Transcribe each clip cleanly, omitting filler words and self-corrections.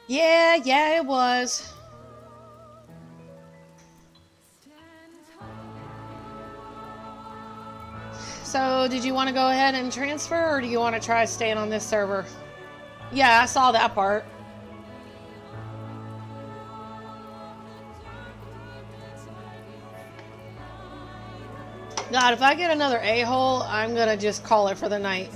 Yeah, it was. So, did you want to go ahead and transfer, or do you want to try staying on this server? Yeah, I saw that part. God, if I get another a-hole, I'm gonna just call it for the night.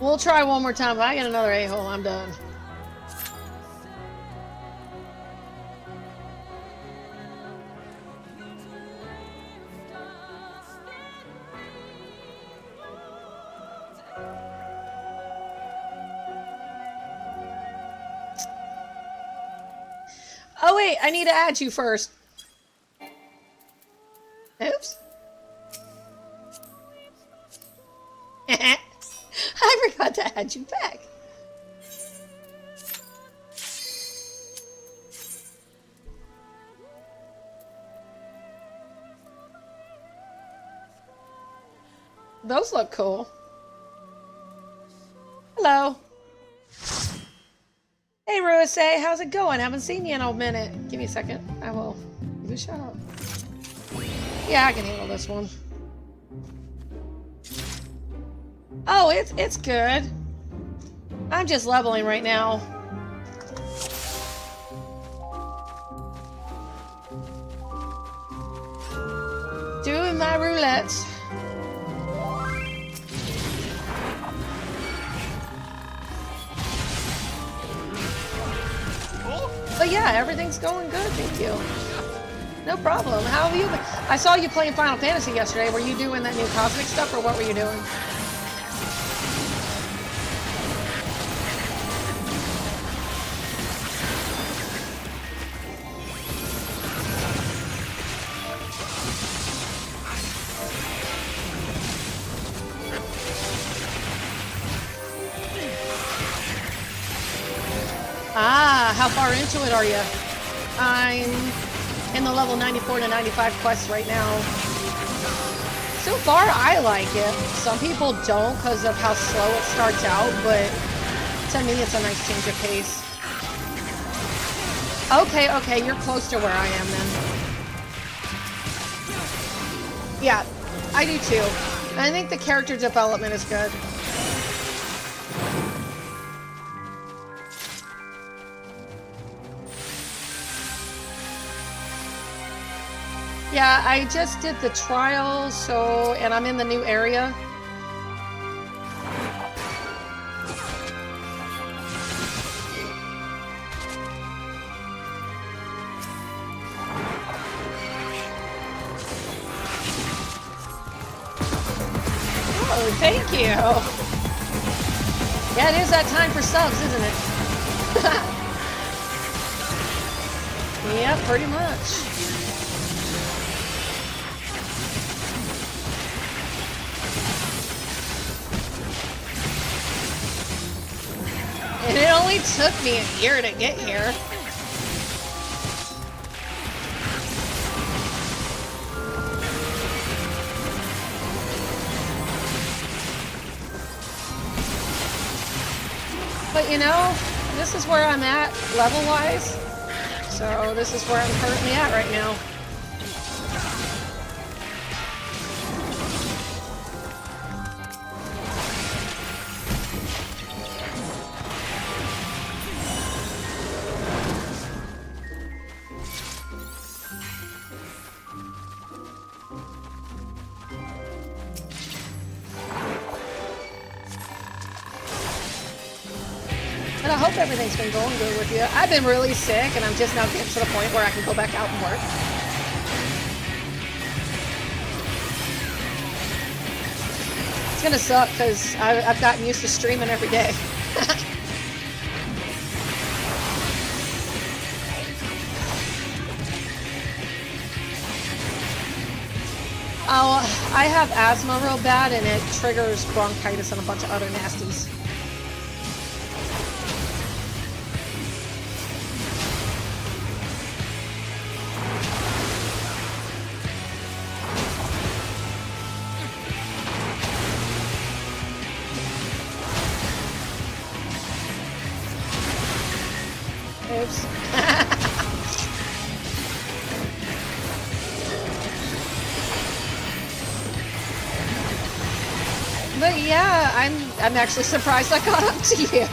We'll try one more time. If I get another a-hole, I'm done. Oh wait, I need to add you first. Oops. I forgot to add you back. Those look cool. Hello. Hey, Ruise, how's it going? Haven't seen you in a minute. Give me a second. I will give you a shout out. Yeah, I can handle this one. Oh, it's good. I'm just leveling right now. Doing my roulettes. But yeah, everything's going good, thank you. No problem. How have you been? I saw you playing Final Fantasy yesterday. Were you doing that new cosmic stuff, or what were you doing? Ah, how far into it are you? I'm in the level 94 to 95 quests right now. So far, I like it. Some people don't because of how slow it starts out, but to me, it's a nice change of pace. Okay, you're close to where I am then. Yeah, I do too. I think the character development is good. Yeah, I just did the trial, and I'm in the new area. Oh, thank you. Yeah, it is that time for subs, isn't it? Yeah, pretty much. And it only took me a year to get here. But you know, this is where I'm at level-wise. So this is where I'm currently at right now. And I hope everything's been going good with you. I've been really sick, and I'm just now getting to the point where I can go back out and work. It's gonna suck, because I've gotten used to streaming every day. Oh, I have asthma real bad, and it triggers bronchitis and a bunch of other nasties. Oops. But yeah, I'm actually surprised I caught up to you.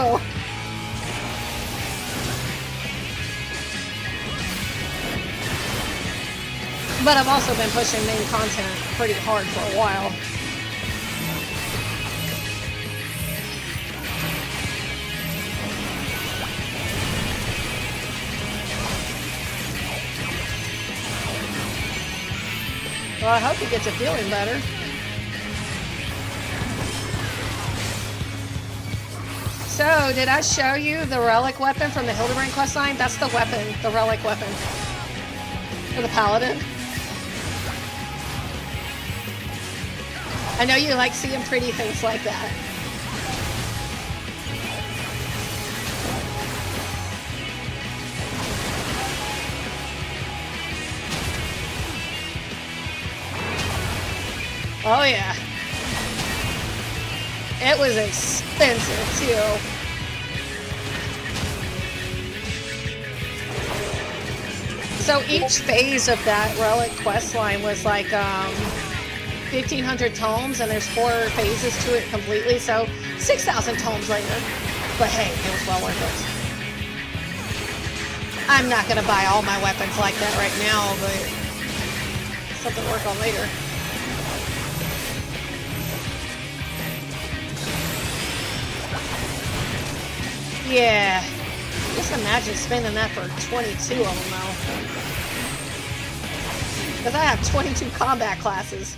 But I've also been pushing main content pretty hard for a while. Well, I hope he gets a feeling better. So, did I show you the relic weapon from the Hildebrand questline? That's the weapon, the relic weapon. For the paladin. I know you like seeing pretty things like that. Oh yeah. It was expensive too. So each phase of that relic quest line was like 1,500 tomes, and there's 4 phases to it completely, so 6,000 tomes later. But hey, it was well worth it. I'm not gonna buy all my weapons like that right now, but something to work on later. Yeah, just imagine spending that for 22 of them though. Because I have 22 combat classes.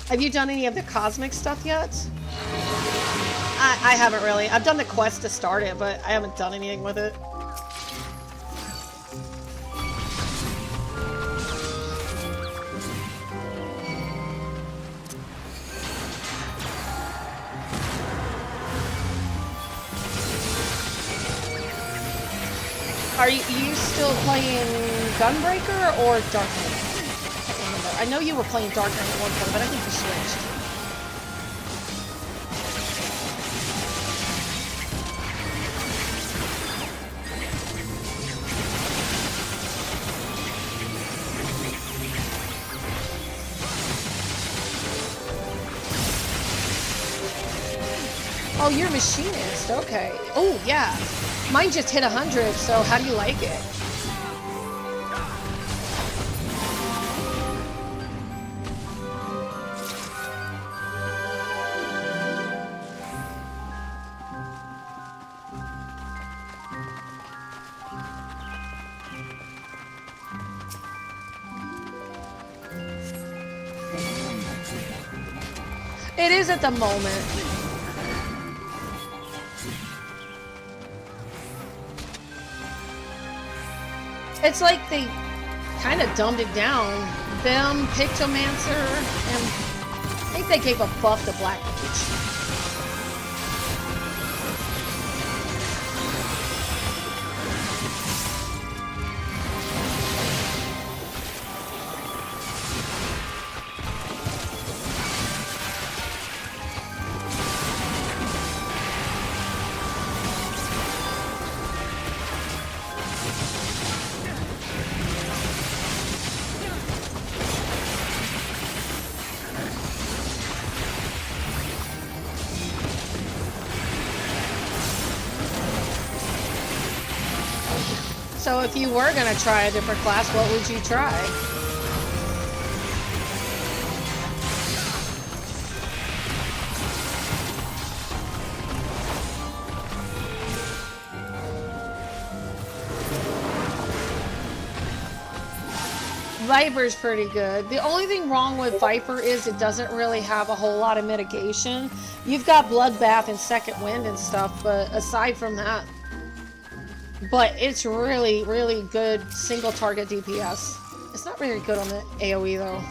Have you done any of the cosmic stuff yet? I haven't really. I've done the quest to start it, but I haven't done anything with it. Are you still playing Gunbreaker or Dark Knight? I can't remember. I know you were playing Dark Knight at one point, but I think you switched. Oh, you're a machinist. Okay. Oh, yeah. Mine just hit 100, so how do you like it? It is at the moment. It's like they kind of dumbed it down. Them, Pictomancer, and I think they gave a buff to Black Mage. So if you were going to try a different class, what would you try? Viper's pretty good. The only thing wrong with Viper is it doesn't really have a whole lot of mitigation. You've got Bloodbath and Second Wind and stuff, but aside from that, but it's really, really good single target DPS. It's not very good on the AoE though.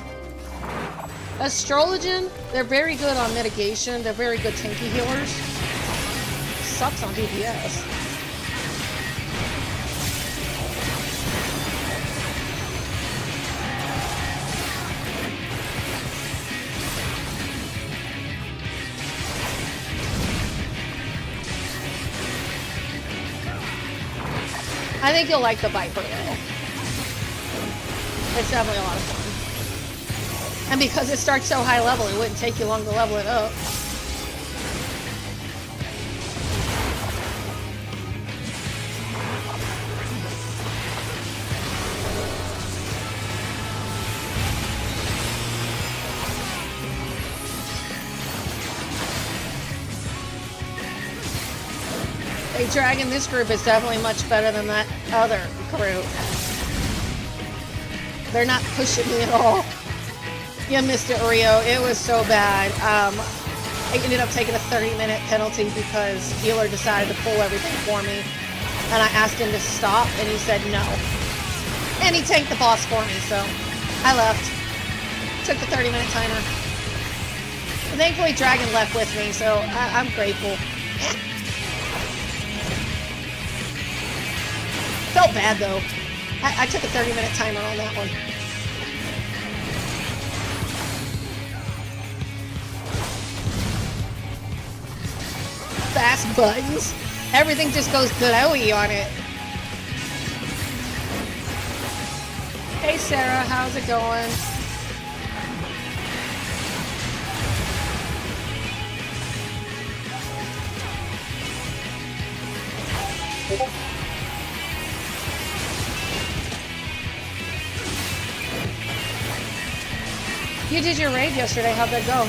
Astrologian, they're very good on mitigation. They're very good tanky healers. Sucks on DPS. I think you'll like the Viper though. It's definitely a lot of fun. And because it starts so high level, it wouldn't take you long to level it up. Hey, Dragon, this group is definitely much better than that other group. They're not pushing me at all. You missed it, Rio. It was so bad. I ended up taking a 30-minute penalty because Healer decided to pull everything for me. And I asked him to stop, and he said no. And he tanked the boss for me, so I left. Took the 30-minute timer. And thankfully, Dragon left with me, so I'm grateful. Felt bad, though. I took a 30-minute timer on that one. Fast buttons. Everything just goes glowy on it. Hey Sarah, how's it going? You did your raid yesterday, how'd that go?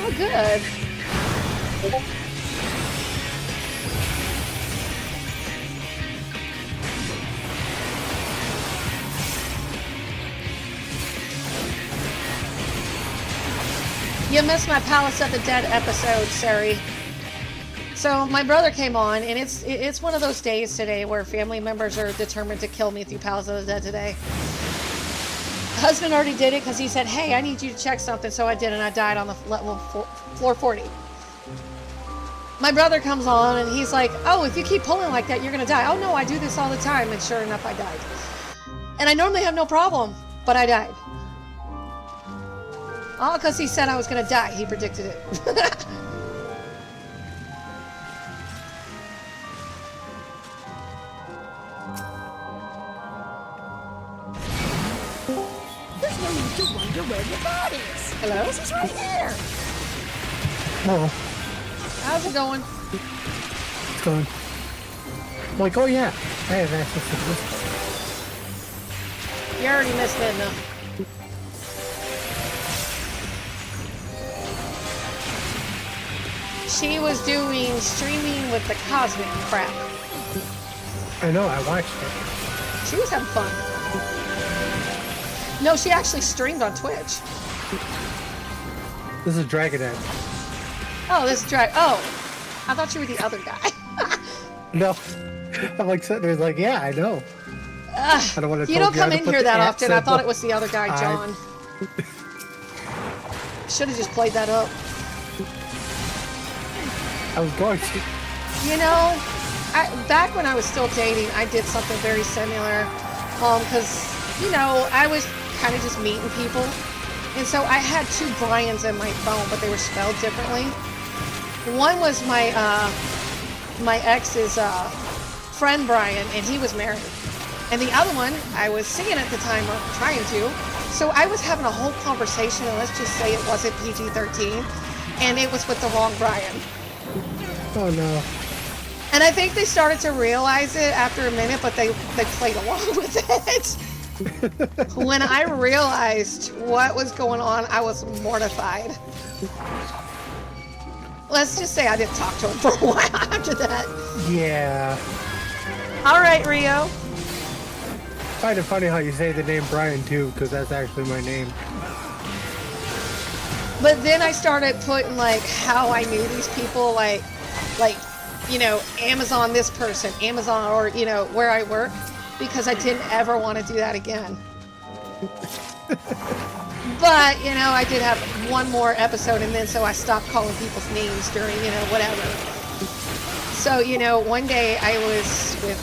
Oh, good. You missed my Palace of the Dead episode, Sari. So my brother came on, and it's one of those days today where family members are determined to kill me through Palace of the Dead today. Husband already did it because he said, hey, I need you to check something, so I did, and I died on the level floor 40. My brother comes on, and he's like, oh, if you keep pulling like that, you're going to die. Oh, no, I do this all the time, and sure enough, I died. And I normally have no problem, but I died. All because he said I was going to die. He predicted it. There's no need to wonder where your God is. Hello? This is right here. Oh, How's it going? it's going. I'm like, oh yeah, I have access to this. You already missed it enough. She was doing streaming with the Cosmic crap. I know, I watched it. She was having fun. No, she actually streamed on Twitch. This is Dragon Ed. Oh, this is Oh, I thought you were the other guy. No, I'm like sitting there like, yeah, I know. I don't want to. You don't come in here that often. I thought it was the other guy, John. Should have just played that up. I was going to. You know, back when I was still dating, I did something very similar. Because, you know, I was kind of just meeting people. And so I had two Brians in my phone, but they were spelled differently. One was my ex's friend Brian, and he was married. And the other one, I was singing at the time, or trying to. So I was having a whole conversation, and let's just say it wasn't PG-13, and it was with the wrong Brian. Oh no. And I think they started to realize it after a minute, but they played along with it. When I realized what was going on, I was mortified. Let's just say I didn't talk to him for a while after that. Yeah. All right, Rio. Kind of funny how you say the name Brian too, because that's actually my name. But then I started putting like how I knew these people, like you know, Amazon this person, Amazon, or you know where I work, because I didn't ever want to do that again. But, you know, I did have one more episode, and then so I stopped calling people's names during, you know, whatever. So, you know, one day I was with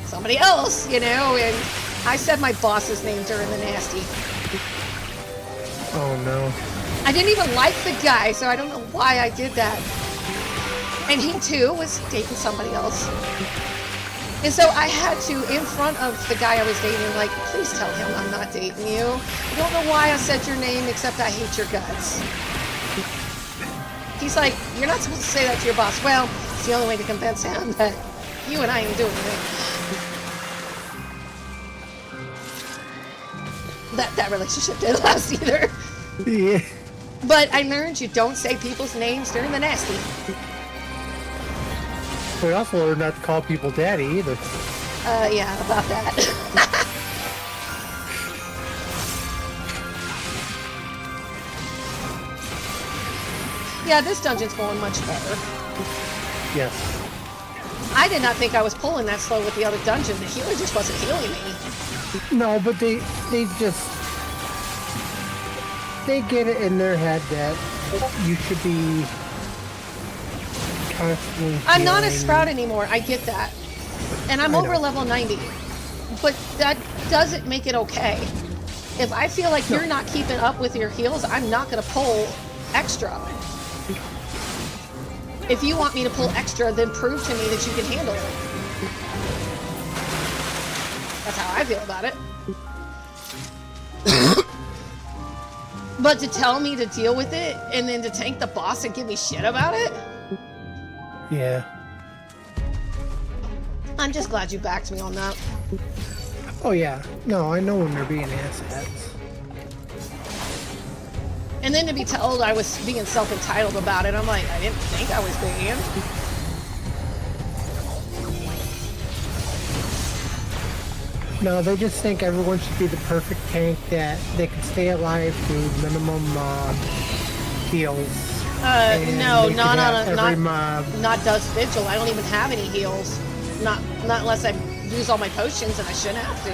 somebody else, you know, and I said my boss's name during the nasty. Oh no. I didn't even like the guy, so I don't know why I did that. And he too was dating somebody else. And so I had to, in front of the guy I was dating, like, please tell him I'm not dating you. I don't know why I said your name, except I hate your guts. He's like, you're not supposed to say that to your boss. Well, it's the only way to convince him that you and I ain't doing anything. That relationship didn't last either. Yeah. But I learned you don't say people's names during the nasty. We also learned not to call people daddy either. Yeah, about that. Yeah, this dungeon's going much better. Yes. I did not think I was pulling that slow with the other dungeon. The healer just wasn't healing me. No, but they get it in their head that you should be constantly I'm not a healing. sprout anymore. I get that. And I'm I over know. level 90. But that doesn't make it okay. If I feel like you're not keeping up with your heals, I'm not going to pull extra. If you want me to pull extra, then prove to me that you can handle it. That's how I feel about it. But to tell me to deal with it, and then to tank the boss and give me shit about it? Yeah. I'm just glad you backed me on that. Oh yeah. No, I know when they're being asshats. And then to be told I was being self-entitled about it, I'm like, I didn't think I was being. No, they just think everyone should be the perfect tank that they can stay alive to minimum heals. And No, they not can on have a every not mob. not Dust Vigil. I don't even have any heals. Not unless I use all my potions, and I shouldn't have to.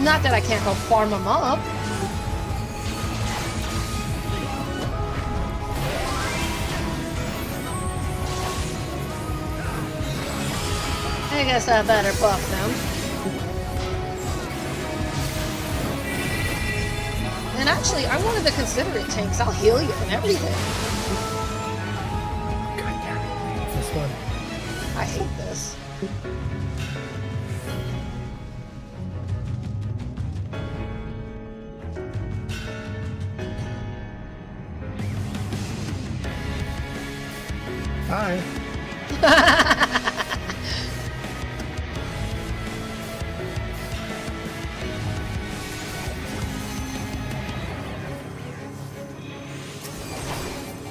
Not that I can't go farm them up. I guess I better buff them. And actually, I wanted to consider it tanks. I'll heal you and everything. God damn it. This one. I hate this. Hi.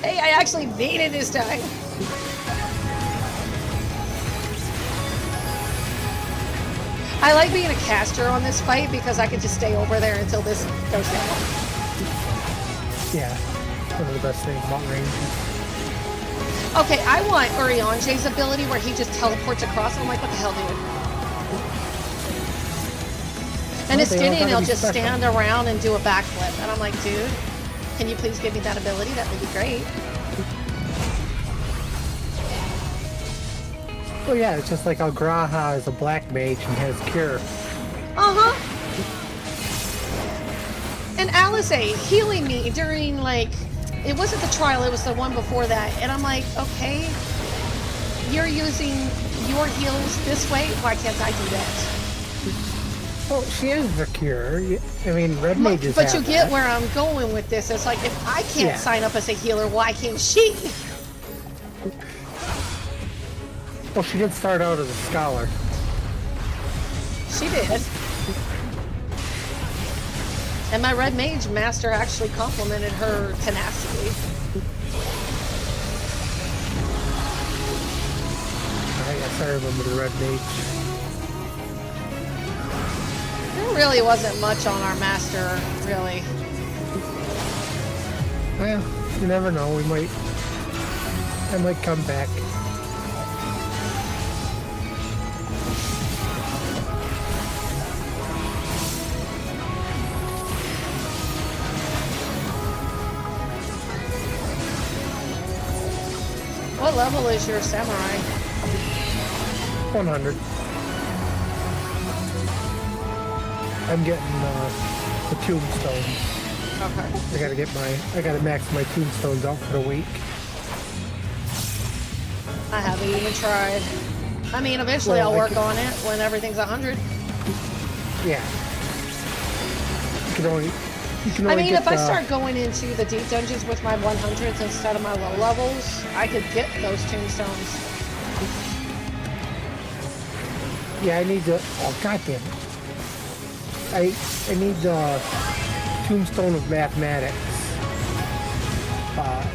Hey, I actually beat it this time. I like being a caster on this fight because I can just stay over there until this goes down. Yeah. One of the best things about range. Okay, I want Urianje's ability where he just teleports across, and I'm like, what the hell, dude? And Well, they all Estinian, gotta he'll be just special. stand around and do a backflip. And I'm like, dude, can you please give me that ability? That would be great. Oh yeah, it's just like how Graha is a black mage and has cure. Uh-huh. And Alisaie healing me during, like, it wasn't the trial, it was the one before that. And I'm like, okay, you're using your heals this way, why can't I do that? Oh, she has the cure. I mean, red mages But you have get that. where I'm going with this. It's like, if I can't Yeah. sign up as a healer, why can't she? Well, she did start out as a scholar. She did. And my red mage master actually complimented her tenacity. I guess I remember the red mage. There really wasn't much on our master, really. Well, you never know. I might come back. What level is your samurai? 100. I'm getting the tombstones. Okay. I gotta max my tombstones out for the week. I haven't even tried. I mean, eventually Well, I'll work on it when everything's 100. Yeah. You can only I mean, get if I start going into the deep dungeons with my 100s instead of my low levels, I could get those tombstones. Yeah, I need the... Oh, goddamn. I need the Tombstone of Mathematics.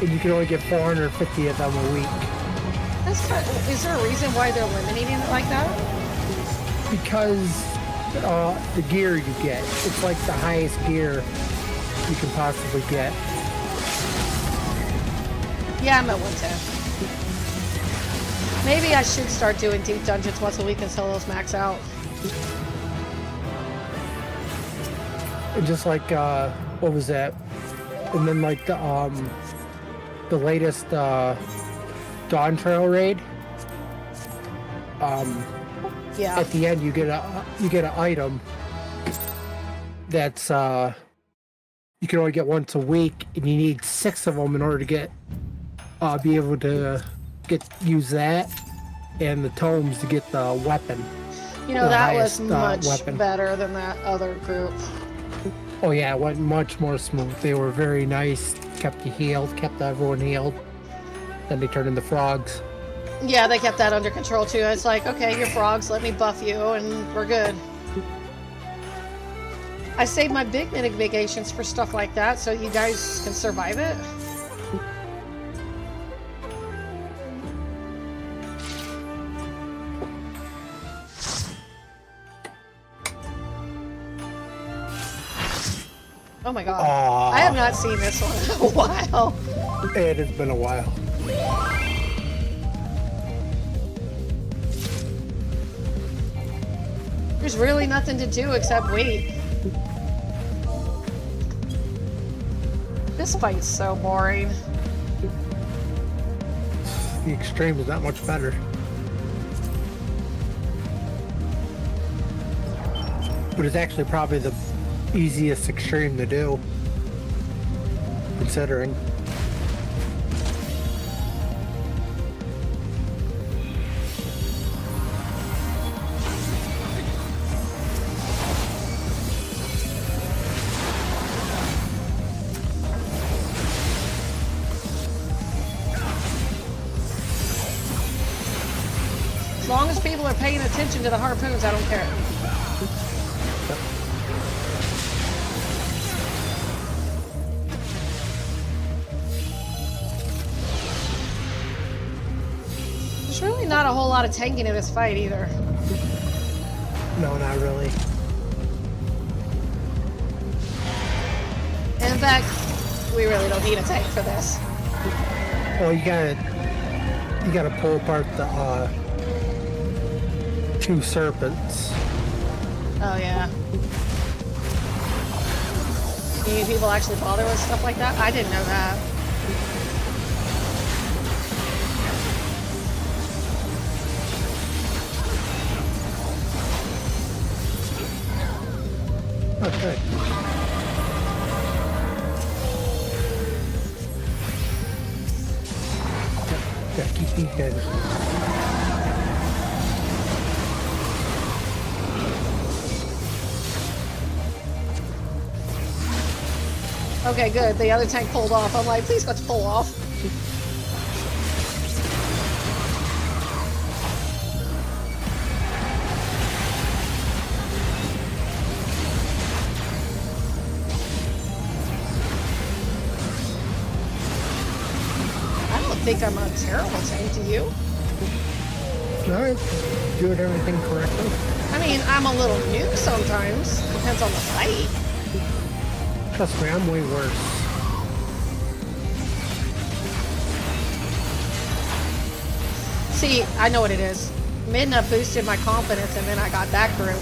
And you can only get 450 of them a week. That's kind of, is there a reason why they're eliminating it like that? Because the gear you get. It's like the highest gear you can possibly get. Yeah, I'm at 110. Maybe I should start doing deep dungeons once a week until those max out. And just like, what was that? And then like the latest Dawn Trail raid. Yeah. At the end, you get an item that's you can only get once a week, and you need 6 of them in order to get be able to use that and the tomes to get the weapon. You know, that was highest, much weapon. better than that other group. Oh yeah, it went much more smooth. They were very nice, kept you healed, kept everyone healed. Then they turned into frogs. Yeah, they kept that under control too. It's like, okay, you're frogs, let me buff you, and we're good. I saved my big mitigations for stuff like that, so you guys can survive it. Oh my god. I have not seen this one in a while. It has been a while. There's really nothing to do except wait. This fight's so boring. The extreme is not much better. But it's actually probably the easiest extreme to do, considering. As long as people are paying attention to the harpoons, I don't care. There's really not a whole lot of tanking in this fight either. No, not really. And in fact, we really don't need a tank for this. Well, you gotta pull apart the 2 serpents. Oh yeah. Do people actually bother with stuff like that? I didn't know that. Okay. Gotta keep these guys. Okay, good. The other tank pulled off. I'm like, please let's pull off. I don't think I'm a terrible tank, do you? Alright. Doing everything correctly. I mean, I'm a little new sometimes. Depends on the fight. Trust me, I'm way worse. See, I know what it is. Midna boosted my confidence and then I got that group.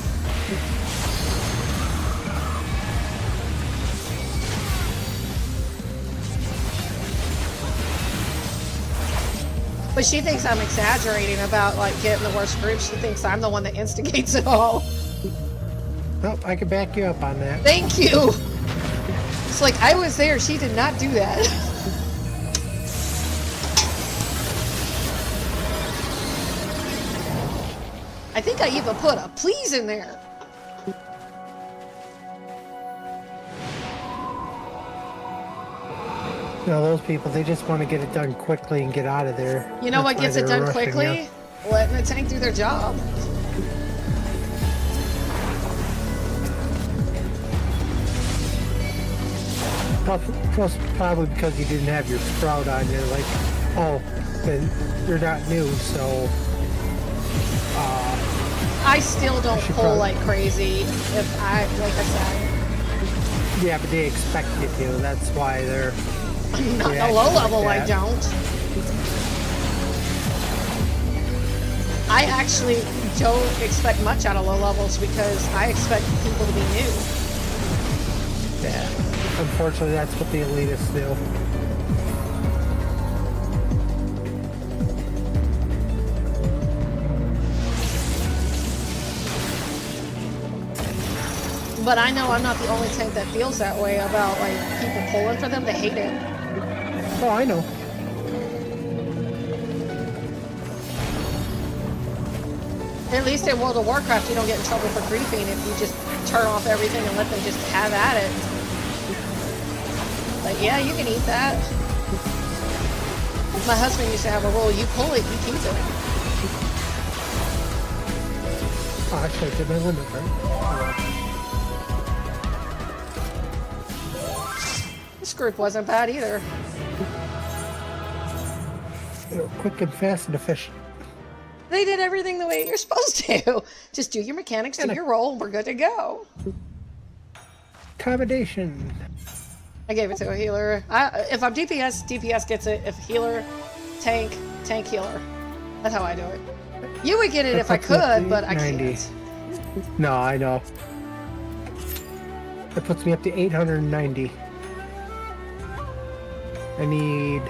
But she thinks I'm exaggerating about like getting the worst group. She thinks I'm the one that instigates it all. Oh, I can back you up on that. Thank you. It's like I was there. She did not do that. I think I even put a please in there. You know, those people, they just want to get it done quickly and get out of there. You know what That's gets why it they're done rushing quickly? you. Letting the tank do their job. Plus, probably because you didn't have your sprout on, you're like, oh, then you're not new, so... I still don't should pull probably- like crazy if I, like I said. Yeah, but they expect you to. That's why they're... Not reacting a low like level, I that. don't. I actually don't expect much out of low levels because I expect people to be new. Yeah. Unfortunately, that's what the elitists do. But I know I'm not the only tank that feels that way about like people pulling for them. They hate it. Oh, I know. At least in World of Warcraft, you don't get in trouble for griefing if you just turn off everything and let them just have at it. Like, yeah, you can eat that. My husband used to have a rule, you pull it, you keep it. Oh, actually, I did my limit, right? This group wasn't bad either. You know, quick and fast and efficient. They did everything the way you're supposed to. Just do your mechanics, do your roll, we're good to go. Accommodation. I gave it to a healer. If I'm DPS, DPS gets it. If healer, tank, tank healer. That's how I do it. You would get it if I puts me up could, to but I 90. can't. No, I know. That puts me up to 890. I need...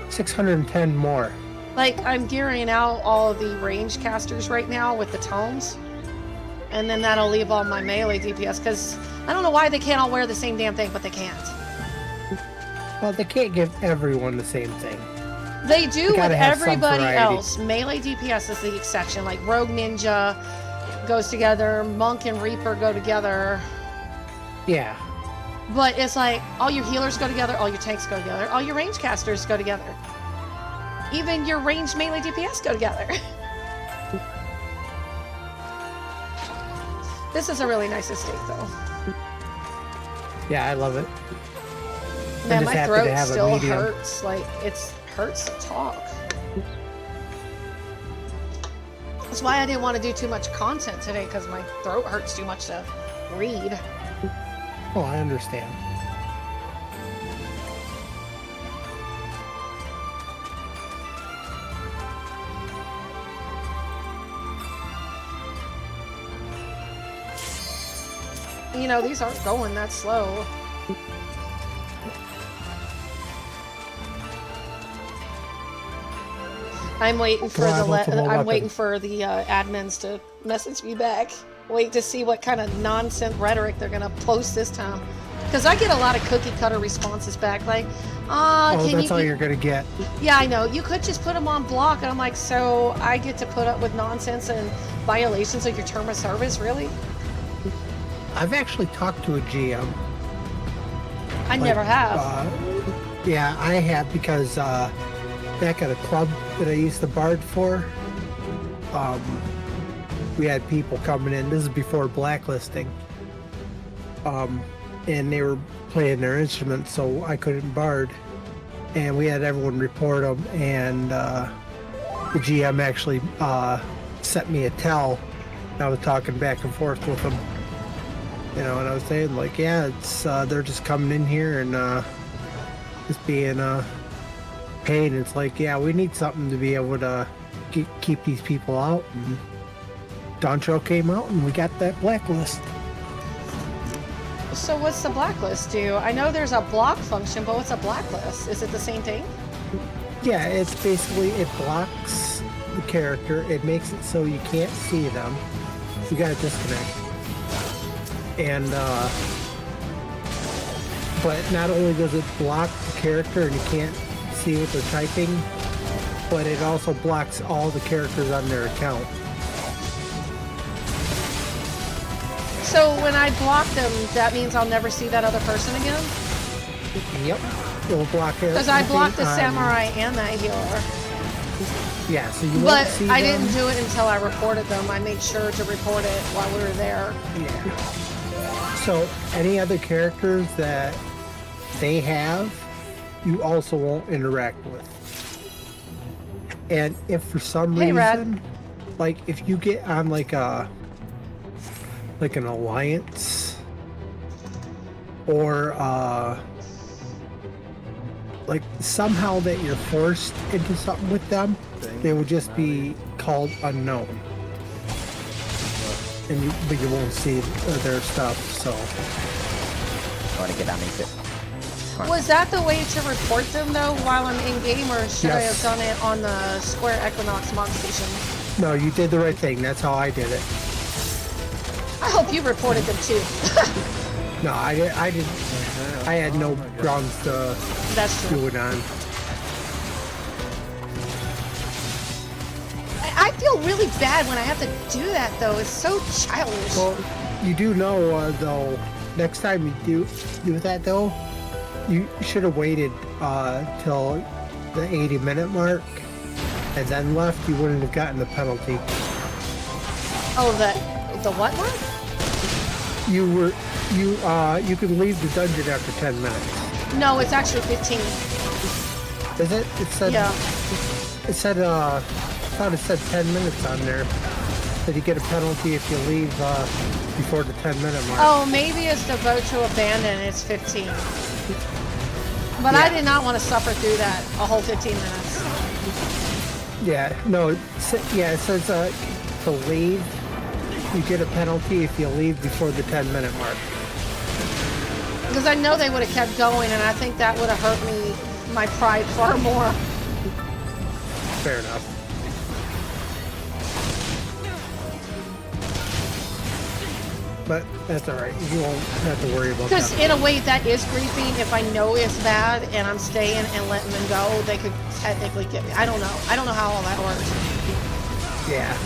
610 more. Like, I'm gearing out all of the range casters right now with the tomes. And then that'll leave all my melee DPS, because I don't know why they can't all wear the same damn thing, but they can't. Well, they can't give everyone the same thing. They do with gotta have some everybody variety. else. Melee DPS is the exception. Like, Rogue Ninja goes together, Monk and Reaper go together. Yeah. But it's like, all your healers go together, all your tanks go together, all your range casters go together. Even your ranged melee DPS go together. This is a really nice estate, though. Yeah, I love it. Man, just my happy to throat have a still medium. hurts. Like, it hurts to talk. That's why I didn't want to do too much content today, because my throat hurts too much to read. Oh, I understand. You know, these aren't going that slow. I'm waiting for I'm waiting for the admins to message me back. Wait to see what kind of nonsense rhetoric they're gonna post this time. Because I get a lot of cookie cutter responses back, like, Oh, can that's you all you're gonna get. Yeah, I know. You could just put them on block. And I'm like, so I get to put up with nonsense and violations of your term of service, really? I've actually talked to a GM. I never have. Yeah, I have, because back at a club that I used to bard for, we had people coming in. This is before blacklisting. And they were playing their instruments, so I couldn't bard. And we had everyone report them, and the GM actually sent me a tell. I was talking back and forth with them. You know, and I was saying, like, yeah, it's they're just coming in here and just being pain. It's like, yeah, we need something to be able to keep these people out. And Doncho came out, and we got that blacklist. So what's the blacklist do? I know there's a block function, but what's a blacklist? Is it the same thing? Yeah, it's basically, it blocks the character. It makes it so you can't see them. You gotta disconnect. And, but not only does it block the character and you can't see what they're typing, but it also blocks all the characters on their account. So when I block them, that means I'll never see that other person again? Yep. It'll block it. Because I blocked the samurai and that healer. Yeah, so you But won't see I them. didn't do it until I reported them. I made sure to report it while we were there. Yeah. So any other characters that they have, you also won't interact with. And if for some Hey, reason, Rad. like if you get on like an alliance or like somehow that you're forced into something with them, they will just be called unknown. And but you won't see their stuff, so. I want to get underneath it. Was that the way to report them, though, while I'm in-game, or should I have Yes. done it on the Square Equinox mod station? No, you did the right thing. That's how I did it. I hope you reported them, too. No, I didn't. I had no grounds to That's true. do it on. I feel really bad when I have to do that, though. It's so childish. Well, you do know, though, next time you do that, though, you should have waited till the 80-minute mark and then left. You wouldn't have gotten the penalty. Oh, the what one? You can leave the dungeon after 10 minutes. No, it's actually 15. Is it? It said. Yeah. It said. I thought it said 10 minutes on there. That you get a penalty if you leave before the 10-minute mark. Oh, maybe it's the vote to abandon. It's 15. But I Yeah. did not want to suffer through that a whole 15 minutes. Yeah. No. It says to leave. You get a penalty if you leave before the 10-minute mark. Because I know they would have kept going, and I think that would have hurt me, my pride, far more. Fair enough. But that's alright. You won't have to worry about Because that. in a way, that is griefing. If I know it's bad and I'm staying and letting them go, they could technically get me. I don't know. I don't know how all that works. Yeah.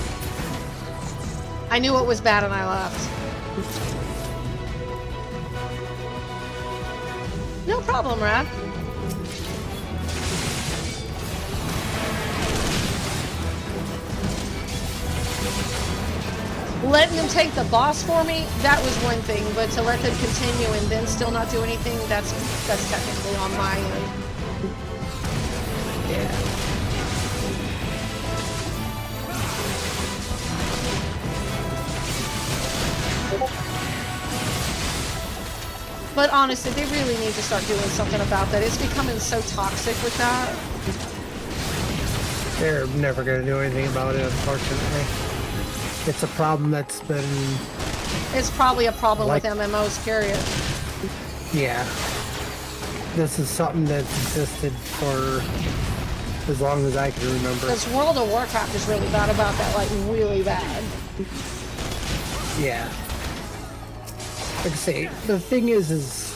I knew it was bad and I left. No problem, Rad. Letting them take the boss for me, that was one thing, but to let them continue and then still not do anything, that's technically on my end. Yeah. But honestly, they really need to start doing something about that. It's becoming so toxic with that. They're never going to do anything about it, unfortunately. It's a problem that's been... It's probably a problem Like- with MMOs, period. Yeah. This is something that's existed for as long as I can remember. Because World of Warcraft is really bad about that, like really bad. Yeah. Like I say, the thing is it's,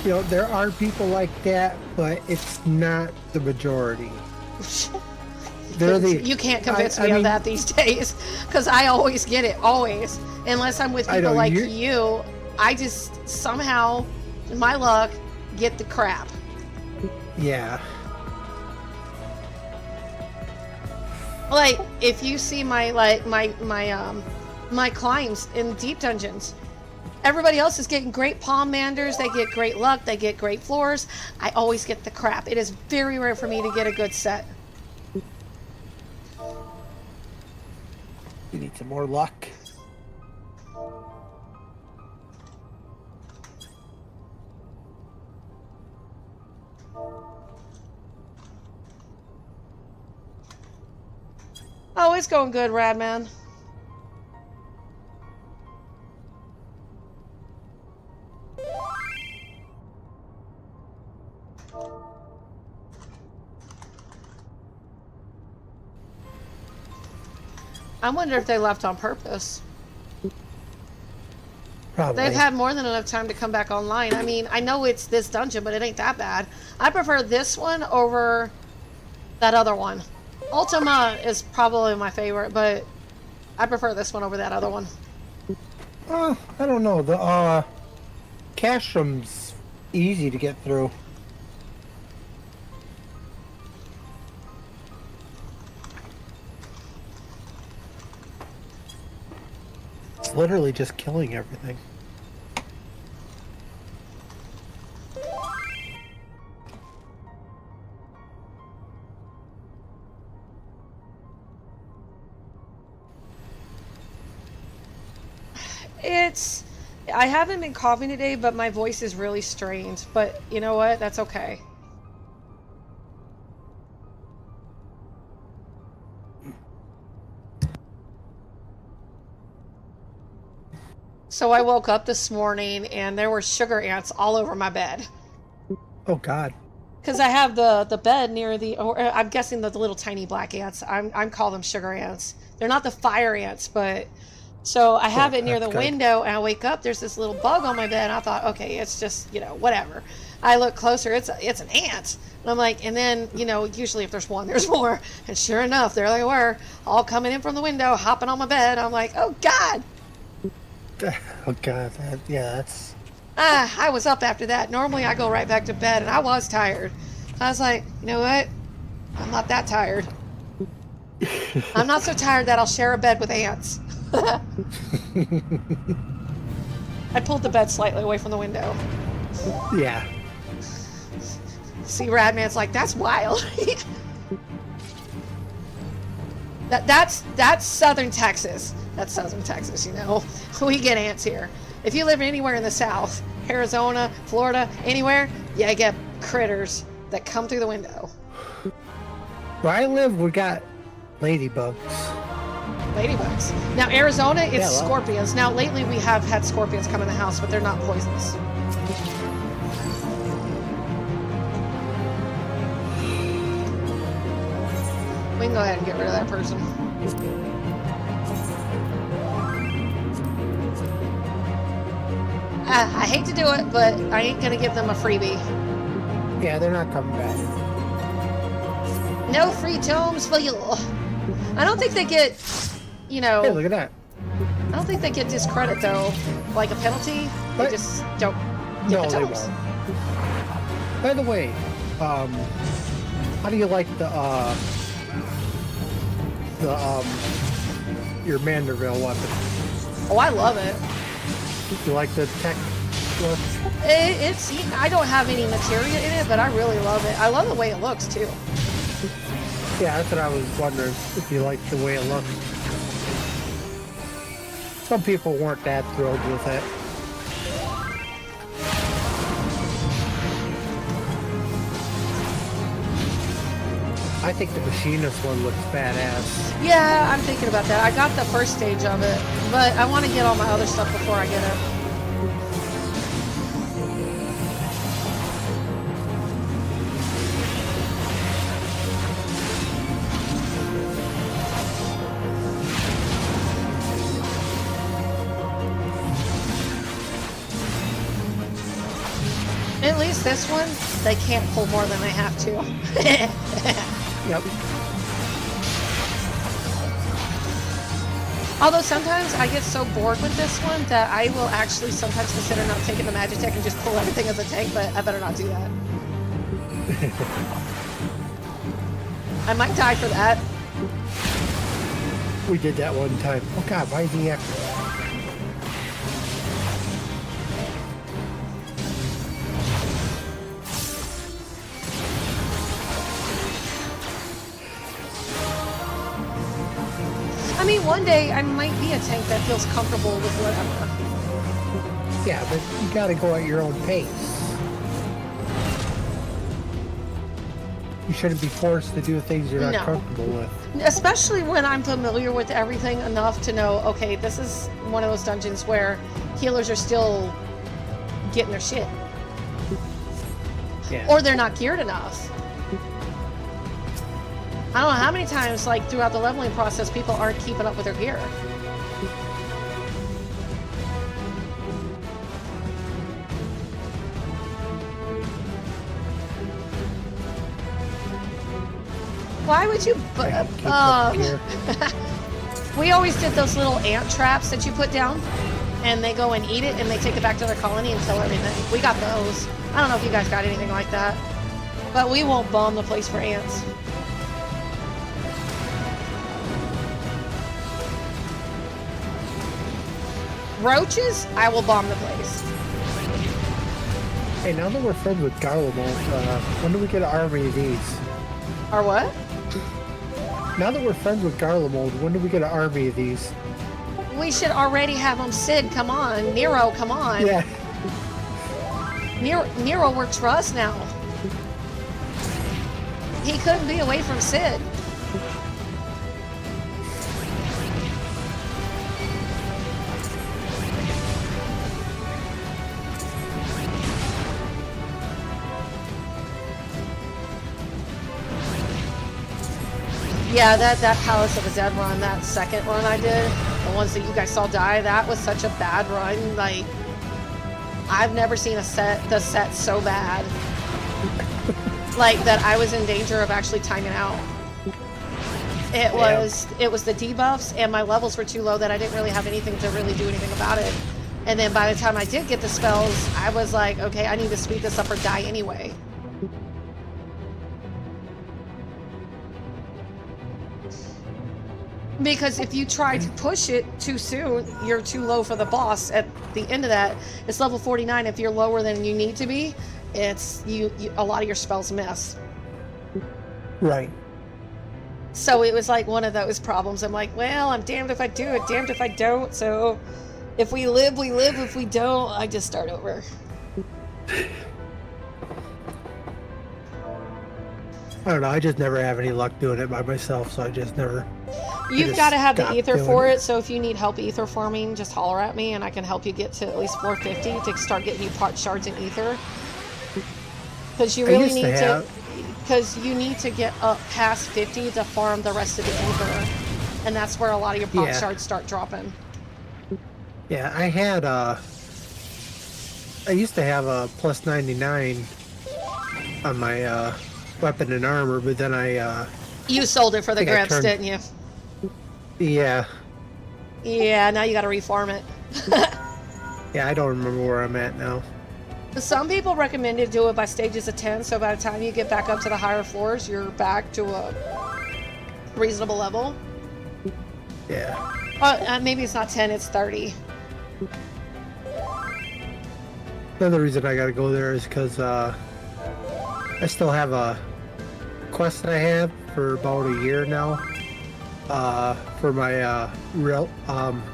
you know, there are people like that, but it's not the majority. They're the, You can't convince I me of mean, that these days, because I always get it, always. Unless I'm with I people know, like you're- you, I just somehow, in my luck, get the crap. Yeah. Like, if you see my my climbs in deep dungeons, everybody else is getting great palm manders, they get great luck, they get great floors. I always get the crap. It is very rare for me to get a good set. You need some more luck. Oh, it's going good, Radman. I wonder if they left on purpose. Probably. They've had more than enough time to come back online. I mean, I know it's this dungeon, but it ain't that bad. I prefer this one over that other one. Ultima is probably my favorite, but I prefer this one over that other one. I don't know. The Cashroom's easy to get through. It's literally just killing everything. I haven't been coughing today, but my voice is really strained. But you know what? That's okay. So I woke up this morning and there were sugar ants all over my bed. Oh God. Because I have the bed near the, or I'm guessing the little tiny black ants. I'm call them sugar ants. They're not the fire ants, but so I have it near the window and I wake up, there's this little bug on my bed and I thought, okay, it's just, you know, whatever. I look closer, it's an ant. And I'm like, and then, you know, usually if there's one, there's more. And sure enough, there they were, all coming in from the window, hopping on my bed. I'm like, oh God. Oh God, yeah, that's... I was up after that. Normally I go right back to bed and I was tired. I was like, you know what? I'm not that tired. I'm not so tired that I'll share a bed with ants. I pulled the bed slightly away from the window. Yeah. See, Radman's like, that's wild. That's southern Texas. That's southern Texas, you know. We get ants here. If you live anywhere in the South, Arizona, Florida, anywhere, yeah, you get critters that come through the window. Where I live, we got ladybugs. Ladybugs. Now, Arizona, it's Yeah, well. scorpions. Now, lately we have had scorpions come in the house, but they're not poisonous. We can go ahead and get rid of that person. I hate to do it, but I ain't gonna give them a freebie. Yeah, they're not coming back. No free tomes for you. I don't think they get, you know... Hey, look at that. I don't think they get discredit, though. Like a penalty, they What? just don't get No, the they tomes. won't. By the way, how do you like your Manderville weapon? Oh, I love it. You like the tech look? It's I don't have any materia in it, but I really love it. I love the way it looks, too. Yeah, that's what I was wondering, if you like the way it looked. Some people weren't that thrilled with it. I think the machinist one looks badass. Yeah, I'm thinking about that. I got the first stage of it, but I want to get all my other stuff before I get it. At least this one, they can't pull more than they have to. Yep. Although sometimes I get so bored with this one that I will actually sometimes consider not taking the Magitech and just pull everything as a tank, but I better not do that. I might die for that. We did that one time. Oh God, why is he after that? I mean, one day I might be a tank that feels comfortable with whatever. Yeah, but you gotta go at your own pace. You shouldn't be forced to do things you're not No. comfortable with. Especially when I'm familiar with everything enough to know, okay, this is one of those dungeons where healers are still getting their shit. Yeah. Or they're not geared enough. I don't know how many times, like, throughout the leveling process, people aren't keeping up with their gear. Why would you... We always did those little ant traps that you put down, and they go and eat it, and they take it back to their colony and kill everything. We got those. I don't know if you guys got anything like that, but we won't bomb the place for ants. Roaches, I will bomb the place. Hey, now that we're friends with Garlemald, when do we get an army of these? Or what? Now that we're friends with Garlemald, when do we get an army of these? We should already have them. Sid, come on. Nero, come on. Yeah. Nero works for us now. He couldn't be away from Sid. Yeah, that Palace of the Dead run, that second run I did, the ones that you guys saw die, that was such a bad run. Like, I've never seen the set so bad. Like, that I was in danger of actually timing out. It was the debuffs, and my levels were too low that I didn't really have anything to really do anything about it. And then by the time I did get the spells, I was like, okay, I need to speed this up or die anyway. Because if you try to push it too soon, you're too low for the boss. At the end of that, it's level 49. If you're lower than you need to be, it's you a lot of your spells miss. Right. So it was like one of those problems. I'm like, well, I'm damned if I do it, damned if I don't. So if we live, we live. If we don't, I just start over. I don't know. I just never have any luck doing it by myself, so I just never. You've got to have the ether for it, so if you need help ether farming, just holler at me and I can help you get to at least 450 to start getting you part shards in ether. Because you really need to, because you need to get up past 50 to farm the rest of the ether, and that's where a lot of your pot shards start dropping. Yeah, I used to have a plus 99 on my weapon and armor, but then you sold it for the grips, didn't you? Yeah. Yeah, now you gotta reform it. Yeah, I don't remember where I'm at now. Some people recommend to do it by stages of 10, so by the time you get back up to the higher floors, you're back to a reasonable level. Yeah. Maybe it's not 10, it's 30. Another reason I gotta go there is because I still have a quest that I have for about a year now. For my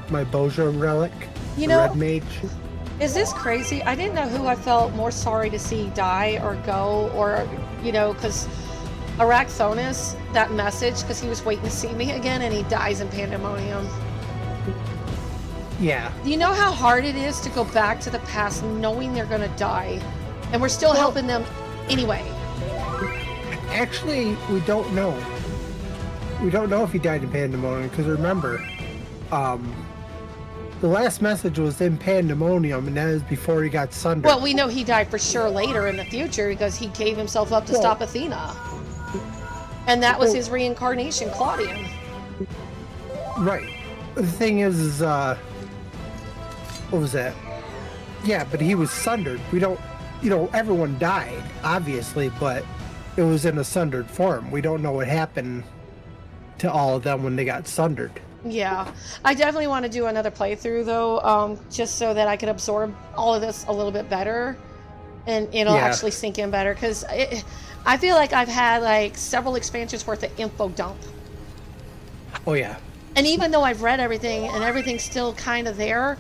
my Boja relic, you know, Red Mage. Is this crazy? I didn't know who I felt more sorry to see die or go, or because Araxonis, that message, because he was waiting to see me again, and he dies in Pandemonium. Yeah. You know how hard it is to go back to the past knowing they're gonna die, and we're still helping them anyway. Actually, we don't know. We don't know if he died in Pandemonium, because remember, the last message was in Pandemonium, and that is before he got sundered. Well, we know he died for sure later in the future, because he gave himself up to stop Athena. And that was his reincarnation, Claudian. Right. The thing is, what was that? Yeah, but he was sundered. We don't, everyone died, obviously, but it was in a sundered form. We don't know what happened to all of them when they got sundered. Yeah, I definitely want to do another playthrough though, just so that I can absorb all of this a little bit better, and it'll actually sink in better, because I feel like I've had like several expansions worth of info dump. Oh yeah. And even though I've read everything and everything's still kind of there,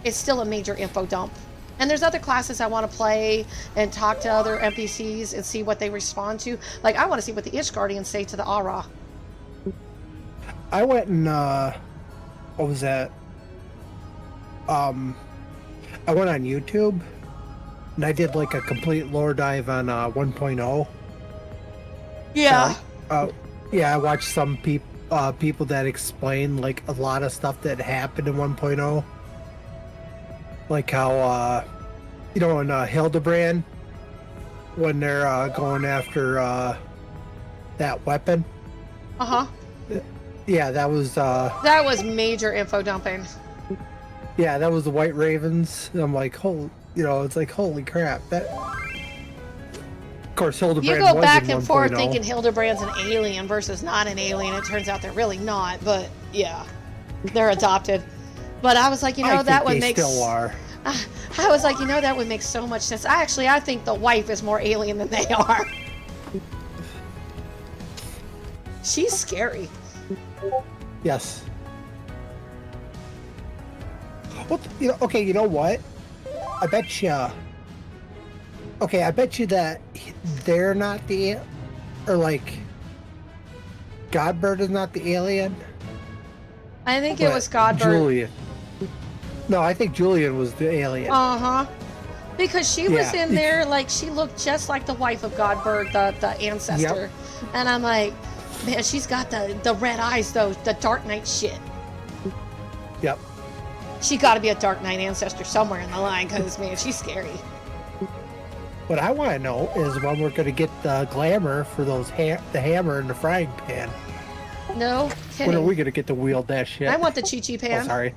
it's still a major info dump. And there's other classes I want to play and talk to other NPCs and see what they respond to. Like, I want to see what the Ishgardians say to the Aura. I went and, what was that? I went on YouTube, and I did like a complete lore dive on 1.0. Yeah. Yeah, I watched some people that explain like a lot of stuff that happened in 1.0. Like how you know in Hildebrand when they're going after that weapon. Uh-huh. Yeah, that was That was major info dumping. yeah, that was the White Ravens. And I'm like, holy, you know, it's like holy crap. That of course Hildebrand You go was back in and forth 1.0. thinking Hildebrand's an alien versus not an alien. It turns out they're really not, but yeah, they're adopted. But I was like, you know, I that think would they make still are. I was like, you know, that would make so much sense. I think the wife is more alien than they are. She's scary. Yes. Well, you know, okay, you know what? I bet you. Okay, I bet you that they're not the, or like, Godbird is not the alien. I think it but was Godbird. Julian. No, I think Julian was the alien. Uh-huh. Because she was Yeah. in there, like, she looked just like the wife of Godbird, the ancestor. Yep. And I'm like, man, she's got the red eyes, though, the Dark Knight shit. Yep. She got to be a Dark Knight ancestor somewhere in the line, because, man, she's scary. What I want to know is when we're going to get the glamour for those the hammer and the frying pan. No When are kidding. we going to get to wield that shit? I want the Chi-Chi pan. Oh, sorry.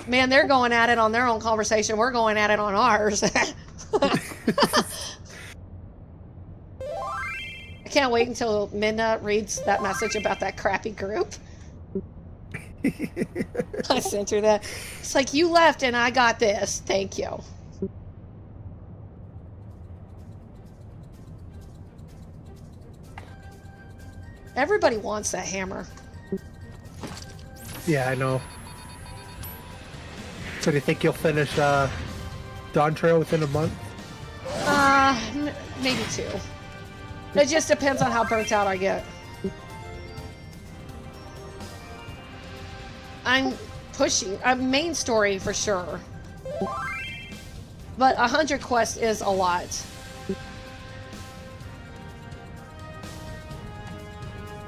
Man, they're going at it on their own conversation. We're going at it on ours. I can't wait until Minna reads that message about that crappy group. I sent her that. It's like, you left and I got this. Thank you. Everybody wants that hammer. Yeah, I know. So do you think you'll finish Dawn Trail within a month? Maybe 2. It just depends on how burnt out I get. I'm pushing a main story for sure, but 100 quests is a lot.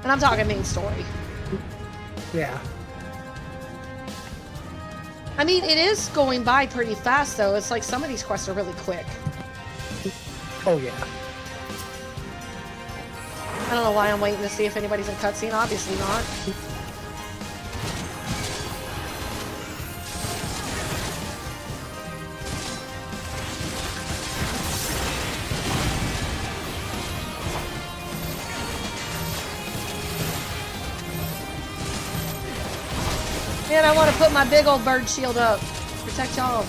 And I'm talking main story. Yeah. I mean, it is going by pretty fast, though. It's like some of these quests are really quick. Oh, yeah. I don't know why I'm waiting to see if anybody's in cutscene. Obviously not. Man, I want to put my big old bird shield up. Protect y'all.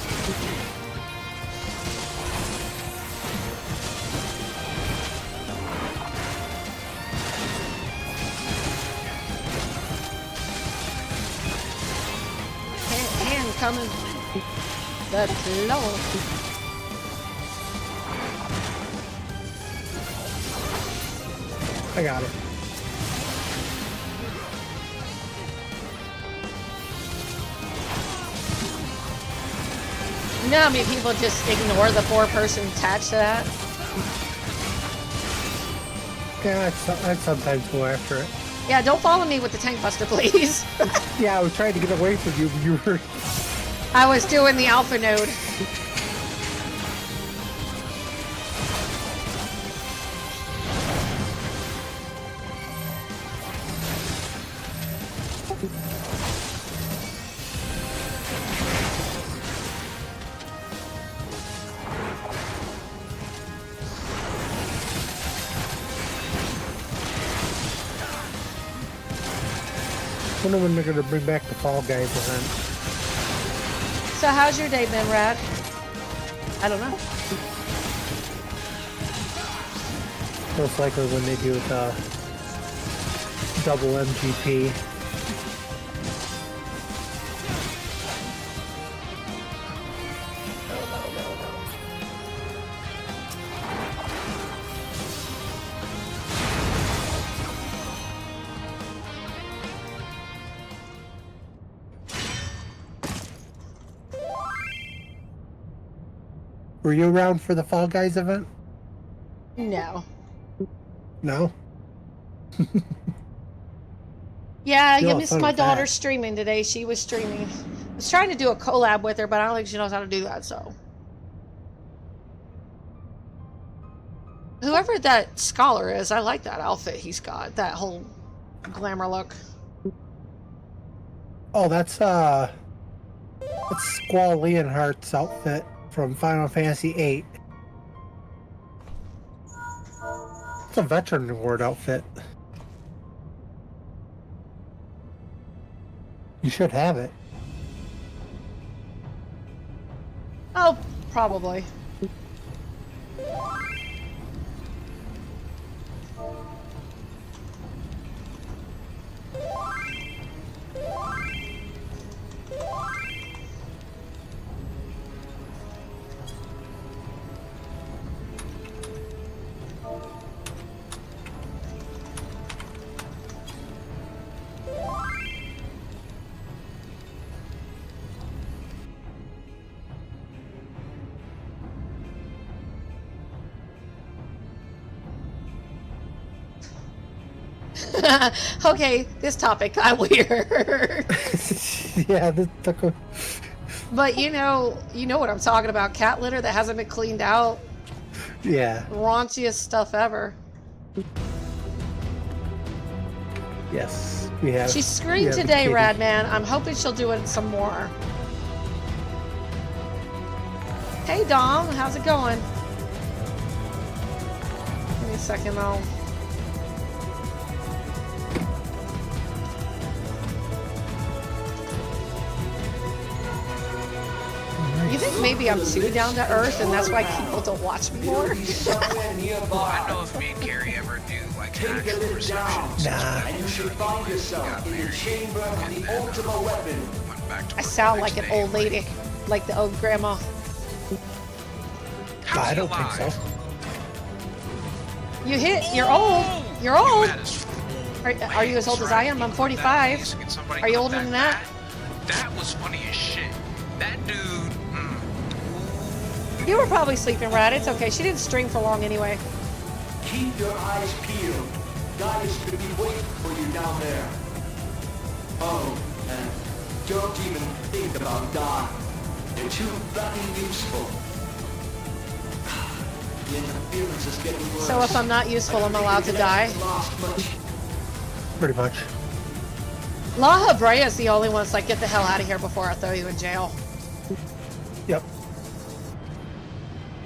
Hand coming. The floor. I got it. You know how many people just ignore the 4-person attached to that? Yeah, I'd sometimes go after it. Yeah, don't follow me with the tank buster, please. Yeah, I was trying to get away from you, but you were... I was doing the alpha node. I wonder when they're going to bring back the Fall Guys event. So how's your day been, Rad? I don't know. Most likely when they do the double MGP. Were you around for the Fall Guys event? No. No. Yeah, You'll you have missed fun my with daughter that. streaming today. She was streaming. I was trying to do a collab with her, but I don't think she knows how to do that, so. Whoever that scholar is, I like that outfit he's got. That whole glamour look. Oh, that's Squall Leonhardt's outfit from Final Fantasy VIII. It's a veteran award outfit. You should have it. Oh, probably. Okay, this topic got weird. Yeah, this took a... But you know what I'm talking about. Cat litter that hasn't been cleaned out. Yeah. Raunchiest stuff ever. Yes, we have. She screamed today, Radman. I'm hoping she'll do it some more. Hey, Dom. How's it going? Give me a second, though. You think maybe I'm too down to earth and that's why people don't watch me more? I know if me and Carrie ever do like actual receptions. Nah. And you should find yourself in the chamber of the ultimate weapon. Went back to I work sound the like next an old day. lady, like the old grandma. How's I he don't think alive? so. You're old. You're You old. mad as Are you as old as I am? I'm 45. Are you older than that? That was funny as shit. That dude. You were probably sleeping, Rad. It's okay. She didn't stream for long anyway. Keep your eyes peeled. God is to be waiting for you down there. Oh, and don't even think about dying. They're too fucking useful. The interference is getting worse. So if I'm not useful, I'm allowed to die. Lost much. Pretty much. La Habrea is the only one that's like, get the hell out of here before I throw you in jail. Yep.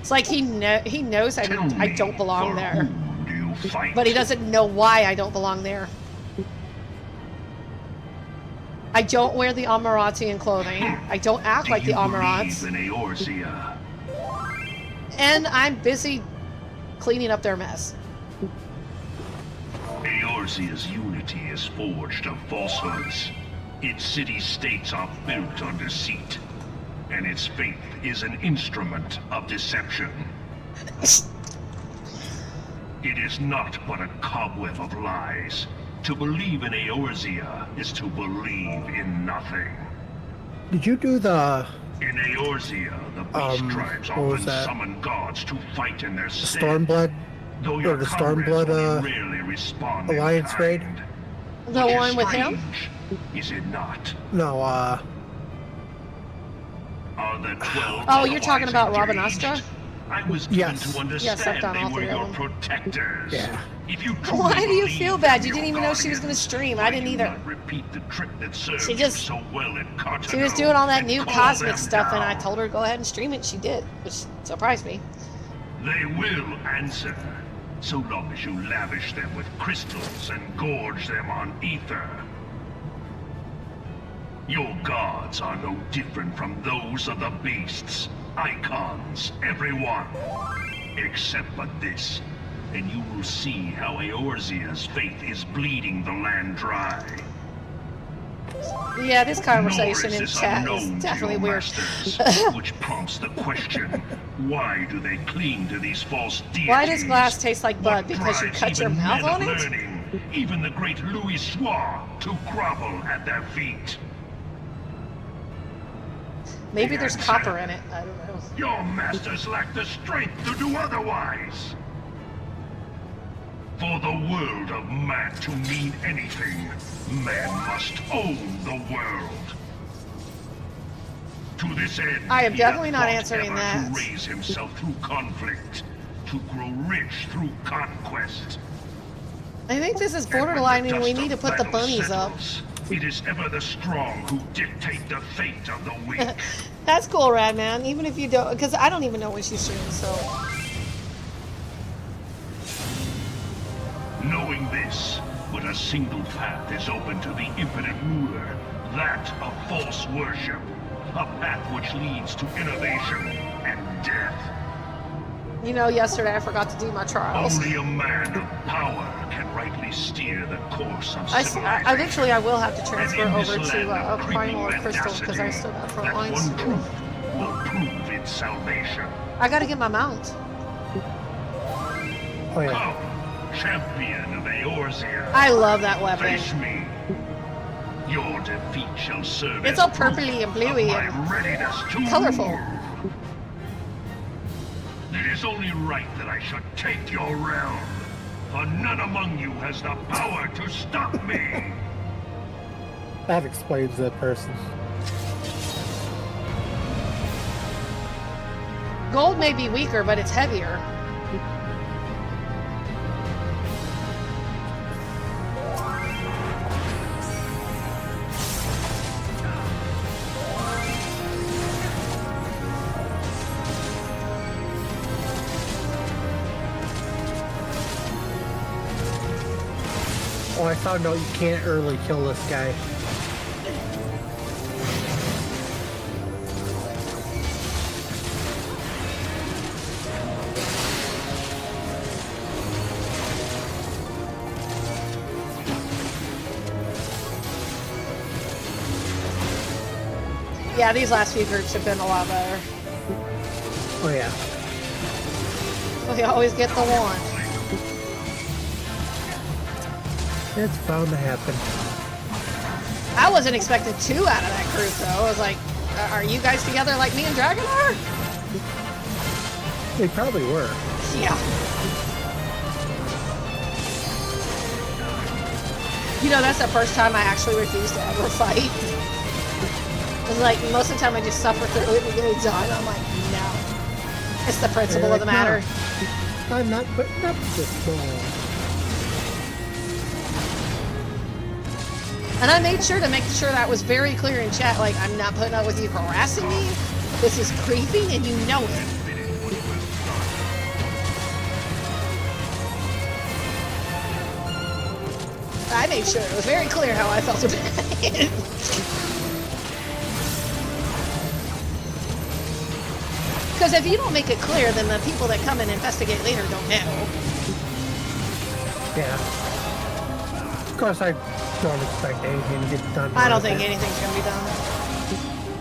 It's like he knows I don't belong there, Do you fight? but he doesn't know why I don't belong there. I don't wear the Amaratian clothing. I don't act like the Amarats. In Eorzea? And I'm busy cleaning up their mess. Eorzea's unity is forged of falsehoods. Its city-states are built on deceit. And its faith is an instrument of deception. It is not but a cobweb of lies. To believe in Eorzea is to believe in nothing. Did you do the In Eorzea, the beast tribes what was often that? summon gods to fight in their stead. Stormblood Though or your the comrades Stormblood only rarely respond in Alliance raid? kind. The Which is one with him? strange, is it not? No, Are the 12 Oh, you're talking otherwise about Robin engaged? Astra? I was given Yes. to Yes, I've understand done all they were three of your them. protectors. Yeah. If you Why truly do you believe feel in bad? You your didn't even know she was going to guardians, stream. why I didn't do you either. not repeat the trick that served She you just- so well in Cartano She was doing all that and new call cosmic them stuff, and I down? told her to go ahead and stream it. She did, which surprised me. They will answer, so long as you lavish them with crystals and gorge them on ether. Your gods are no different from those of the beasts. Icons, every one. Except but this, and you will see how Eorzea's faith is bleeding the land dry. Yeah, this conversation Nor in this chat unknown is to definitely your weird. masters, which prompts the question, why do they cling to these false deities? Why does glass taste like What blood? Because you drives cut your even mouth men on of it? learning, even the great Louis Soir, to grovel at their feet? Maybe there's copper in it. I don't know. Your masters lack the strength to do otherwise. For the world of man to mean anything, man must own the world. To this end, I am he definitely hath not thought answering ever that. to raise himself through conflict, to grow rich through conquest. I think this is And when the borderline and we dust need to of put the battle bunnies up. settles, it is ever the strong who dictate the fate of the weak. That's cool, Radman. Even if you don't, because I don't even know when she streams, so. Knowing this, but a single path is open to the impotent ruler, that of false worship, a path which leads to innovation and death. You know, yesterday I forgot to do my trials. Only a man of power can rightly steer the course of civilization. Eventually I will have to transfer And in this over to land of Primal or creeping Crystal because I still got front that lines one to do. truth will prove its salvation. I gotta get my mount. Oh yeah. Come, champion of Eorzea. I love that weapon. Face me. Your defeat shall serve It's as all proof purpley and of bluey my and readiness to colorful. rule. It is only right that I should take your realm, for none among you has the power to stop me. That explains that person. Gold may be weaker, but it's heavier. Oh, I found out you can't early kill this guy. Yeah, these last few groups have been a lot better. Oh yeah. We always get the one. It's bound to happen. I wasn't expecting 2 out of that group, though. I was like, are you guys together like me and Dragon are? They probably were. Yeah. You know, that's the first time I actually refused to ever fight. It's like, most of the time I just suffer through it and get it done. I'm like, no. It's the principle They're of the like, matter. "No, I'm not putting up this ball." And I made sure to make sure that was very clear in chat. Like, I'm not putting up with you harassing me. This is creeping and you know it. I made sure it was very clear how I felt about it. Because if you don't make it clear, then the people that come and investigate later don't know. Yeah. Of course, I don't expect anything to get done. I don't with think it. anything's going to be done.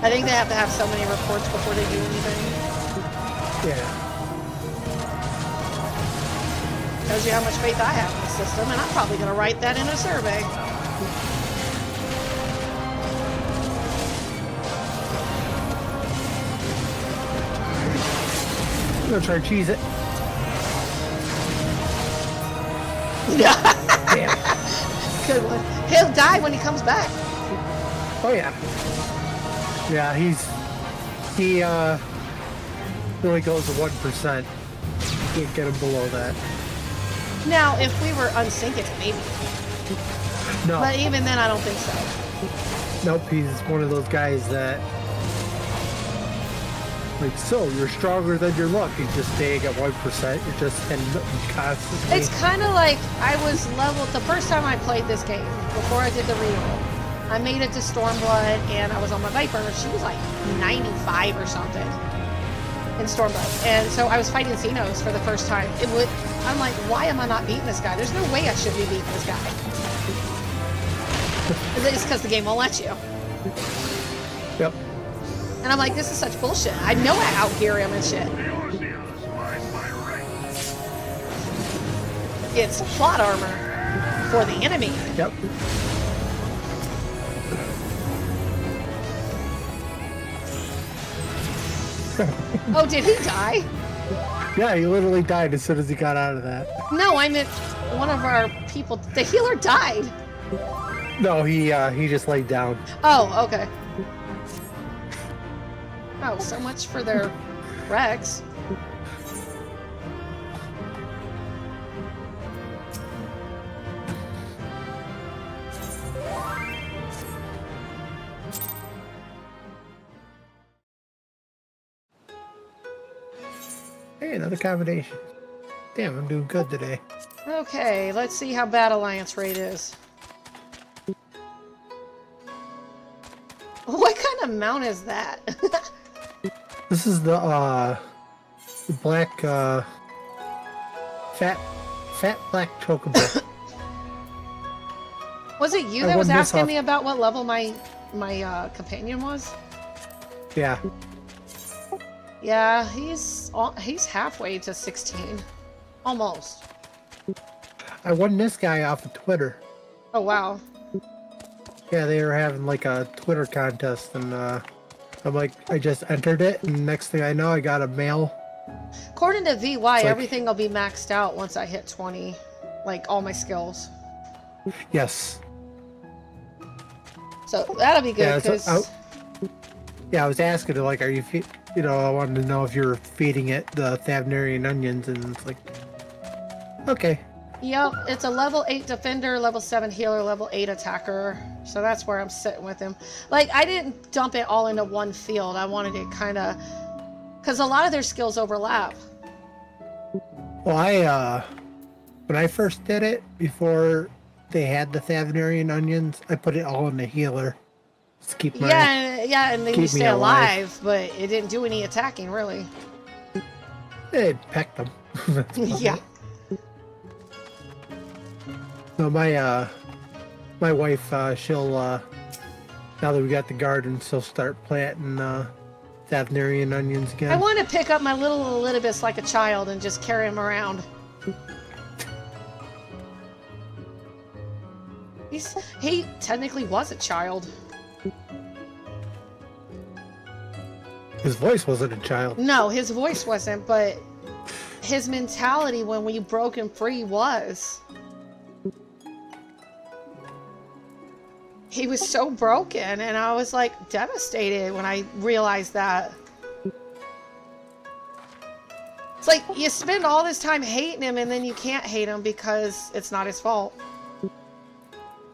I think they have to have so many reports before they do anything. Yeah. Tells you how much faith I have in the system, and I'm probably going to write that in a survey. I'm gonna try to cheese it. Damn. Good one. He'll die when he comes back. Oh yeah. Yeah, he really goes to 1%. Can't get him below that. Now, if we were unsynced, maybe. No. But even then, I don't think so. Nope, he's one of those guys that, like, so you're stronger than your luck. You just staying at 1%. You're just constantly. It's kind of like I was leveled the first time I played this game, before I did the reroll. I made it to Stormblood, and I was on my Viper, and she was like 95 or something in Stormblood. And so I was fighting Xenos for the first time. I'm like, why am I not beating this guy? There's no way I should be beating this guy. It's because the game won't let you. Yep. And I'm like, this is such bullshit. I know I outgear him and shit. Eorzea's mine by right. It's plot armor for the enemy. Yep. Oh, did he die? Yeah, he literally died as soon as he got out of that. No, I meant one of our people. The healer died. No, he just laid down. Oh, okay. Oh, so much for their Rex. Hey, another combination. Damn, I'm doing good today. Okay, let's see how bad Alliance rate is. What kind of mount is that? This is the black, fat black chocobo. Was it you I that was won this asking off- me about what level my companion was? Yeah. Yeah, he's halfway to 16. Almost. I won this guy off of Twitter. Oh, wow. Yeah, they were having like a Twitter contest, and I'm like, I just entered it, and next thing I know, I got a mail. According to VY, like- everything will be maxed out once I hit 20. Like, all my skills. Yes. So, that'll be good, Yeah, because... I was asking her, like, are you, I wanted to know if you were feeding it the Thavnarian onions, and it's like, okay. Yep, it's a level 8 defender, level 7 healer, level 8 attacker. So that's where I'm sitting with him. Like, I didn't dump it all into one field. I wanted it kind of... Because a lot of their skills overlap. Well, when I first did it, before they had the Thavnarian onions, I put it all in the healer. Just keep my... Yeah, and then you keep me stay alive. alive, but it didn't do any attacking, really. It pecked them. That's about Yeah. it. No, my wife, she'll, now that we got the garden, she'll start planting, Thavnarian onions again. I want to pick up my little Elidibus like a child and just carry him around. He technically was a child. His voice wasn't a child. No, his voice wasn't, but his mentality when we broke him free was. He was so broken, and I was like devastated when I realized that. It's like you spend all this time hating him, and then you can't hate him because it's not his fault.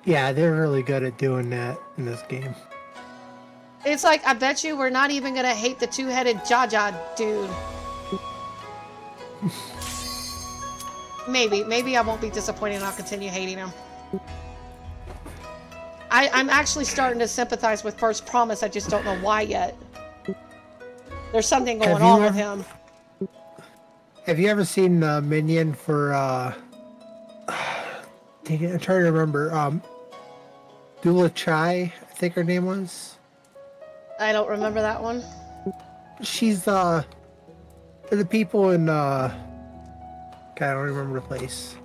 Yeah, they're really good at doing that in this game. It's like, I bet you we're not even gonna hate the two-headed Jaja dude. Maybe I won't be disappointed and I'll continue hating him. I'm actually starting to sympathize with First Promise, I just don't know why yet. There's something going on with him. Have you ever seen the minion for, dang it, I'm trying to remember, Dula Chai, I think her name was? I don't remember that one. She's, the people in, God, I don't remember the place.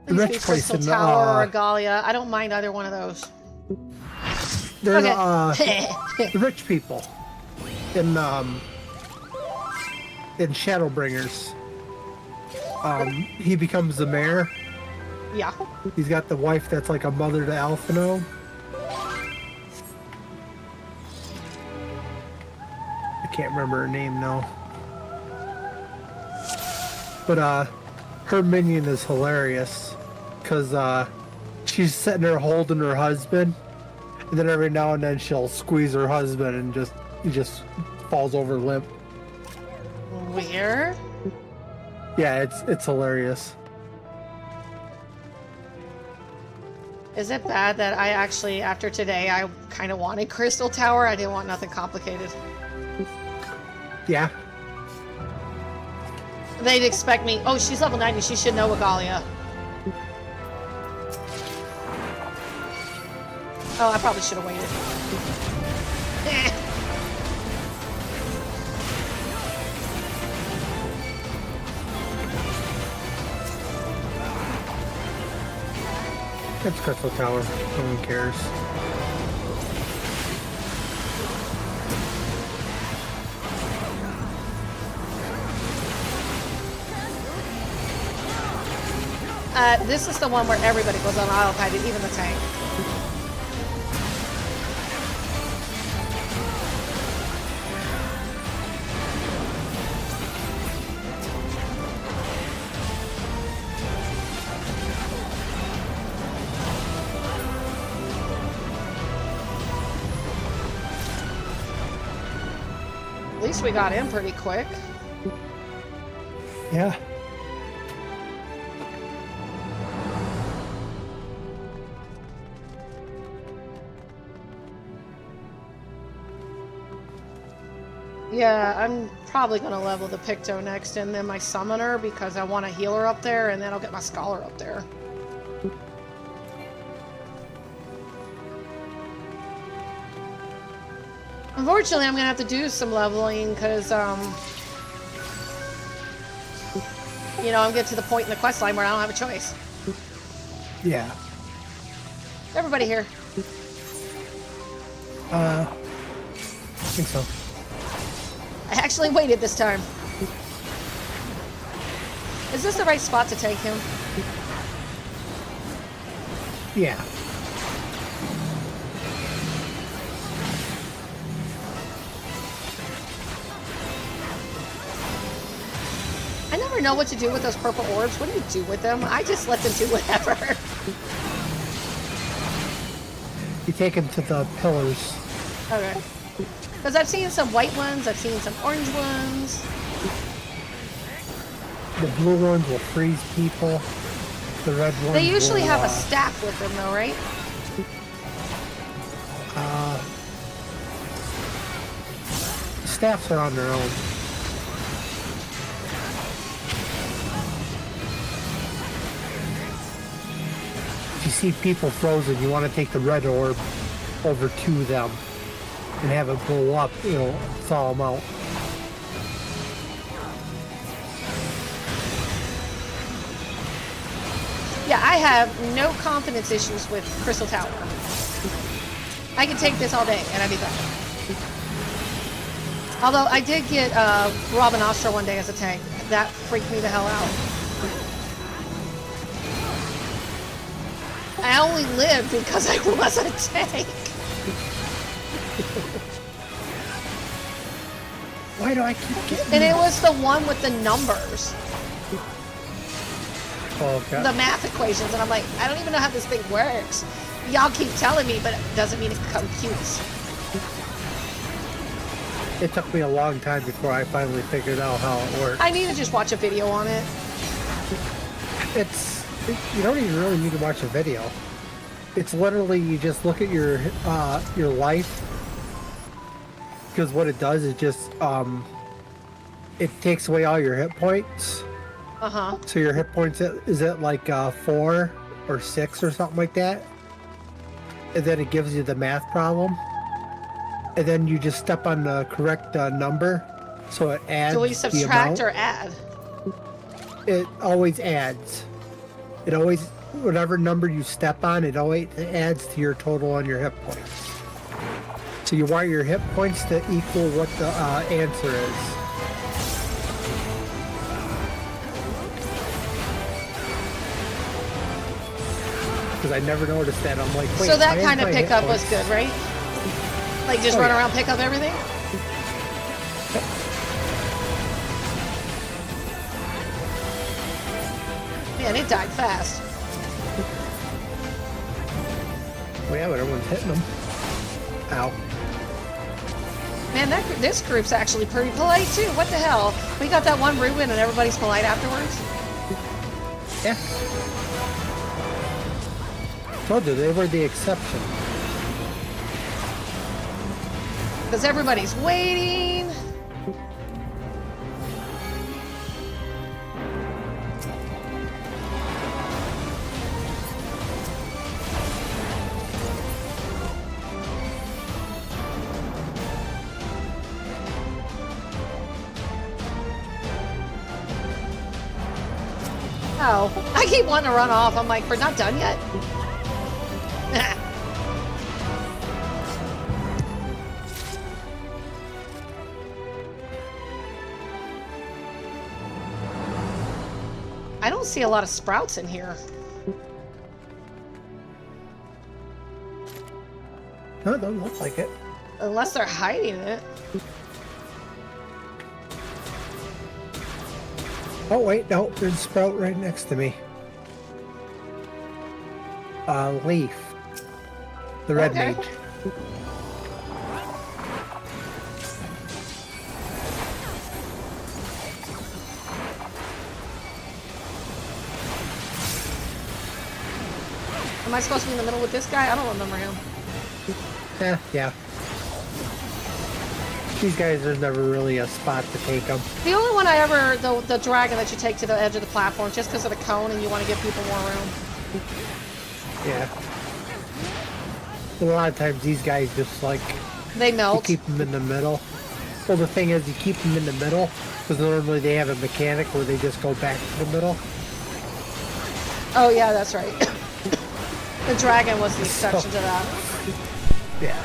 The Please rich be place Crystal in, Tower or Galia. I don't mind either one of those. they're, Okay. the rich people in Shadowbringers. He becomes the mayor. Yeah. He's got the wife that's like a mother to Alphino. I can't remember her name now. But her minion is hilarious because she's sitting there holding her husband, and then every now and then she'll squeeze her husband and he just falls over limp. Weird. Yeah, it's hilarious. Is it bad that I actually, after today, I kind of wanted Crystal Tower? I didn't want nothing complicated. Yeah. They'd expect me, oh, she's level 90, she should know Agalia. Oh, I probably should have waited. Eh. It's Crystal Tower. No one cares. This is the one where everybody goes on autopilot, even the tank. At least we got in pretty quick. Yeah. Yeah, I'm probably going to level the Picto next and then my Summoner because I want a healer up there and then I'll get my Scholar up there. Unfortunately, I'm going to have to do some leveling because, you know, I'm getting to the point in the quest line where I don't have a choice. Yeah. Everybody here. I think so. I actually waited this time. Is this the right spot to take him? Yeah. I never know what to do with those purple orbs. What do you do with them? I just let them do whatever. You take him to the pillars. Okay. Because I've seen some white ones, I've seen some orange ones. The blue ones will freeze people. The red ones They usually will, have a staff with them though, right? Staffs are on their own. If you see people frozen, you want to take the red orb over to them and have it blow up, it'll thaw them out. Yeah, I have no confidence issues with Crystal Tower. I could take this all day and I'd be done. Although I did get Robin Ostra one day as a tank. That freaked me the hell out. I only lived because I was a tank. Why do I keep getting And it was the one with the numbers. Oh, okay. The math equations, and I'm like, I don't even know how this thing works. Y'all keep telling me, but it doesn't mean it computes. It took me a long time before I finally figured out how it worked. I need to just watch a video on it. You don't even really need to watch a video. It's literally you just look at your life, because what it does is just it takes away all your hit points. Uh-huh. So your hit points is at like 4 or 6 or something like that, and then it gives you the math problem, and then you just step on the correct number, so it adds. Do we the subtract amount. or add? It always adds. It always, whatever number you step on, it always adds to your total on your hit points. So you want your hit points to equal what the answer is. Because I never noticed that. I'm like, wait. So that why is kind of my hit pickup was points- good, right? Like just Oh, run yeah. around, pick up everything? Man, it died fast. Well, yeah, but everyone's hitting them. Ow. Man, this group's actually pretty polite too. What the hell? We got that one Reuben and everybody's polite afterwards? Yeah. Told you, they were the exception. Because everybody's waiting. Oh, I keep wanting to run off. I'm like, we're not done yet? I don't don't see a lot of sprouts in here. No, it doesn't look like it. Unless they're hiding it. Oh, wait, no, there's a sprout right next to me. Leaf. The red Okay. mage. Am I supposed to be in the middle with this guy? I don't remember him. Yeah. These guys, there's never really a spot to take them. The only one I ever, the dragon that you take to the edge of the platform just because of the cone and you want to give people more room. Yeah. A lot of times these guys just like, They you melt. keep them in the middle. Well, the thing is, you keep them in the middle because normally they have a mechanic where they just go back to the middle. Oh yeah, that's right. The dragon was the exception to that. Yeah.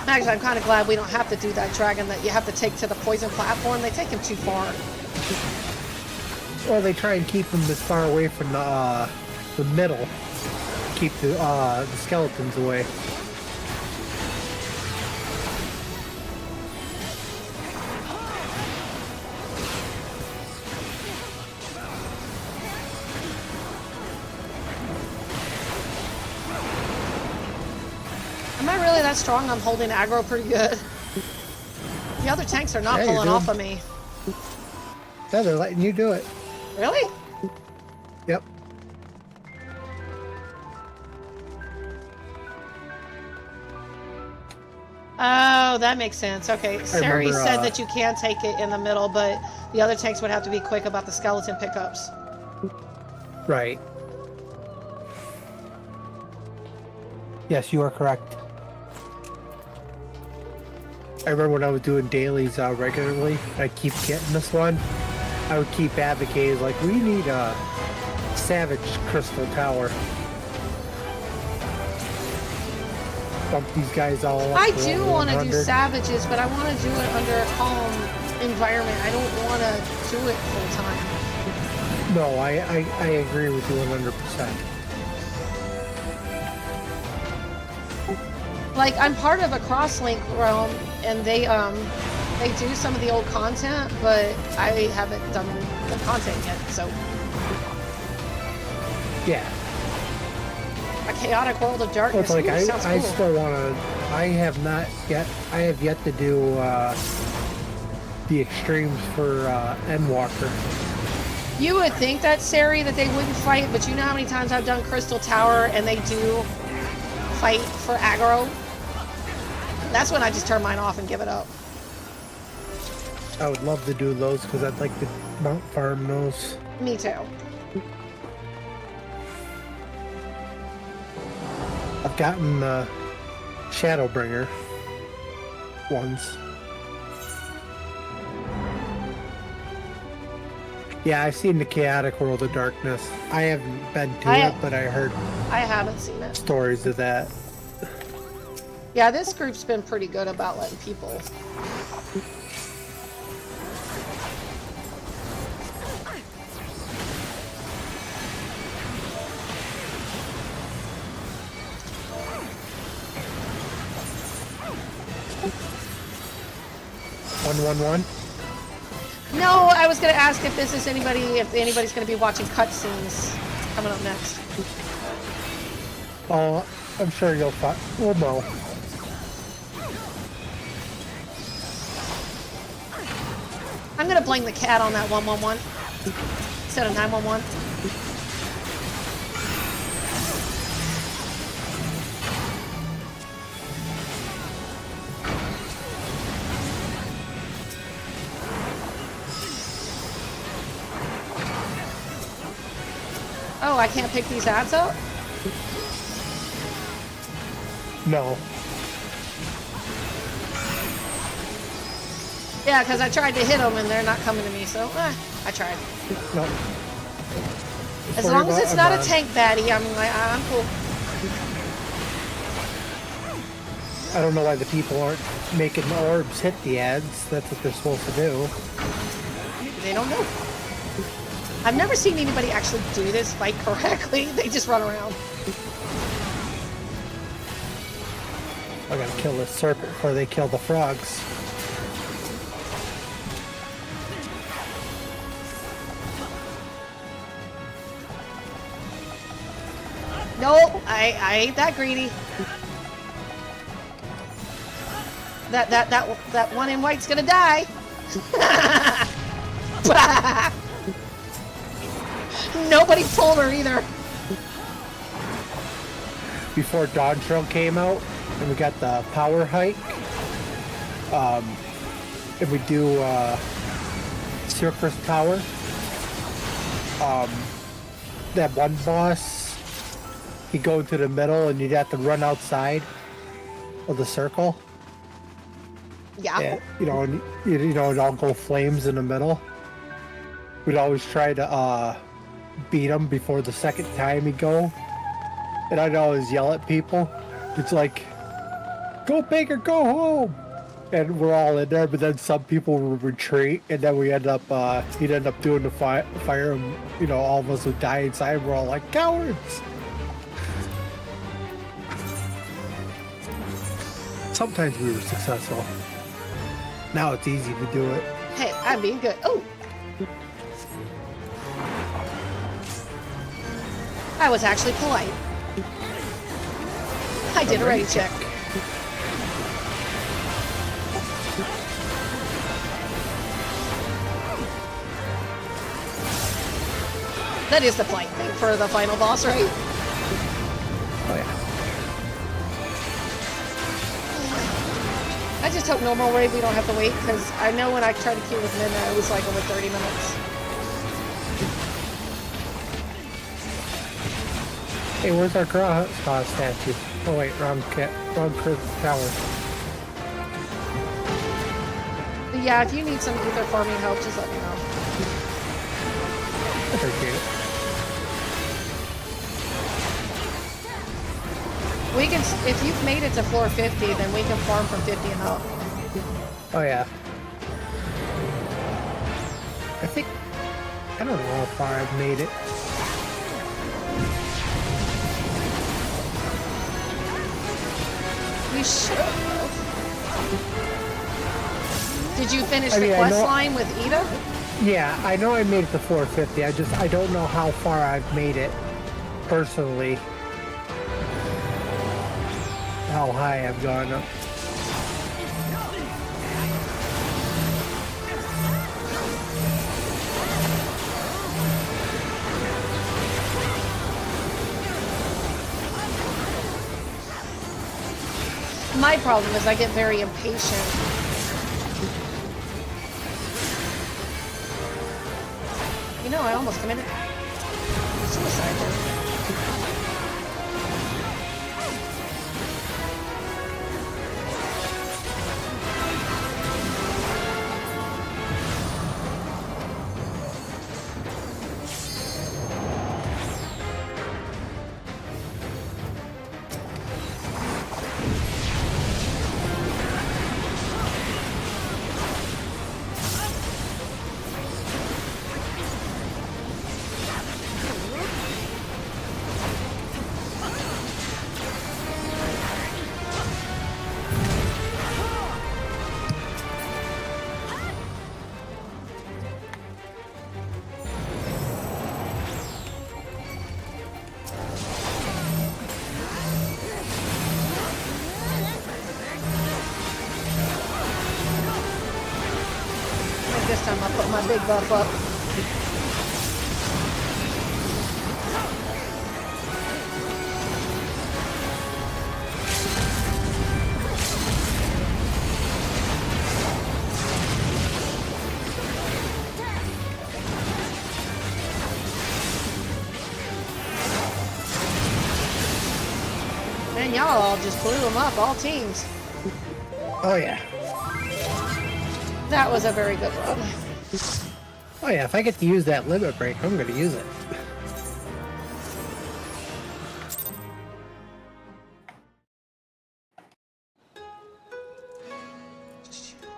Actually, I'm kind of glad we don't have to do that dragon that you have to take to the poison platform. They take him too far. Well, they try and keep them as far away from the middle. Keep the skeletons away. Am I really that strong? I'm holding aggro pretty good. The other tanks are not Yeah, you're pulling doing- off of me. Yeah, they're letting you do it. Really? Yep. Oh, that makes sense. Okay, Sari remember, said that you can take it in the middle, but the other tanks would have to be quick about the skeleton pickups. Right. Yes, you are correct. I remember when I was doing dailies regularly, I keep getting this one. I would keep advocating, like, we need a Savage Crystal Tower. Bump these guys all up. I to do level want to do 100. savages, but I want to do it under a calm environment. I don't want to do it full time. No, I agree with you 100%. Like, I'm part of a crosslink realm, and they do some of the old content, but I haven't done the content yet, so. Yeah. A chaotic world of Well, darkness. it's like Ooh, sounds I cool. still want to. I have yet to do the extremes for Endwalker. You would think that, Sari, that they wouldn't fight, but you know how many times I've done Crystal Tower and they do fight for aggro? That's when I just turn mine off and give it up. I would love to do those because I'd like to mount farm those. Me too. I've gotten Shadowbringer once. Yeah, I've seen the Chaotic World of Darkness. I haven't been to it, but I heard I haven't seen it. stories of that. Yeah, this group's been pretty good about letting people. One. No, I was gonna ask if anybody's gonna be watching cutscenes coming up next. Oh, I'm sure you'll find. We'll know. I'm gonna blame the cat on that 111 instead of 911. Oh, I can't pick these ads up? No. Yeah, because I tried to hit them and they're not coming to me, so I tried. No. As long as it's not a tank baddie, I'm cool. I don't know why the people aren't making the orbs hit the ads. That's what they're supposed to do. They don't know. I've never seen anybody actually do this fight correctly. They just run around. I gotta kill this serpent before they kill the frogs. Nope, I ain't that greedy. That one in white's gonna die. Nobody told her either. Before Dawn Trail came out, and we got the power hike, and we do Circus Power. That one boss, he'd go into the middle, and you'd have to run outside of the circle. Yeah. And, and, it'd all go flames in the middle. We'd always try to beat him before the second time he'd go. And I'd always yell at people. It's like, go big or go home. And we're all in there, but then some people would retreat, and then we end up, he'd end up doing the fire, and, all of us would die inside, and we're all like, cowards! Sometimes we were successful. Now it's easy to do it. Hey, I'm being good. Oh! I was actually polite. I did a ready check. That is the polite thing for the final boss, right? Oh yeah. I just hope no more wave we don't have to wait, because I know when I tried to queue with Midna, it was like over 30 minutes. Hey, where's our Graha statue? Oh wait, wrong tower. But yeah, if you need some ether farming help, just let me know. Appreciate it. We can, if you've made it to floor 50, then we can farm from 50 and up. Oh yeah. I don't know how far I've made it. We should have. Did you finish I the mean, quest line with Ida? Yeah, I know I made it to 450. I don't know how far I've made it personally. How high I've gone up. My problem is I get very impatient. You know, I almost committed suicide there. This time I'll put my big buff up. Man, y'all all just blew them up, all teams. Oh yeah. That was a very good run. Oh yeah, if I get to use that limit break, I'm gonna use it.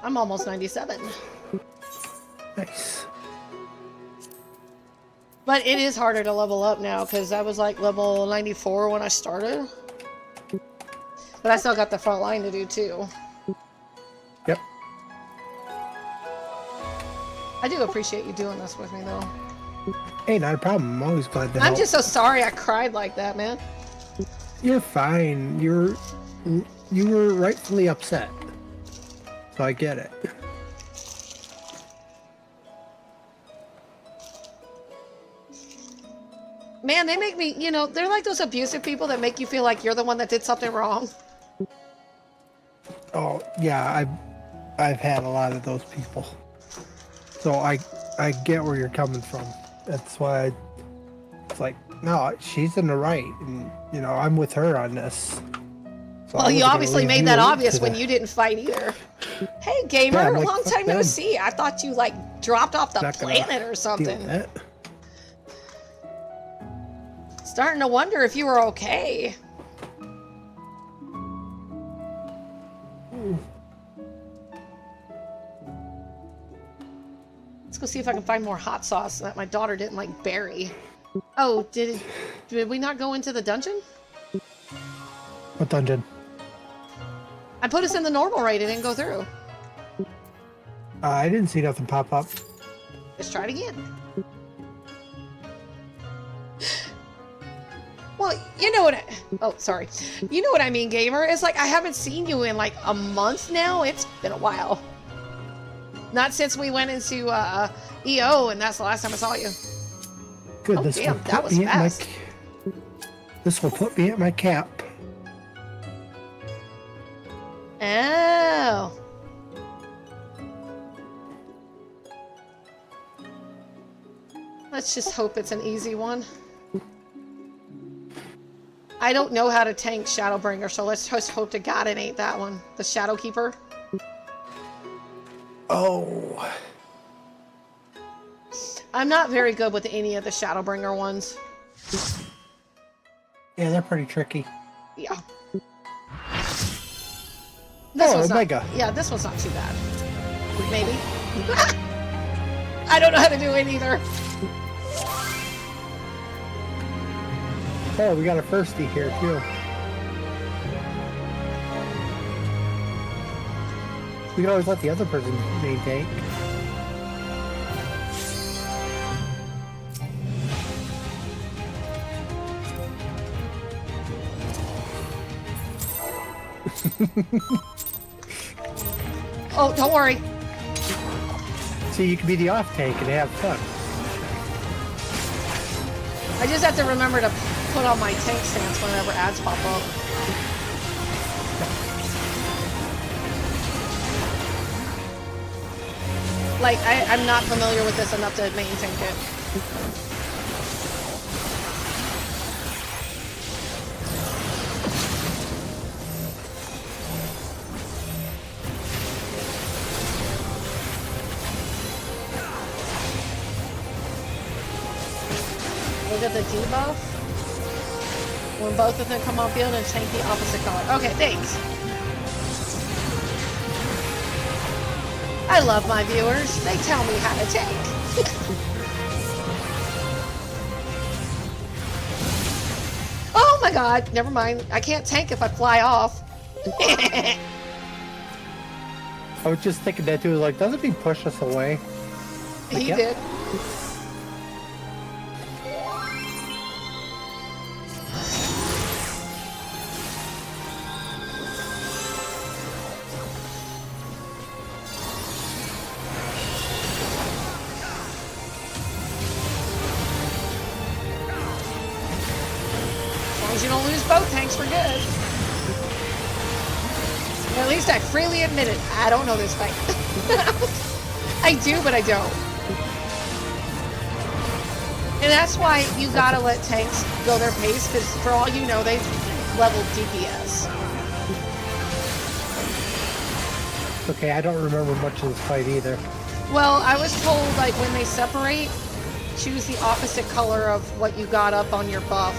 I'm almost 97. Nice. But it is harder to level up now because I was like level 94 when I started. But I still got the front line to do too. Yep. I do appreciate you doing this with me though. Hey, not a problem. I'm always glad to help. I'm just so sorry I cried like that, man. You're fine. You were rightfully upset. So I get it. Man, they make me, you know, they're like those abusive people that make you feel like you're the one that did something wrong. Oh, yeah, I've had a lot of those people. So I get where you're coming from. That's why it's like, no, she's in the right, and you know, I'm with her on this. So Well, you obviously made that obvious when you didn't fight either. Hey, gamer, Yeah, I'm like, long fuck time no them. see. I thought you like dropped off the Not gonna planet or deal with something. that. Starting to wonder if you were okay. Let's go see if I can find more hot sauce that my daughter didn't like berry. Oh, did we not go into the dungeon? What dungeon? I put us in the normal raid. It didn't go through. I didn't see nothing pop up. Let's try it again. Well, you know what oh, sorry. You know what I mean, gamer. It's like I haven't seen you in like a month now. It's been a while. Not since we went into EO, and that's the last time I saw you. Good, Oh, this damn, will that put was me at my fast. this will put me at my cap. Oh. Let's just hope it's an easy one. I don't know how to tank Shadowbringer, so let's just hope to God it ain't that one. The Shadowkeeper. Oh. I'm not very good with any of the Shadowbringer ones. Yeah, they're pretty tricky. Yeah. This Oh, one's Omega. not, yeah, this one's not too bad. Maybe. I don't know how to do it either. Oh, we got a firstie here too. We can always let the other person main tank. Oh, don't worry. So you can be the off tank and have fun. I just have to remember to put on my tank stance whenever ads pop up. Like, I'm not familiar with this enough to main tank it. Look at the debuff. When both of them come on field and tank the opposite color. Okay, thanks. I love my viewers. They tell me how to tank. Oh my god, never mind. I can't tank if I fly off. I was just thinking that too, like, doesn't he push us away? Like, He yep. did. As long as you don't lose both tanks, we're good. Or at least I freely admit it. I don't know this fight. I do, but I don't. And that's why you gotta let tanks go their pace, because for all you know, they've leveled DPS. Okay, I don't remember much of this fight either. Well, I was told, like, when they separate, choose the opposite color of what you got up on your buff.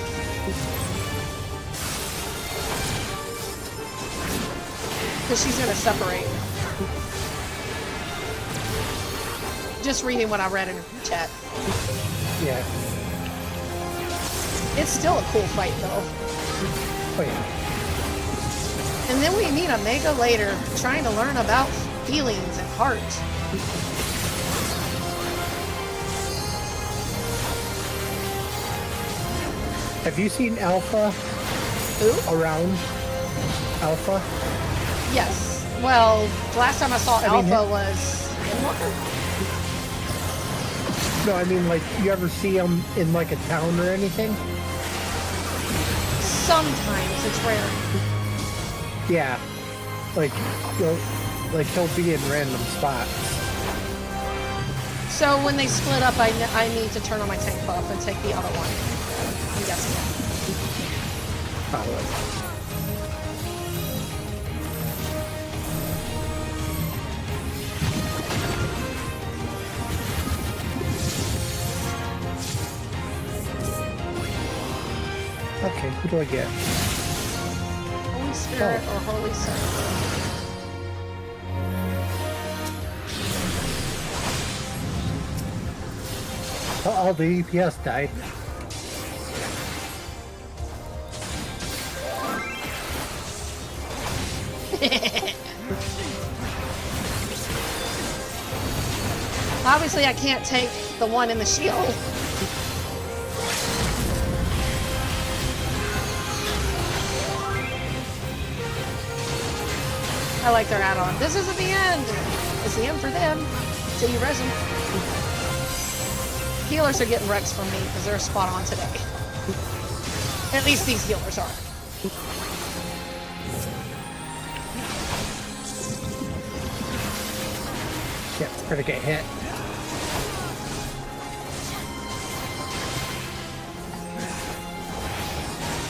Because she's gonna separate. Just reading what I read in her chat. Yeah. It's still a cool fight, though. Oh yeah. And then we meet Omega later, trying to learn about feelings and heart. Have you seen Alpha Who? around? Alpha? Yes. Well, the last time I saw I mean, Alpha was Endwalker. No, I mean, like, you ever see him in, like, a town or anything? Sometimes it's rare. Yeah. Like, he'll be in random spots. So when they split up, I need to turn on my tank buff and take the other one. I'm guessing. Probably. Okay, who do I get? Holy Spirit or Holy Server. All the EPS died. Obviously, I can't take the one in the shield. I like their add-on. This isn't the end. It's the end for them. Till you res them. Healers are getting wrecks from me because they're spot on today. At least these healers are. Yeah, we're gonna get hit.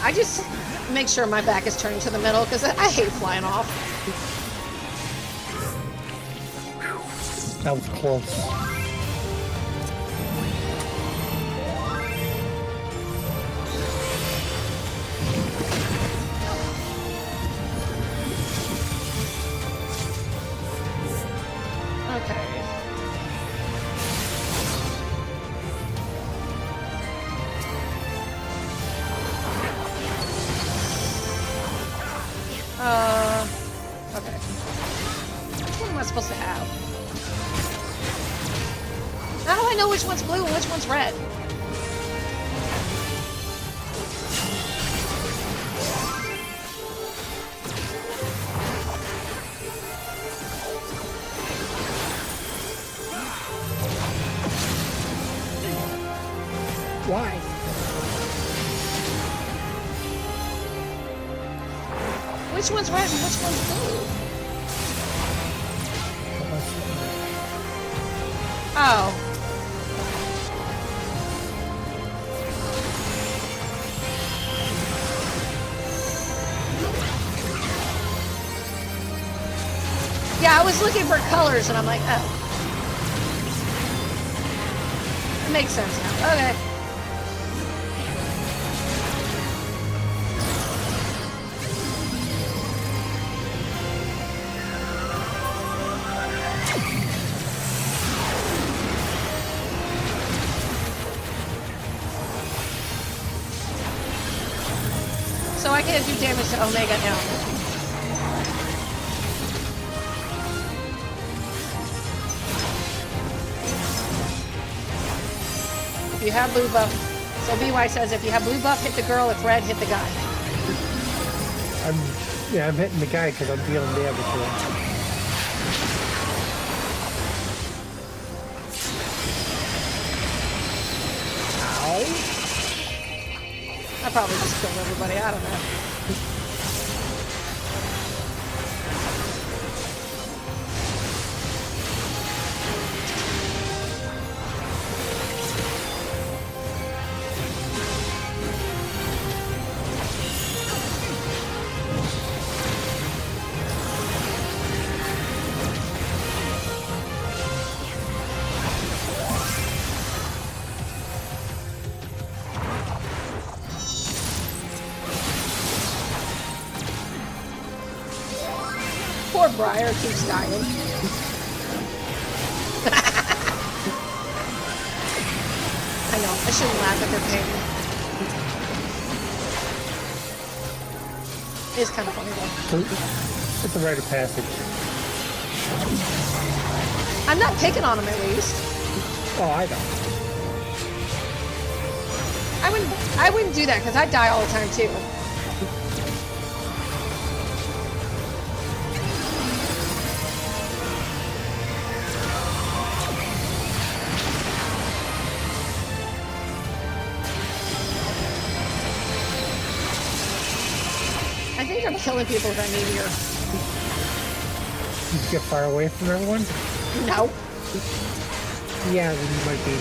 I just make sure my back is turning to the middle because I hate flying off. That was close. Okay. Okay. Which one am I supposed to have? How do I know which one's blue and which one's red? Why? Which one's red and which one's blue? Oh. Yeah, I was looking for colors and I'm like, oh. It makes sense now. Okay. So I can't do damage to Omega now. If you have blue buff, so BY says if you have blue buff, hit the girl. If red, hit the guy. I'm hitting the guy because I'm dealing damage to him. I probably just killed everybody. I don't know. Poor Briar keeps dying. I know, I shouldn't laugh at their pain. It's kind of funny though. It's a rite of passage. I'm not picking on him at least. Oh, I know. I wouldn't do that because I die all the time too. I think I'm killing people with that meteor. Did you get far away from everyone? No. Yeah, then you might be.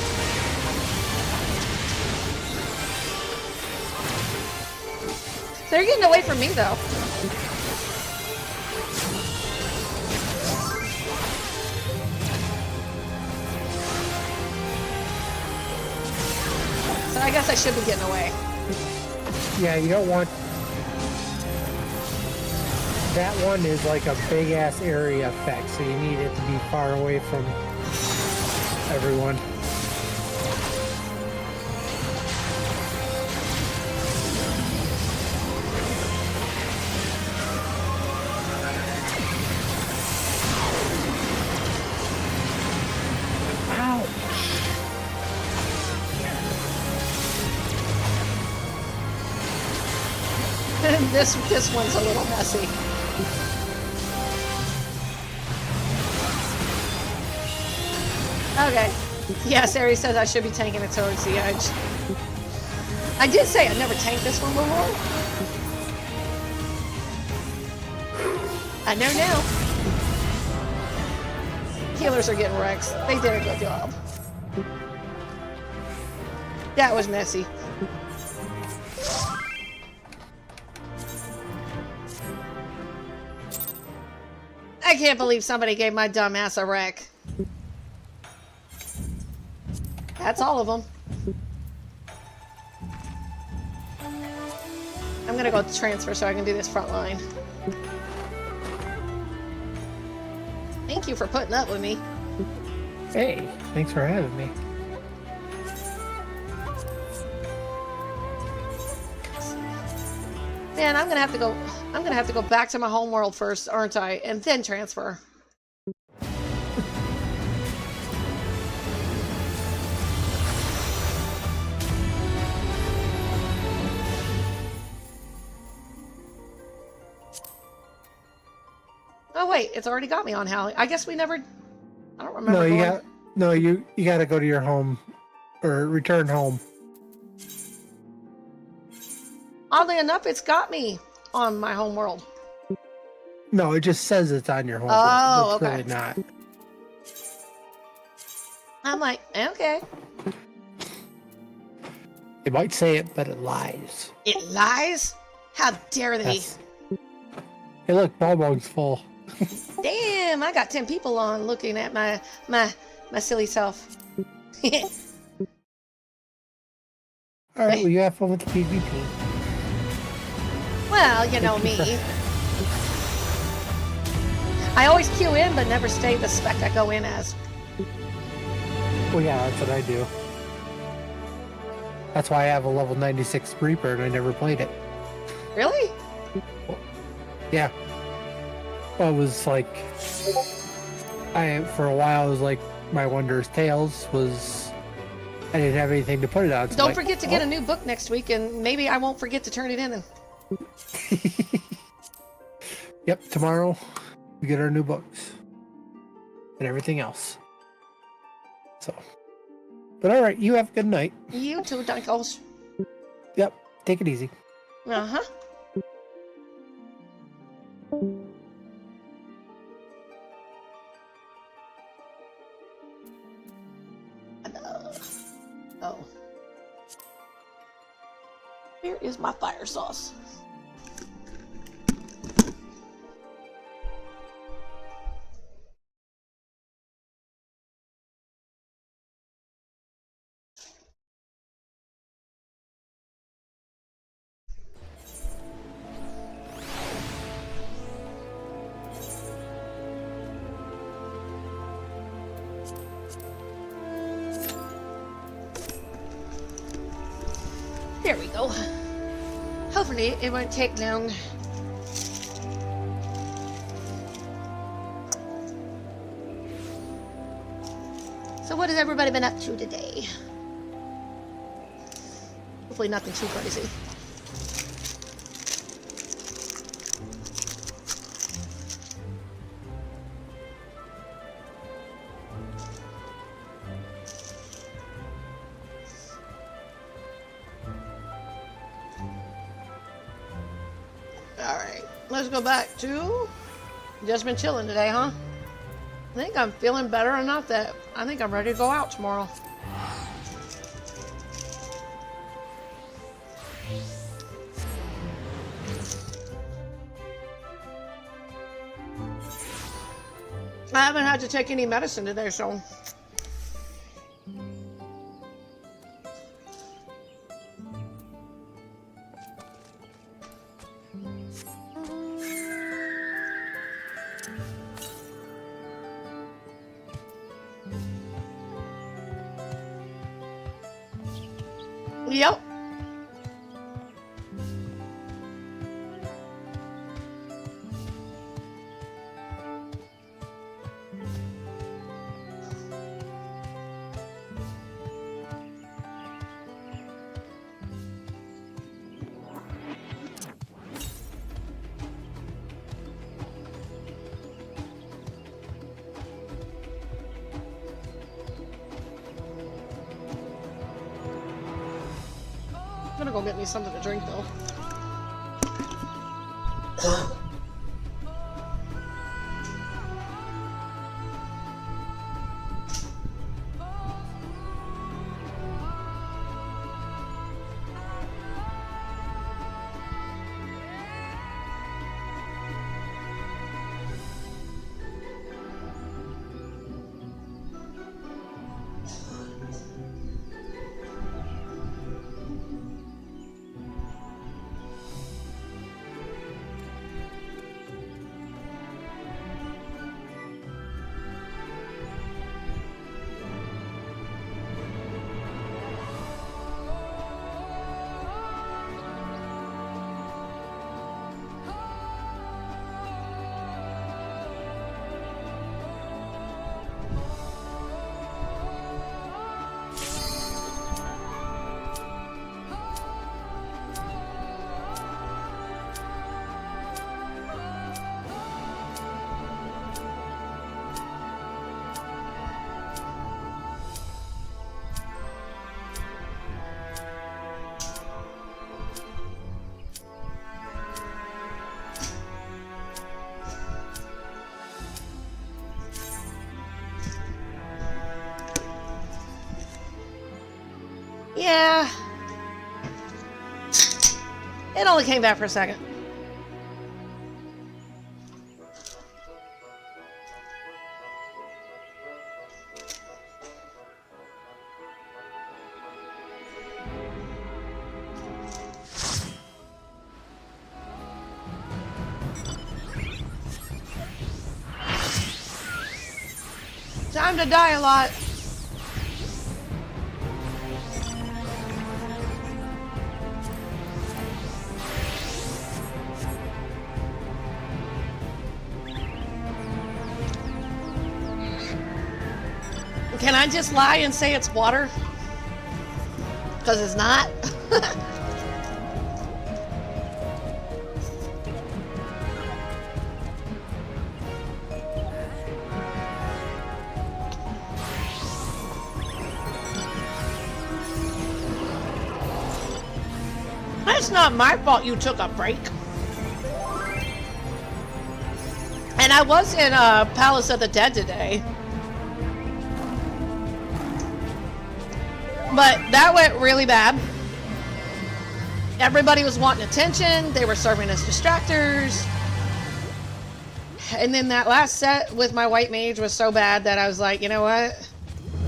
They're getting away from me though. So I guess I should be getting away. Yeah, you don't want. That one is like a big ass area effect, so you need it to be far away from everyone. This one's a little messy. Okay. Yes, Aries says I should be tanking it towards the edge. I did say I'd never tanked this one before. I know now. Healers are getting wrecked. They did a good job. That was messy. I can't believe somebody gave my dumb ass a wreck. That's all of them. I'm gonna go transfer so I can do this front line. Thank you for putting up with me. Hey, thanks for having me. Man, I'm gonna have to go back to my home world first, aren't I? And then transfer. Oh wait, it's already got me on Hallie. I guess we never. I don't remember. You got to go to your home or return home. Oddly enough, it's got me on my home world. No, it just says it's on your home. Oh, it's okay. really not. I'm like, okay. It might say it, but it lies. It lies? How dare they? Yes. Hey, look, Ballbug's full. Damn, I got 10 people on looking at my silly self. All right, well, you have fun with the PvP. Well, you know me. I always queue in, but never stay the spec I go in as. Well, yeah, that's what I do. That's why I have a level 96 Reaper and I never played it. Really? Yeah. Well, it was like... for a while, it was like my Wondrous Tales was... I didn't have anything to put it on. So Don't forget to get a new book next week, and maybe I won't forget to turn it in. And... Yep, tomorrow we get our new books. And everything else. So... But alright, you have a good night. You too, Dunkles. Yep, take it easy. Uh-huh. Oh. Where is my fire sauce? There we go. Hopefully it won't take long. So what has everybody been up to today? Hopefully nothing too crazy. Alright, let's go back to just been chilling today, huh? I think I'm feeling better enough that I think I'm ready to go out tomorrow. I haven't had to take any medicine today, so yep. I'm gonna go get me something to drink though. Yeah. It only came back for a second. Time to die a lot. Can I just lie and say it's water? Because it's not. It's not my fault you took a break. And I was in Palace of the Dead today. But that went really bad. Everybody was wanting attention. They were serving as distractors. And then that last set with my white mage was so bad that I was like, you know what?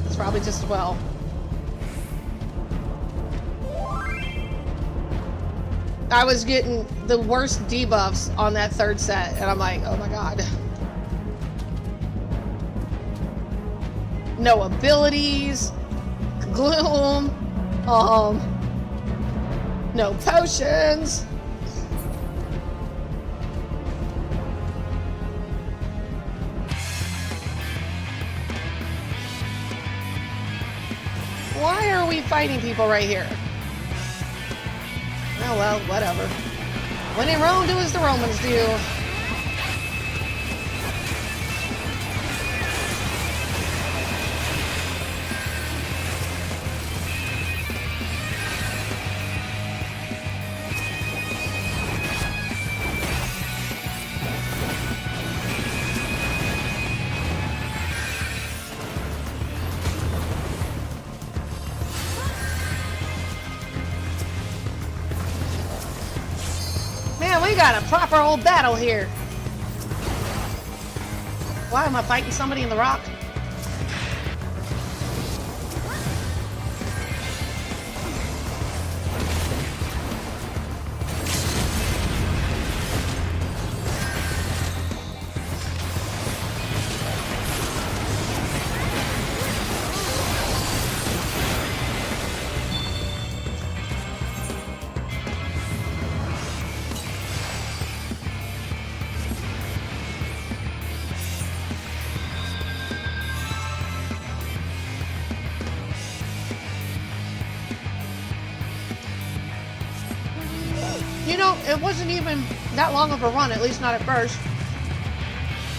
It's probably just as well. I was getting the worst debuffs on that third set, and I'm like, oh my god. No abilities, gloom, no potions. are we fighting people right here? Oh well, whatever. When in Rome, do as the Romans do. Man, we got a proper old battle here. Why am I fighting somebody in the rock? You know, it wasn't even that long of a run, at least not at first.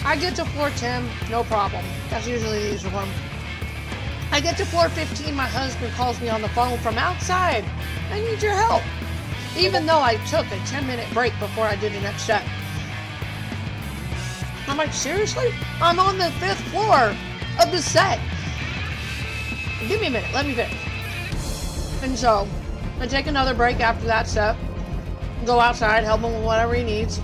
I get to floor 10, no problem. That's usually the easy one. I get to floor 15, my husband calls me on the phone from outside. I need your help. Even though I took a 10-minute break before I did the next set. I'm like, seriously? I'm on the 5th floor of the set. Give me a minute, let me finish. And so, I take another break after that set. Go outside, help him with whatever he needs.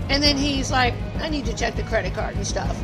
And then he's like, I need to check the credit card and stuff.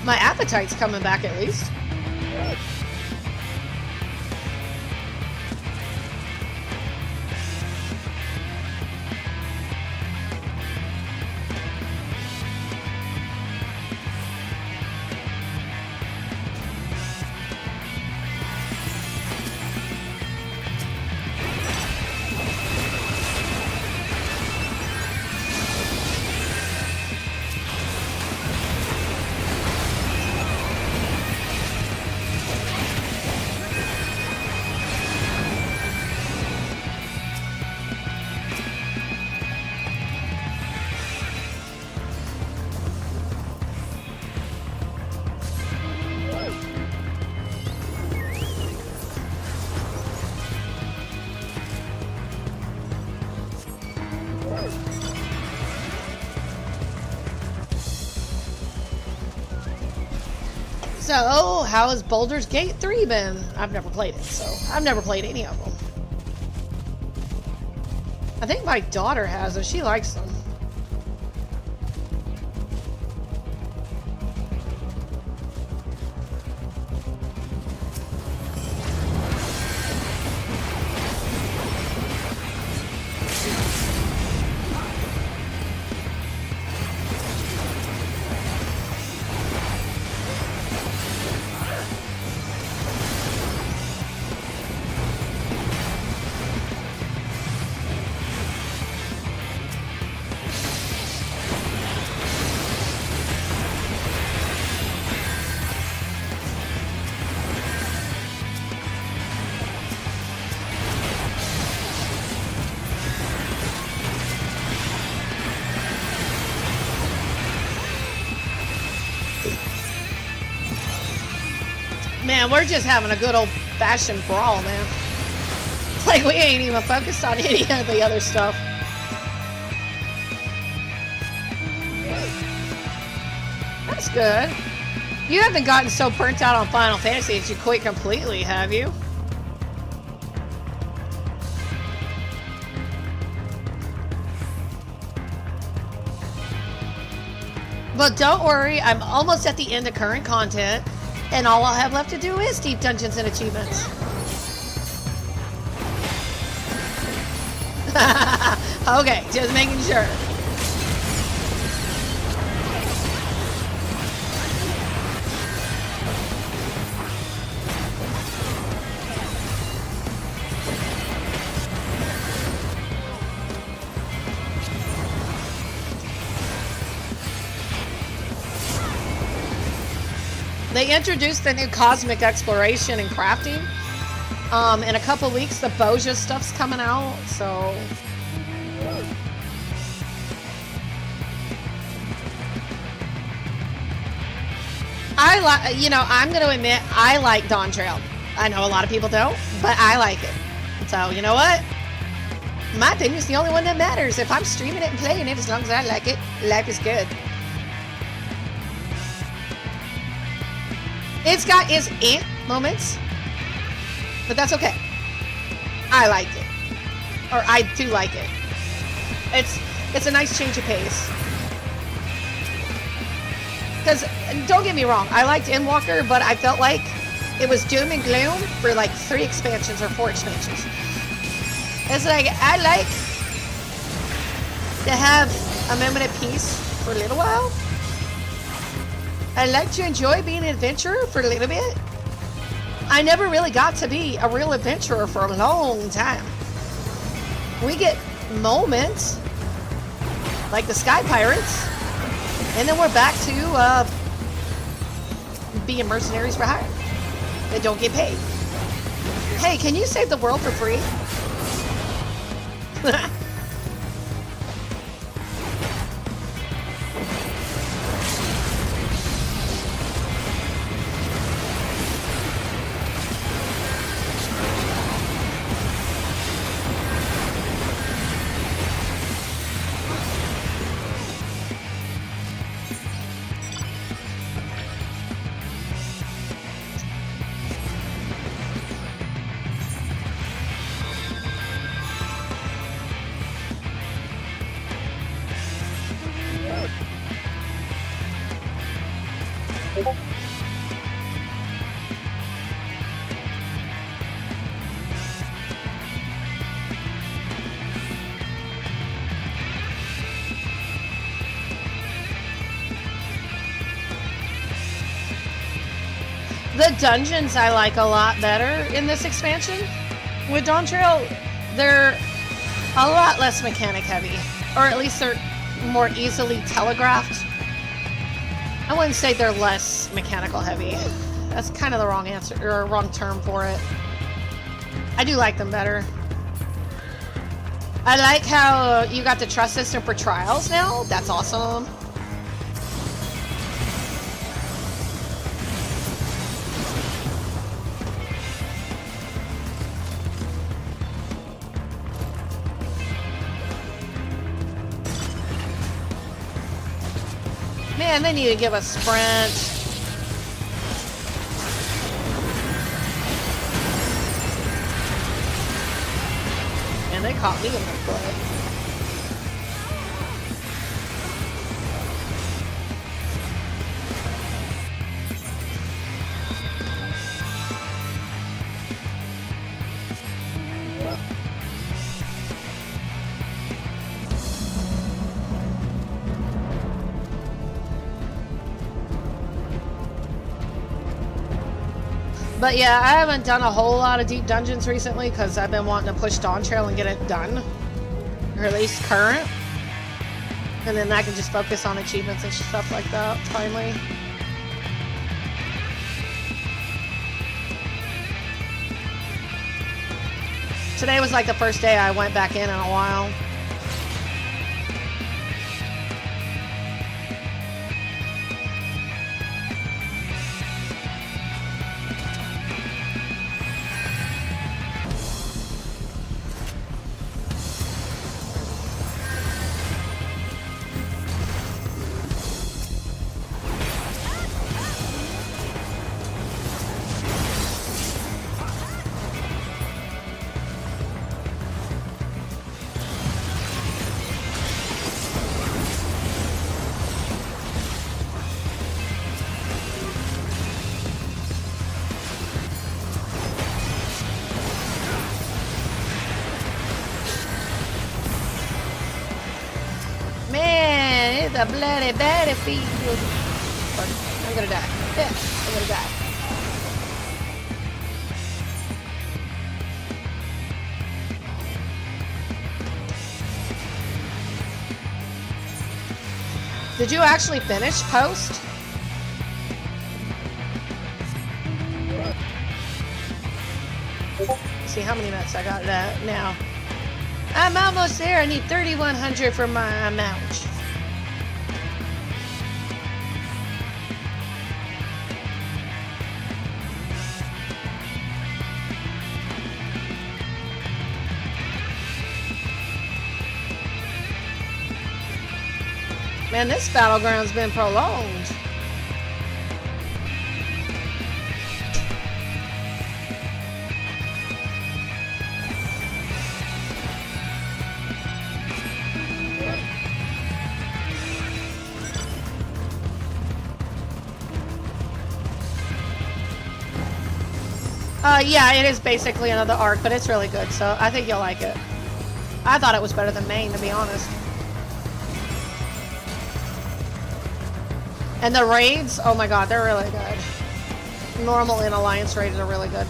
My appetite's coming back at least. So, how has Baldur's Gate 3 been? I've never played it, so I've never played any of them. I think my daughter has it. She likes them. Man, we're just having a good old-fashioned brawl, man. It's like we ain't even focused on any of the other stuff. That's good. You haven't gotten so burnt out on Final Fantasy that you quit completely, have you? But don't worry, I'm almost at the end of current content, and all I'll have left to do is Deep Dungeons and Achievements. Okay, just making sure. They introduced the new cosmic exploration and crafting. In a couple weeks, the Boja stuff's coming out, so... I'm going to admit, I like Dawn Trail. I know a lot of people don't, but I like it. So, you know what? My opinion's the only one that matters. If I'm streaming it and playing it, as long as I like it, life is good. It's got its moments, but that's okay. I liked it, or I do like it. It's a nice change of pace. Because don't get me wrong, I liked Endwalker, but I felt like it was doom and gloom for like 3 expansions or 4 expansions. It's like I like to have a moment of peace for a little while. I like to enjoy being an adventurer for a little bit. I never really got to be a real adventurer for a long time. We get moments like the Sky Pirates, and then we're back to being mercenaries for hire that don't get paid. Hey, can you save the world for free? The dungeons I like a lot better in this expansion. With Dawn Trail, they're a lot less mechanic heavy, or at least they're more easily telegraphed. I wouldn't say they're less mechanical heavy. That's kind of the wrong answer, or wrong term for it. I do like them better. I like how you got the trust system for trials now. That's awesome. Man, they need to give us sprint. And they caught me in the foot. But yeah, I haven't done a whole lot of deep dungeons recently because I've been wanting to push Dawn Trail and get it done. Or at least current. And then I can just focus on achievements and stuff like that, finally. Today was like the first day I went back in a while. to the bloody battlefield. I'm gonna die. Yeah, I'm gonna die. Did you actually finish post? See how many minutes I got now. I'm almost there. I need 3,100 for my amount. Man, this battleground's been prolonged. Yeah, it is basically another arc, but it's really good, so I think you'll like it. I thought it was better than main, to be honest. And the raids, oh my god, they're really good. Normal and Alliance raids are really good.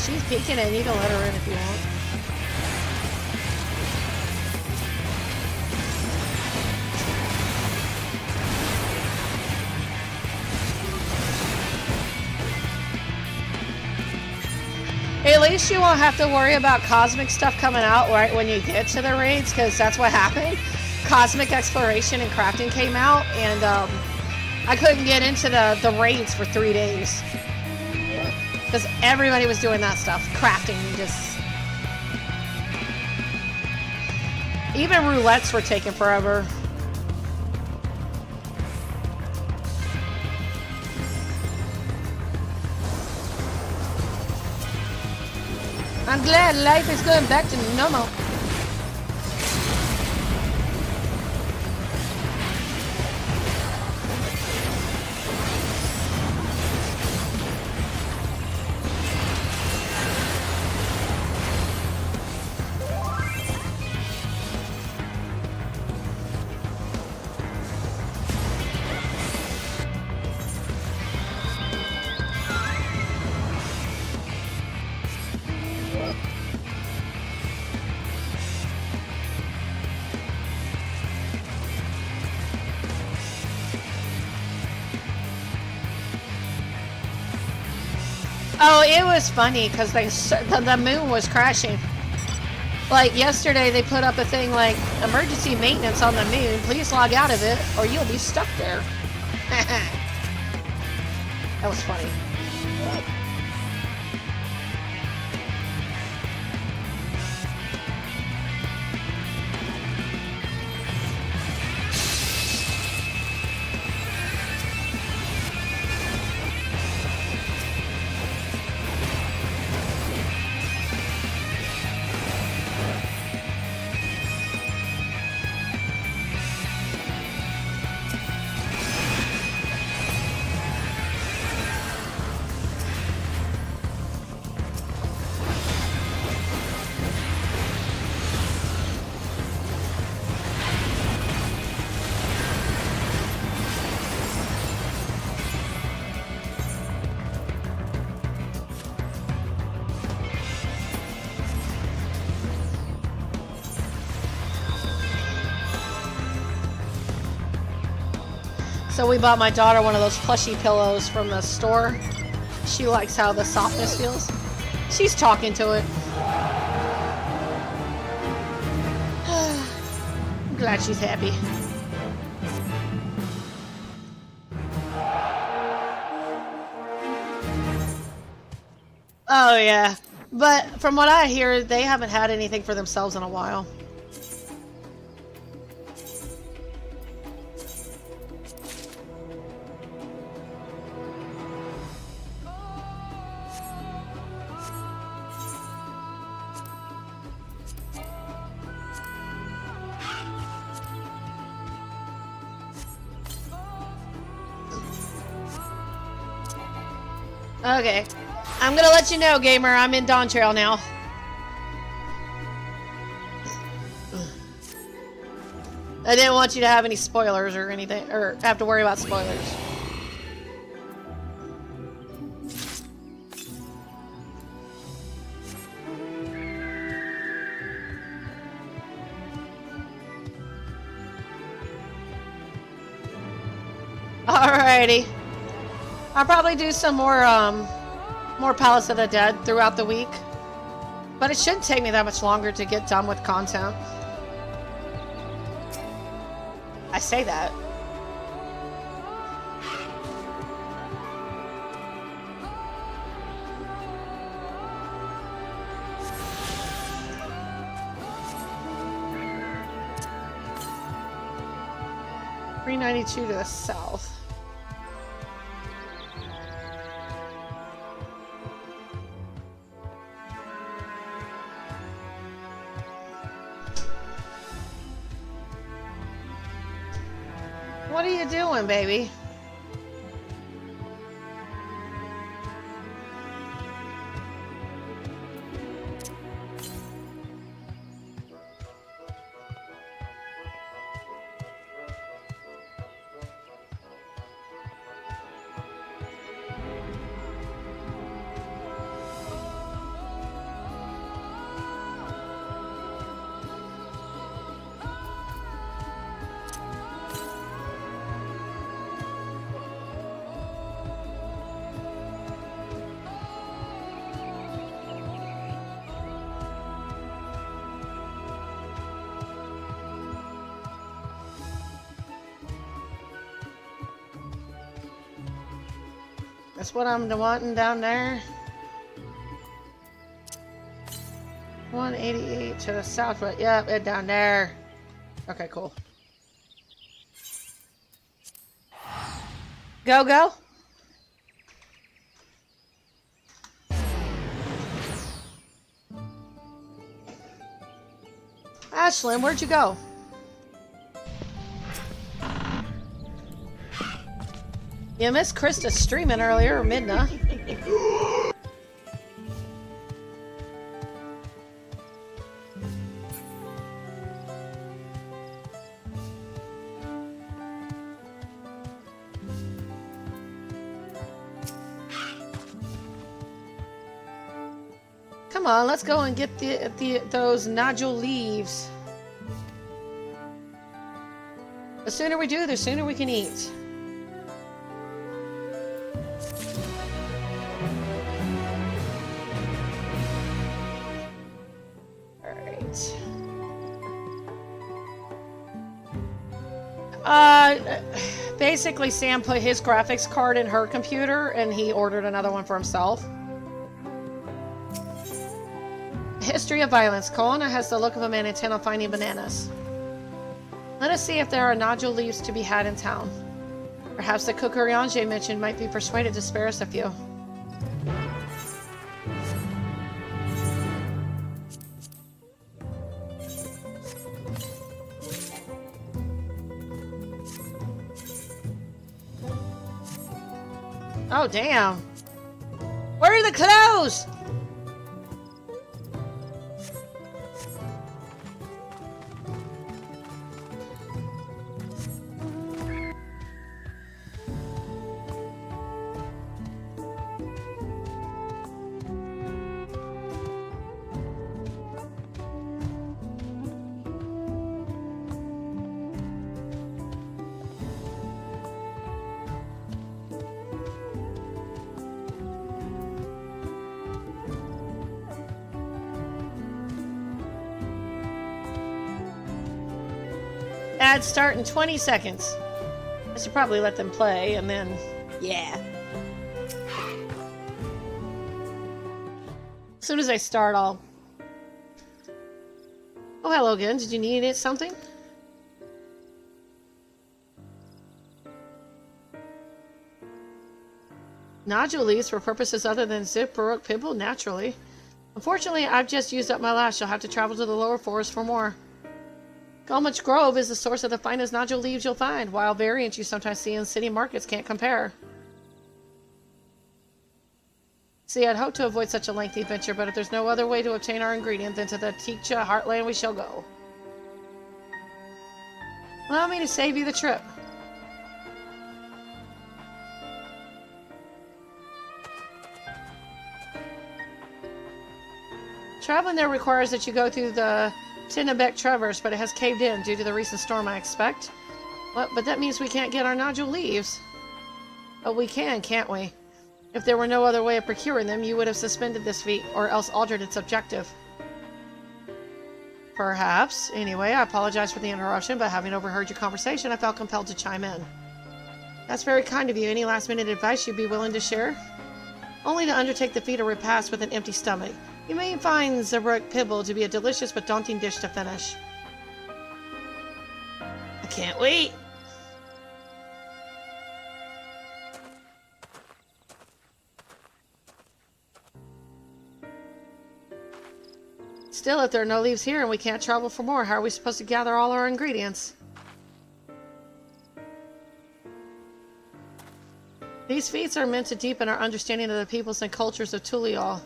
She's peeking in. You can let her in if you want. At least you won't have to worry about cosmic stuff coming out right when you get to the raids, because that's what happened. Cosmic exploration and crafting came out, and I couldn't get into the raids for 3 days. Because everybody was doing that stuff. Crafting, just... Even roulettes were taking forever. I'm glad life is going back to normal. Oh, it was funny because the moon was crashing. Like yesterday, they put up a thing like emergency maintenance on the moon. Please log out of it, or you'll be stuck there. That was funny. So we bought my daughter one of those plushy pillows from the store. She likes how the softness feels. She's talking to it. I'm glad she's happy. Oh, yeah. But from what I hear, they haven't had anything for themselves in a while. Okay. I'm gonna let you know, gamer, I'm in Dawn Trail now. I didn't want you to have any spoilers or anything, or have to worry about spoilers. Alrighty. I'll probably do some more Palace of the Dead throughout the week. But it shouldn't take me that much longer to get done with content. I say that. $392 to the south. What are you doing, baby? That's what I'm wanting down there. 188 to the south, but yep, it down there. Okay, cool. Go, go. Ashlyn, where'd you go? You missed Krista streaming earlier, or Midna. Come on, let's go and get those nodule leaves. The sooner we do, the sooner we can eat. Basically, Sam put his graphics card in her computer, and he ordered another one for himself. History of violence. Kelowna has the look of a man intent on finding bananas. Let us see if there are nodule leaves to be had in town. Perhaps the cook Oriange mentioned might be persuaded to spare us a few. Oh, damn. Where are the clothes? Ad start in 20 seconds. I should probably let them play and then, yeah. As soon as I start, I'll... Oh, hello again. Did you need something? Nodule leaves for purposes other than zip, baroque, pibble? Naturally. Unfortunately, I've just used up my last. You'll have to travel to the lower forest for more. Gulmich Grove is the source of the finest nodule leaves you'll find, while variants you sometimes see in city markets can't compare. See, I'd hoped to avoid such a lengthy venture, but if there's no other way to obtain our ingredient, then to the Ticha Heartland we shall go. Allow me to save you the trip. Traveling there requires that you go through the Tinnabek Traverse, but it has caved in due to the recent storm, I expect. What? But that means we can't get our nodule leaves. But we can, can't we? If there were no other way of procuring them, you would have suspended this feat, or else altered its objective. Perhaps. Anyway, I apologize for the interruption, but having overheard your conversation, I felt compelled to chime in. That's very kind of you. Any last-minute advice you'd be willing to share? Only to undertake the feat or repast with an empty stomach. You may find Zabrak Pibble to be a delicious but daunting dish to finish. I can't wait! Still, if there are no leaves here and we can't travel for more, how are we supposed to gather all our ingredients? These feats are meant to deepen our understanding of the peoples and cultures of Tulial.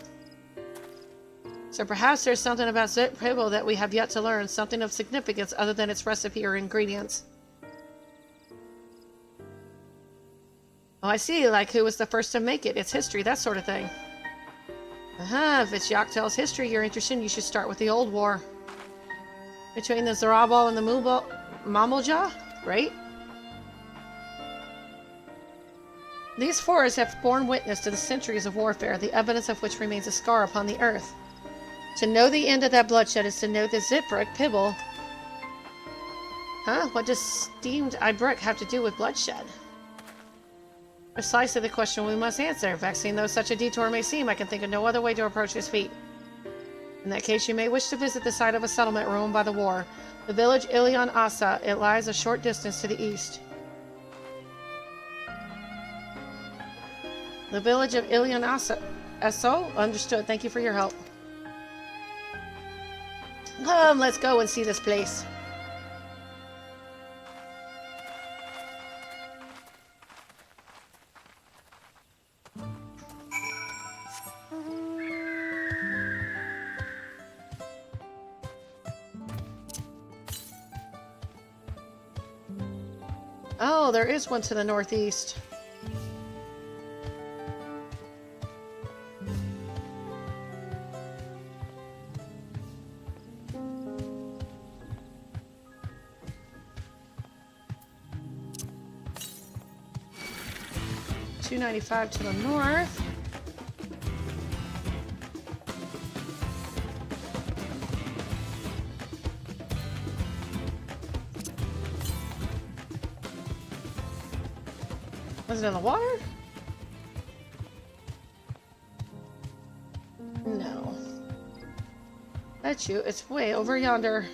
So perhaps there's something about Zit Pibble that we have yet to learn, something of significance other than its recipe or ingredients. Oh, I see, like who was the first to make it, its history, that sort of thing. If it's Yaktel's history you're interested in, you should start with the Old War. Between the Zarabal and the Mamulja, right? These forests have borne witness to the centuries of warfare, the evidence of which remains a scar upon the earth. To know the end of that bloodshed is to know the Zitbrek Pibble. Huh? What does steamed Ibrek have to do with bloodshed? Precisely the question we must answer. Vexing though such a detour may seem, I can think of no other way to approach this feat. In that case, you may wish to visit the site of a settlement ruined by the war. The village Ilion Asa. It lies a short distance to the east. The village of Ilion Asa. So? Understood. Thank you for your help. Let's go and see this place. Oh, there is one to the northeast. $295 to the north. Was it in the water? No. That's you. It's way over yonder.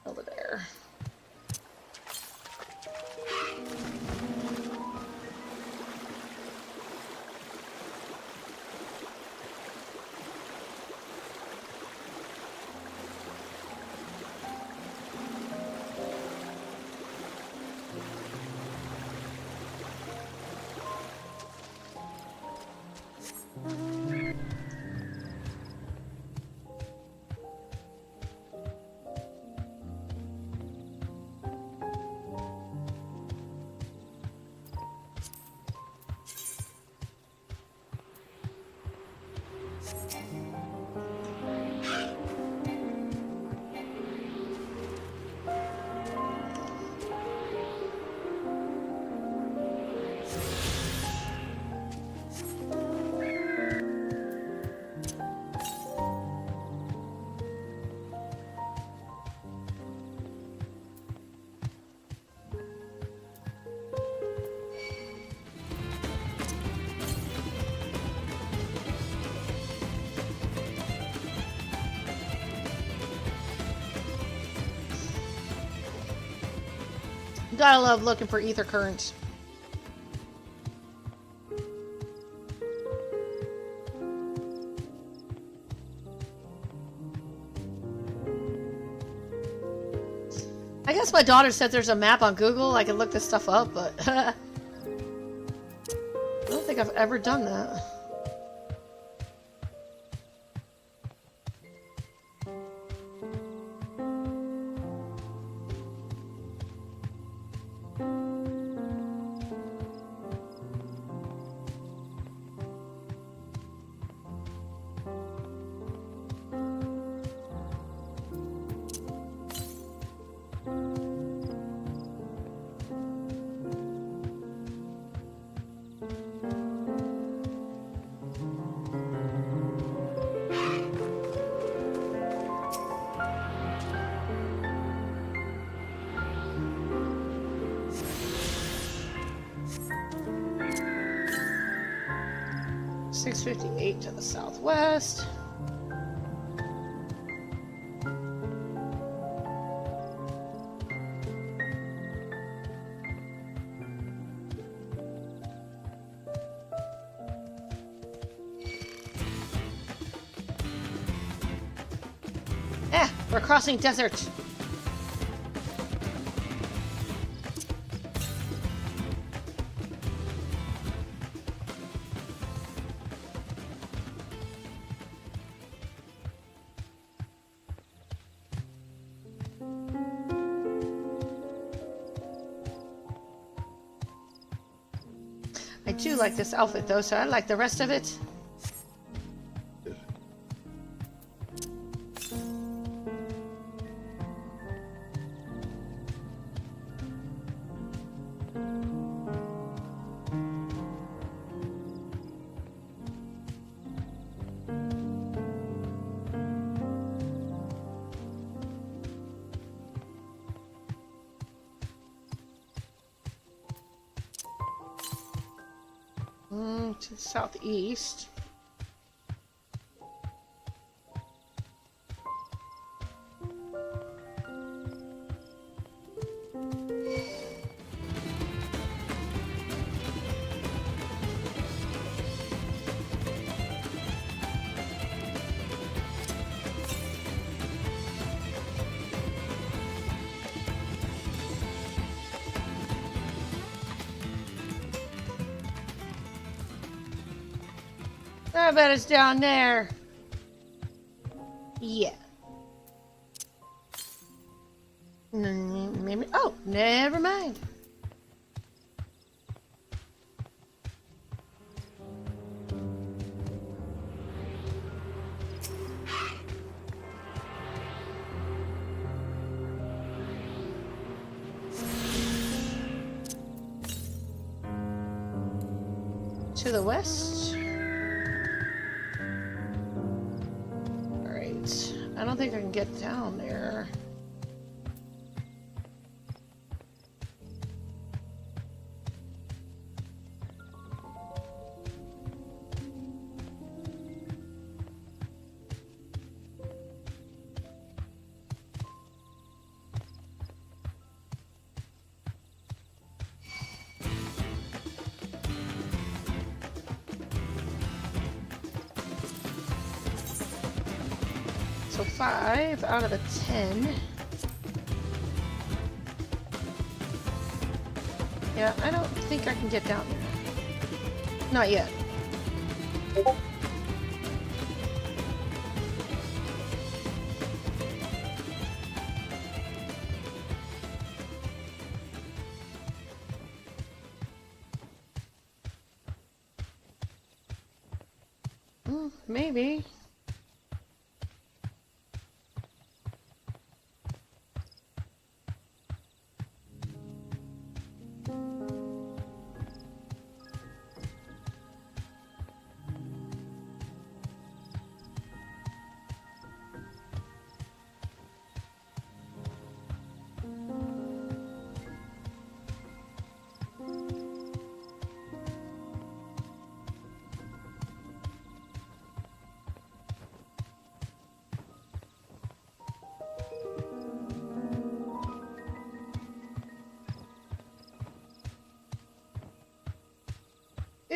Over there. Gotta love looking for ether currents. I guess my daughter said there's a map on Google. I can look this stuff up, but I don't think I've ever done that. .658 to the southwest. We're crossing desert. I do like this outfit though, so I like the rest of it. To the southeast. I bet it's down there. Yeah. Maybe. Oh, never mind. To the west. I don't think I can get down there. So 5 out of the 10. Yeah, I don't think I can get down there. Not yet. Maybe.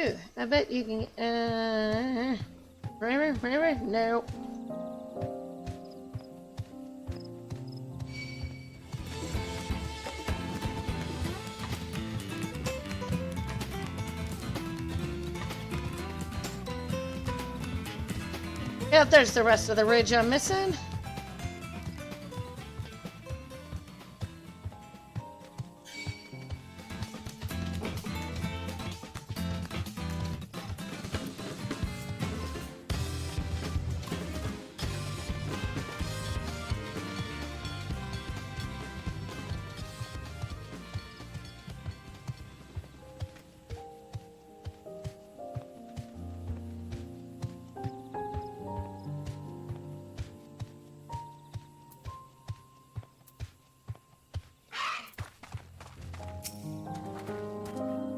Ooh, I bet you can, remember? No. Yep, there's the rest of the ridge I'm missing.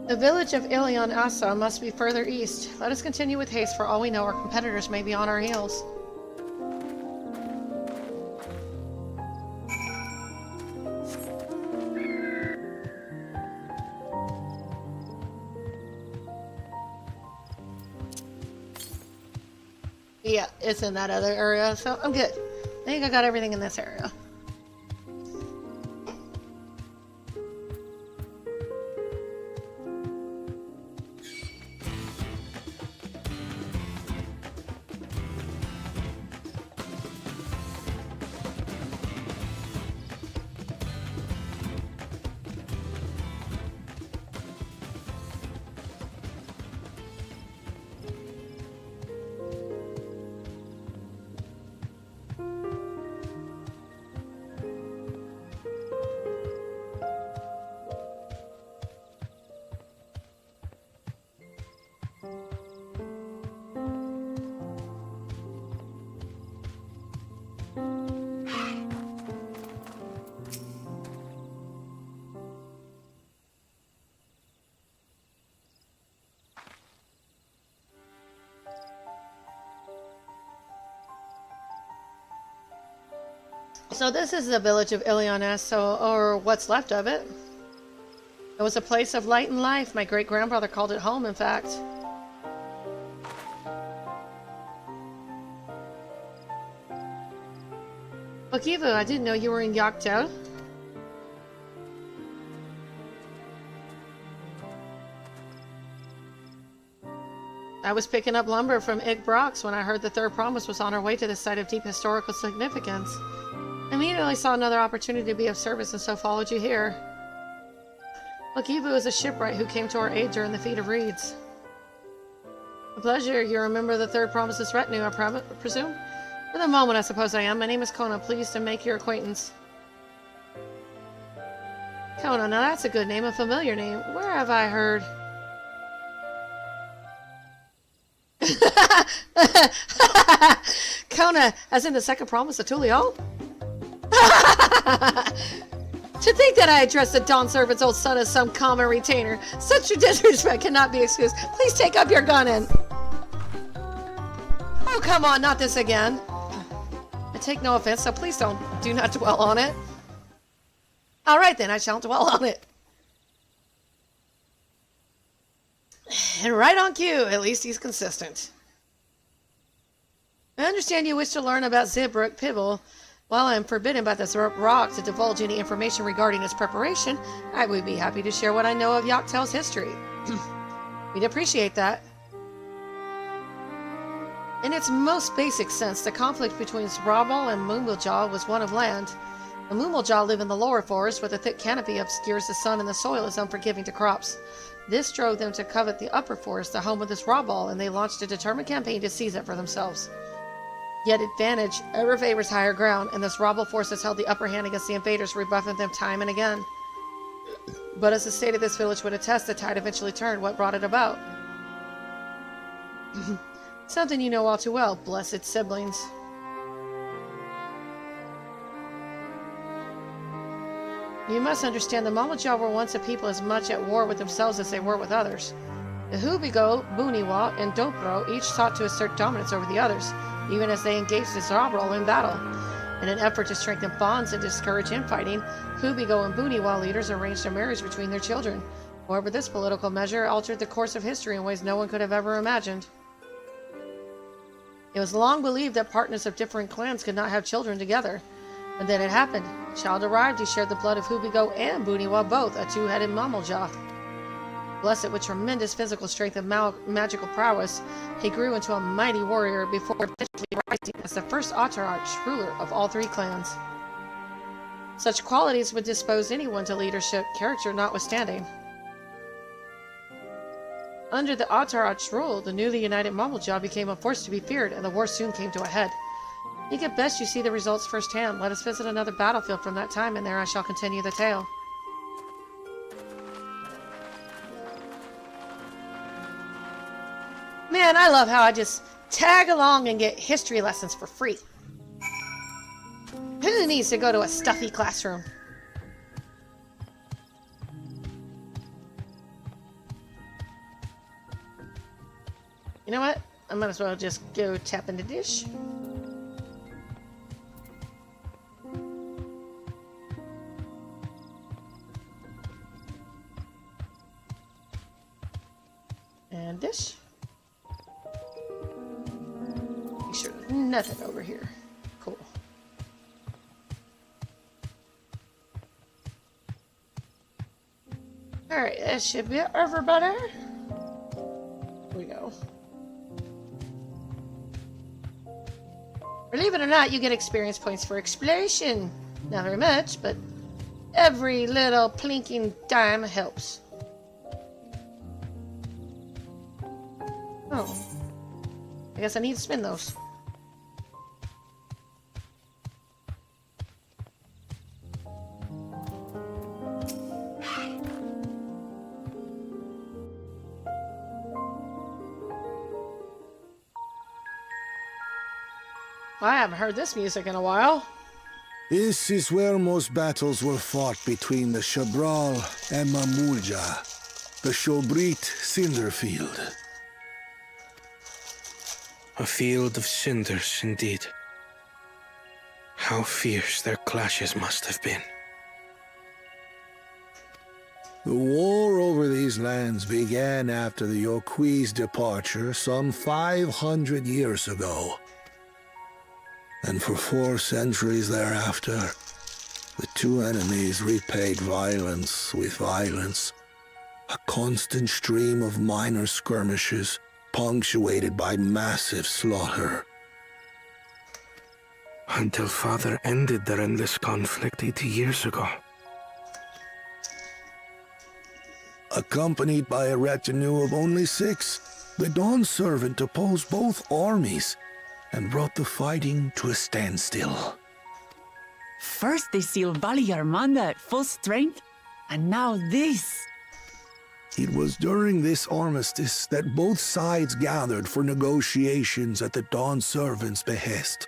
The village of Ilion Asa must be further east. Let us continue with haste. For all we know, our competitors may be on our heels. Yeah, it's in that other area, so I'm good. I think I got everything in this area. So this is the village of Iliones, or what's left of it. It was a place of light and life. My great-grandfather called it home, in fact. Okivu, I didn't know you were in Yakto. I was picking up lumber from Ig Brox when I heard the third promise was on our way to this site of deep historical significance. I immediately saw another opportunity to be of service and so followed you here. Okivu is a shipwright who came to our aid during the Feat of Reeds. A pleasure. You remember the third promise's retinue, I presume? For the moment, I suppose I am. My name is Kona. Pleased to make your acquaintance. Kona, now that's a good name, a familiar name. Where have I heard? Kona, as in the second promise of Tulio? To think that I addressed the Dawn Servant's old son as some common retainer. Such a disrespect cannot be excused. Please take up your gun and... Oh, come on, not this again. I take no offense, so please do not dwell on it. Alright then, I shan't dwell on it. And right on cue, at least he's consistent. I understand you wish to learn about Zibrook Pibble. While I am forbidden by this rock to divulge any information regarding its preparation, I would be happy to share what I know of Yaktel's history. We'd appreciate that. In its most basic sense, the conflict between Zrabal and Mumblejaw was one of land. The Mumblejaw live in the lower forest, where the thick canopy obscures the sun and the soil is unforgiving to crops. This drove them to covet the upper forest, the home of the Zrabal, and they launched a determined campaign to seize it for themselves. Yet advantage ever favors higher ground, and the Zrabal forces held the upper hand against the invaders, rebuffing them time and again. But as the state of this village would attest, the tide eventually turned. What brought it about? Something you know all too well, blessed siblings. You must understand the Mumblejaw were once a people as much at war with themselves as they were with others. The Hubigo, Buniwa, and Dopro each sought to assert dominance over the others, even as they engaged the Zrabal in battle. In an effort to strengthen bonds and discourage infighting, Hubigo and Buniwa leaders arranged a marriage between their children. However, this political measure altered the course of history in ways no one could have ever imagined. It was long believed that partners of different clans could not have children together. And then it happened. A child arrived who shared the blood of Hubigo and Buniwa, both a two-headed Mamalja. Blessed with tremendous physical strength and magical prowess, he grew into a mighty warrior before eventually rising as the first Atarach ruler of all three clans. Such qualities would dispose anyone to leadership, character notwithstanding. Under the Atarach's rule, the newly united Mamalja became a force to be feared, and the war soon came to a head. I think it best you see the results firsthand. Let us visit another battlefield from that time, and there I shall continue the tale. Man, I love how I just tag along and get history lessons for free. Who needs to go to a stuffy classroom? You know what? I might as well just go tap in the dish. And dish. Make sure there's nothing over here. Cool. Alright, that should be everybody. Here we go. Believe it or not, you get experience points for exploration. Not very much, but every little plinking dime helps. Oh. I guess I need to spin those. I haven't heard this music in a while. This is where most battles were fought between the Shabral and Mamulja, the Shobrit Cinder Field. A field of cinders, indeed. How fierce their clashes must have been. The war over these lands began after the Yokui's departure some 500 years ago. And for 4 centuries thereafter, the two enemies repaid violence with violence. A constant stream of minor skirmishes, punctuated by massive slaughter. Until Father ended their endless conflict 80 years ago. Accompanied by a retinue of only 6, the Dawn Servant opposed both armies and brought the fighting to a standstill. First they sealed Valley Armanda at full strength, and now this. It was during this armistice that both sides gathered for negotiations at the Dawn Servant's behest.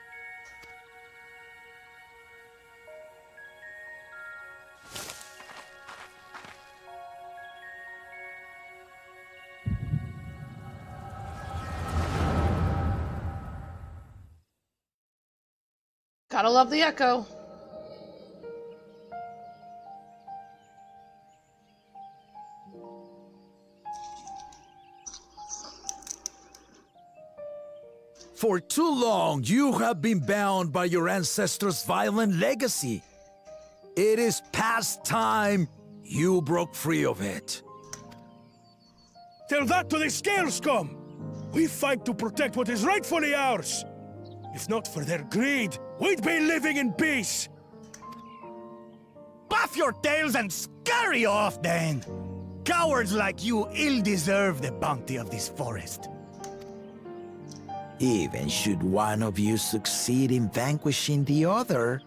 Gotta love the echo. For too long, you have been bound by your ancestors' violent legacy. It is past time you broke free of it. Tell that to the Scale Scum! We fight to protect what is rightfully ours! If not for their greed, we'd be living in peace! Puff your tails and scurry off, then! Cowards like you ill deserve the bounty of this forest. Even should one of you succeed in vanquishing the other,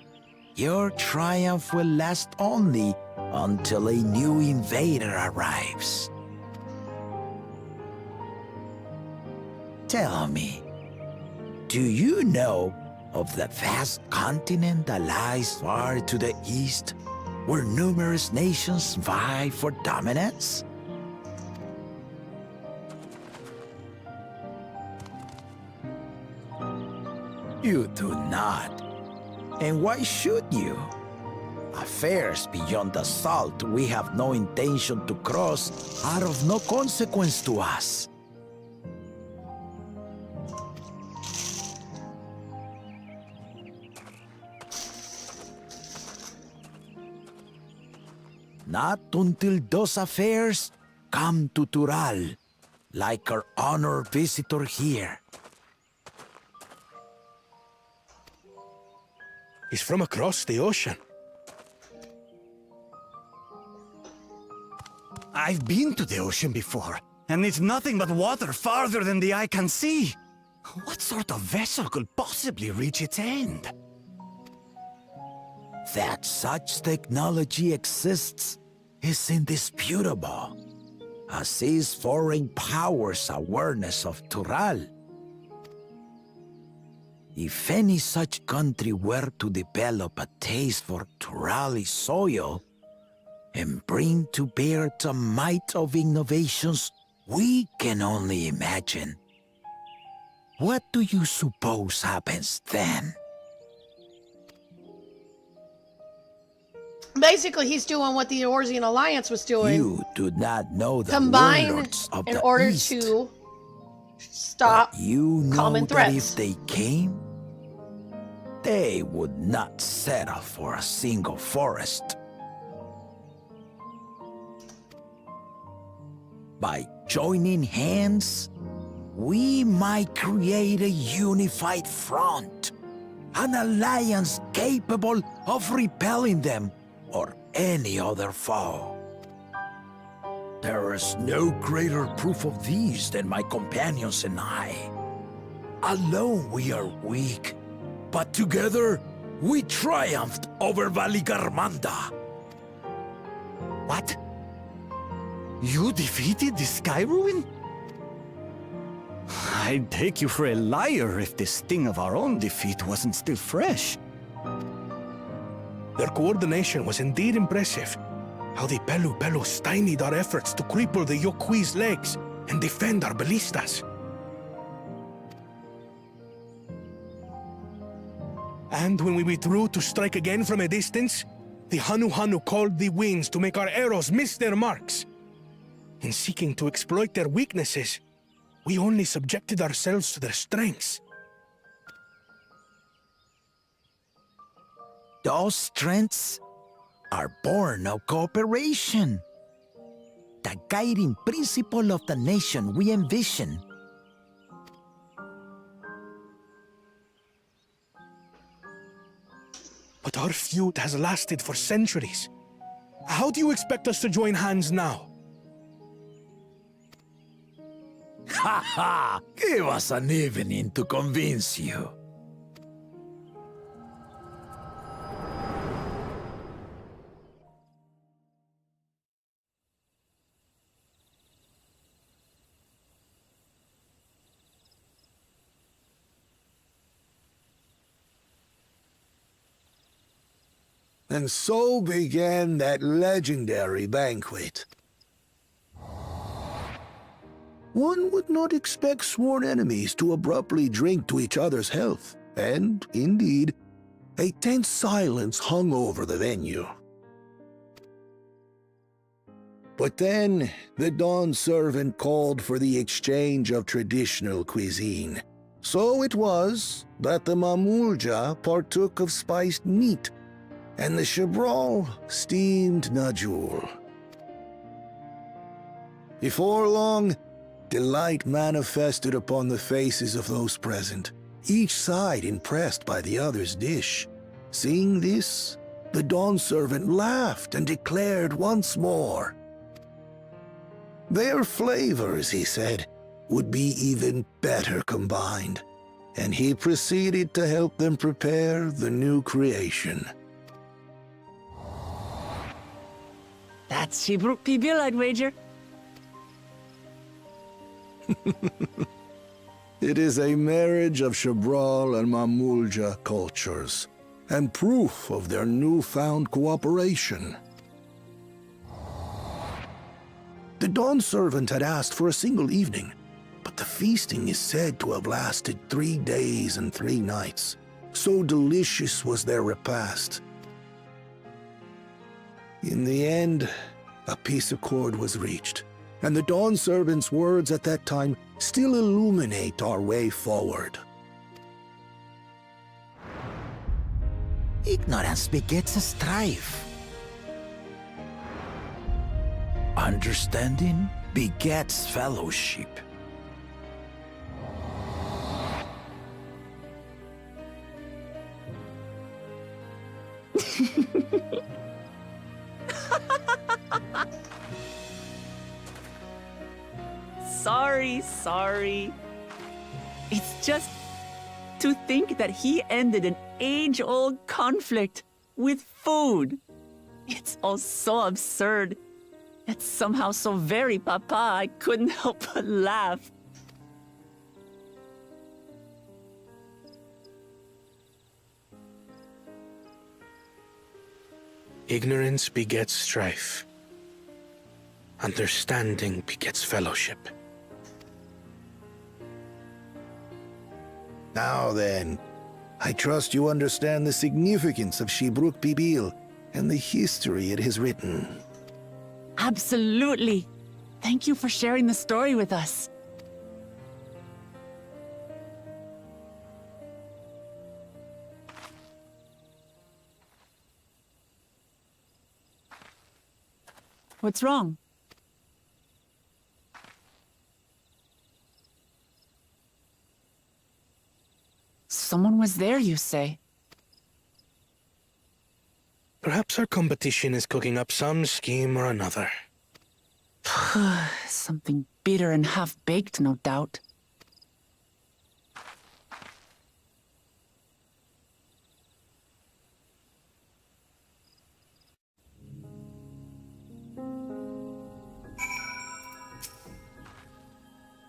your triumph will last only until a new invader arrives. Tell me, do you know of the vast continent that lies far to the east, where numerous nations vie for dominance? You do not. And why should you? Affairs beyond the salt we have no intention to cross are of no consequence to us. Not until those affairs come to Tural, like our honored visitor here. He's from across the ocean. I've been to the ocean before, and it's nothing but water farther than the eye can see. What sort of vessel could possibly reach its end? That such technology exists is indisputable, as is foreign powers' awareness of Tural. If any such country were to develop a taste for Turali soil and bring to bear the might of innovations we can only imagine, what do you suppose happens then? Basically, he's doing what the Eorzean Alliance was doing. You do not know the Combine warlords of in the order East. to stop You know common that threats. if they came, they would not settle for a single forest. By joining hands, we might create a unified front, an alliance capable of repelling them or any other foe. There is no greater proof of these than my companions and I. Alone we are weak, but together we triumphed over Valigarmanda. What? You defeated the Sky Ruin? I'd take you for a liar if the sting of our own defeat wasn't still fresh. Their coordination was indeed impressive. How the Pelu stymied our efforts to cripple the Yokui's legs and defend our ballistas. And when we withdrew to strike again from a distance, the Hanu called the winds to make our arrows miss their marks. In seeking to exploit their weaknesses, we only subjected ourselves to their strengths. Those strengths are born of cooperation. The guiding principle of the nation we envision. But our feud has lasted for centuries. How do you expect us to join hands now? Ha ha! Give us an evening to convince you. And so began that legendary banquet. One would not expect sworn enemies to abruptly drink to each other's health, and, indeed, a tense silence hung over the venue. But then, the Dawn Servant called for the exchange of traditional cuisine. So it was that the Mamulja partook of spiced meat, and the Chabral steamed Najul. Before long, delight manifested upon the faces of those present, each side impressed by the other's dish. Seeing this, the Dawn Servant laughed and declared once more. Their flavors, he said, would be even better combined, and he proceeded to help them prepare the new creation. That's Shibruk Pibil, I'd wager. It is a marriage of Chabral and Mamulja cultures, and proof of their newfound cooperation. The Dawn Servant had asked for a single evening, but the feasting is said to have lasted 3 days and 3 nights. So delicious was their repast. In the end, a peace accord was reached, and the Dawn Servant's words at that time still illuminate our way forward. Ignorance begets a strife. Understanding begets fellowship. Sorry. It's just to think that he ended an age-old conflict with food. It's all so absurd. It's somehow so very papa, I couldn't help but laugh. Ignorance begets strife. Understanding begets fellowship. Now then, I trust you understand the significance of Shibruk Bibil and the history it has written. Absolutely. Thank you for sharing the story with us. What's wrong? Someone was there, you say? Perhaps our competition is cooking up some scheme or another. Something bitter and half-baked, no doubt.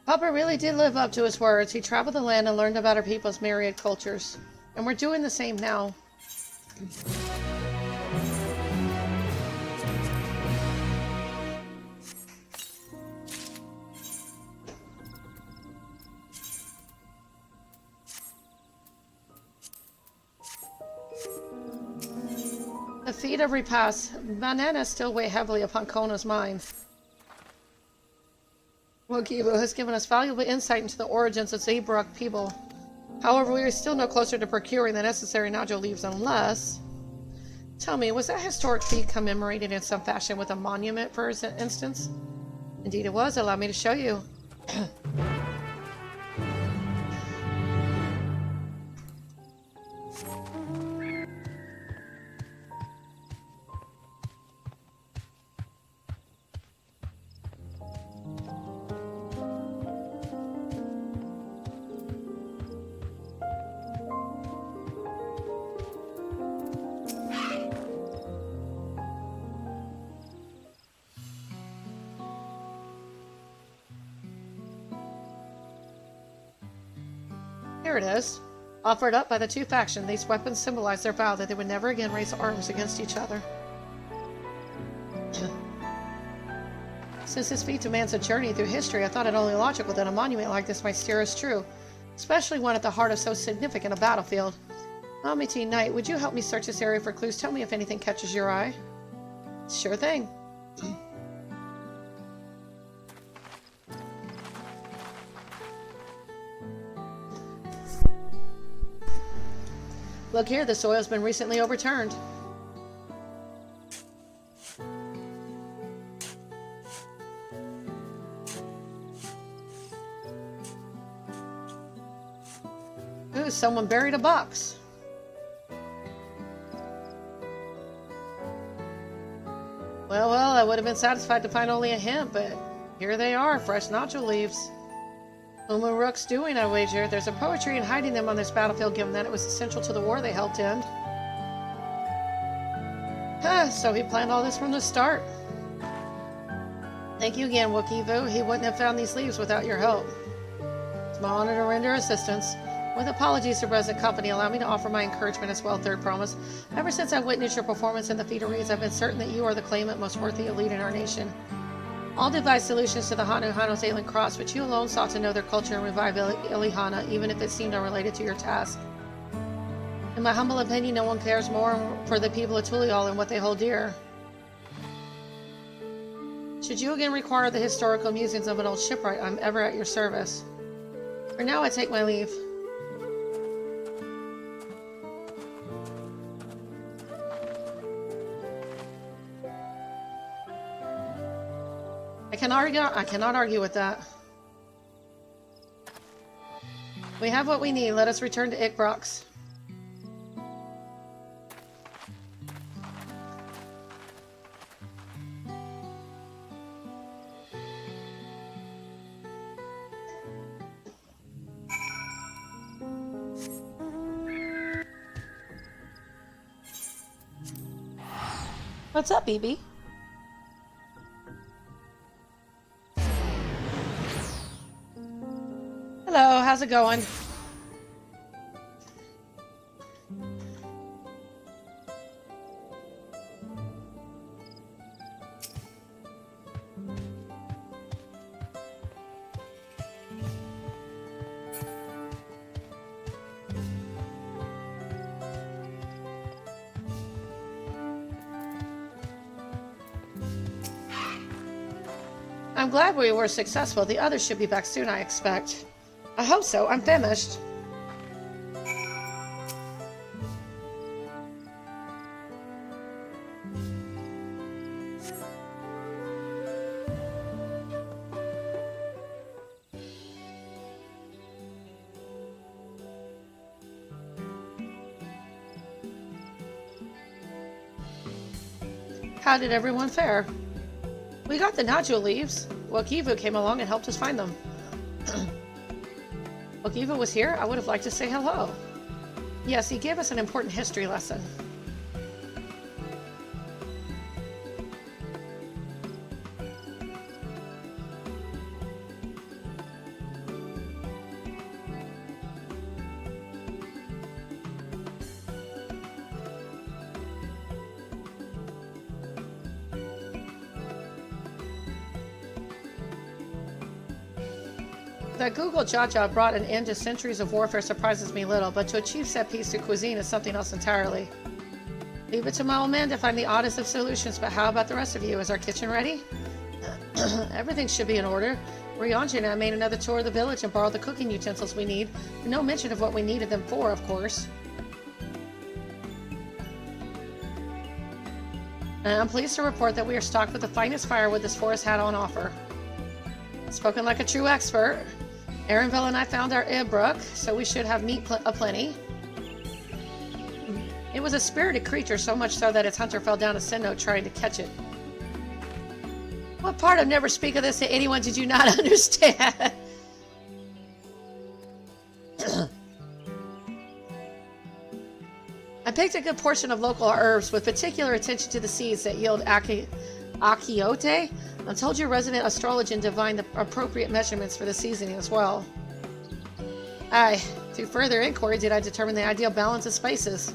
Papa really did live up to his words. He traveled the land and learned about our people's myriad cultures. And we're doing the same now. The feat of repast. Bananas still weigh heavily upon Kona's mind. Wokibu has given us valuable insight into the origins of Zabrok people. However, we are still no closer to procuring the necessary nodule leaves unless... Tell me, was that historic feat commemorated in some fashion with a monument, for instance? Indeed it was. Allow me to show you. Here it is. Offered up by the two factions, these weapons symbolize their vow that they would never again raise arms against each other. Since this feat demands a journey through history, I thought it only logical that a monument like this might steer us true, especially one at the heart of so significant a battlefield. Amity Knight, would you help me search this area for clues? Tell me if anything catches your eye. Sure thing. Look here, the soil's been recently overturned. Ooh, someone buried a box. Well, I would have been satisfied to find only a hint, but here they are, fresh nodule leaves. Umuruk's doing, I wager. There's a poetry in hiding them on this battlefield, given that it was essential to the war they helped end. So he planned all this from the start. Thank you again, Wokivu. He wouldn't have found these leaves without your help. It's my honor to render assistance. With apologies to present company, allow me to offer my encouragement as well, Third Promise. Ever since I witnessed your performance in the Feat of Reeds, I've been certain that you are the claimant most worthy elite in our nation. All devised solutions to the Hanu-Hano's alien cross, but you alone sought to know their culture and revive Ilihana, even if it seemed unrelated to your task. In my humble opinion, no one cares more for the people of Tulial than what they hold dear. Should you again require the historical musings of an old shipwright, I'm ever at your service. For now, I take my leave. I cannot argue with that. We have what we need. Let us return to Ickbrox. What's up, BB? Hello, how's it going? I'm glad we were successful. The others should be back soon, I expect. I hope so. I'm famished. How did everyone fare? We got the nodule leaves. Wokivu came along and helped us find them. Wokivu was here. I would have liked to say hello. Yes, he gave us an important history lesson. That Google Jaja brought an end to centuries of warfare surprises me little, but to achieve set peace through cuisine is something else entirely. Leave it to my old man to find the oddest of solutions, but how about the rest of you? Is our kitchen ready? Everything should be in order. Ryonji and I made another tour of the village and borrowed the cooking utensils we need. No mention of what we needed them for, of course. And I'm pleased to report that we are stocked with the finest firewood this forest had on offer. Spoken like a true expert. Aaronville and I found our Ibrook, so we should have meat aplenty. It was a spirited creature, so much so that its hunter fell down a sin note trying to catch it. What part of never speak of this to anyone did you not understand? I picked a good portion of local herbs with particular attention to the seeds that yield akiote. I told your resident astrologian to divine the appropriate measurements for the seasoning as well. Aye, through further inquiry did I determine the ideal balance of spices.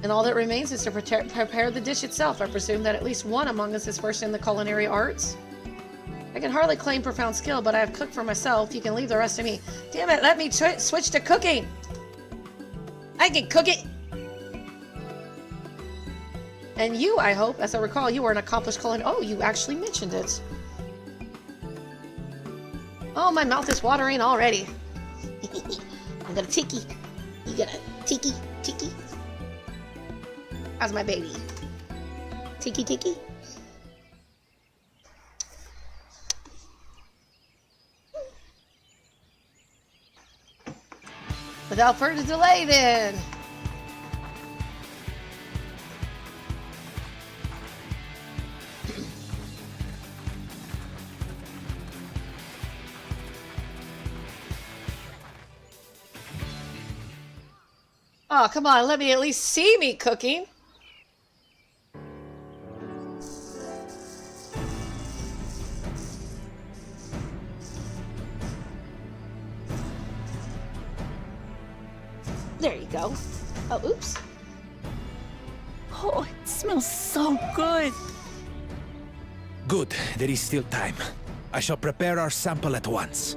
And all that remains is to prepare the dish itself. I presume that at least one among us is versed in the culinary arts. I can hardly claim profound skill, but I have cooked for myself. You can leave the rest to me. Damn it, let me switch to cooking! I can cook it! And you, I hope, as I recall, you are an accomplished culinary. Oh, you actually mentioned it. Oh, my mouth is watering already. I'm gonna tiki. You gonna tiki? How's my baby? Tiki? Without further delay, then. Oh, come on, let me at least see me cooking. There you go. Oh, oops. Oh, it smells so good. Good, there is still time. I shall prepare our sample at once.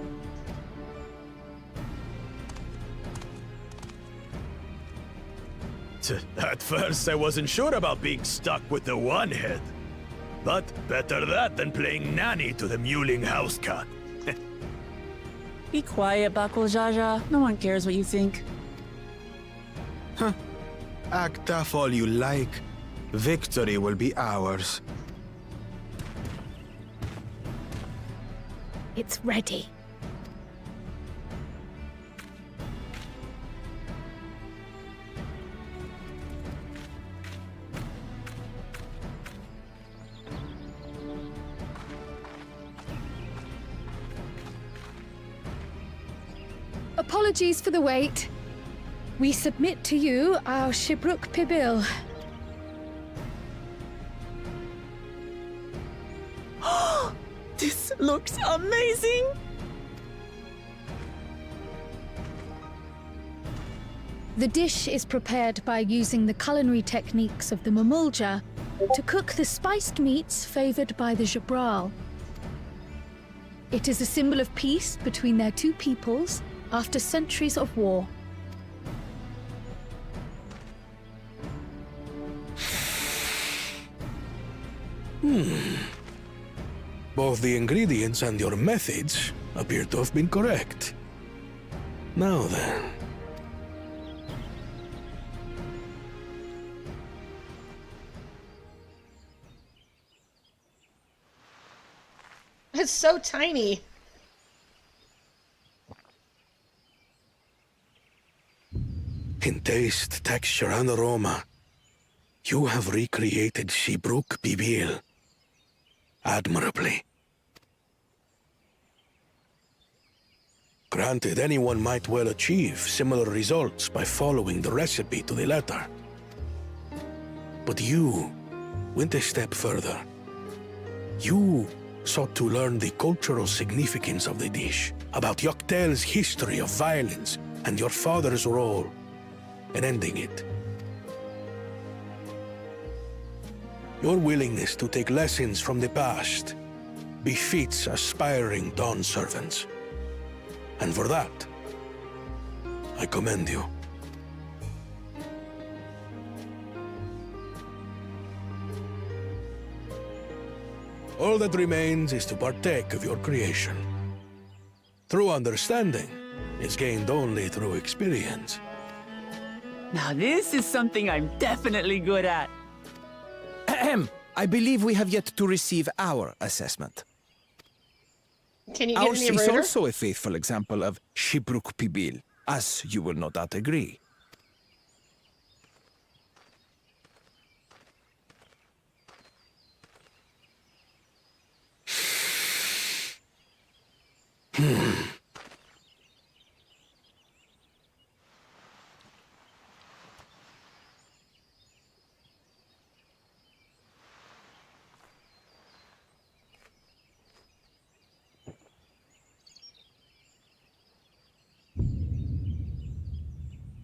At first, I wasn't sure about being stuck with the one head. But better that than playing nanny to the mewling house cat. Be quiet, Buckle Jaja. No one cares what you think. Act tough all you like. Victory will be ours. It's ready. Apologies for the wait. We submit to you our Shibruk Pibil. This looks amazing! The dish is prepared by using the culinary techniques of the Mamulja to cook the spiced meats favored by the Jabral. It is a symbol of peace between their two peoples after centuries of war. Both the ingredients and your methods appear to have been correct. Now then. It's so tiny. In taste, texture, and aroma, you have recreated Shibruk Bibil admirably. Granted, anyone might well achieve similar results by following the recipe to the letter. But you went a step further. You sought to learn the cultural significance of the dish, about Yoktel's history of violence and your father's role in ending it. Your willingness to take lessons from the past befits aspiring Dawn servants. And for that, I commend you. All that remains is to partake of your creation. True understanding is gained only through experience. Now this is something I'm definitely good at. Ahem. I believe we have yet to receive our assessment. Can you get Ours any is ruder? also a faithful example of Shibruk Pibil, as you will no doubt agree.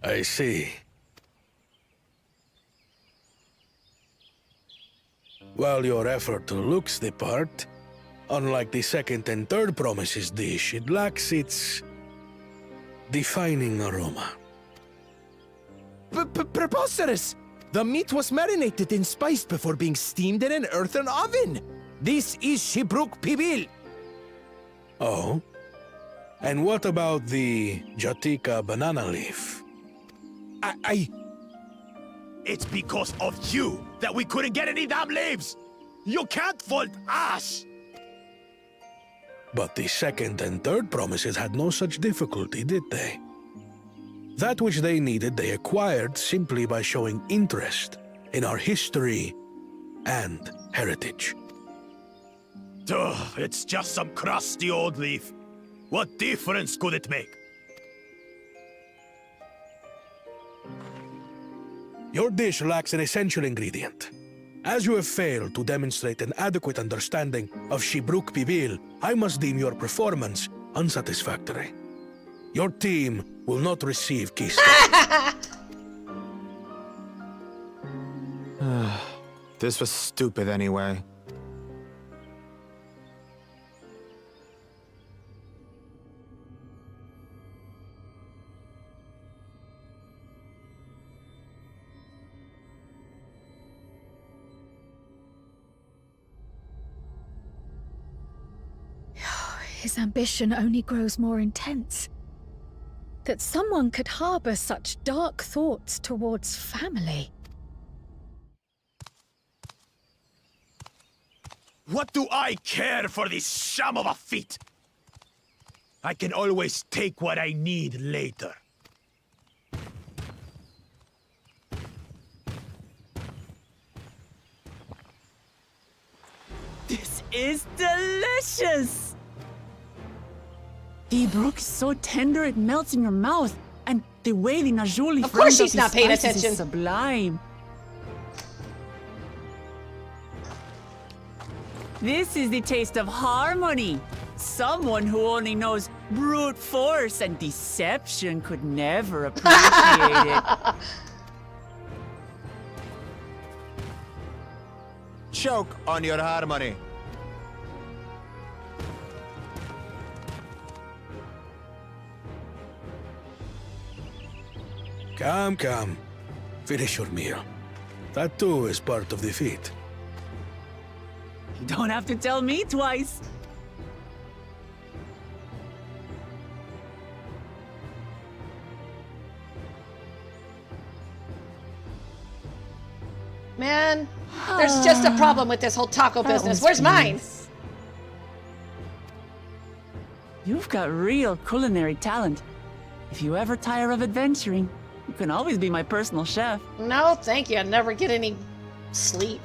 I see. While your effort looks the part, unlike the second and third promises dish, it lacks its defining aroma. Preposterous! The meat was marinated and spiced before being steamed in an earthen oven. This is Shibruk Pibil. Oh? And what about the Jatika banana leaf? It's because of you that we couldn't get any damn leaves! You can't fault us! But the second and third promises had no such difficulty, did they? That which they needed, they acquired simply by showing interest in our history and heritage. Ugh, it's just some crusty old leaf. What difference could it make? Your dish lacks an essential ingredient. As you have failed to demonstrate an adequate understanding of Shibruk Pibil, I must deem your performance unsatisfactory. Your team will not receive Kista. This was stupid anyway. his ambition only grows more intense. That someone could harbor such dark thoughts towards family. What do I care for this sham of a feat? I can always take what I need later. This is delicious! The brook is so tender it melts in your mouth, and the way the Najuli Of course frames up she's these not paying spices attention. is sublime. This is the taste of harmony. Someone who only knows brute force and deception could never appreciate it. Choke on your harmony. Come, come. Finish your meal. That too is part of the feat. You don't have to tell me twice. Man, there's just a problem with this whole taco That business. was Where's mine? nice. You've got real culinary talent. If you ever tire of adventuring, you can always be my personal chef. No, thank you. I never get any sleep.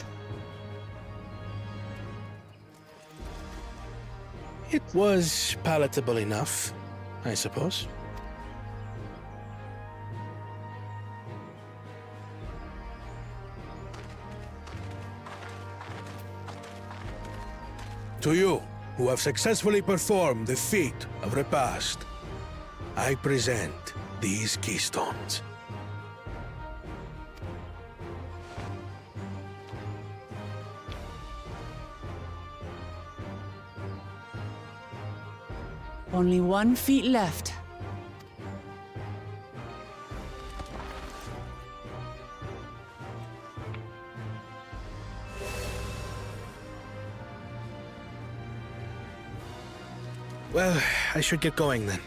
It was palatable enough, I suppose. To you, who have successfully performed the feat of repast, I present these keystones. Only 1 feet left. Well, I should get going then.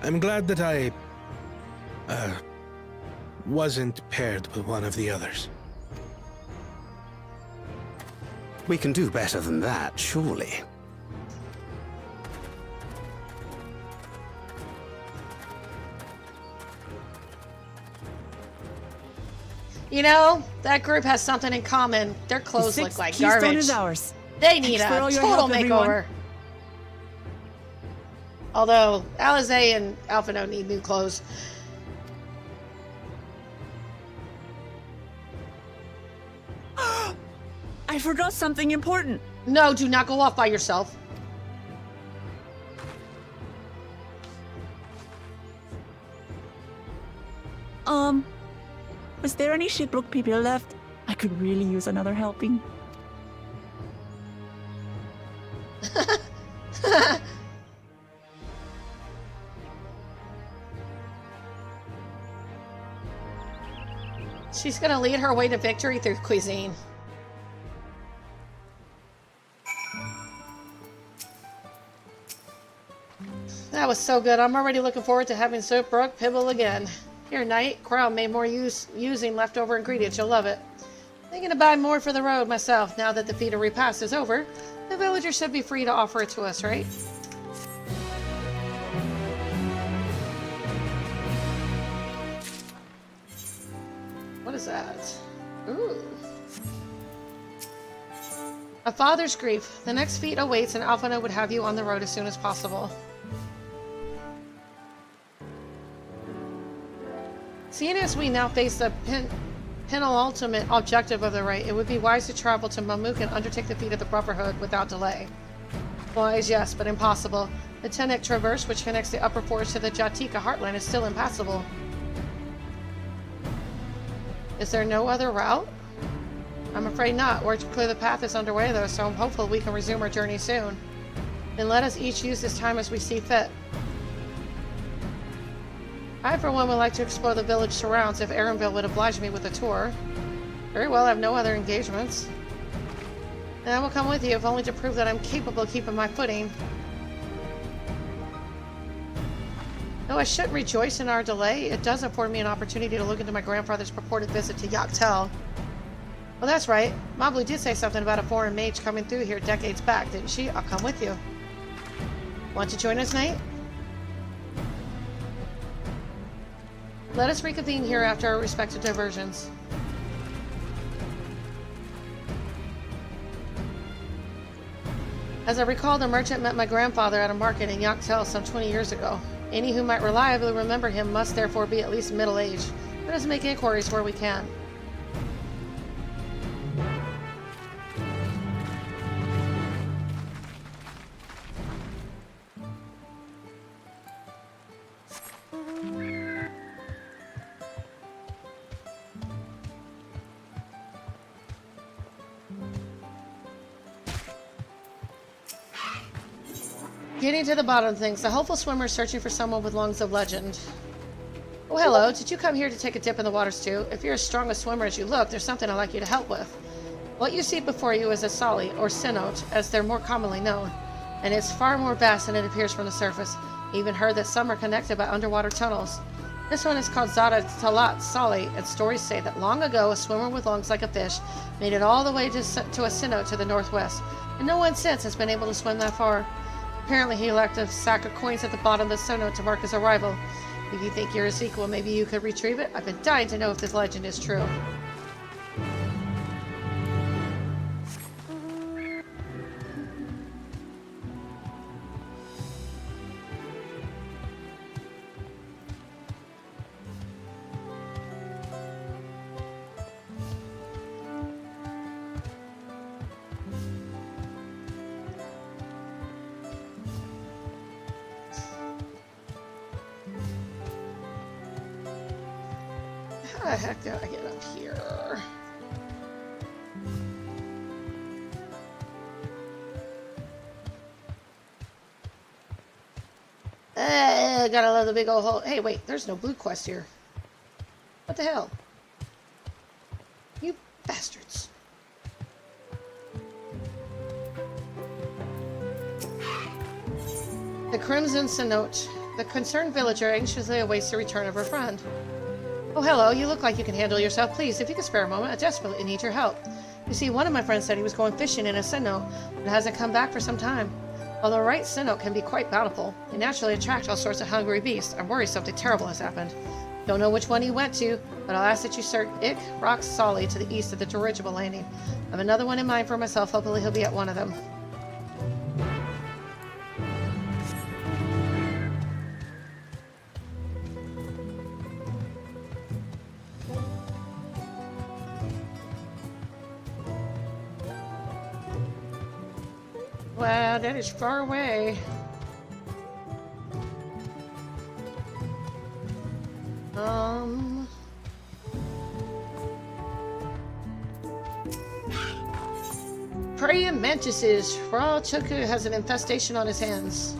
I'm glad that I wasn't paired with one of the others. We can do better than that, surely. You know, that group has something in common. Their clothes The look 6th like keystone garbage. is ours. They need Thanks for all a your total help, everyone. makeover. Although Alize and Alphino need new clothes. I forgot something important. No, do not go off by yourself. Was there any shipbrook people left? I could really use another helping. She's gonna lead her way to victory through cuisine. That was so good. I'm already looking forward to having Soapbrook Pibble again. Here, Knight. Crown made more using leftover ingredients. You'll love it. Thinking to buy more for the road myself. Now that the feat of repast is over, the villagers should be free to offer it to us, right? What is that? Ooh. A father's grief. The next feat awaits, and Alphino would have you on the road as soon as possible. Seeing as we now face the penultimate objective of the rite, it would be wise to travel to Mamuk and undertake the feat of the Brotherhood without delay. Wise, yes, but impossible. The Tenek Traverse, which connects the upper forest to the Jatika heartland, is still impassable. Is there no other route? I'm afraid not. Work to clear the path is underway though, so I'm hopeful we can resume our journey soon. Then let us each use this time as we see fit. I, for one, would like to explore the village surrounds if Aaronville would oblige me with a tour. Very well, I have no other engagements. And I will come with you, if only to prove that I'm capable of keeping my footing. Though I shouldn't rejoice in our delay, it does afford me an opportunity to look into my grandfather's purported visit to Yaktel. Well, that's right. Mobley did say something about a foreign mage coming through here decades back, didn't she? I'll come with you. Want to join us, Knight? Let us reconvene here after our respective diversions. As I recall, the merchant met my grandfather at a market in Yaktel some 20 years ago. Any who might reliably remember him must therefore be at least middle-aged. Let us make inquiries where we can. Getting to the bottom of things, the hopeful swimmer is searching for someone with lungs of legend. Oh, hello. Did you come here to take a dip in the waters too? If you're as strong a swimmer as you look, there's something I'd like you to help with. What you see before you is a sali, or cenote, as they're more commonly known, and it's far more vast than it appears from the surface. I even heard that some are connected by underwater tunnels. This one is called Zada Talat Sali, and stories say that long ago a swimmer with lungs like a fish made it all the way to a cenote to the northwest, and no one since has been able to swim that far. Apparently he left a sack of coins at the bottom of the cenote to mark his arrival. If you think you're his equal, maybe you could retrieve it? I've been dying to know if this legend is true. How the heck do I get up here? Gotta love the big old hole. Hey, wait, there's no blue quest here. What the hell? You bastards. The Crimson Cenote. The concerned villager anxiously awaits the return of her friend. Oh, hello. You look like you can handle yourself. Please, if you could spare a moment, I desperately need your help. You see, one of my friends said he was going fishing in a cenote, but hasn't come back for some time. Although the right cenote can be quite bountiful, they naturally attract all sorts of hungry beasts. I'm worried something terrible has happened. Don't know which one he went to, but I'll ask that you search Ik Rock Sali to the east of the dirigible landing. I have another one in mind for myself. Hopefully he'll be at one of them. Wow, that is far away. Praying mantises. Raw Choku has an infestation on his hands.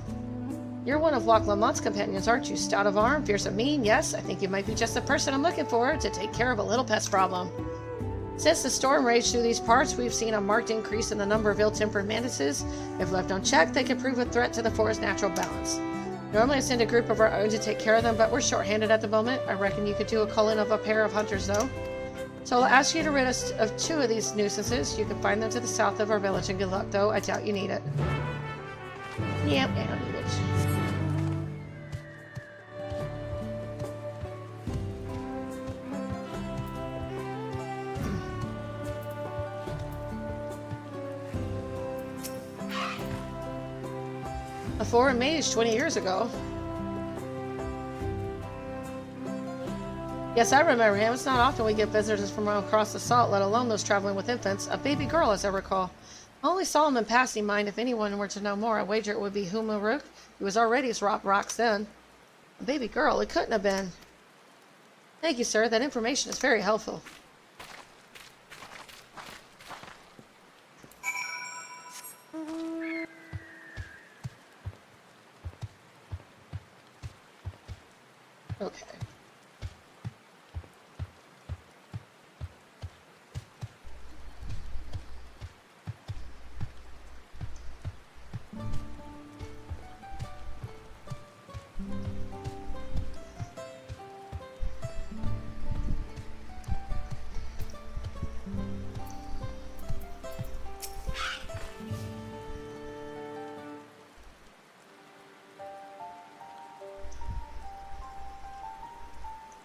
You're one of Wak Lamont's companions, aren't you? Stout of arm, fierce of mien? Yes, I think you might be just the person I'm looking for to take care of a little pest problem. Since the storm raged through these parts, we've seen a marked increase in the number of ill-tempered mantises. If left unchecked, they could prove a threat to the forest's natural balance. Normally I send a group of our own to take care of them, but we're short-handed at the moment. I reckon you could do a culling of a pair of hunters, though. So I'll ask you to rid us of 2 of these nuisances. You can find them to the south of our village, and good luck, though. I doubt you need it. Yep, I don't need it. A foreign mage 20 years ago. Yes, I remember him. It's not often we get visitors from across the salt, let alone those traveling with infants. A baby girl, as I recall. I only saw him in passing, mind. If anyone were to know more, I wager it would be Humaruk. He was already as rocks then. A baby girl? It couldn't have been. Thank you, sir. That information is very helpful. Okay.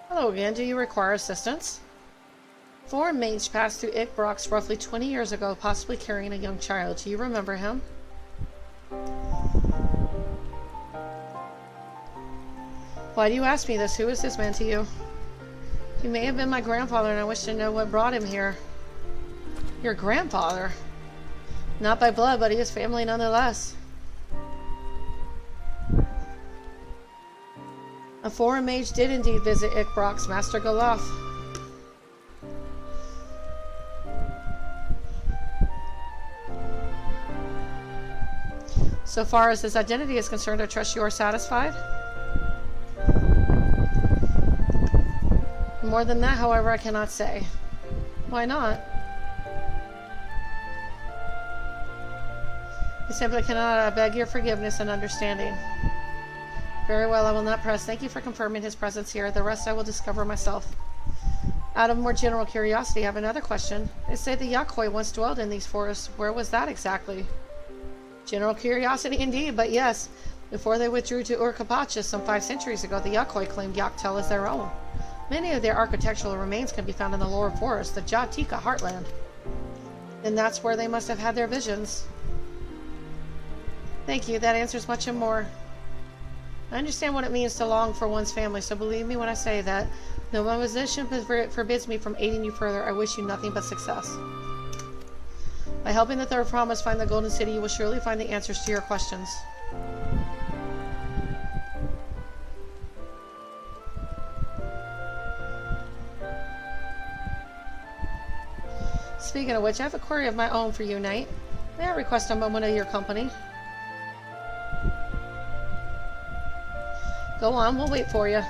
Hello again, do you require assistance? Foreign mage passed through Brox roughly 20 years ago, possibly carrying a young child. Do you remember him? Why do you ask me this? Who is this man to you? He may have been my grandfather, and I wish to know what brought him here. Your grandfather? Not by blood, but he is family nonetheless. A foreign mage did indeed visit Brox, Master Galaf. So far as his identity is concerned, I trust you are satisfied? More than that, however, I cannot say. Why not? I simply cannot. I beg your forgiveness and understanding. Very well, I will not press. Thank you for confirming his presence here. The rest I will discover myself. Out of more general curiosity, I have another question. They say the Yakoi once dwelled in these forests. Where was that exactly? General curiosity indeed, but yes. Before they withdrew to Urkapacha some 5 centuries ago, the Yakoi claimed Yaktel as their own. Many of their architectural remains can be found in the lower forest, the Jatika heartland. And that's where they must have had their visions. Thank you, that answers much and more. I understand what it means to long for one's family, so believe me when I say that, though my position forbids me from aiding you further, I wish you nothing but success. By helping the Third Promise find the Golden City, you will surely find the answers to your questions. Speaking of which, I have a query of my own for you, Knight. May I request a moment of your company? Go on, we'll wait for you.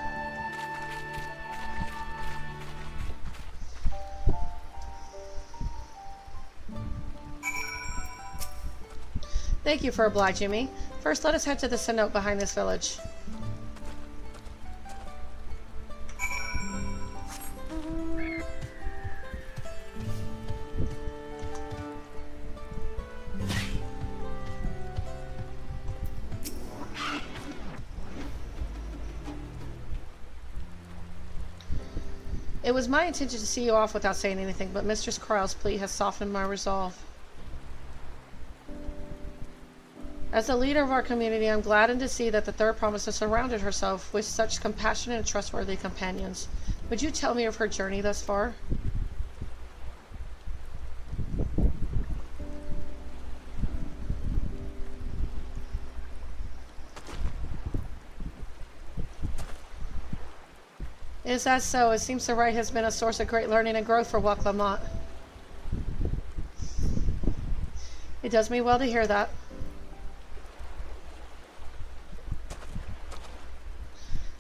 Thank you for obliging me. First, let us head to the cenote behind this village. It was my intention to see you off without saying anything, but Mistress Corral's plea has softened my resolve. As the leader of our community, I'm gladdened to see that the Third Promise has surrounded herself with such compassionate and trustworthy companions. Would you tell me of her journey thus far? Is that so? It seems the rite has been a source of great learning and growth for Wak Lamont. It does me well to hear that.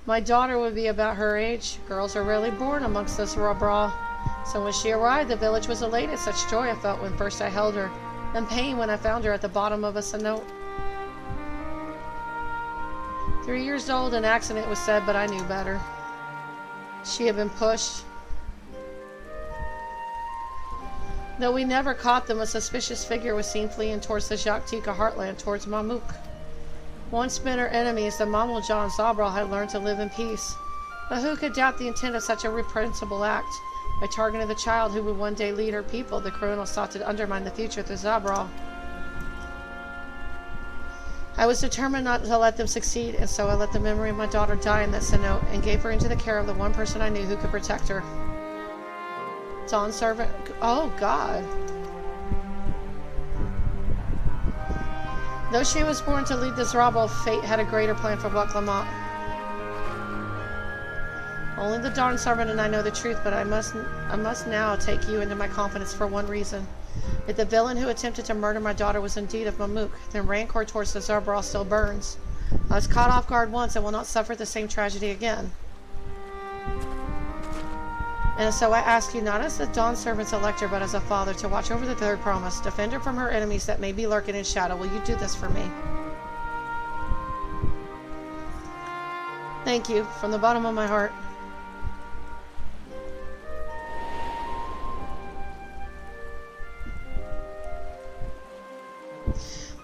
My daughter would be about her age. Girls are rarely born amongst us Rabra. So when she arrived, the village was elated. Such joy I felt when first I held her, and pain when I found her at the bottom of a cenote. 3 years old, an accident was said, but I knew better. She had been pushed. Though we never caught them, a suspicious figure was seen fleeing towards the Jaktika heartland, towards Mamuk. Once bitter enemies, the Mamulja and Zabral had learned to live in peace. But who could doubt the intent of such a reprehensible act? By targeting the child who would one day lead her people, the criminals sought to undermine the future of the Zabral. I was determined not to let them succeed, and so I let the memory of my daughter die in that cenote and gave her into the care of the one person I knew who could protect her. Dawn servant. Oh, God. Though she was born to lead this rabble, fate had a greater plan for Wak Lamont. Only the Dawn servant and I know the truth, but I must now take you into my confidence for one reason. If the villain who attempted to murder my daughter was indeed of Mamuk, then rancor towards the Zabral still burns. I was caught off guard once and will not suffer the same tragedy again. And so I ask you, not as the Dawn Servant's elector, but as a father, to watch over the third promise, defend her from her enemies that may be lurking in shadow. Will you do this for me? Thank you, from the bottom of my heart.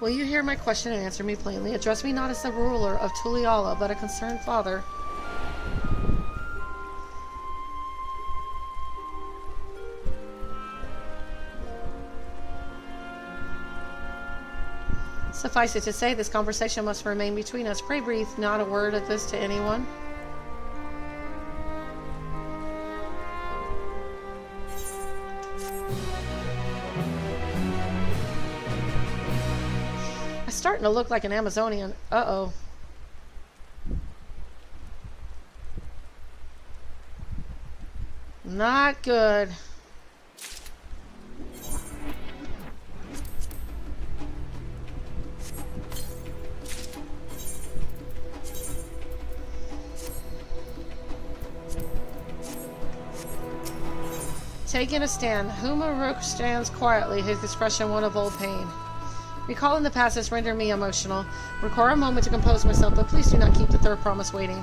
Will you hear my question and answer me plainly? Address me not as the ruler of Tuliala, but a concerned father. Suffice it to say, this conversation must remain between us. Pray breathe not a word of this to anyone. I'm starting to look like an Amazonian. Uh-oh. Not good. Taking a stand, Humaruk stands quietly, his expression one of old pain. Recalling the past has rendered me emotional. Require a moment to compose myself, but please do not keep the third promise waiting.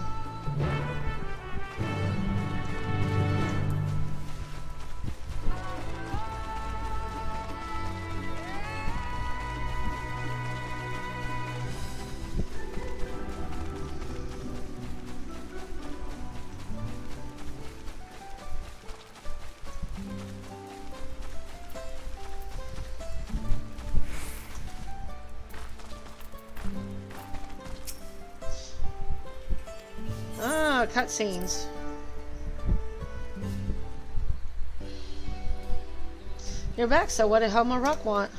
Cutscenes. You're back, so what did Humaruk want?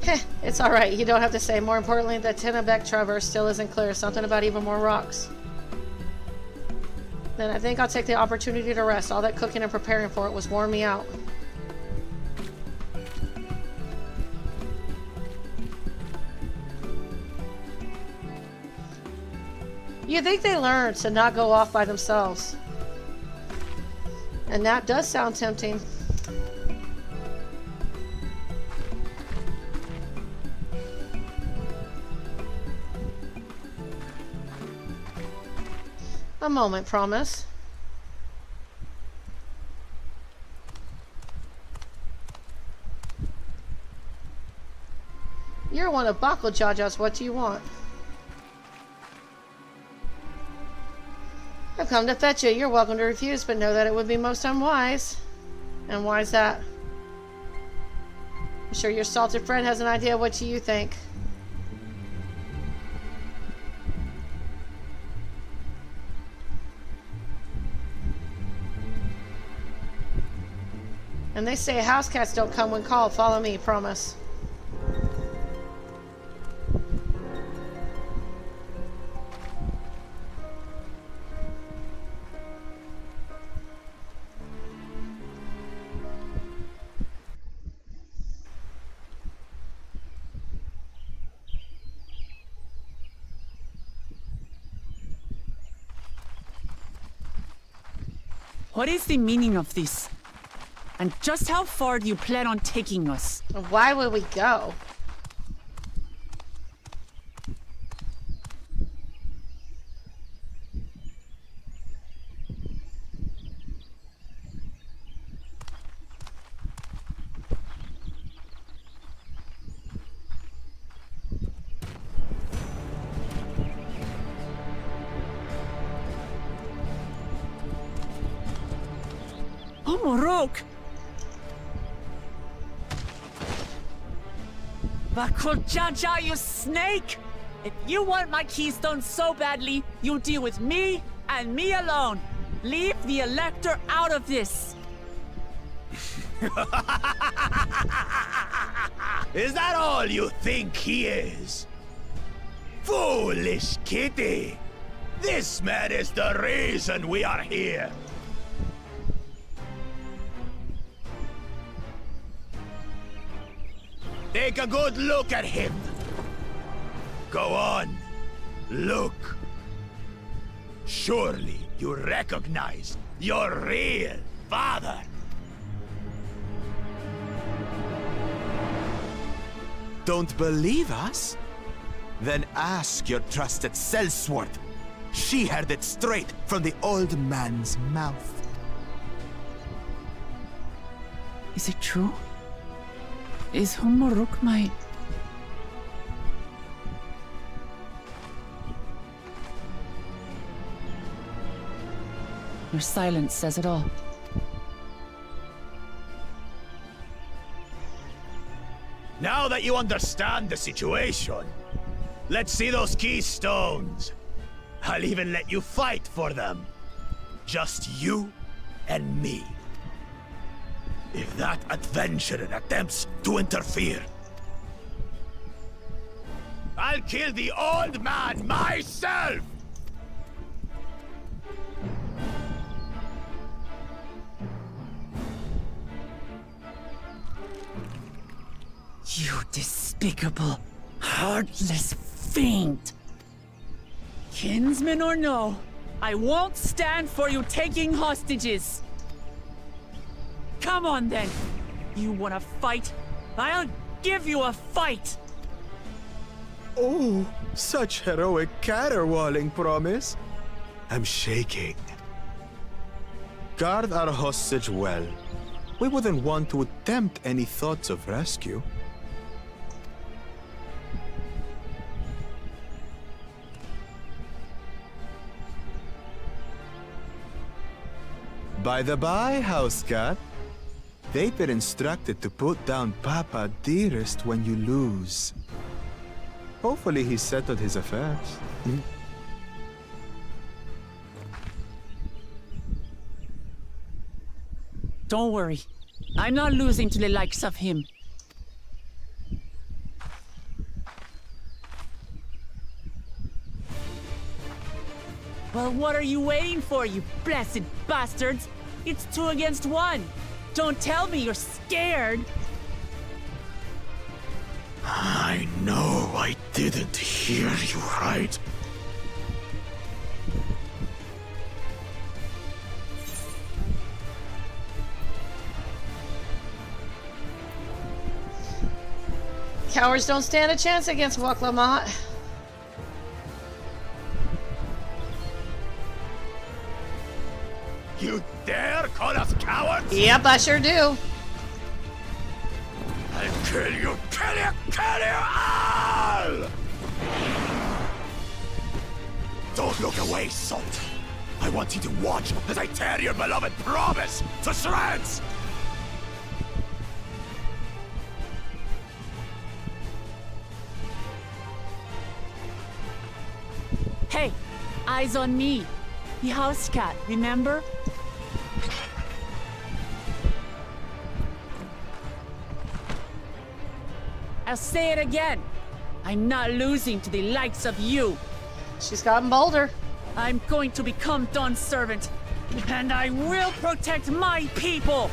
Heh, it's alright, you don't have to say. More importantly, the Tenebek Traverse still isn't clear. Something about even more rocks. Then I think I'll take the opportunity to rest. All that cooking and preparing for it was worn me out. You think they learned to not go off by themselves. And that does sound tempting. A moment, promise. You're one of Bako Jaja's. What do you want? I've come to fetch you. You're welcome to refuse, but know that it would be most unwise. And why's that? I'm sure your salted friend has an idea. What do you think? And they say house cats don't come when called. Follow me, promise. What is the meaning of this? And just how far do you plan on taking us? Why would we go? Humaruk! Bakuljaja, you snake! If you want my keystone so badly, you'll deal with me and me alone. Leave the Elector out of this. Is that all you think he is? Foolish kitty! This man is the reason we are here. The Take a good look at him. Go on. Look. Surely you recognize your real father. Don't believe us? Then ask your trusted sellsworth. She heard it straight from the old man's mouth. Is it true? Is Humuruk my... Your silence says it all. Now that you understand the situation, let's see those keystones. I'll even let you fight for them. Just you and me. If that adventurer attempts to interfere, I'll kill the old man myself! You despicable, heartless fiend! Kinsman or no, I won't stand for you taking hostages! Come on then! You wanna fight? I'll give you a fight! Oh, such heroic caterwauling promise. I'm shaking. Guard our hostage well. We wouldn't want to attempt any thoughts of rescue. By the by, house cat, they've been instructed to put down Papa Dearest when you lose. Hopefully he settled his affairs. Don't worry. I'm not losing to the likes of him. Well, what are you waiting for, you blessed bastards? It's 2 against 1. Don't tell me you're scared. I know I didn't hear you right. Cowards don't stand a chance against Waklamot. You dare call us cowards? Yep, I sure do. I'll kill you, kill you, kill you all! Don't look away, Salt. I want you to watch as I tear your beloved promise to shreds! Hey, eyes on me. The house cat, remember? I'll say it again. I'm not losing to the likes of you. She's gotten bolder. I'm going to become Dawn's servant, and I will protect my people!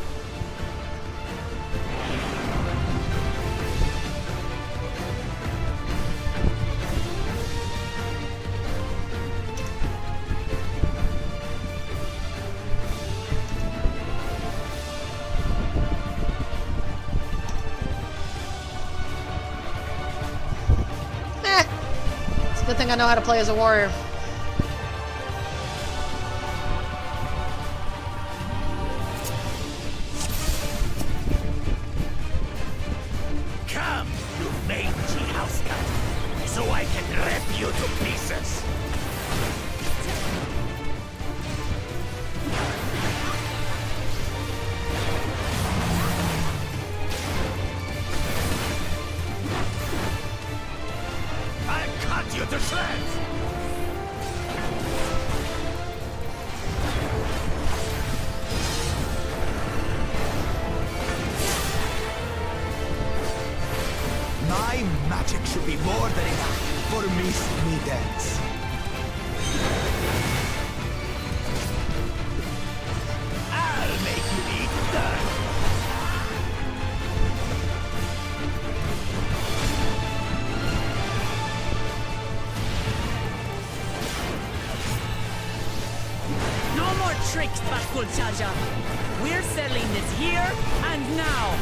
Good thing I know how to play as a warrior. Come, you mangy house cat, so I can rip you to pieces! I'll cut you to shreds! My magic should be more than enough for me dance. I'll make you eat dirt! tricks, Bakulchaja. We're settling this here and now.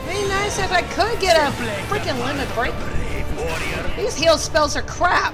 It'd be nice if I could get a freaking limit break. These heal spells are crap.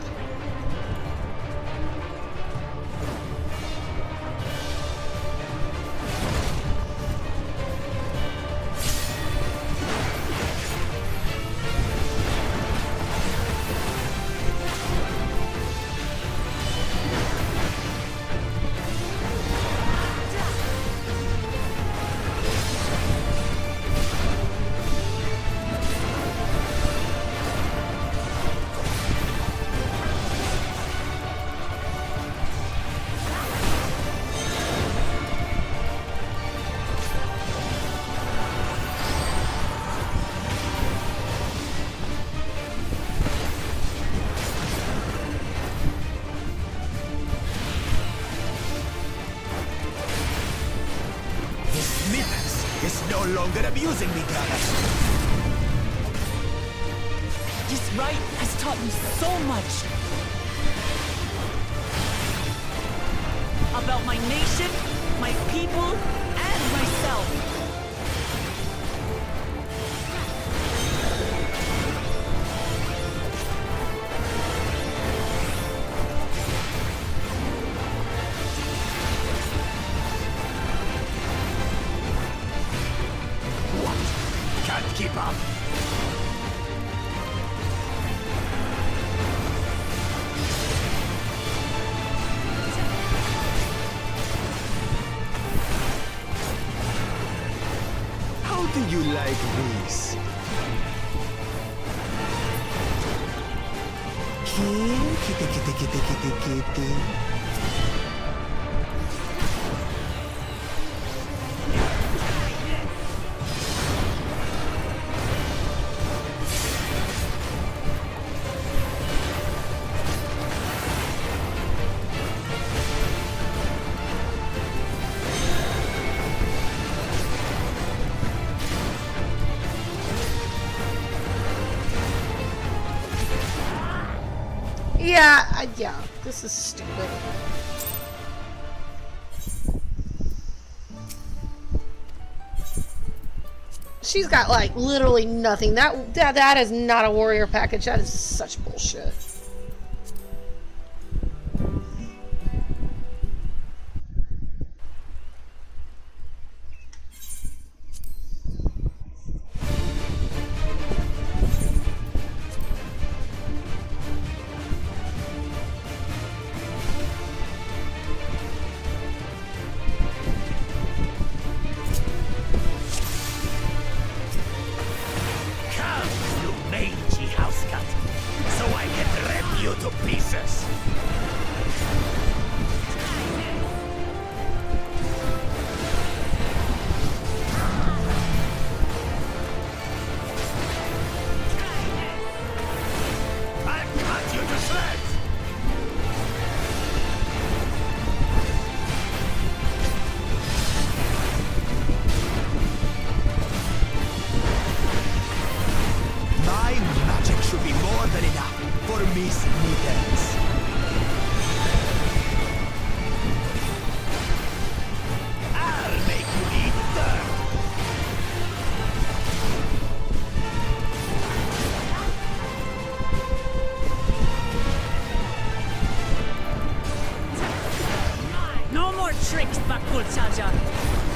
No longer abusing me, Gallus. This rite has taught me so much. About my nation, my people, and myself. Keep up. How do you like this? Kitty. Yeah, this is stupid. She's got like literally nothing. That is not a warrior package. That is such bullshit.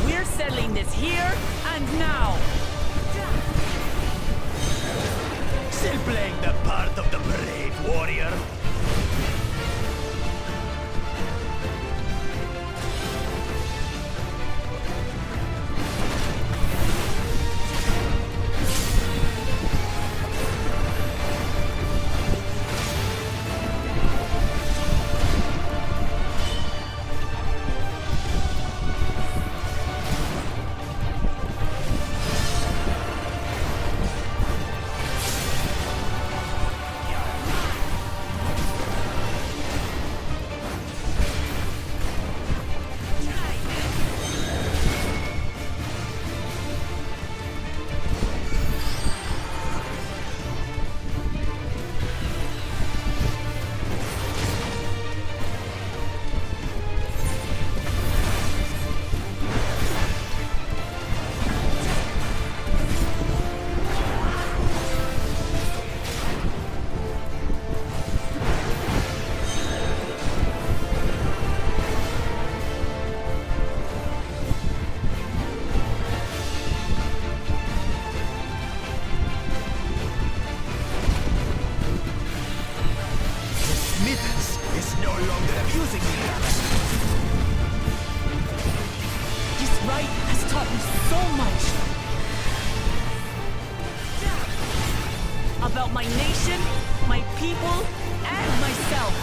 We're settling this here and now. Still playing the part of the brave warrior? longer abusing me, brother. This rite has taught me so much. About my nation, my people, and myself.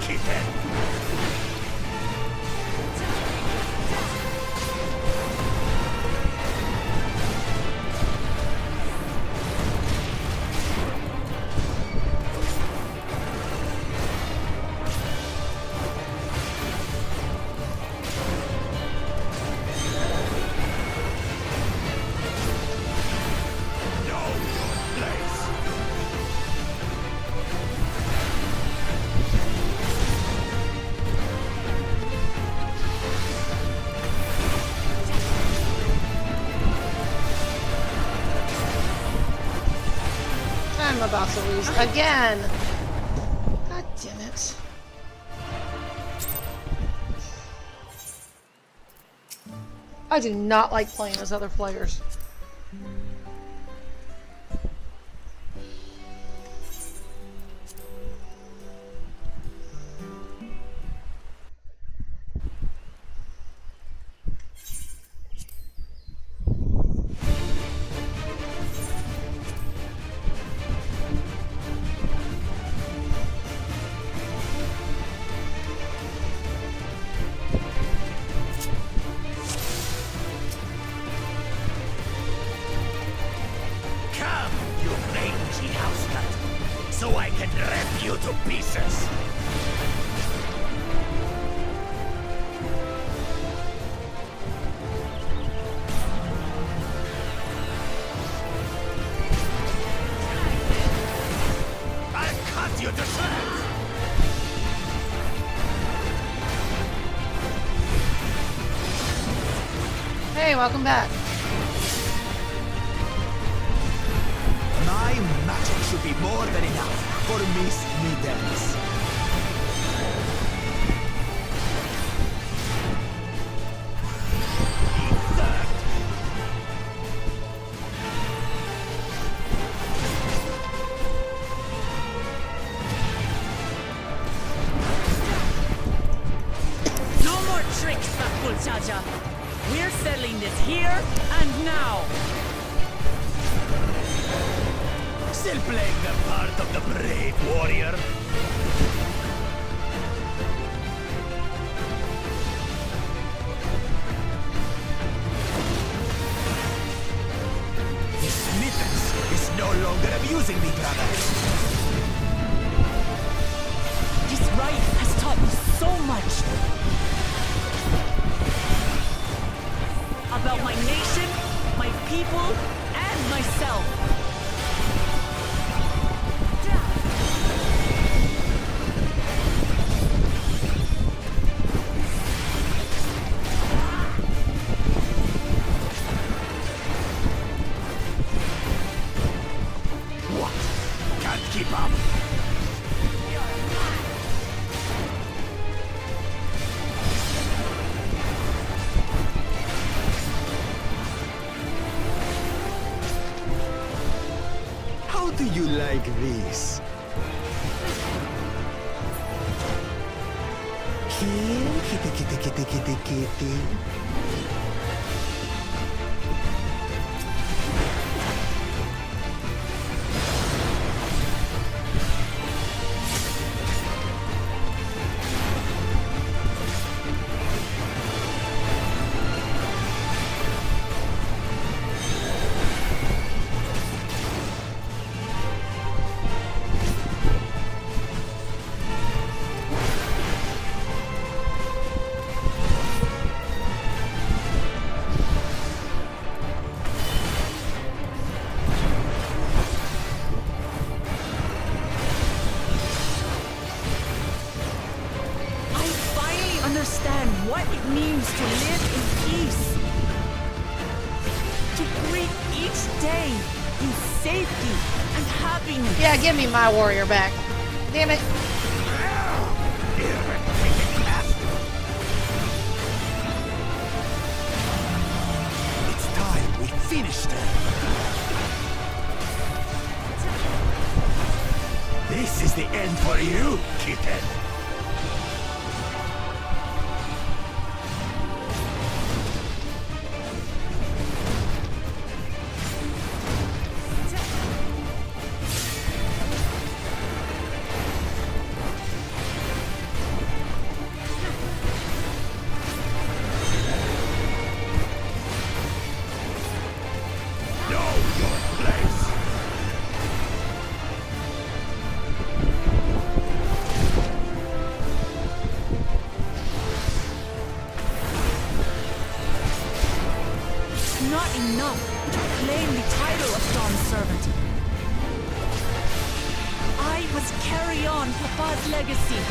Kitty. I'm about to lose again. God damn it. I do not like playing as other players. Hey, welcome back. My magic should be more than enough for Miss Needles. No more tricks, Bakul Chacha. We're settling this here and now. Still playing the part of the brave warrior? This Mittens is no longer abusing me, brother. This rite has taught me so much. About my nation, my people, and myself. How do you like this? Here, kitty, kitty, kitty, kitty, kitty. Understand what it means to live in peace. To greet each day in safety and happiness. Yeah, give me my warrior back. Damn it. It's time we finished them. This is the end for you, kitten. Not enough to claim the title of Dawn's servant. I must carry on Papa's legacy,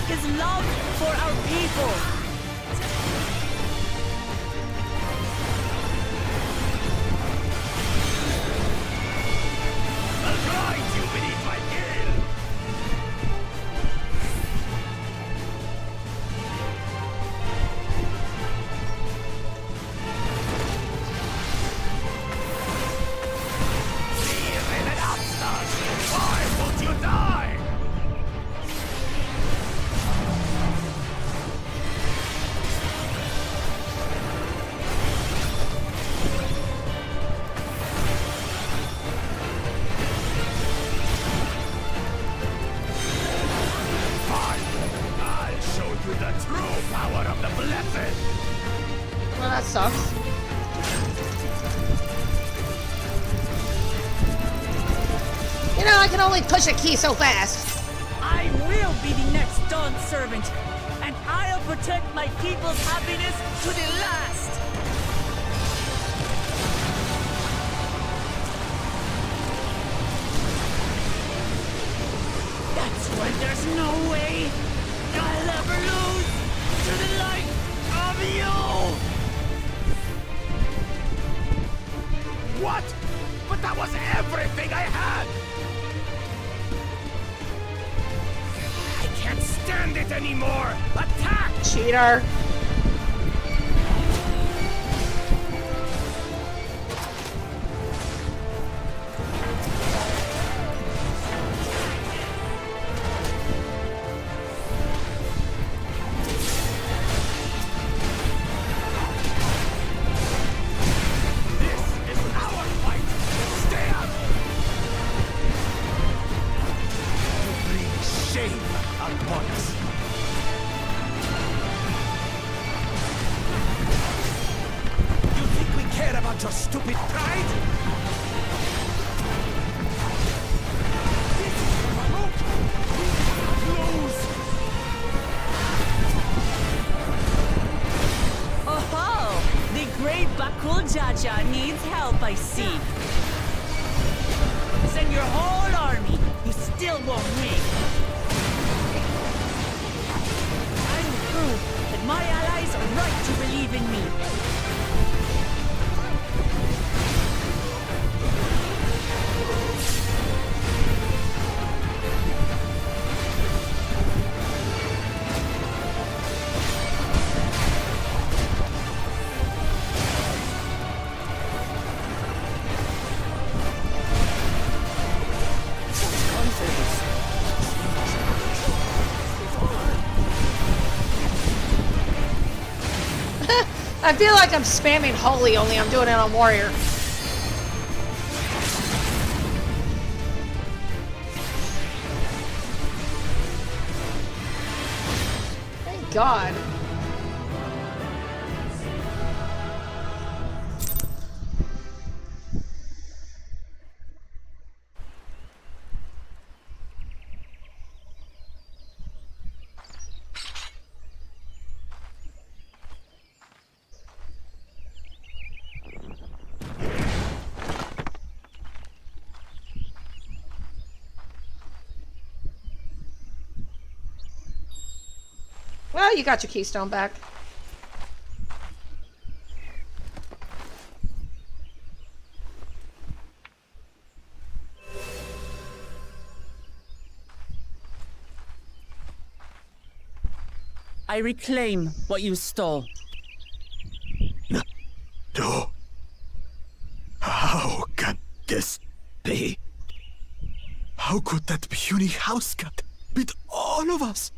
his love for our people. I'll grind you beneath my heel! Why won't you die? Fine. I'll show you the true power of the blessed. Well, that sucks. You know, I can only push a key so fast. I will be the next Dawn servant, and I'll protect my people's happiness to the last. That's why there's no way I'll ever lose to the light of you. What? But that was everything I had! I can't stand it anymore! Attack! Cheater. Your stupid pride? Oh, the great Bakul Jaja needs help, I see. Send your whole army. You still won't win. I will prove that my allies are right to believe in me. I feel like I'm spamming holy, only I'm doing it on warrior. Thank God. Well, you got your keystone back. I reclaim what you stole. No. How can this be? How could that puny house cat beat all of us?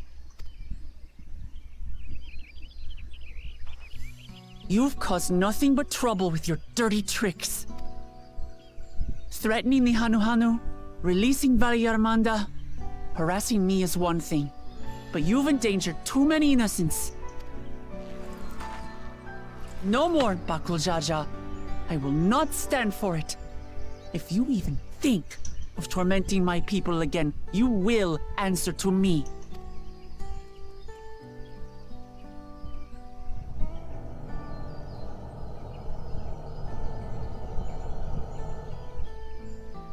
You've caused nothing but trouble with your dirty tricks. Threatening the Hanu, releasing Valyarmanda, harassing me is one thing, but you've endangered too many innocents. No more, Bakul Jaja. I will not stand for it. If you even think of tormenting my people again, you will answer to me.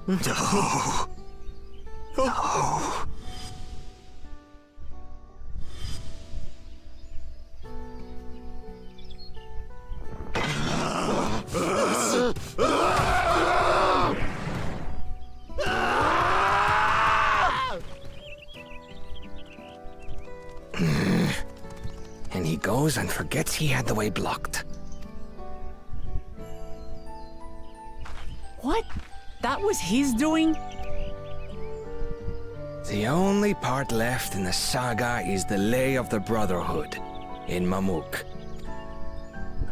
No. No. And he goes and forgets he had the way blocked. What? That was his doing? The only part left in the saga is the Lay of the Brotherhood in Mamuk.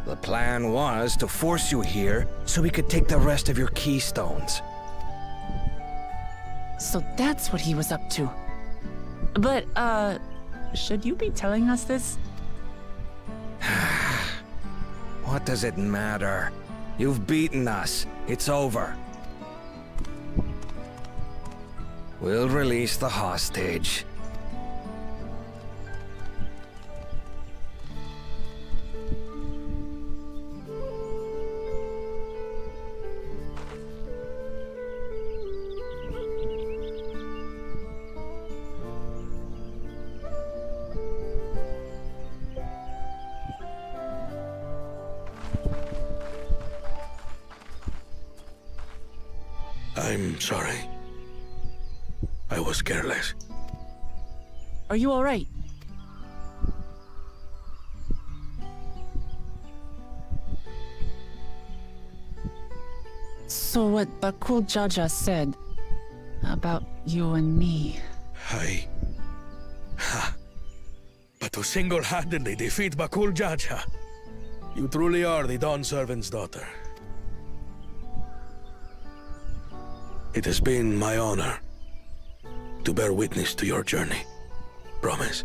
The plan was to force you here so we could take the rest of your keystones. So that's what he was up to. But, should you be telling us this? What does it matter? You've beaten us. It's over. We'll release the hostage. I'm sorry. I was careless. Are you alright? So what Bakul Jaja said about you and me... But to single-handedly defeat Bakul Jaja, you truly are the Dawn Servant's daughter. It has been my honor to bear witness to your journey. Promise.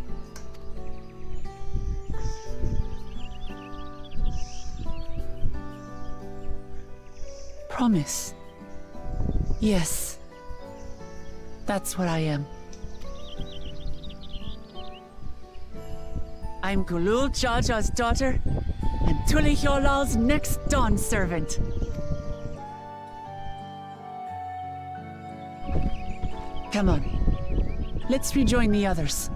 Promise. Yes. That's what I am. I'm Gulul Jaja's daughter, and Tulihyolal's next Dawn servant. Come on. Let's rejoin the others.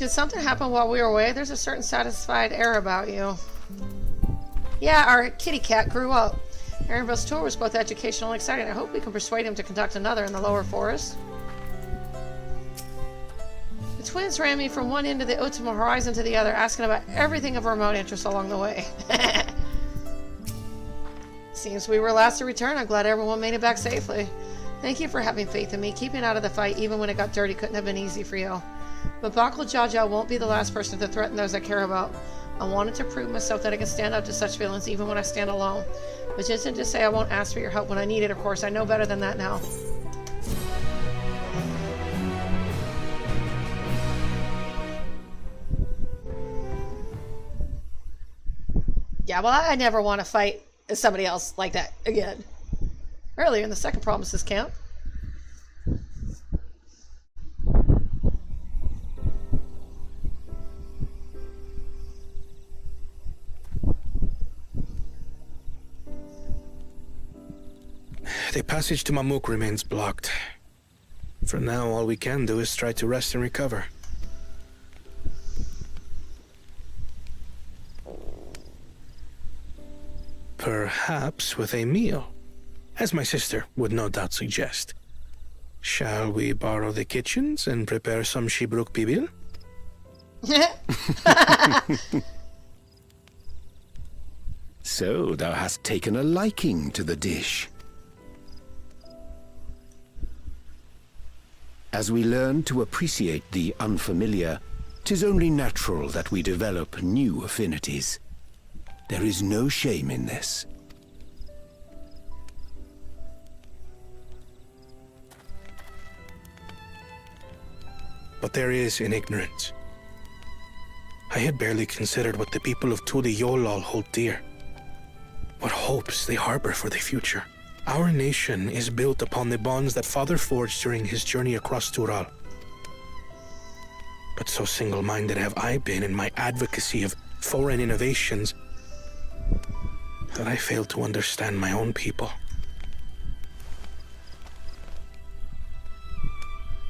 Did something happen while we were away? There's a certain satisfied air about you. Yeah, our kitty cat grew up. Aaronville's tour was both educational and exciting. I hope we can persuade him to conduct another in the lower forest. The twins ran me from one end of the ultimate horizon to the other, asking about everything of remote interest along the way. Seems we were last to return. I'm glad everyone made it back safely. Thank you for having faith in me. Keeping out of the fight, even when it got dirty, couldn't have been easy for you. But Bakul Jaja won't be the last person to threaten those I care about. I wanted to prove myself that I can stand up to such feelings even when I stand alone. Which isn't to say I won't ask for your help when I need it, of course. I know better than that now. Yeah, well, I never want to fight somebody else like that again. Earlier in the second Promises camp. The passage to Mamuk remains blocked. For now, all we can do is try to rest and recover. Perhaps with a meal, as my sister would no doubt suggest. Shall we borrow the kitchens and prepare some Shibruk Bibil? So thou hast taken a liking to the dish. As we learn to appreciate the unfamiliar, 'tis only natural that we develop new affinities. There is no shame in this. But there is in ignorance. I had barely considered what the people of Tudi Yolal hold dear. What hopes they harbor for the future. Our nation is built upon the bonds that Father forged during his journey across Tural. But so single-minded have I been in my advocacy of foreign innovations that I failed to understand my own people.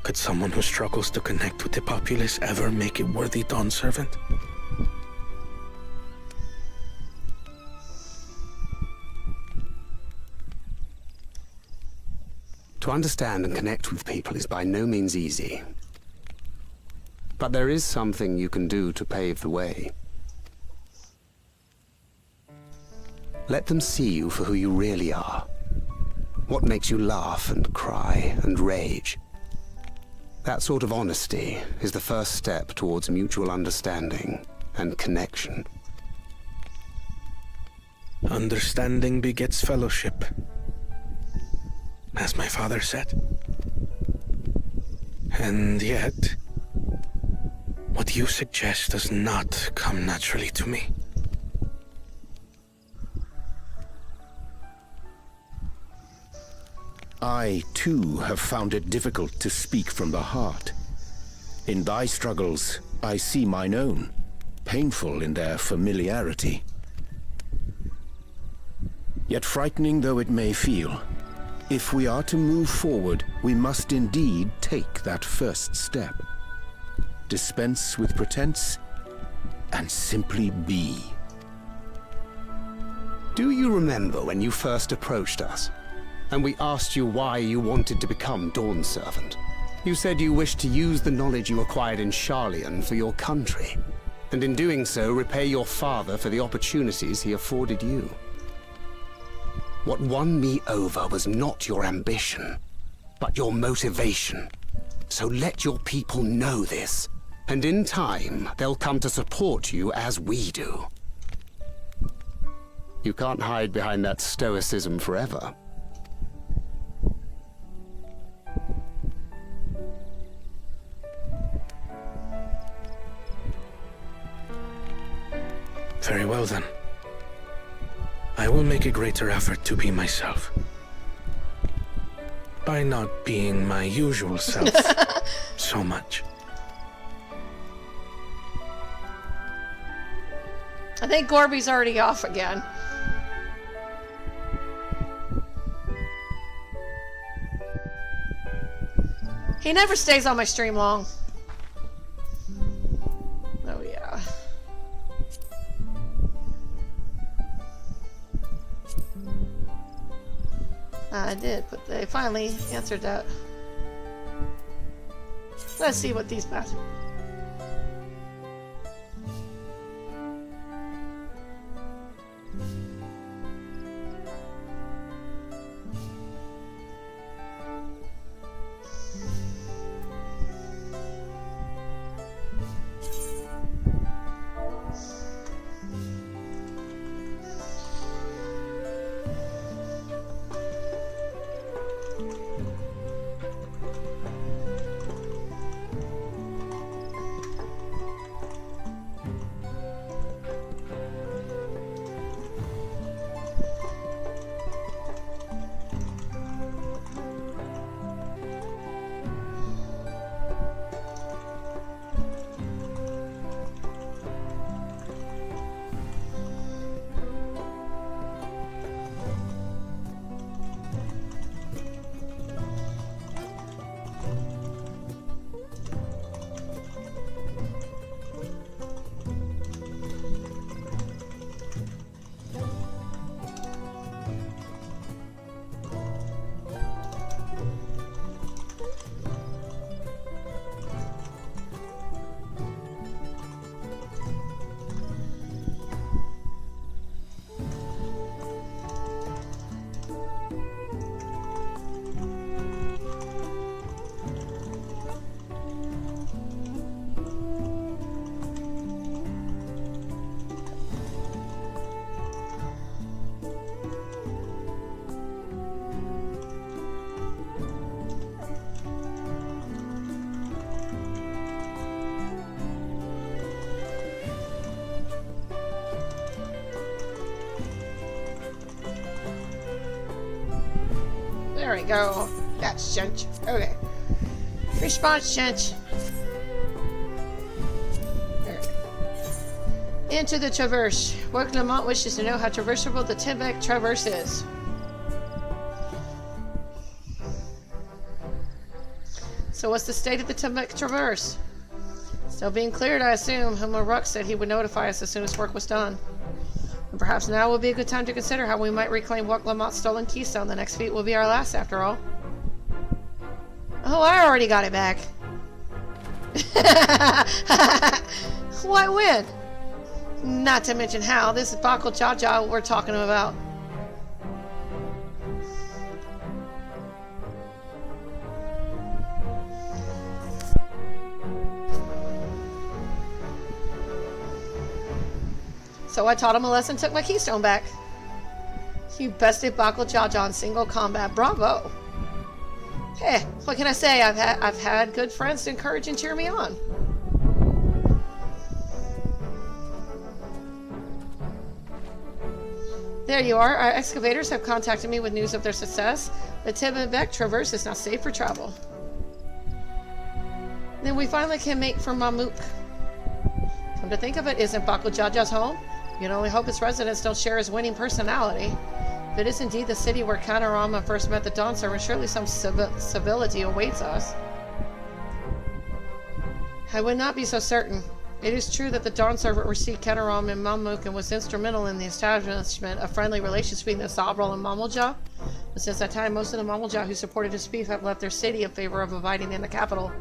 Could someone who struggles to connect with the populace ever make a worthy Dawn servant? To understand and connect with people is by no means easy. But there is something you can do to pave the way. Let them see you for who you really are. What makes you laugh and cry and rage. That sort of honesty is the first step towards mutual understanding and connection. Understanding begets fellowship, as my father said. And yet, what you suggest does not come naturally to me. I, too, have found it difficult to speak from the heart. In thy struggles, I see mine own, painful in their familiarity. Yet frightening though it may feel, if we are to move forward, we must indeed take that first step. Dispense with pretense, and simply be. Do you remember when you first approached us? And we asked you why you wanted to become Dawn Servant. You said you wished to use the knowledge you acquired in Sharlayan for your country, and in doing so repay your father for the opportunities he afforded you. What won me over was not your ambition, but your motivation. So let your people know this, and in time they'll come to support you as we do. You can't hide behind that stoicism forever. Very well then. I will make a greater effort to be myself. By not being my usual self so much. I think Gorby's already off again. He never stays on my stream long. I did, but they finally answered that. Let's see what these matter. There we go. That's Shench. Okay. Response, Shench. Into the Traverse. Woke Lamont wishes to know how traversable the Tibet Traverse is. So what's the state of the Tibet Traverse? Still being cleared, I assume. Homer Ruck said he would notify us as soon as work was done. And perhaps now will be a good time to consider how we might reclaim Woke Lamont's stolen keystone. The next feat will be our last, after all. Oh, I already got it back. Why win? Not to mention how. This is Bakul Jaja we're talking about. So I taught him a lesson, took my keystone back. You bested Bakul Jaja in single combat. Bravo. Hey, what can I say? I've had good friends to encourage and cheer me on. There you are. Our excavators have contacted me with news of their success. The Tibet Traverse is now safe for travel. Then we finally can make for Mamuk. Come to think of it, isn't Bakul Jaja's home? You can only hope its residents don't share his winning personality. If it is indeed the city where Kanorama first met the Dawn Servant, surely some civility awaits us. I would not be so certain. It is true that the Dawn Servant received Kanorama and Mamuk and was instrumental in the establishment of friendly relations between the Zabral and Mamulja. But since that time, most of the Mamulja who supported his beef have left their city in favor of abiding in the capital.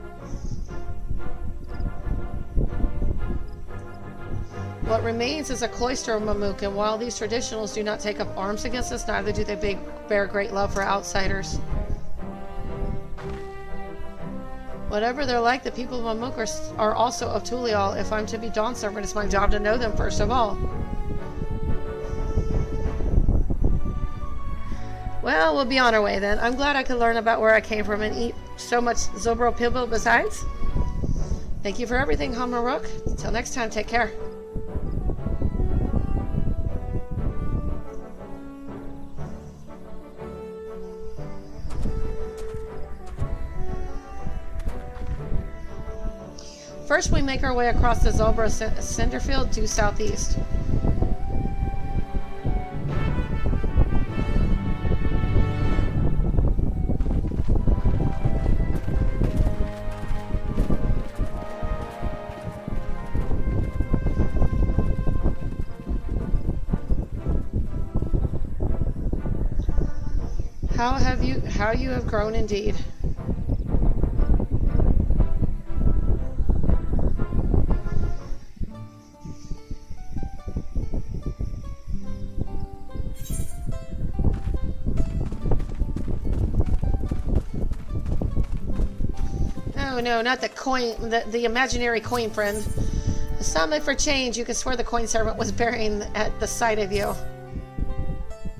What remains is a cloister of Mamuk, and while these traditionals do not take up arms against us, neither do they bear great love for outsiders. Whatever they're like, the people of Mamuk are also of Tulial. If I'm to be Dawn Servant, it's my job to know them first of all. Well, we'll be on our way then. I'm glad I could learn about where I came from and eat so much Zobro Pibble besides. Thank you for everything, Hamaruk. Until next time, take care. First, we make our way across the Zobra Cinderfield due southeast. How you have grown indeed. Oh no, not the coin, the imaginary coin friend. A summon for change. You can swear the coin servant was burying at the sight of you.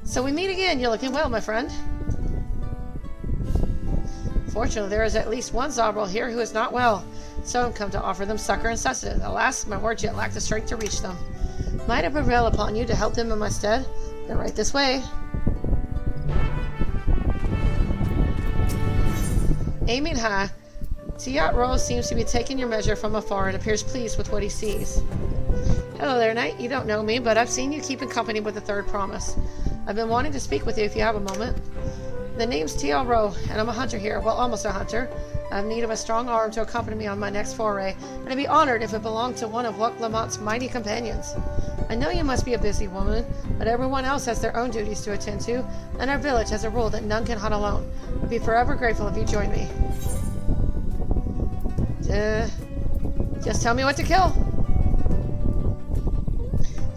So we meet again. You're looking well, my friend. Fortunately, there is at least one Zobral here who is not well, so I've come to offer them succor and sustenance. Alas, my words yet lack the strength to reach them. Might I prevail upon you to help them in my stead? They're right this way. Aiming high, Tiat Rose seems to be taking your measure from afar and appears pleased with what he sees. Hello there, Knight. You don't know me, but I've seen you keeping company with the Third Promise. I've been wanting to speak with you if you have a moment. The name's T.L. Rowe, and I'm a hunter here. Well, almost a hunter. I have need of a strong arm to accompany me on my next foray, and I'd be honored if it belonged to one of Luc Lamont's mighty companions. I know you must be a busy woman, but everyone else has their own duties to attend to, and our village has a rule that none can hunt alone. I'd be forever grateful if you join me. Just tell me what to kill.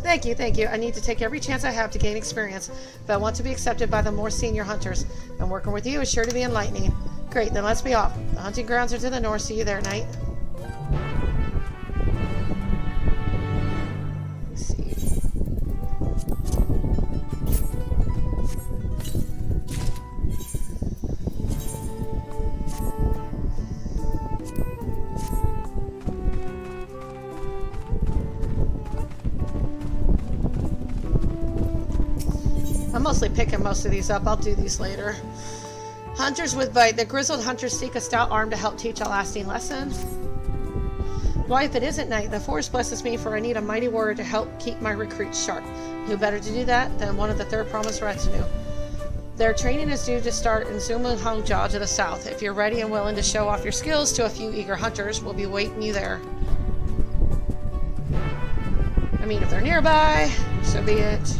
Thank you. I need to take every chance I have to gain experience, but I want to be accepted by the more senior hunters, and working with you is sure to be enlightening. Great, then let's be off. The hunting grounds are to the north. See you there, Knight. Let's see. I'm mostly picking most of these up. I'll do these later. Hunters with bite. The grizzled hunters seek a stout arm to help teach a lasting lesson. Why, if it isn't night, the forest blesses me, for I need a mighty warrior to help keep my recruits sharp. Who better to do that than one of the Third Promise retinue? Their training is due to start in Zumunhongjia to the south. If you're ready and willing to show off your skills to a few eager hunters, we'll be waiting you there. I mean, if they're nearby, so be it.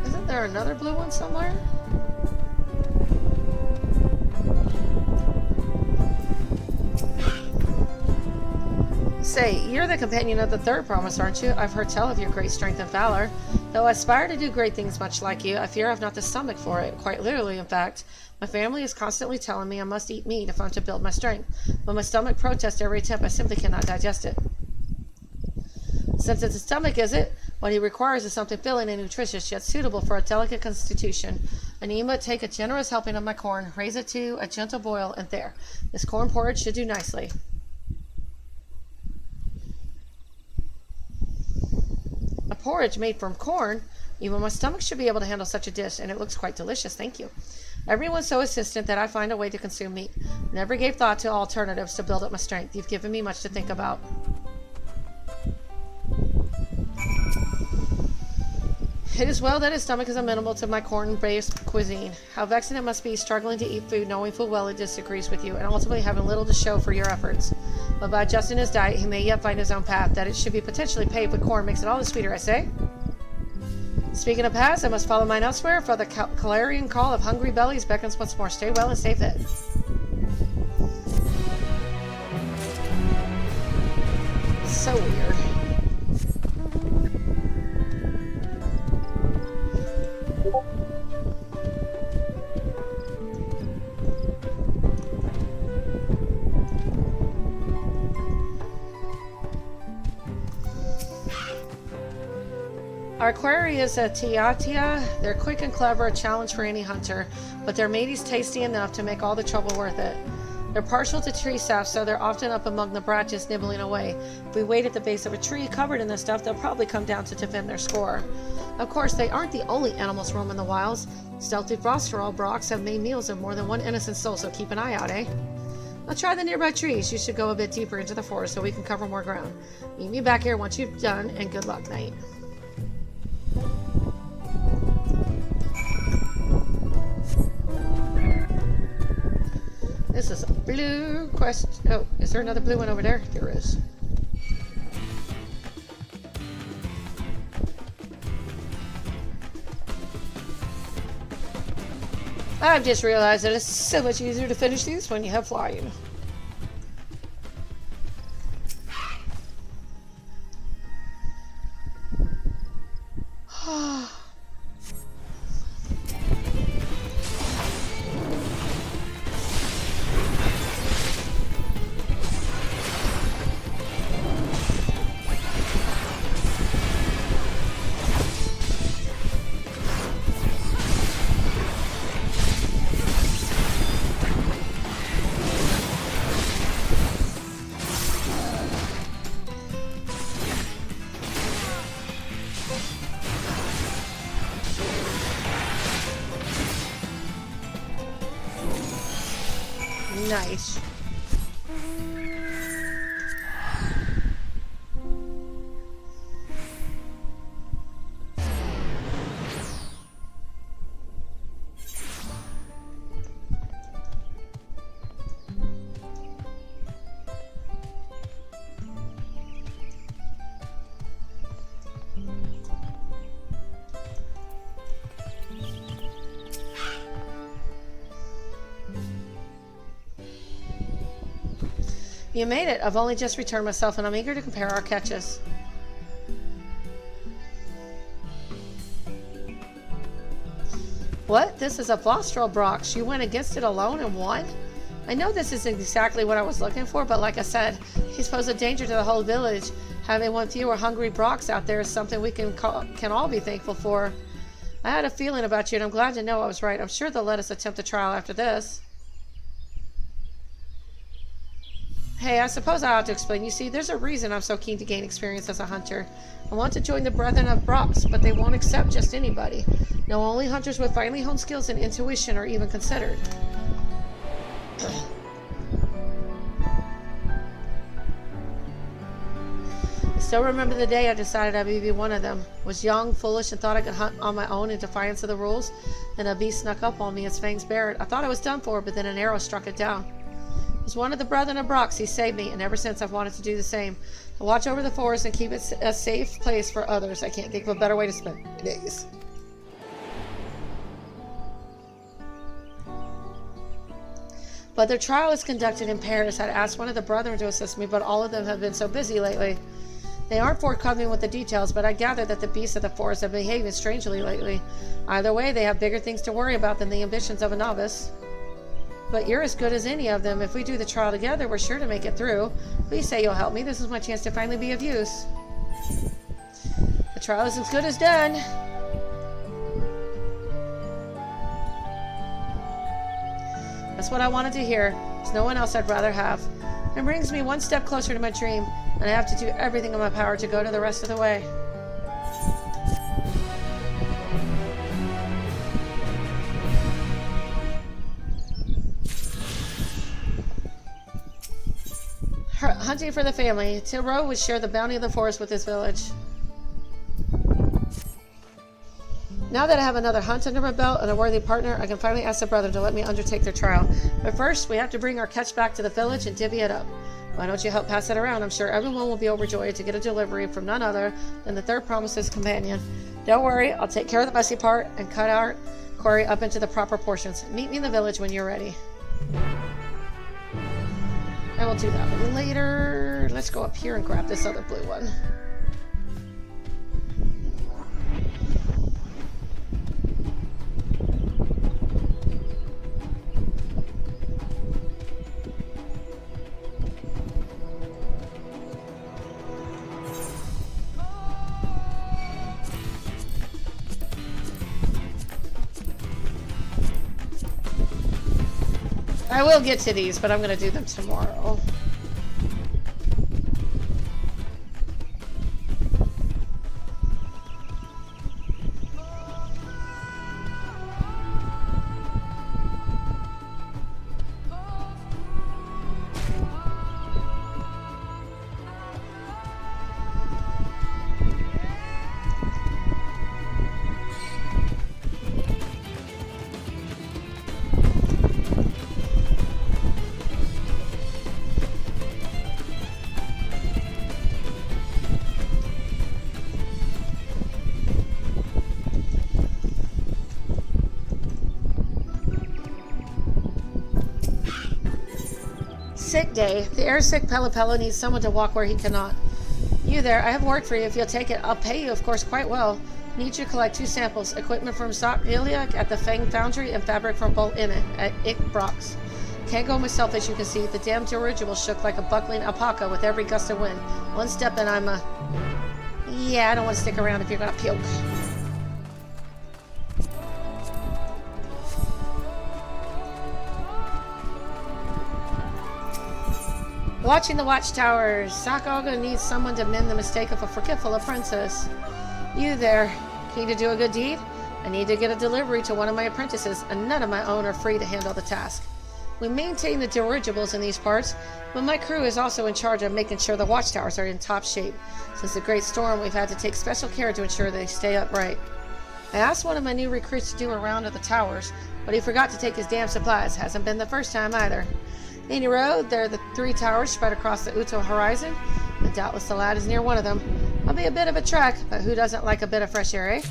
Isn't there another blue one somewhere? Say, you're the companion of the Third Promise, aren't you? I've heard tell of your great strength and valor. Though I aspire to do great things much like you, I fear I've not the stomach for it. Quite literally, in fact. My family is constantly telling me I must eat meat if I'm to build my strength. But my stomach protests every attempt. I simply cannot digest it. Since it's a stomach, is it? What he requires is something filling and nutritious, yet suitable for a delicate constitution. Anima, take a generous helping of my corn, raise it to a gentle boil, and there. This corn porridge should do nicely. A porridge made from corn? Even my stomach should be able to handle such a dish, and it looks quite delicious, thank you. Everyone's so insistent that I find a way to consume meat. Never gave thought to alternatives to build up my strength. You've given me much to think about. It is well that his stomach is amenable to my corn-based cuisine. How vexing it must be struggling to eat food knowing full well it disagrees with you, and ultimately having little to show for your efforts. But by adjusting his diet, he may yet find his own path. That it should be potentially paved with corn makes it all the sweeter, I say. Speaking of paths, I must follow mine elsewhere, for the clarion call of hungry bellies beckons once more. Stay well and stay fit. So weird. Our quarry is a tiatia. They're quick and clever, a challenge for any hunter, but their mate's tasty enough to make all the trouble worth it. They're partial to tree sap, so they're often up among the branches nibbling away. If we wait at the base of a tree covered in this stuff, they'll probably come down to defend their score. Of course, they aren't the only animals roaming the wilds. Stealthy Frosterall Brocs have made meals of more than one innocent soul, so keep an eye out, eh? Now try the nearby trees. You should go a bit deeper into the forest so we can cover more ground. Meet me back here once you've done, and good luck, Knight. This is a blue quest. Oh, is there another blue one over there? There is. I've just realized that it's so much easier to finish these when you have flying. Nice. You made it. I've only just returned myself and I'm eager to compare our catches. What? This is a Vostral Brox. You went against it alone and won? I know this isn't exactly what I was looking for, but like I said, he's posed a danger to the whole village. Having one fewer hungry Brox out there is something we can all be thankful for. I had a feeling about you and I'm glad to know I was right. I'm sure they'll let us attempt the trial after this. Hey, I suppose I ought to explain. You see, there's a reason I'm so keen to gain experience as a hunter. I want to join the Brethren of Brox, but they won't accept just anybody. No, only hunters with finely honed skills and intuition are even considered. I still remember the day I decided I would be one of them. Was young, foolish, and thought I could hunt on my own in defiance of the rules. Then a beast snuck up on me, its fangs bared. I thought I was done for, but then an arrow struck it down. It was one of the Brethren of Brox. He saved me, and ever since I've wanted to do the same. To watch over the forest and keep it a safe place for others. I can't think of a better way to spend my days. But their trial is conducted in Paris. I'd asked one of the Brethren to assist me, but all of them have been so busy lately. They aren't forthcoming with the details, but I gather that the beasts of the forest have been behaving strangely lately. Either way, they have bigger things to worry about than the ambitions of a novice. But you're as good as any of them. If we do the trial together, we're sure to make it through. Please say you'll help me. This is my chance to finally be of use. The trial is as good as done. That's what I wanted to hear. There's no one else I'd rather have. It brings me one step closer to my dream, and I have to do everything in my power to go to the rest of the way. Hunting for the family. Tiro would share the bounty of the forest with his village. Now that I have another hunt under my belt and a worthy partner, I can finally ask the Brethren to let me undertake their trial. But first, we have to bring our catch back to the village and divvy it up. Why don't you help pass it around? I'm sure everyone will be overjoyed to get a delivery from none other than the Third Promise's companion. Don't worry, I'll take care of the messy part and cut our quarry up into the proper portions. Meet me in the village when you're ready. I will do that later. Let's go up here and grab this other blue one. I will get to these, but I'm going to do them tomorrow. day. The airsick Pelopello needs someone to walk where he cannot. You there, I have work for you if you'll take it. I'll pay you, of course, quite well. Need you to collect 2 samples. Equipment from Zot Iliak at the Fang Foundry and fabric from Bolt Innet at Ikbrox. Can't go myself, as you can see. The damn dirigible shook like a buckling alpaca with every gust of wind. One step and I'm Yeah, I don't want to stick around if you're gonna puke. Watching the watchtowers. Sakaga needs someone to mend the mistake of a forgetful apprentice. You there, keen to do a good deed? I need to get a delivery to one of my apprentices, and none of my own are free to handle the task. We maintain the dirigibles in these parts, but my crew is also in charge of making sure the watchtowers are in top shape. Since the Great Storm, we've had to take special care to ensure they stay upright. I asked one of my new recruits to do a round of the towers, but he forgot to take his damn supplies. Hasn't been the first time either. Any road, there are the 3 towers spread across the Uto horizon, and doubtless the lad is near one of them. I'll be a bit of a trek, but who doesn't like a bit of fresh air, eh?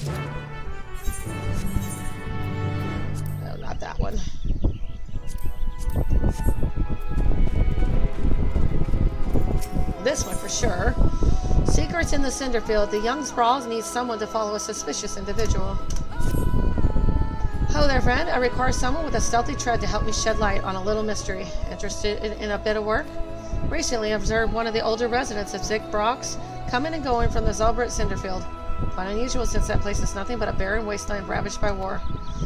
No, not that one. This one for sure. Secrets in the Cinderfield. The young Sprawls need someone to follow a suspicious individual. Hello there, friend. I require someone with a stealthy tread to help me shed light on a little mystery. Interested in a bit of work? Recently, I observed one of the older residents of Ikbrox coming and going from the Zelbert Cinderfield. Quite unusual since that place is nothing but a barren wasteland ravaged by war.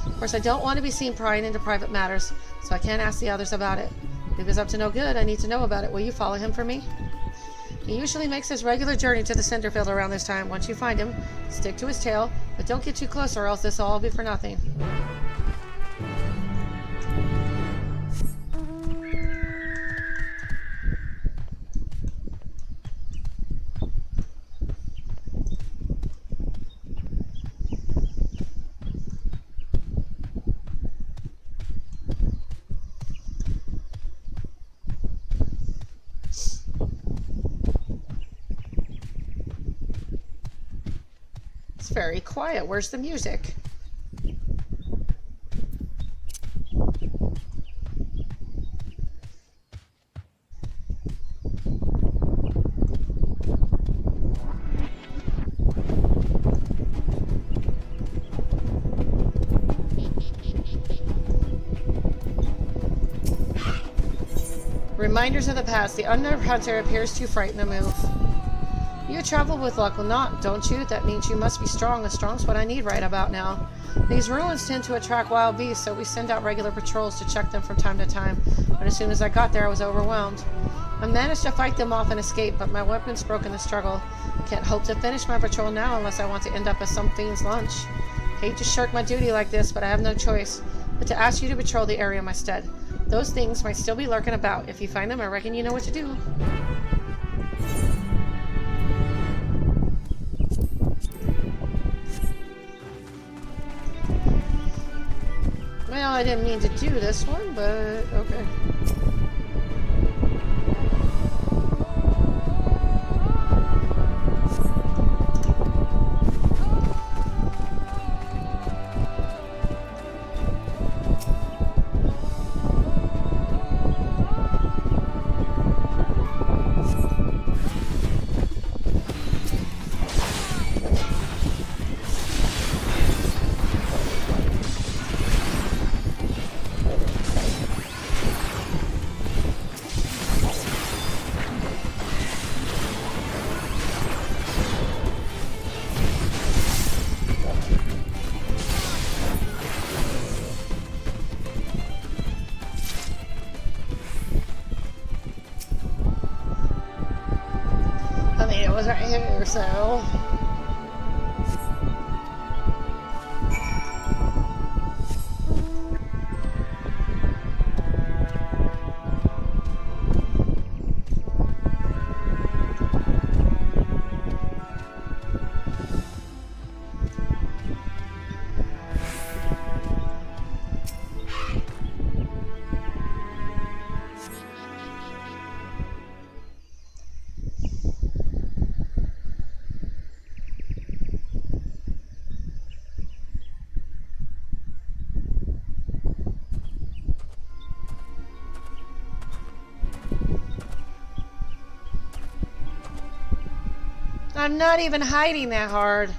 Of course, I don't want to be seen prying into private matters, so I can't ask the others about it. If he was up to no good, I need to know about it. Will you follow him for me? He usually makes his regular journey to the Cinderfield around this time. Once you find him, stick to his tail, but don't get too close or else this will all be for nothing. It's very quiet. Where's the music? Reminders of the past. The unnerved hunter appears too frightened to move. You travel with luck, will not, don't you? That means you must be strong, and strong's what I need right about now. These ruins tend to attract wild beasts, so we send out regular patrols to check them from time to time. But as soon as I got there, I was overwhelmed. I managed to fight them off and escape, but my weapons broke in the struggle. Can't hope to finish my patrol now unless I want to end up as some fiend's lunch. Hate to shirk my duty like this, but I have no choice but to ask you to patrol the area in my stead. Those things might still be lurking about. If you find them, I reckon you know what to do. Well, I didn't mean to do this one, but okay. It was right here, so... I'm not even hiding that hard.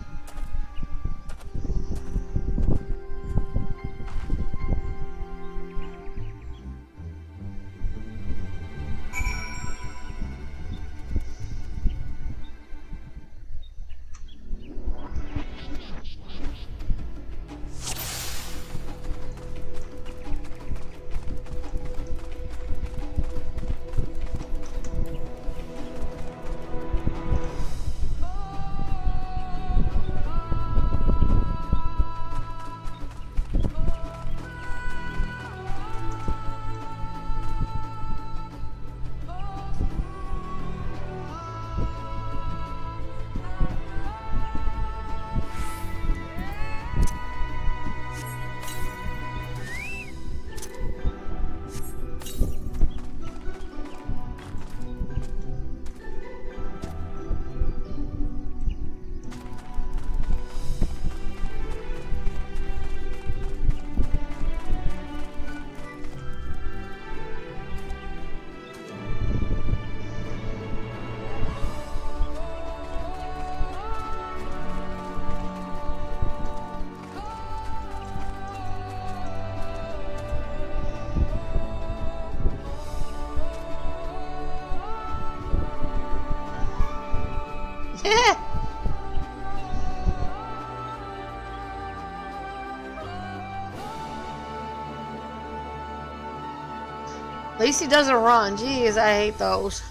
At least he doesn't run. Jeez, I hate those.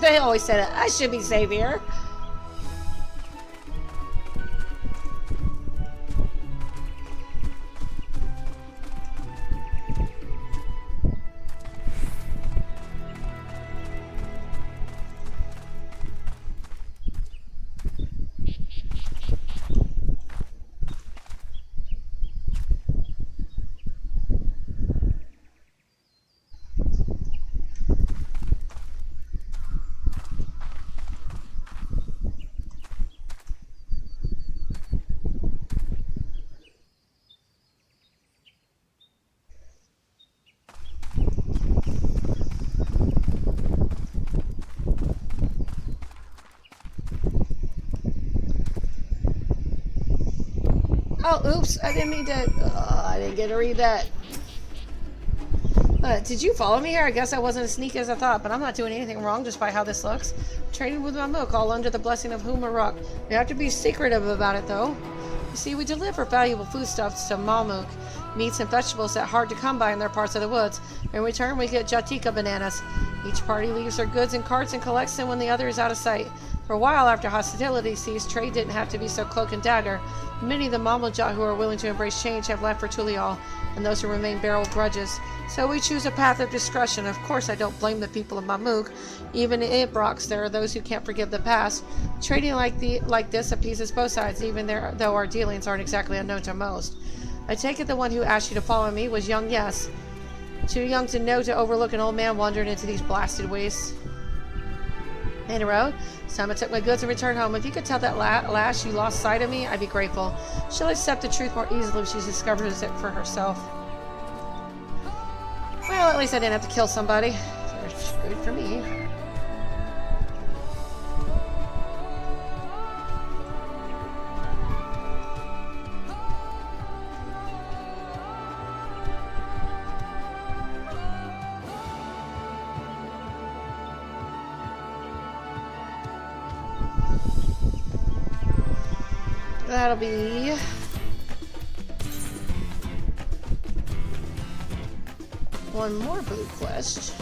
They always said it. I should be safe here. Oh, oops. I didn't mean to... I didn't get to read that. Did you follow me here? I guess I wasn't as sneaky as I thought, but I'm not doing anything wrong just by how this looks. Trading with Mamuk, all under the blessing of Humaruk. You have to be secretive about it, though. You see, we deliver valuable foodstuffs to Mamuk, meats and vegetables that are hard to come by in their parts of the woods. In return, we get Jatika bananas. Each party leaves their goods in carts and collects them when the other is out of sight. For a while after hostility ceased, trade didn't have to be so cloak and dagger. Many of the Mamalja who are willing to embrace change have left for Tulial, and those who remain bear grudges. So we choose a path of discretion. Of course, I don't blame the people of Mamuk. Even in Ibrox, there are those who can't forgive the past. Trading like this appeases both sides, even though our dealings aren't exactly unknown to most. I take it the one who asked you to follow me was young, yes. Too young to know to overlook an old man wandering into these blasted wastes. Hey, Nero, it's time I took my goods and returned home. If you could tell that lass you lost sight of me, I'd be grateful. She'll accept the truth more easily if she discovers it for herself. Well, at least I didn't have to kill somebody. Good for me. That'll be... one more blue quest.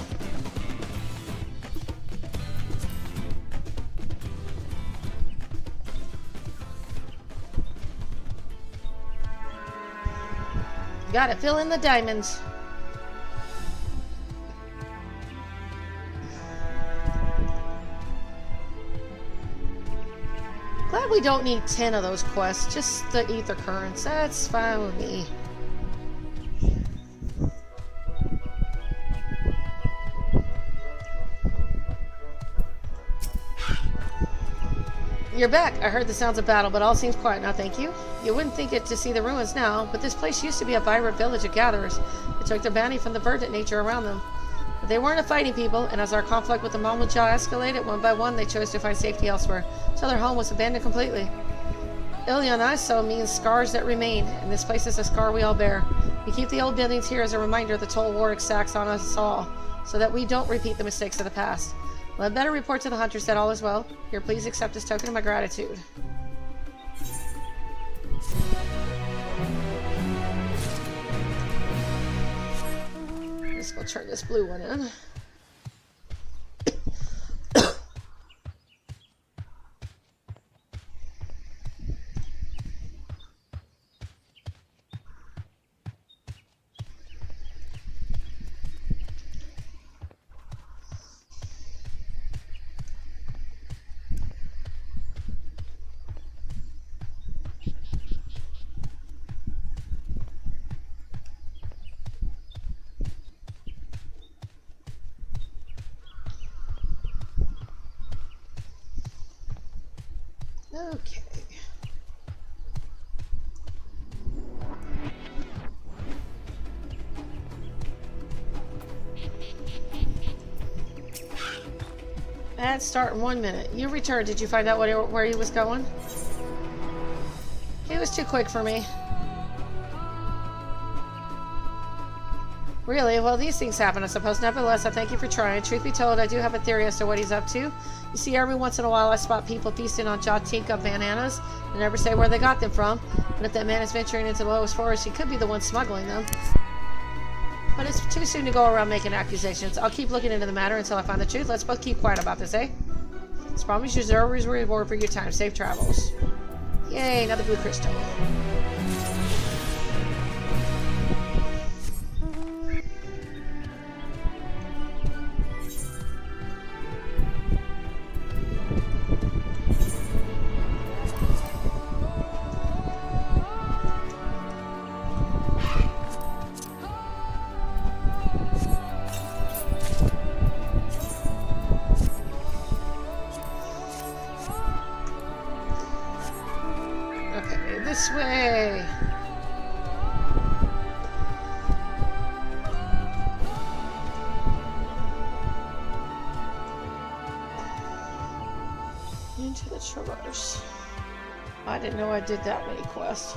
Gotta fill in the diamonds. Glad we don't need 10 of those quests, just the ether currents. That's fine with me. You're back. I heard the sounds of battle, but all seems quiet now, thank you. You wouldn't think it to see the ruins now, but this place used to be a vibrant village of gatherers. They took their bounty from the verdant nature around them. But they weren't a fighting people, and as our conflict with the Mamuja escalated, one by one they chose to find safety elsewhere, so their home was abandoned completely. Ilyanaso means scars that remain, and this place is a scar we all bear. We keep the old buildings here as a reminder of the toll war exacts on us all, so that we don't repeat the mistakes of the past. Well, I'd better report to the hunters that all is well. Here, please accept this token of my gratitude. Let's go turn this blue one in. Okay. And start in 1 minute. You returned. Did you find out where he was going? He was too quick for me. Really? Well, these things happen, I suppose. Nevertheless, I thank you for trying. Truth be told, I do have a theory as to what he's up to. You see, every once in a while I spot people feasting on Jatinka bananas. They never say where they got them from. And if that man is venturing into the lowest forest, he could be the one smuggling them. But it's too soon to go around making accusations. I'll keep looking into the matter until I find the truth. Let's both keep quiet about this, eh? Let's promise you there is a reward for your time. Safe travels. Yay, another blue crystal. This way. Into the traverse. I didn't know I did that many quests.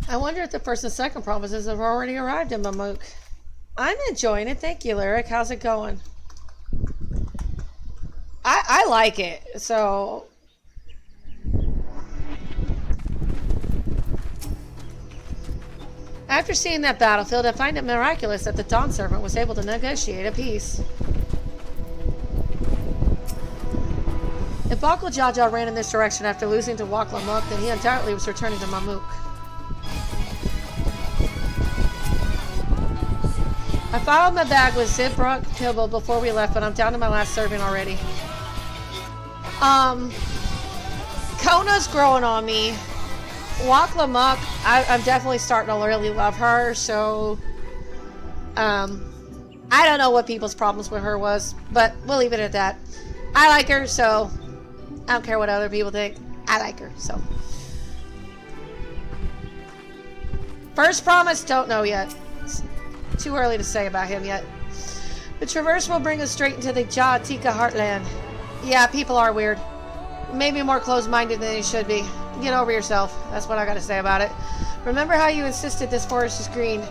I wonder if the first and second promises have already arrived in Mamook. I'm enjoying it. Thank you, Lyric. How's it going? I like it. So... After seeing that battlefield, I find it miraculous that the Dawn Servant was able to negotiate a peace. If Bakul Jaja ran in this direction after losing to Waklamuk, then he undoubtedly was returning to Mamook. I followed my bag with Zibrock Kibble before we left, but I'm down to my last serving already. Kona's growing on me. Waklamuk, I'm definitely starting to really love her, so I don't know what people's problems with her was, but we'll leave it at that. I like her, so I don't care what other people think. I like her, so. First promise, don't know yet. It's too early to say about him yet. The traverse will bring us straight into the Jatika heartland. Yeah, people are weird. Maybe more closed-minded than they should be. Get over yourself. That's what I gotta say about it. Remember how you insisted this forest is green?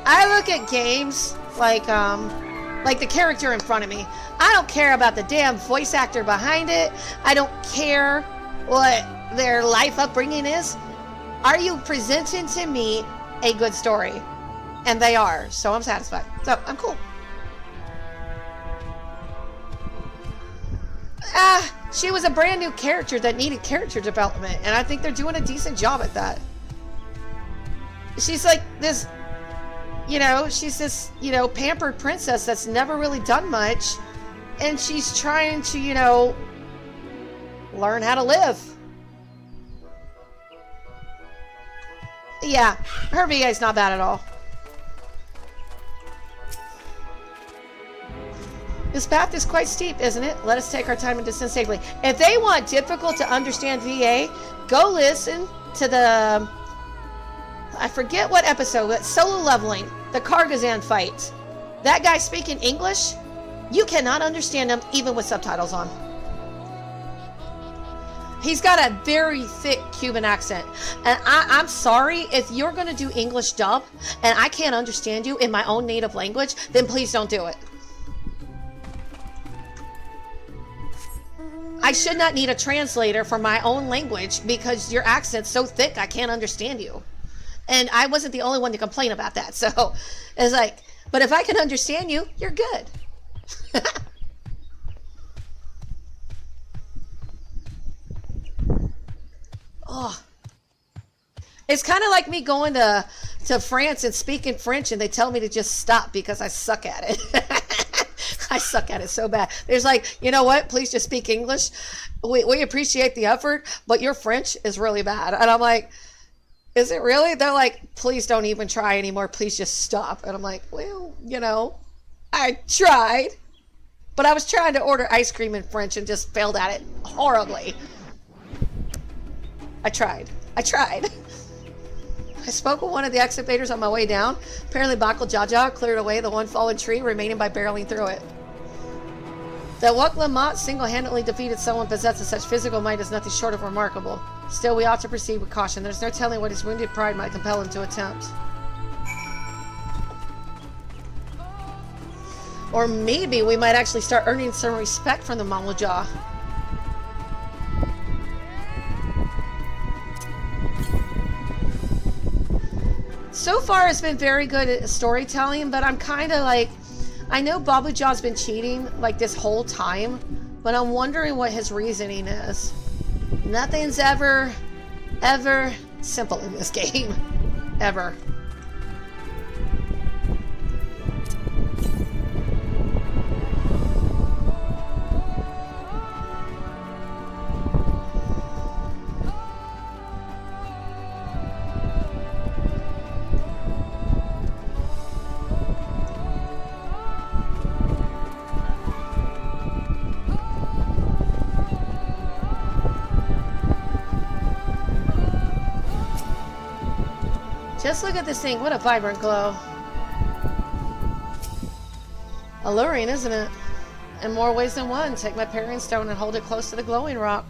I look at games like the character in front of me. I don't care about the damn voice actor behind it. I don't care what their life upbringing is. Are you presenting to me a good story? And they are, so I'm satisfied. So, I'm cool. She was a brand new character that needed character development, and I think they're doing a decent job at that. She's like this, she's this, pampered princess that's never really done much, and she's trying to, learn how to live. Yeah, her VA's not bad at all. This path is quite steep, isn't it? Let us take our time and descend safely. If they want difficult to understand VA, go listen to the... I forget what episode, but Solo Leveling, the Kargazan fight. That guy speaking English, you cannot understand him even with subtitles on. He's got a very thick Cuban accent. And I'm sorry, if you're going to do English dub and I can't understand you in my own native language, then please don't do it. I should not need a translator for my own language because your accent's so thick I can't understand you. And I wasn't the only one to complain about that. So it's like, but if I can understand you, you're good. Oh. It's kind of like me going to France and speaking French and they tell me to just stop because I suck at it. I suck at it so bad. There's like, you know what? Please just speak English. We appreciate the effort, but your French is really bad. And I'm like, is it really? They're like, please don't even try anymore. Please just stop. And I'm like, well, I tried. But I was trying to order ice cream in French and just failed at it horribly. I tried. I spoke with one of the excavators on my way down. Apparently Bakul Jaja cleared away the one fallen tree remaining by barreling through it. That Waklamuk single-handedly defeated someone possessed of such physical might is nothing short of remarkable. Still, we ought to proceed with caution. There's no telling what his wounded pride might compel him to attempt. Or maybe we might actually start earning some respect from the Mamuja. So far, it's been very good at storytelling, but I'm kind of like, I know Babuja's been cheating like this whole time, but I'm wondering what his reasoning is. Nothing's ever simple in this game. Ever. Just look at this thing. What a vibrant glow. Alluring, isn't it? In more ways than one. Take my parent stone and hold it close to the glowing rock.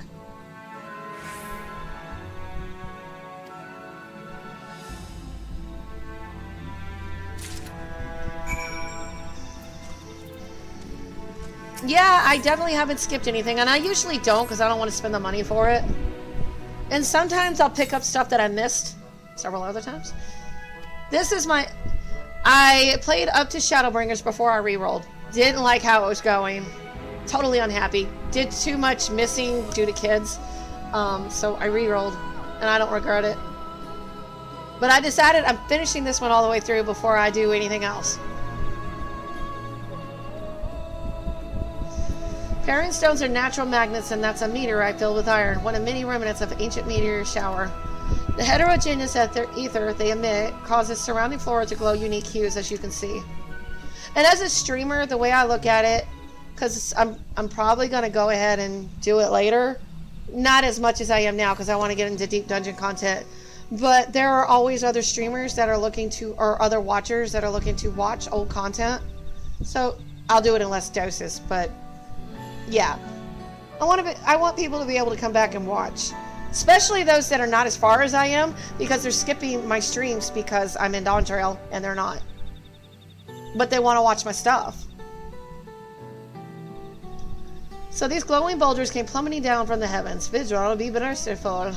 Yeah, I definitely haven't skipped anything, and I usually don't because I don't want to spend the money for it. And sometimes I'll pick up stuff that I missed several other times. This is my... I played up to Shadowbringers before I re-rolled. Didn't like how it was going. Totally unhappy. Did too much missing due to kids. So I re-rolled, and I don't regret it. But I decided I'm finishing this one all the way through before I do anything else. Parent stones are natural magnets, and that's a meteorite filled with iron, one of many remnants of ancient meteor shower. The heterogeneous ether they emit causes surrounding flora to glow unique hues, as you can see. And as a streamer, the way I look at it, because I'm probably going to go ahead and do it later, not as much as I am now because I want to get into deep dungeon content, but there are always other streamers that are looking to, or other watchers that are looking to watch old content. So I'll do it in less doses, but yeah, I want people to be able to come back and watch, especially those that are not as far as I am, because they're skipping my streams because I'm in Dawn Trail and they're not, but they want to watch my stuff. So these glowing boulders came plummeting down from the heavens. Visual be merciful.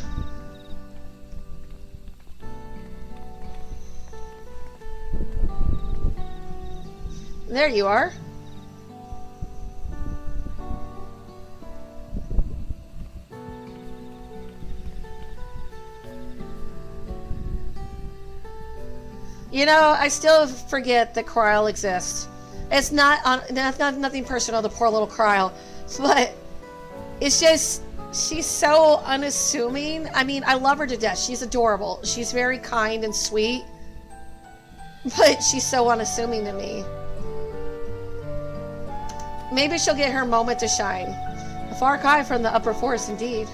There you are. You know, I still forget that Kryl exists. It's not nothing personal to poor little Kryl, but it's just she's so unassuming. I mean, I love her to death. She's adorable. She's very kind and sweet, but she's so unassuming to me. Maybe she'll get her moment to shine. A far cry from the upper forest, indeed.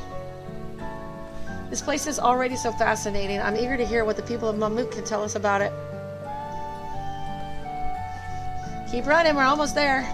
This place is already so fascinating. I'm eager to hear what the people of Mammoth can tell us about it. Keep running, we're almost there.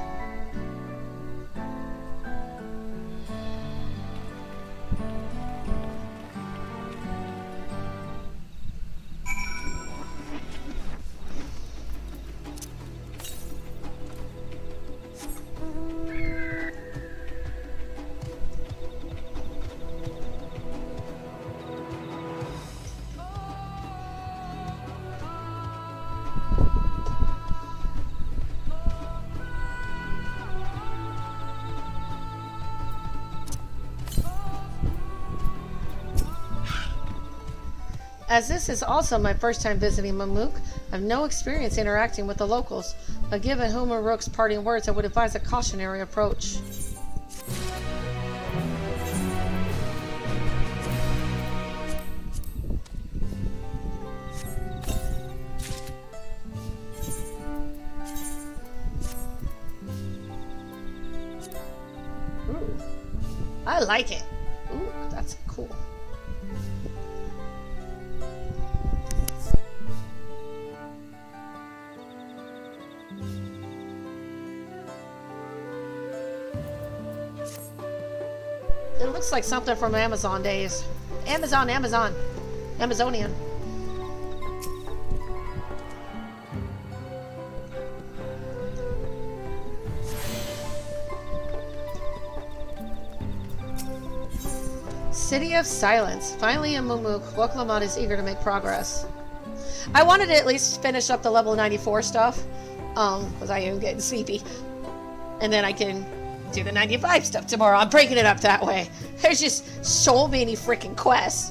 As this is also my first time visiting Mammoth, I have no experience interacting with the locals, but given Homer Rook's parting words, I would advise a cautionary approach. Ooh, I like it. Ooh, that's cool. It looks like something from Amazon days. Amazonian. City of Silence. Finally in Mumuk, Woklamat is eager to make progress. I wanted to at least finish up the level 94 stuff, because I am getting sleepy. And then I can do the 95 stuff tomorrow. I'm breaking it up that way. There's just so many freaking quests.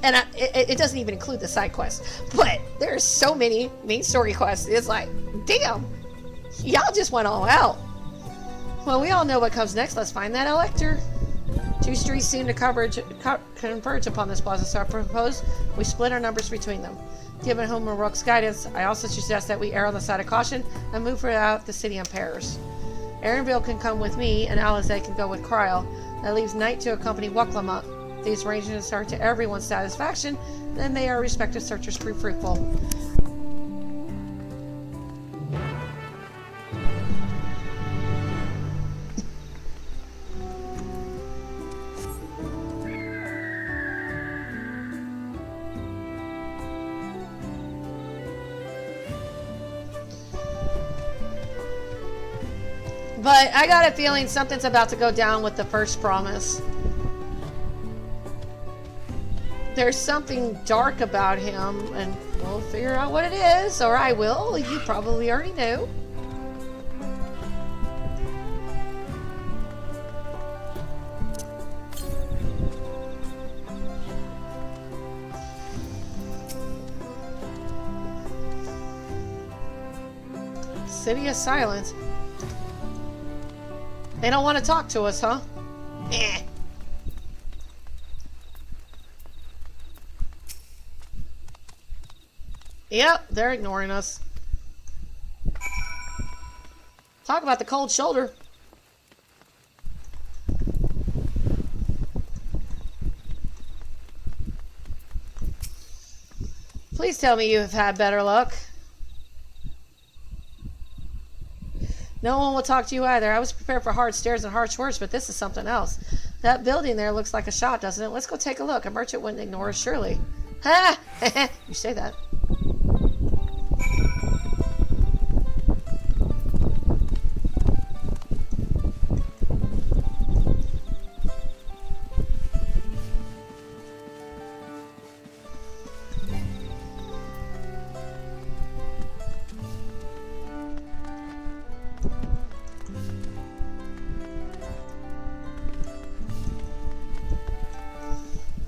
And it doesn't even include the side quests. But there's so many main story quests. It's like, damn, y'all just went all out. Well, we all know what comes next. Let's find that elector. Two streets seem to converge upon this plaza, so I propose we split our numbers between them. Given Homer Rook's guidance, I also suggest that we err on the side of caution and move throughout the city in pairs. Aaronville can come with me, and Alizé can go with Kryl. That leaves Knight to accompany Woklamat. These arrangements are to everyone's satisfaction, then they our respective searchers prove fruitful. But I got a feeling something's about to go down with the first promise. There's something dark about him, and we'll figure out what it is, or I will. You probably already know. City of Silence. They don't want to talk to us, huh? Eh. Yep, they're ignoring us. Talk about the cold shoulder. Please tell me you have had better luck. No one will talk to you either. I was prepared for hard stares and harsh words, but this is something else. That building there looks like a shop, doesn't it? Let's go take a look. A merchant wouldn't ignore us, surely. Ha! You say that.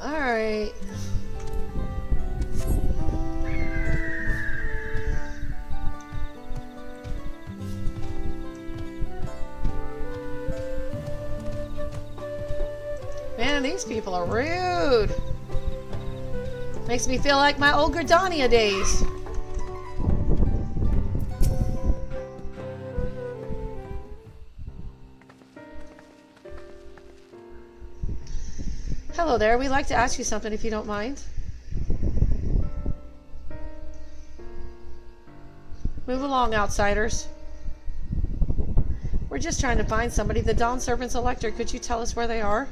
Alright. Man, these people are rude. Makes me feel like my old Gridania days. Hello there, we'd like to ask you something if you don't mind. Move along, outsiders. We're just trying to find somebody. The Dawn Servant's Elector, could you tell us where they are?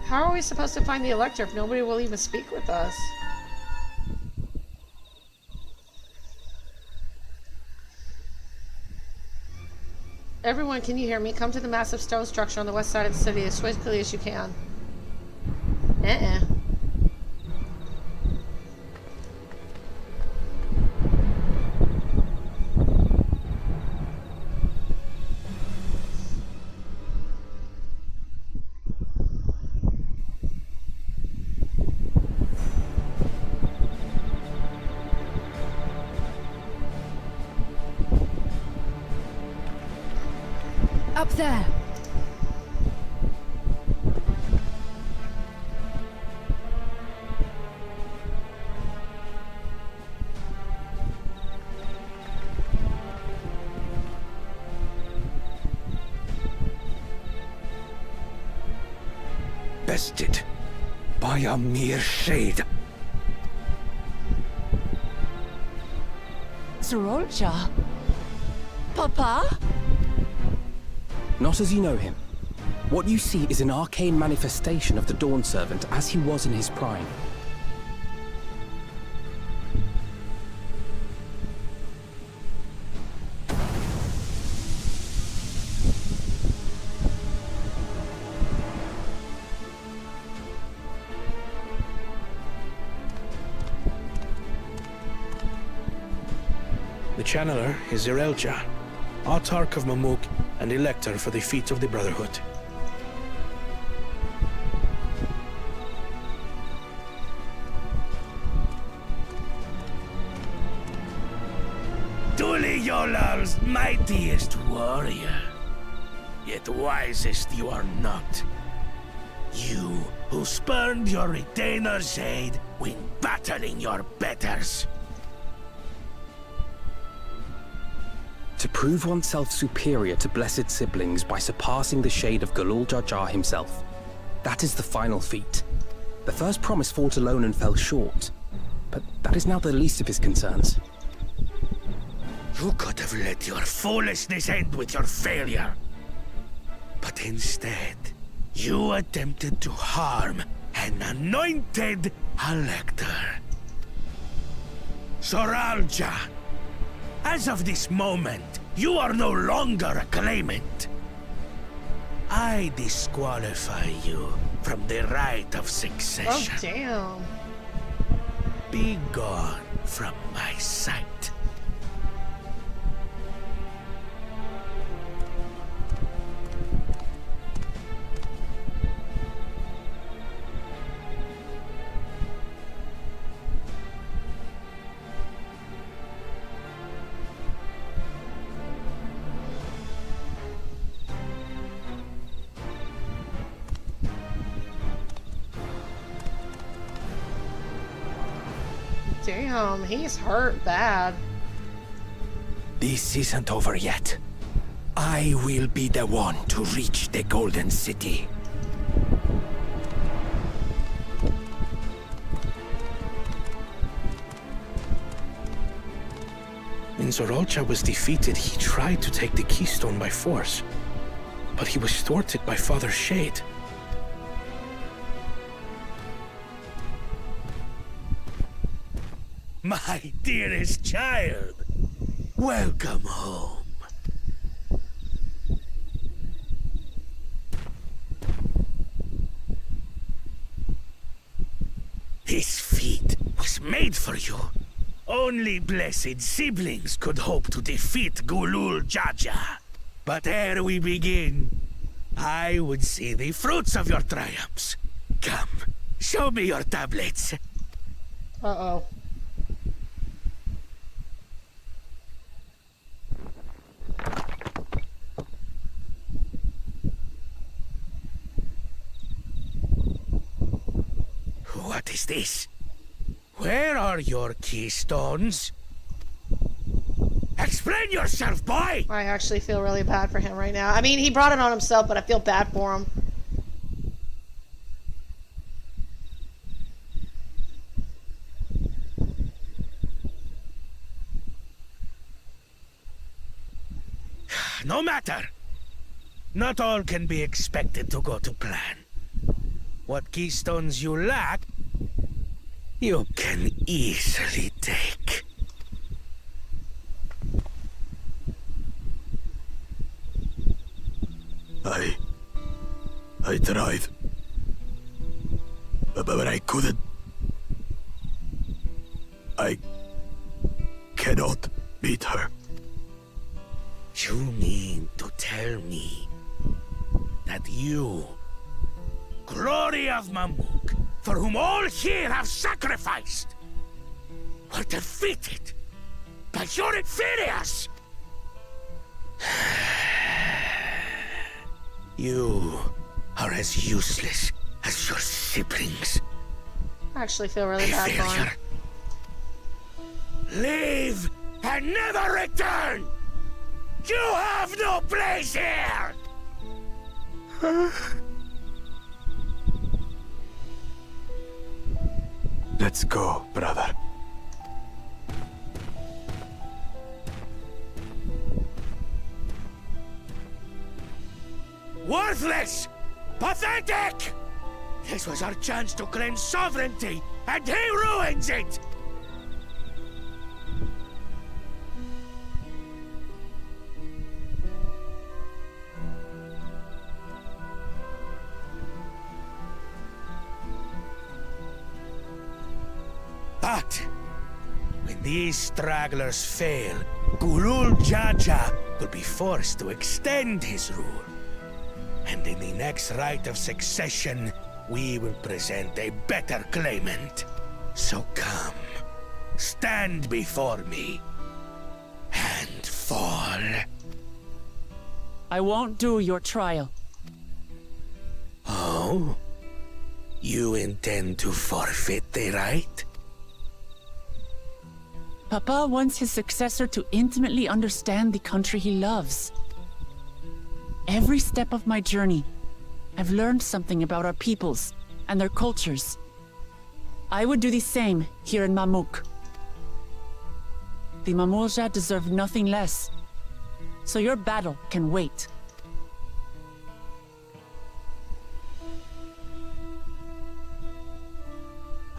How are we supposed to find the Elector if nobody will even speak with us? Everyone, can you hear me? Come to the massive stone structure on the west side of the city as swiftly as you can. Up there. Bested by a mere shade. Sorolcha? Papa? Not as you know him. What you see is an arcane manifestation of the Dawn Servant as he was in his prime. The Channeler is Zerelja, Autarch of Mamuk and Elector for the Feet of the Brotherhood. Truly Yolal's mightiest warrior, yet wisest you are not. You who spurned your retainer's aid when battling your betters. To prove oneself superior to blessed siblings by surpassing the shade of Galul Jar Jar himself. That is the final feat. The first promise fought alone and fell short, but that is now the least of his concerns. You could have let your foolishness end with your failure. But instead, you attempted to harm an anointed elector. Soralja, as of this moment, you are no longer a claimant. I disqualify you from the right of succession. Oh, damn. Be gone from my sight. Damn, he's hurt bad. This isn't over yet. I will be the one to reach the Golden City. When Zorolcha was defeated, he tried to take the keystone by force. But he was thwarted by Father Shade. My dearest child, welcome home. This feat was made for you. Only blessed siblings could hope to defeat Gulul Jaja. But ere we begin, I would see the fruits of your triumphs. Come, show me your tablets. Uh-oh. What is this? Where are your keystones? Explain yourself, boy! I actually feel really bad for him right now. I mean, he brought it on himself, but I feel bad for him. No matter. Not all can be expected to go to plan. What keystones you lack, you can easily take. I tried. But I couldn't. I cannot beat her. You mean to tell me that you, glory of Mamuk, for whom all here have sacrificed, were defeated by your inferiors? You are as useless as your siblings. I actually feel really bad for him. Leave and never return! You have no place here! Let's go, brother. Worthless! Pathetic! This was our chance to claim sovereignty, and he ruins it! But when these stragglers fail, Gulul Jaja will be forced to extend his rule. And in the next rite of succession, we will present a better claimant. So come, stand before me, and fall. I won't do your trial. Oh? You intend to forfeit the right? Papa wants his successor to intimately understand the country he loves. Every step of my journey, I've learned something about our peoples and their cultures. I would do the same here in Mamuk. The Mamulja deserve nothing less, so your battle can wait.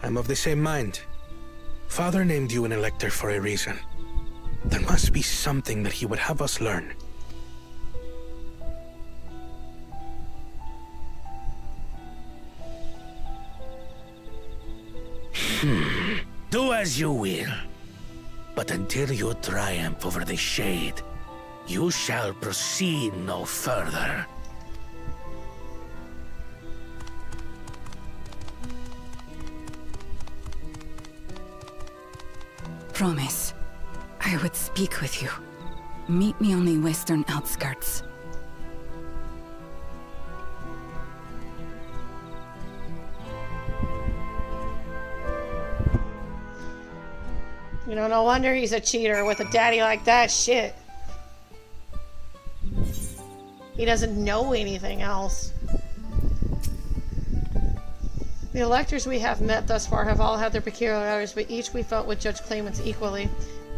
I'm of the same mind. Father named you an elector for a reason. There must be something that he would have us learn. Do as you will. But until you triumph over the Shade, you shall proceed no further. Promise, I would speak with you. Meet me on the western outskirts. You know, no wonder he's a cheater with a daddy like that. Shit. He doesn't know anything else. The electors we have met thus far have all had their peculiarities, but each we felt would judge claimants equally.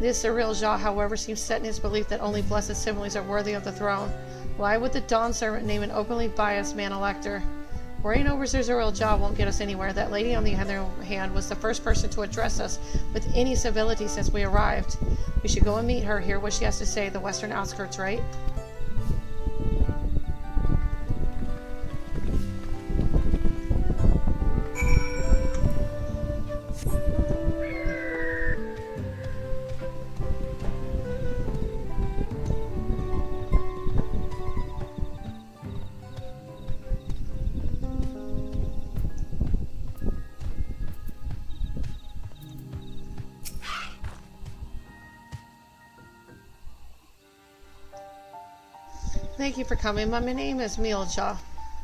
This surreal Jah, however, seems set in his belief that only blessed siblings are worthy of the throne. Why would the Dawn Servant name an openly biased man elector? Worrying over Surreal Jah won't get us anywhere. That lady on the other hand was the first person to address us with any civility since we arrived. We should go and meet her, hear what she has to say. The western outskirts, right? Thank you for coming. My name is Mealjaw.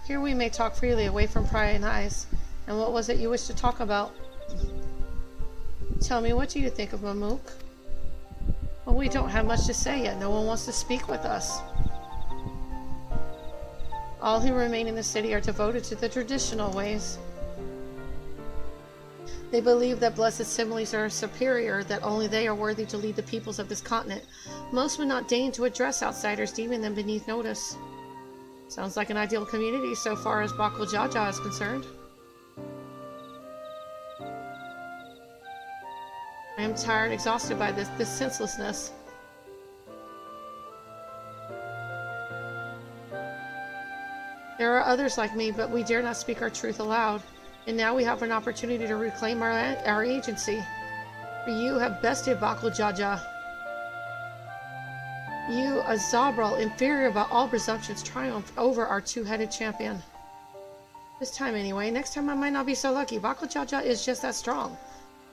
Here we may talk freely, away from prying eyes. And what was it you wished to talk about? Tell me, what do you think of Mamuk? Well, we don't have much to say yet. No one wants to speak with us. All who remain in the city are devoted to the traditional ways. They believe that blessed siblings are superior, that only they are worthy to lead the peoples of this continent. Most would not deign to address outsiders, deeming them beneath notice. Sounds like an ideal community so far as Bakul Jaja is concerned. I am tired, exhausted by this senselessness. There are others like me, but we dare not speak our truth aloud. And now we have an opportunity to reclaim our agency. For you have bested Bakul Jaja. You, a Zabral, inferior by all presumptions, triumphed over our two-headed champion. This time anyway. Next time I might not be so lucky. Bakul Jaja is just that strong.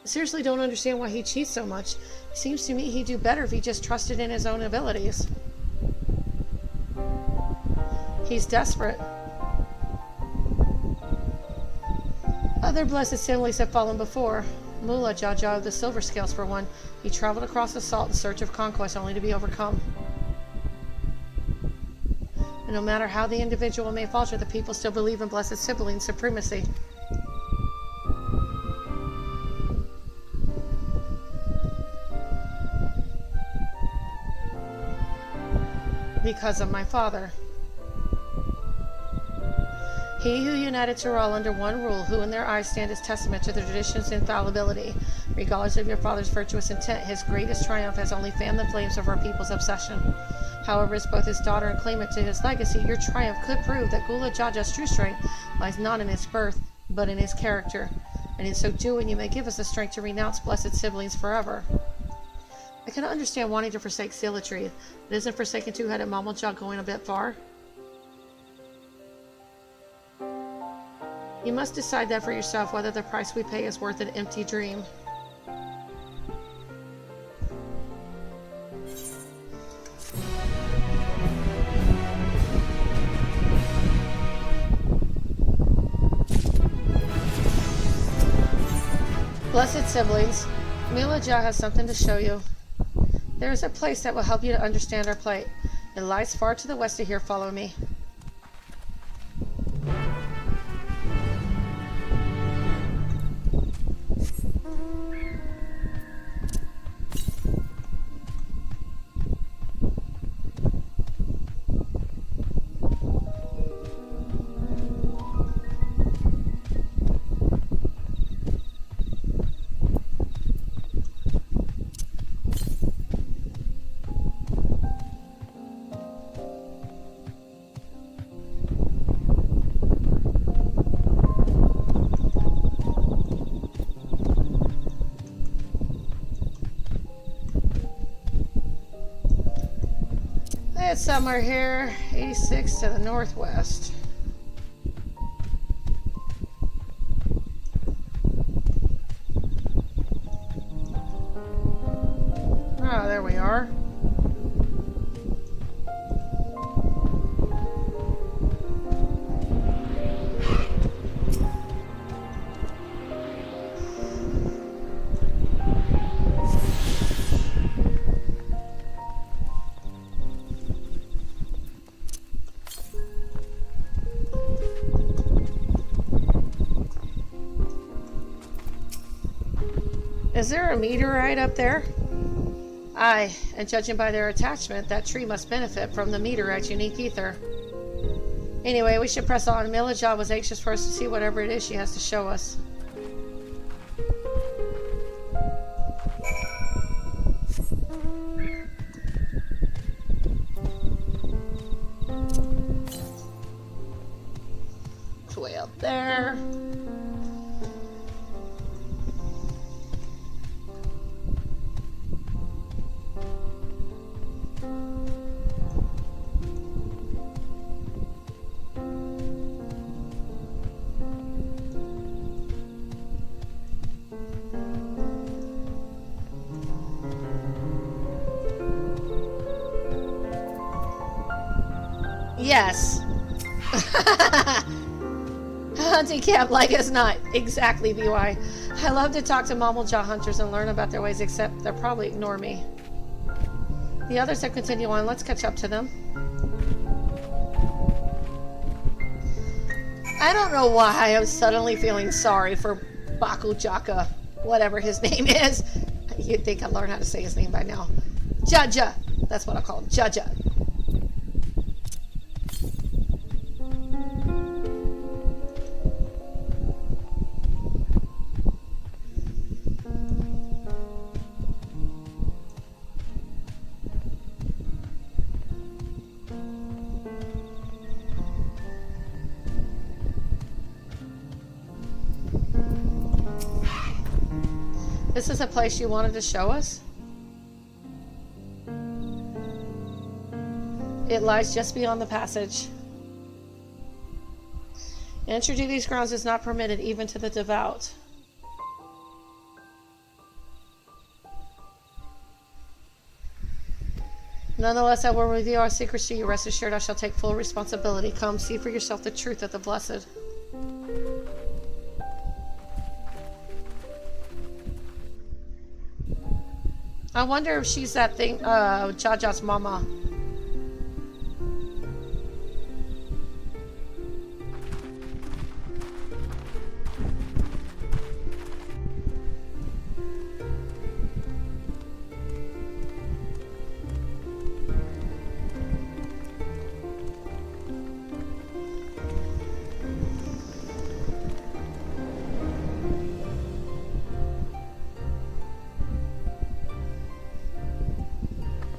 I seriously don't understand why he cheats so much. It seems to me he'd do better if he just trusted in his own abilities. He's desperate. Other blessed siblings have fallen before. Mullah Jaja of the Silver Scales, for one. He traveled across the salt in search of conquest, only to be overcome. And no matter how the individual may falter, the people still believe in blessed sibling supremacy. Because of my father. He who united Tyrell under one rule, who in their eyes stand as testament to the tradition's infallibility. Regardless of your father's virtuous intent, his greatest triumph has only fanned the flames of our people's obsession. However, as both his daughter and claimant to his legacy, your triumph could prove that Gula Jaja's true strength lies not in his birth, but in his character. And in so doing, you may give us the strength to renounce blessed siblings forever. I cannot understand wanting to forsake zealotry, but isn't forsaking two-headed Mamuljal going a bit far? You must decide that for yourself, whether the price we pay is worth an empty dream. Blessed siblings, Milija has something to show you. There is a place that will help you to understand our plight. It lies far to the west of here. Follow me. It's somewhere here, 86 to the northwest. Oh, there we are. Is there a meteorite up there? Aye, and judging by their attachment, that tree must benefit from the meteorite's unique ether. Anyway, we should press on. Milija was anxious for us to see whatever it is she has to show us. It's way up there. Yes. Hunting camp like is not exactly BY. I love to talk to Mamalja hunters and learn about their ways, except they'll probably ignore me. The others have continued on. Let's catch up to them. I don't know why I'm suddenly feeling sorry for Bakujaka, whatever his name is. You'd think I'd learn how to say his name by now. Jaja. That's what I call him. Jaja. This is a place you wanted to show us? It lies just beyond the passage. Entry to these grounds is not permitted even to the devout. Nonetheless, I will reveal our secrets to you. Rest assured, I shall take full responsibility. Come, see for yourself the truth of the blessed. I wonder if she's that thing, Jaja's mama.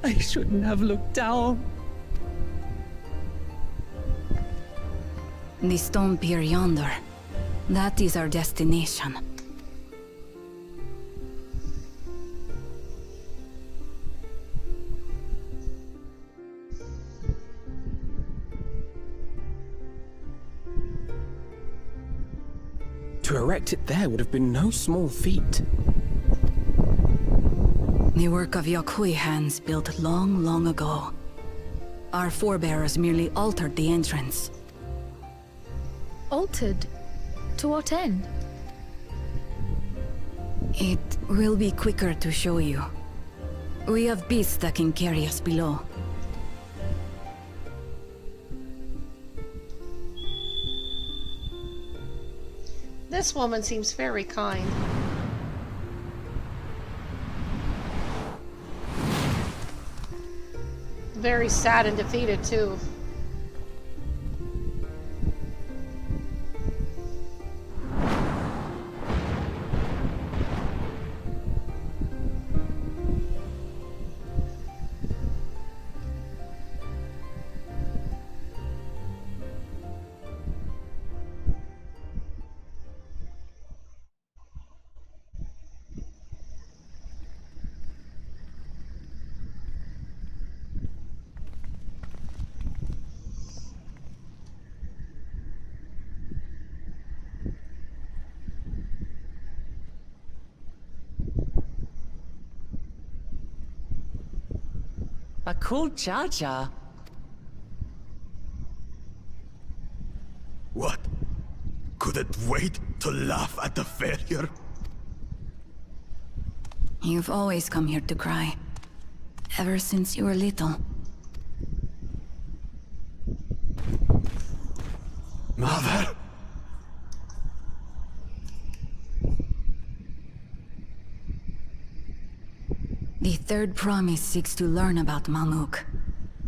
I shouldn't have looked down. The stone pier yonder. That is our destination. To erect it there would have been no small feat. The work of Yokui hands built long, long ago. Our forebears merely altered the entrance. Altered? To what end? It will be quicker to show you. We have beasts that can carry us below. This woman seems very kind. Very sad and defeated, too. A cool cha-cha. What? Couldn't wait to laugh at the failure? You've always come here to cry. Ever since you were little. Mother! The third promise seeks to learn about Malmuk.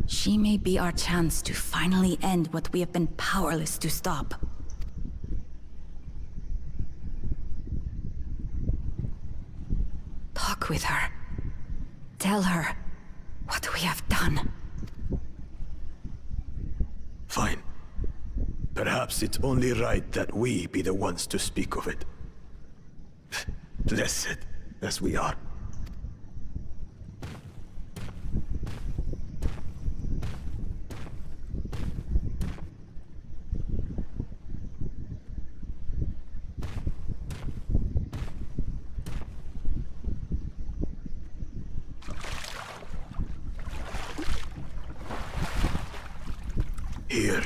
She may be our chance to finally end what we have been powerless to stop. Talk with her. Tell her what we have done. Fine. Perhaps it's only right that we be the ones to speak of it. Blessed as we are. Here.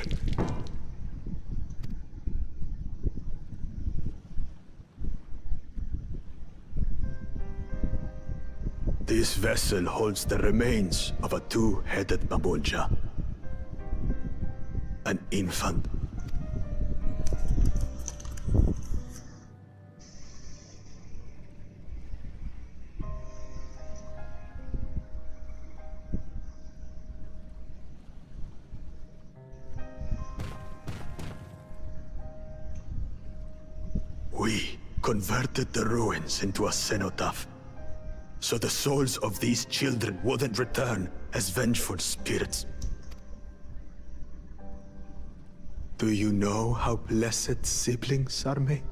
This vessel holds the remains of a two-headed Mamulja. An infant. We converted the ruins into a cenotaph, so the souls of these children wouldn't return as vengeful spirits. Do you know how blessed siblings are made?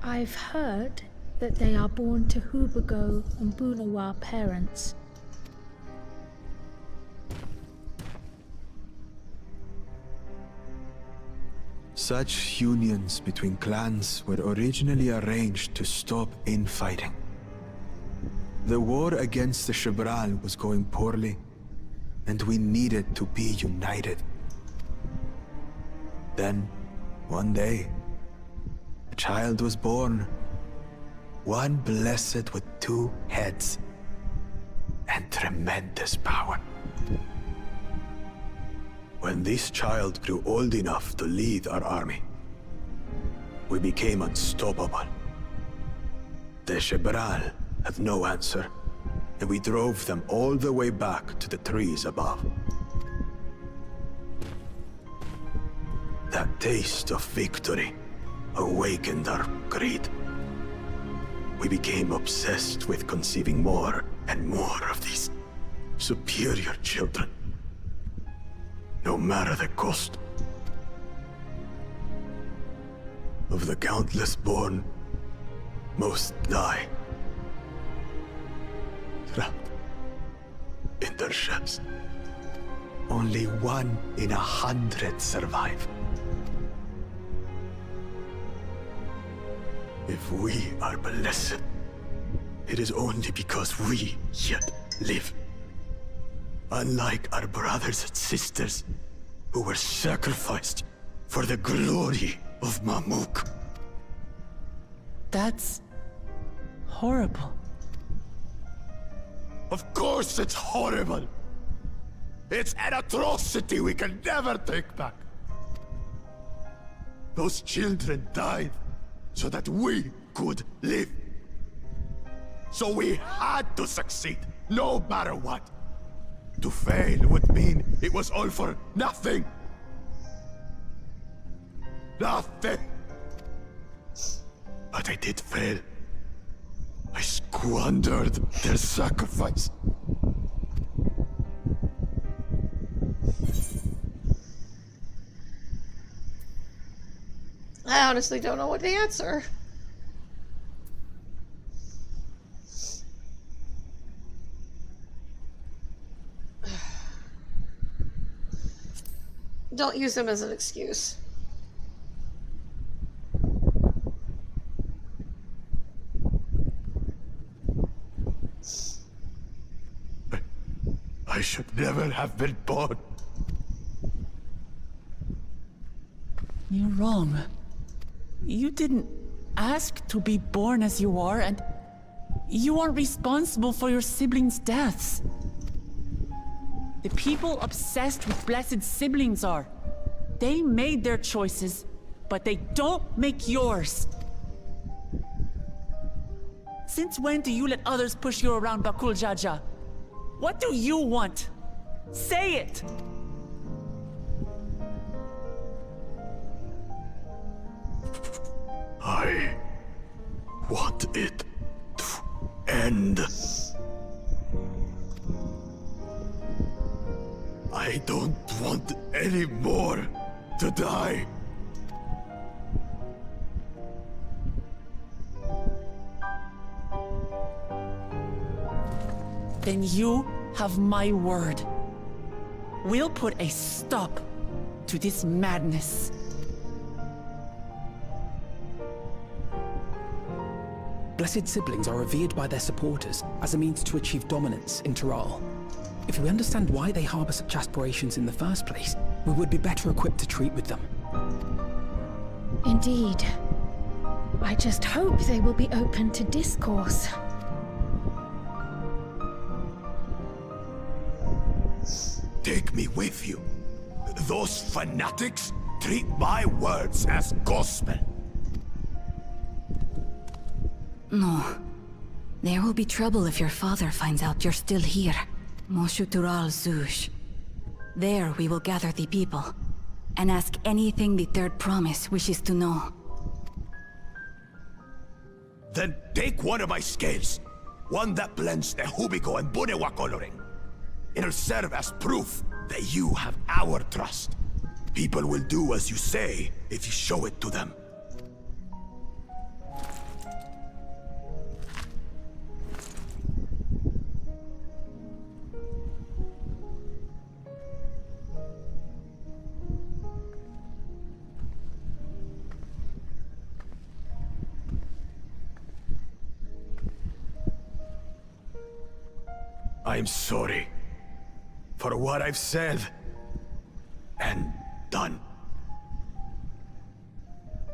I've heard that they are born to Hubago and Bunawa parents. Such unions between clans were originally arranged to stop infighting. The war against the Shibral was going poorly, and we needed to be united. Then, one day, a child was born. One blessed with two heads and tremendous power. When this child grew old enough to lead our army, we became unstoppable. The Shibral had no answer, and we drove them all the way back to the trees above. That taste of victory awakened our greed. We became obsessed with conceiving more and more of these superior children. No matter the cost. Of the countless born, most die. Trapped in their shells. Only 1 in 100 survive. If we are blessed, it is only because we yet live. Unlike our brothers and sisters, who were sacrificed for the glory of Mamuk. That's horrible. Of course it's horrible! It's an atrocity we can never take back. Those children died so that we could live. So we had to succeed, no matter what. To fail would mean it was all for nothing. Nothing. But I did fail. I squandered their sacrifice. I honestly don't know what to answer. Don't use him as an excuse. I should never have been born. You're wrong. You didn't ask to be born as you are, and you aren't responsible for your siblings' deaths. The people obsessed with blessed siblings are. They made their choices, but they don't make yours. Since when do you let others push you around, Bakul Jaja? What do you want? Say it! I want it to end. I don't want any more to die. Then you have my word. We'll put a stop to this madness. Blessed siblings are revered by their supporters as a means to achieve dominance in Taral. If we understand why they harbor such aspirations in the first place, we would be better equipped to treat with them. Indeed. I just hope they will be open to discourse. Take me with you. Those fanatics treat my words as gospel. No. There will be trouble if your father finds out you're still here. Moshutural Zush. There we will gather the people, and ask anything the Third Promise wishes to know. Then take one of my scales. One that blends the Hubiko and Bunewa coloring. It'll serve as proof that you have our trust. People will do as you say if you show it to them. I'm sorry for what I've said and done.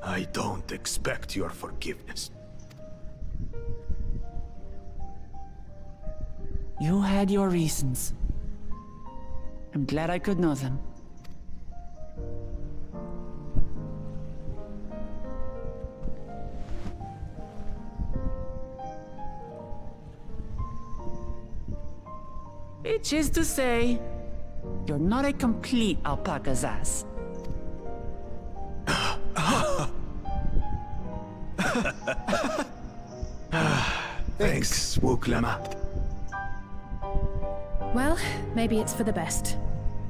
I don't expect your forgiveness. You had your reasons. I'm glad I could know them. Which is to say, you're not a complete alpaca's ass. Thanks, Wuklama. Well, maybe it's for the best.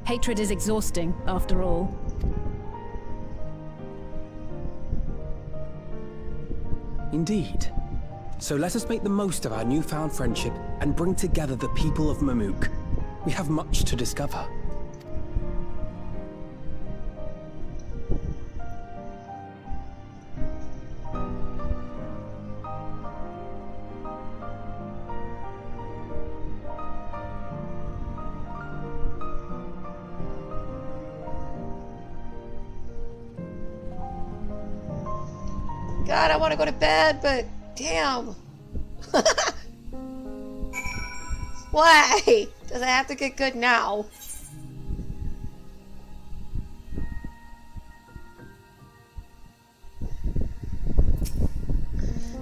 Hatred is exhausting, after all. Indeed. So let us make the most of our newfound friendship and bring together the people of Mamuk. We have much to discover. God, I want to go to bed, but damn. Why? Does it have to get good now?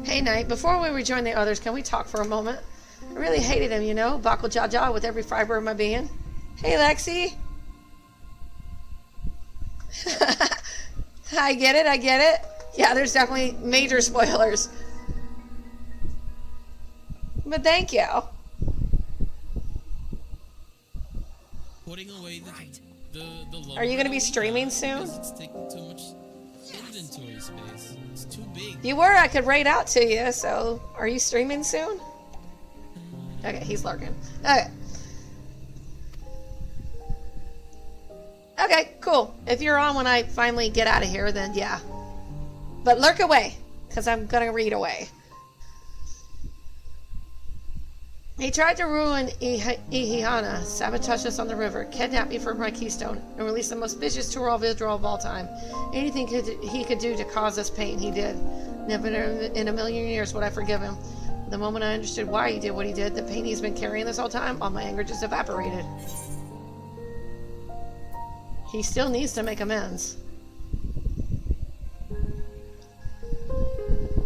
Hey, Knight, before we rejoin the others, can we talk for a moment? I really hated him, you know, Bako Jaja with every fiber of my being. Hey, Lexi. I get it. Yeah, there's definitely major spoilers. But thank you. Putting away the Are you going to be streaming soon? It's taking too much inventory space. It's too big. If you were, I could raid out to you, so are you streaming soon? Okay, he's lurking. Okay, cool. If you're on when I finally get out of here, then yeah. But lurk away, because I'm going to read away. He tried to ruin Ihihana, sabotage us on the river, kidnap me from my keystone, and release the most vicious Tural Vidral of all time. Anything he could do to cause us pain, he did. Never in a million years would I forgive him. The moment I understood why he did what he did, the pain he's been carrying this whole time, all my anger just evaporated. He still needs to make amends.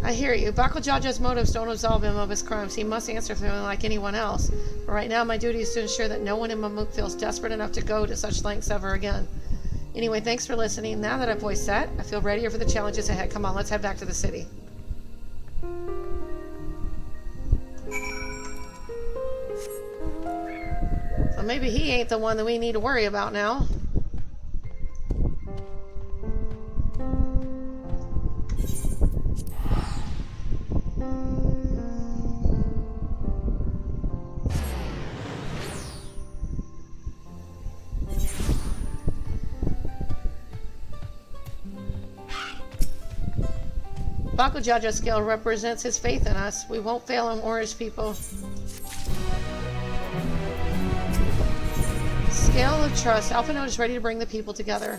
I hear you. Bako Jaja's motives don't absolve him of his crimes. He must answer for them like anyone else. But right now, my duty is to ensure that no one in Mamuk feels desperate enough to go to such lengths ever again. Anyway, thanks for listening. Now that I've voiced that, I feel readier for the challenges ahead. Come on, let's head back to the city. So maybe he ain't the one that we need to worry about now. Bako Jaja's skill represents his faith in us. We won't fail him or his people. Scale of trust. Alpha Node is ready to bring the people together.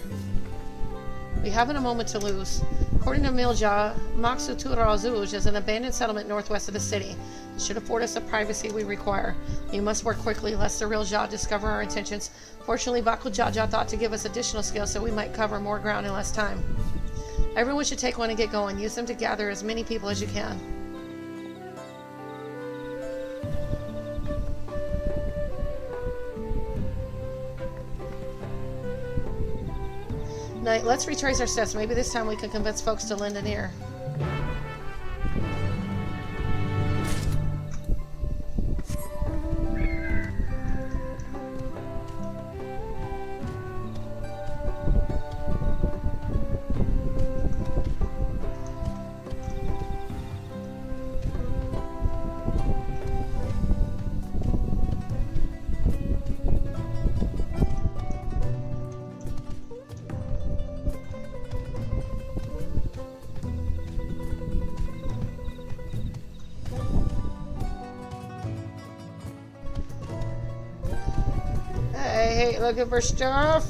We haven't a moment to lose. According to Milja, Maksutura is an abandoned settlement northwest of the city. It should afford us the privacy we require. We must work quickly lest the real Jha discover our intentions. Fortunately, Bako Jaja thought to give us additional skills so we might cover more ground in less time. Everyone should take one and get going. Use them to gather as many people as you can. Knight, let's retrace our steps. Maybe this time we can convince folks to lend an ear. Hey, looking for stuff?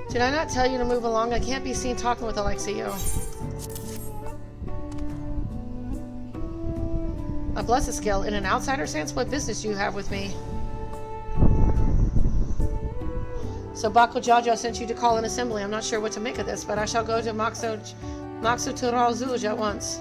Did I not tell you to move along? I can't be seen talking with Alexio. A blessed skill. In an outsider sense, what business do you have with me? So Bako Jaja sent you to call an assembly. I'm not sure what to make of this, but I shall go to Maksutura Zuj at once.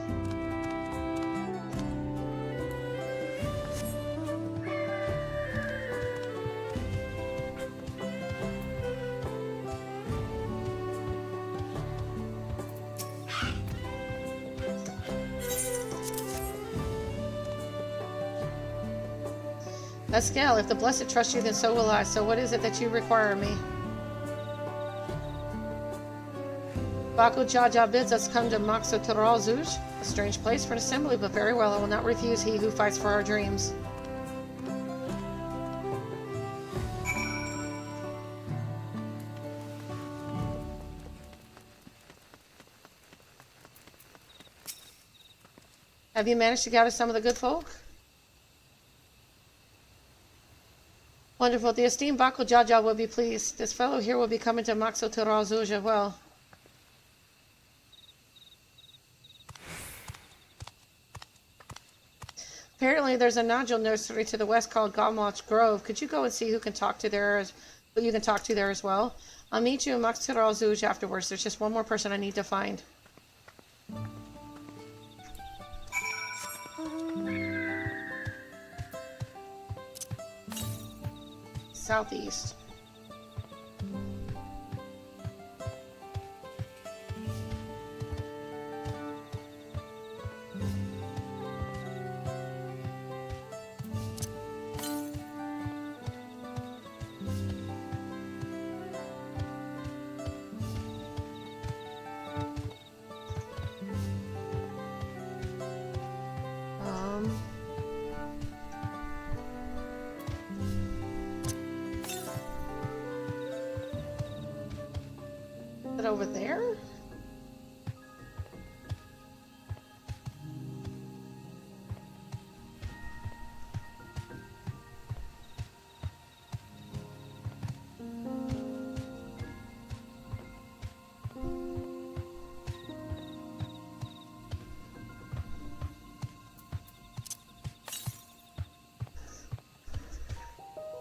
Pascal, if the Blessed trust you, then so will I. So what is it that you require of me? Bako Jaja bids us come to Maksutura Zuj, a strange place for an assembly, but very well, I will not refuse he who fights for our dreams. Have you managed to gather some of the good folk? Wonderful. The esteemed Baku Jaja will be pleased. This fellow here will be coming to Maxo Terazuj as well. Apparently, there's a nodule nursery to the west called Galmoch Grove. Could you go and see who can talk to there? Who you can talk to there as well? I'll meet you in Maxo Terazuj afterwards. There's just one more person I need to find. Southeast. Over there?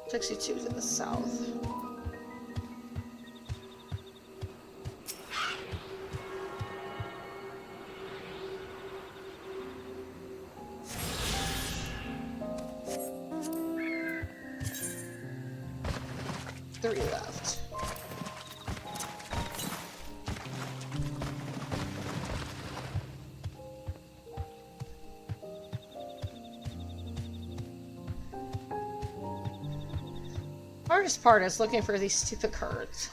"62 to the south. Three left. Hardest part is looking for these stupid cards.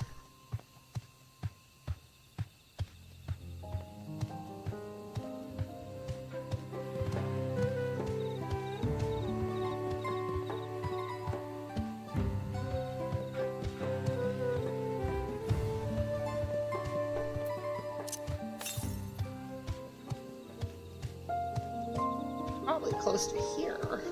Probably close to here.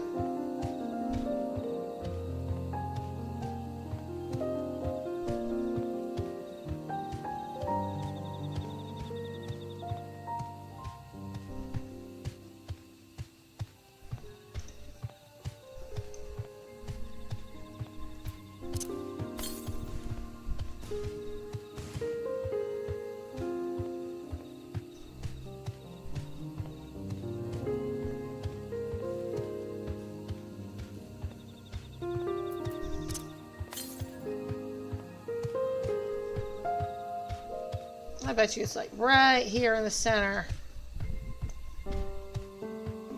I bet you it's like right here in the center.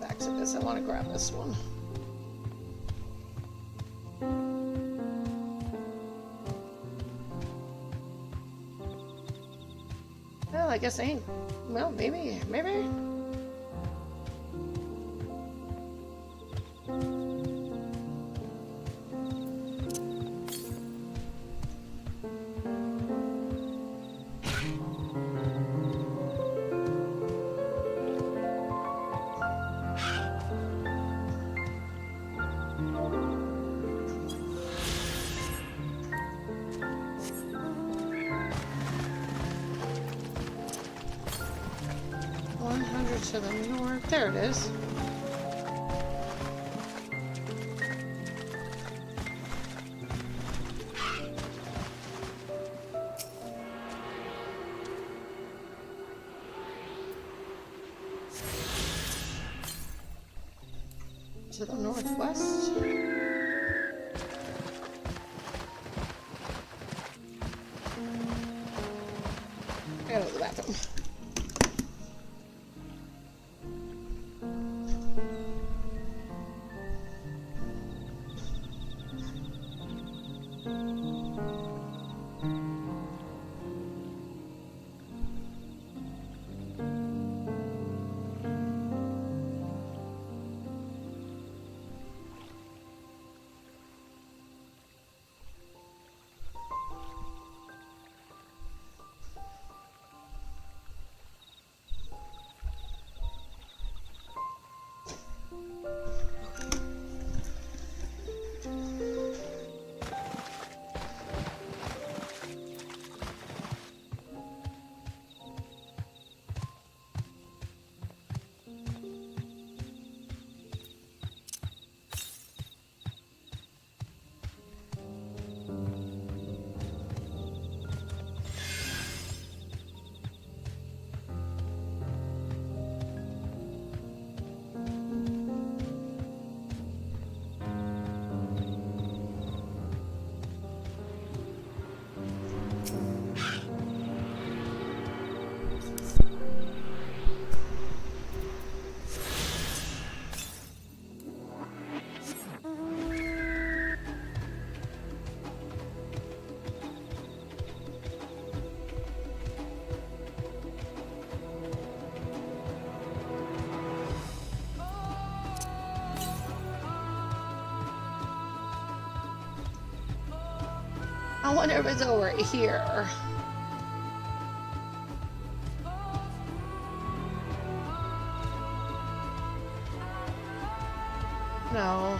Back to this. I want to grab this one. Well, I guess I ain't. Well, maybe. 100 to the north. There it is. To the northwest. I gotta go to the bathroom. I wonder if it's over here. No.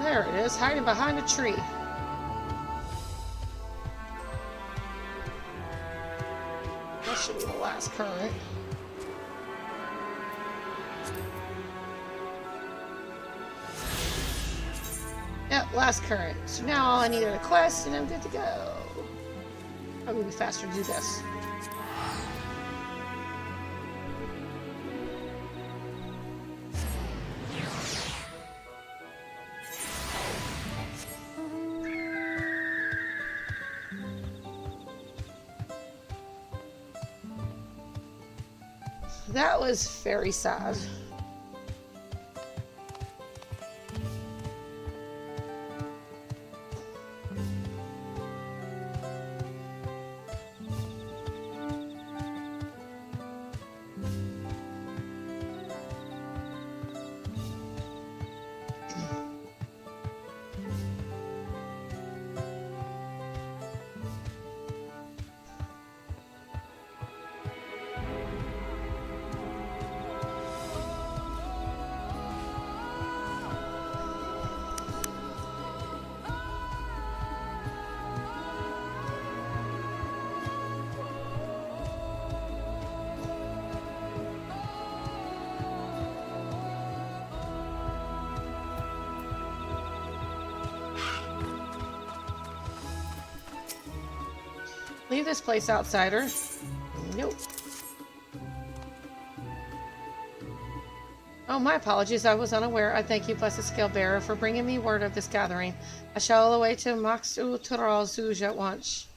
There it is, hiding behind a tree. That should be the last current. Yep, last current. So now all I need are the quests and I'm good to go. Probably be faster to do this. That was very sad. Leave this place, outsider. Nope. Oh, my apologies. I was unaware. I thank you, Blessed Scale Bearer, for bringing me word of this gathering. I shall away to Maxu Tural Zuj at once.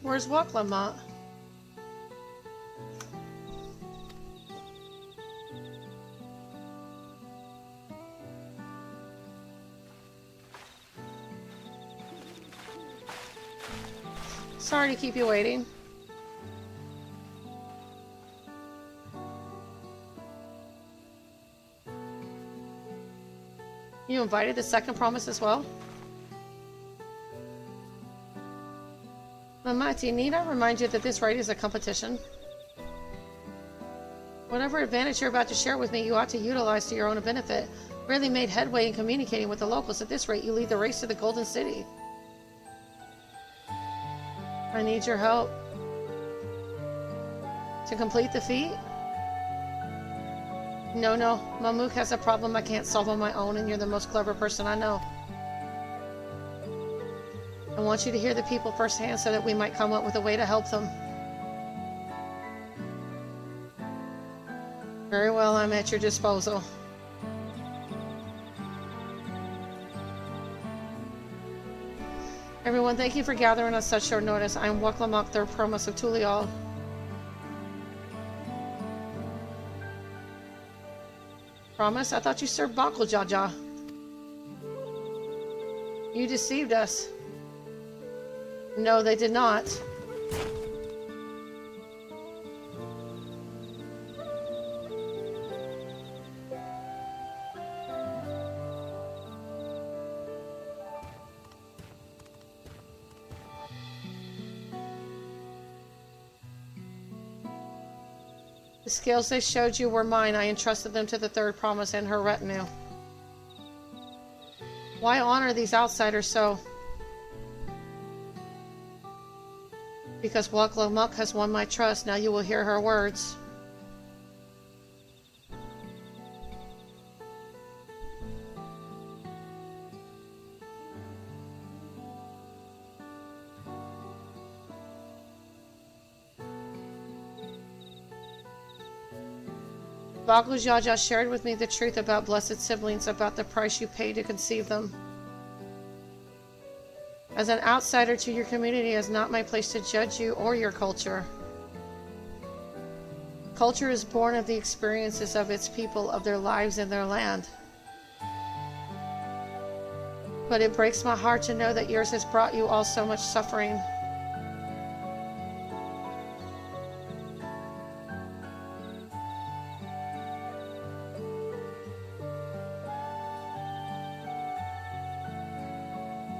Where's Waklamot? Sorry to keep you waiting. You invited the second promise as well? Mamati, need I remind you that this raid is a competition? Whatever advantage you're about to share with me, you ought to utilize to your own benefit. Really made headway in communicating with the locals. At this rate, you lead the race to the Golden City. I need your help. To complete the feat? No, Mamook has a problem I can't solve on my own, and you're the most clever person I know. I want you to hear the people firsthand so that we might come up with a way to help them. Very well, I'm at your disposal. Everyone, thank you for gathering on such short notice. I am Waklamak, third promise of Tulial. Promise? I thought you served Bakul Jaja. You deceived us. No, they did not. The scales they showed you were mine. I entrusted them to the third promise and her retinue. Why honor these outsiders so? Because Waklamak has won my trust. Now you will hear her words. Bagu Jaja shared with me the truth about blessed siblings, about the price you pay to conceive them. As an outsider to your community, it is not my place to judge you or your culture. Culture is born of the experiences of its people, of their lives and their land. But it breaks my heart to know that yours has brought you all so much suffering.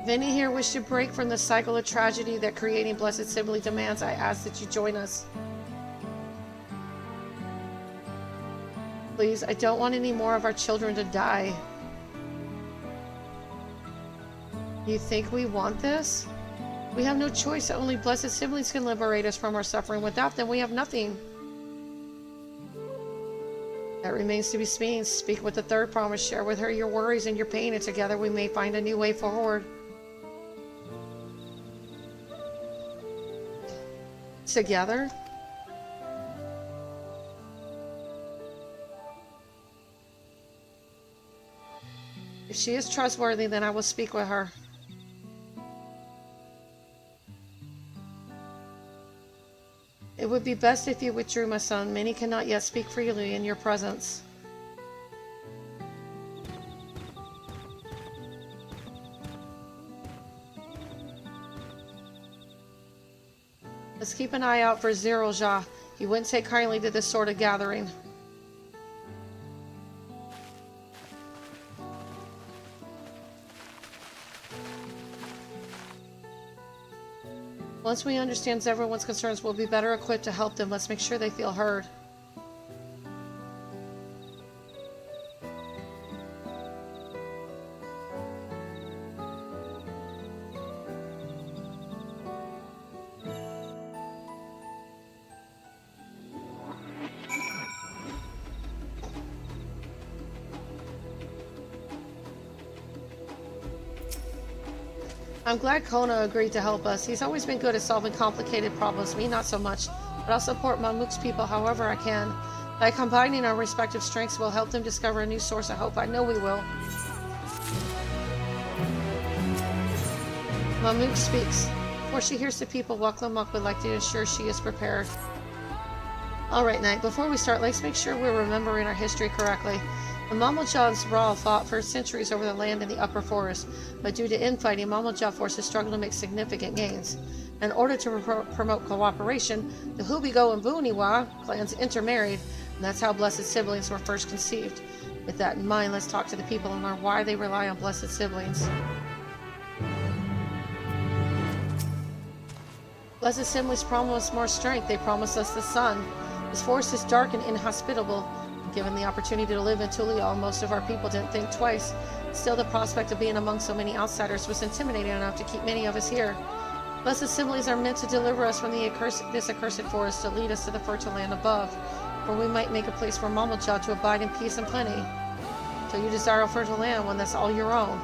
If any here wish to break from the cycle of tragedy that creating blessed sibling demands, I ask that you join us. Please, I don't want any more of our children to die. You think we want this? We have no choice. Only blessed siblings can liberate us from our suffering. Without them, we have nothing. That remains to be seen. Speak with the third promise. Share with her your worries and your pain, and together we may find a new way forward. Together? If she is trustworthy, then I will speak with her. It would be best if you withdrew, my son. Many cannot yet speak freely in your presence. Let's keep an eye out for Ziralja. He wouldn't take kindly to this sort of gathering. Once we understand everyone's concerns, we'll be better equipped to help them. Let's make sure they feel heard. I'm glad Kona agreed to help us. He's always been good at solving complicated problems, me not so much, but I'll support Mamook's people however I can. By combining our respective strengths, we'll help them discover a new source of hope. I know we will. Mamook speaks. Before she hears the people, Waklamak would like to ensure she is prepared. Alright, Knight, before we start, let's make sure we're remembering our history correctly. The Mamoljav's Brawl fought for centuries over the land in the upper forest, but due to infighting, Mamoljav forces struggled to make significant gains. In order to promote cooperation, the Hubigo and Buniwa clans intermarried, and that's how blessed siblings were first conceived. With that in mind, let's talk to the people and learn why they rely on blessed siblings. Blessed Siblings promised us more strength. They promised us the sun. This forest is dark and inhospitable. Given the opportunity to live in Tulial, most of our people didn't think twice. Still, the prospect of being among so many outsiders was intimidating enough to keep many of us here. Blessed Siblings are meant to deliver us from this accursed forest, to lead us to the fertile land above, where we might make a place for Mamalja to abide in peace and plenty. So you desire a fertile land, one that's all your own.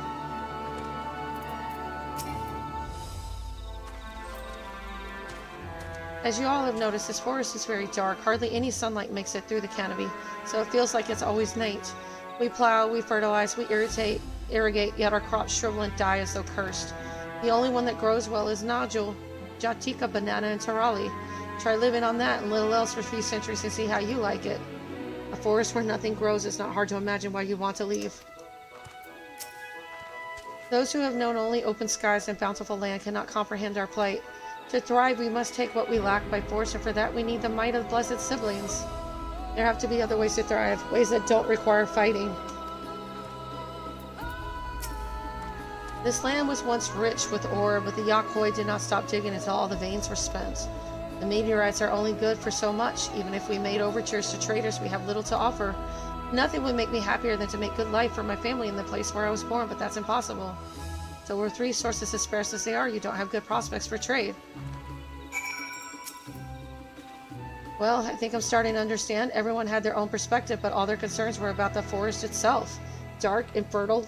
As you all have noticed, this forest is very dark. Hardly any sunlight makes it through the canopy, so it feels like it's always night. We plow, we fertilize, we irrigate, yet our crops shrivel and die as though cursed. The only one that grows well is Nodule, Jatika, Banana, and Tarali. Try living on that and little else for a few centuries and see how you like it. A forest where nothing grows, it's not hard to imagine why you want to leave. Those who have known only open skies and bountiful land cannot comprehend our plight. To thrive, we must take what we lack by force, and for that we need the might of Blessed Siblings. There have to be other ways to thrive, ways that don't require fighting. This land was once rich with ore, but the Yakoi did not stop digging until all the veins were spent. The meteorites are only good for so much. Even if we made overtures to traders, we have little to offer. Nothing would make me happier than to make good life for my family in the place where I was born, but that's impossible. So with resources as sparse as they are, you don't have good prospects for trade. Well, I think I'm starting to understand. Everyone had their own perspective, but all their concerns were about the forest itself. Dark, infertile,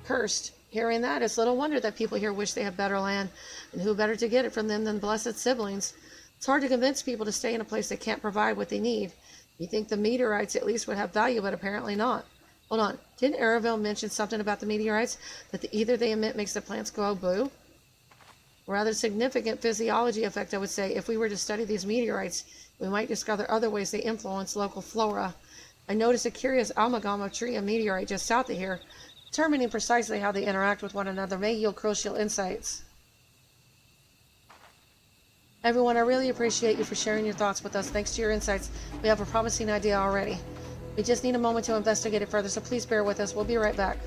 cursed. Hearing that, it's little wonder that people here wish they had better land, and who better to get it from them than Blessed Siblings. It's hard to convince people to stay in a place that can't provide what they need. You think the meteorites at least would have value, but apparently not. Hold on, didn't Araville mention something about the meteorites? That the ether they emit makes the plants glow blue? Rather significant physiology effect, I would say. If we were to study these meteorites, we might discover other ways they influence local flora. I noticed a curious amalgam of tree and meteorite just south of here. Determining precisely how they interact with one another may yield crucial insights. Everyone, I really appreciate you for sharing your thoughts with us. Thanks to your insights, we have a promising idea already. We just need a moment to investigate it further, so please bear with us. We'll be right back.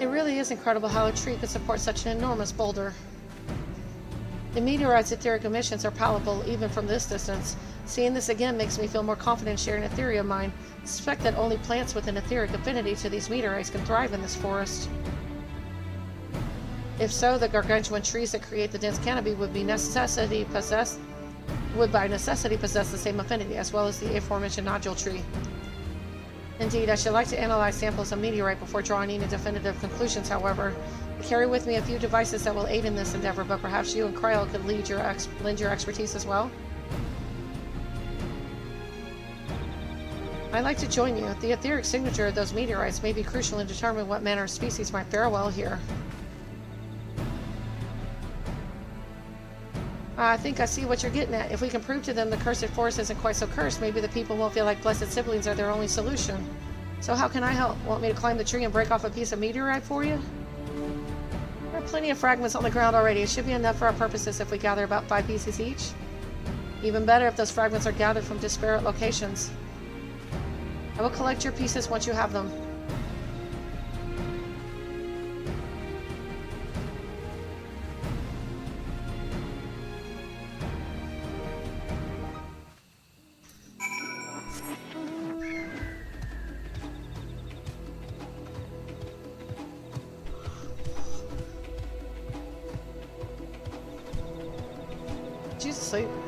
It really is incredible how a tree could support such an enormous boulder. The meteorite's etheric emissions are palatable even from this distance. Seeing this again makes me feel more confident sharing a theory of mine. I suspect that only plants with an etheric affinity to these meteorites can thrive in this forest. If so, the gargantuan trees that create the dense canopy would by necessity possess the same affinity, as well as the aforementioned nodule tree. Indeed, I should like to analyze samples of meteorite before drawing any definitive conclusions, however. I carry with me a few devices that will aid in this endeavor, but perhaps you and Kryl could lend your expertise as well? I'd like to join you. The etheric signature of those meteorites may be crucial in determining what manner of species might fare well here. I think I see what you're getting at. If we can prove to them the cursed forest isn't quite so cursed, maybe the people won't feel like Blessed Siblings are their only solution. So how can I help? Want me to climb the tree and break off a piece of meteorite for you? There are plenty of fragments on the ground already. It should be enough for our purposes if we gather about 5 pieces each. Even better if those fragments are gathered from disparate locations. I will collect your pieces once you have them. asleep.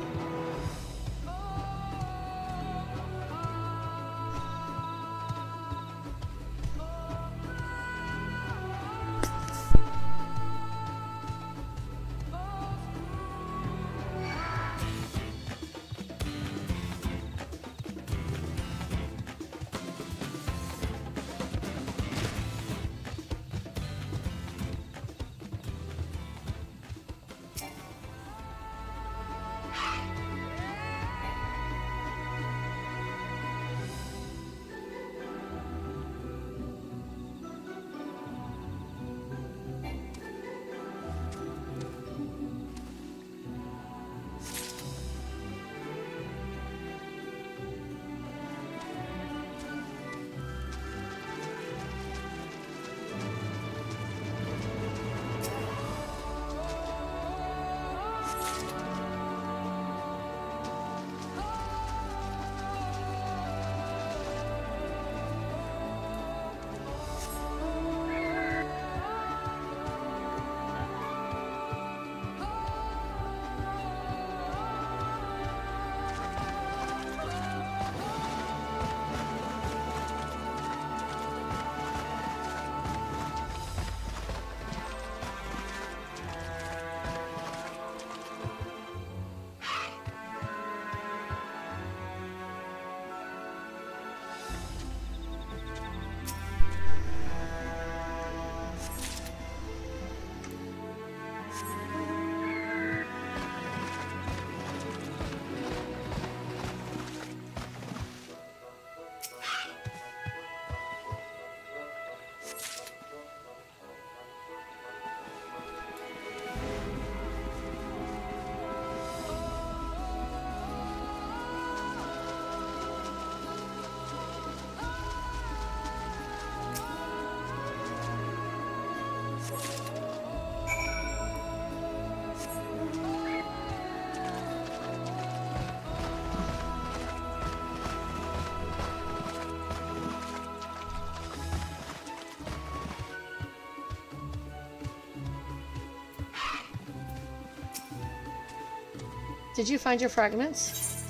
Did you find your fragments?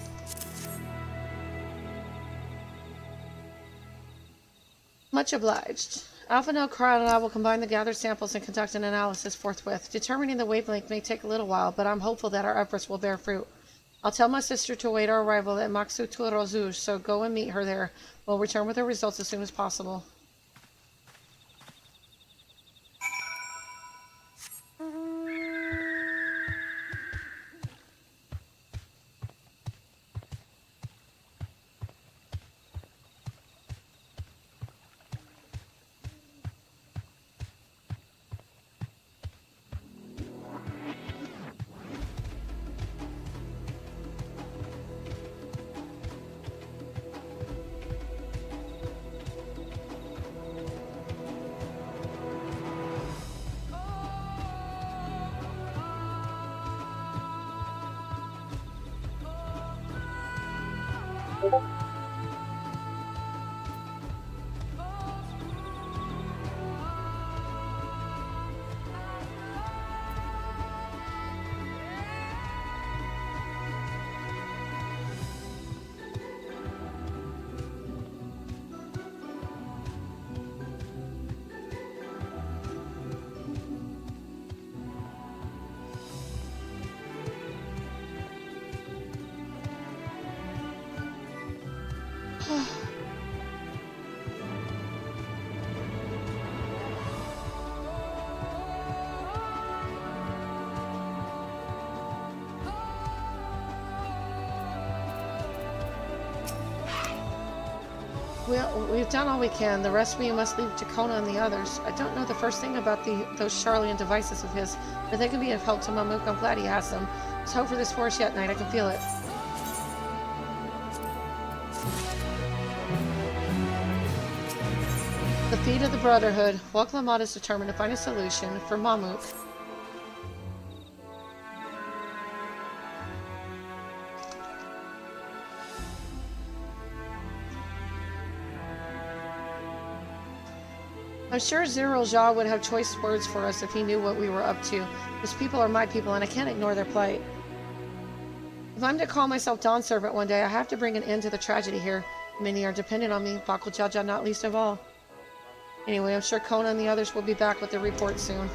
Much obliged. Alpha No Crown and I will combine the gathered samples and conduct an analysis forthwith. Determining the wavelength may take a little while, but I'm hopeful that our efforts will bear fruit. I'll tell my sister to await our arrival at Maxuturo, so go and meet her there. We'll return with the results as soon as possible. Well, we've done all we can. The rest of you must leave to Kona and the others. I don't know the first thing about those Charlian devices of his, but they can be of help to Mamook. I'm glad he has them. Let's hope for this forest yet, Knight. I can feel it. The feet of the Brotherhood. Waklamad is determined to find a solution for Mamook. I'm sure Zero Jha would have choice words for us if he knew what we were up to. His people are my people, and I can't ignore their plight. If I'm to call myself Dawn Servant one day, I have to bring an end to the tragedy here. Many are dependent on me, Bakul Jaja not least of all. Anyway, I'm sure Kona and the others will be back with the report soon.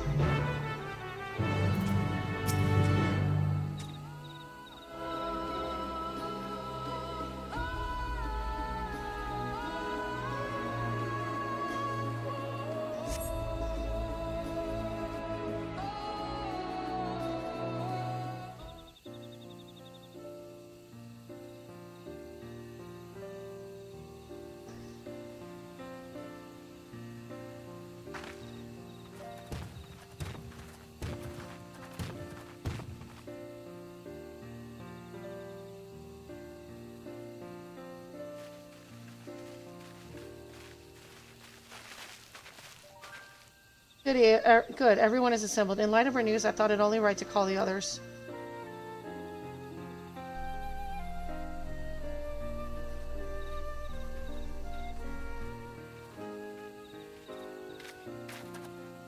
Good, everyone is assembled. In light of our news, I thought it only right to call the others.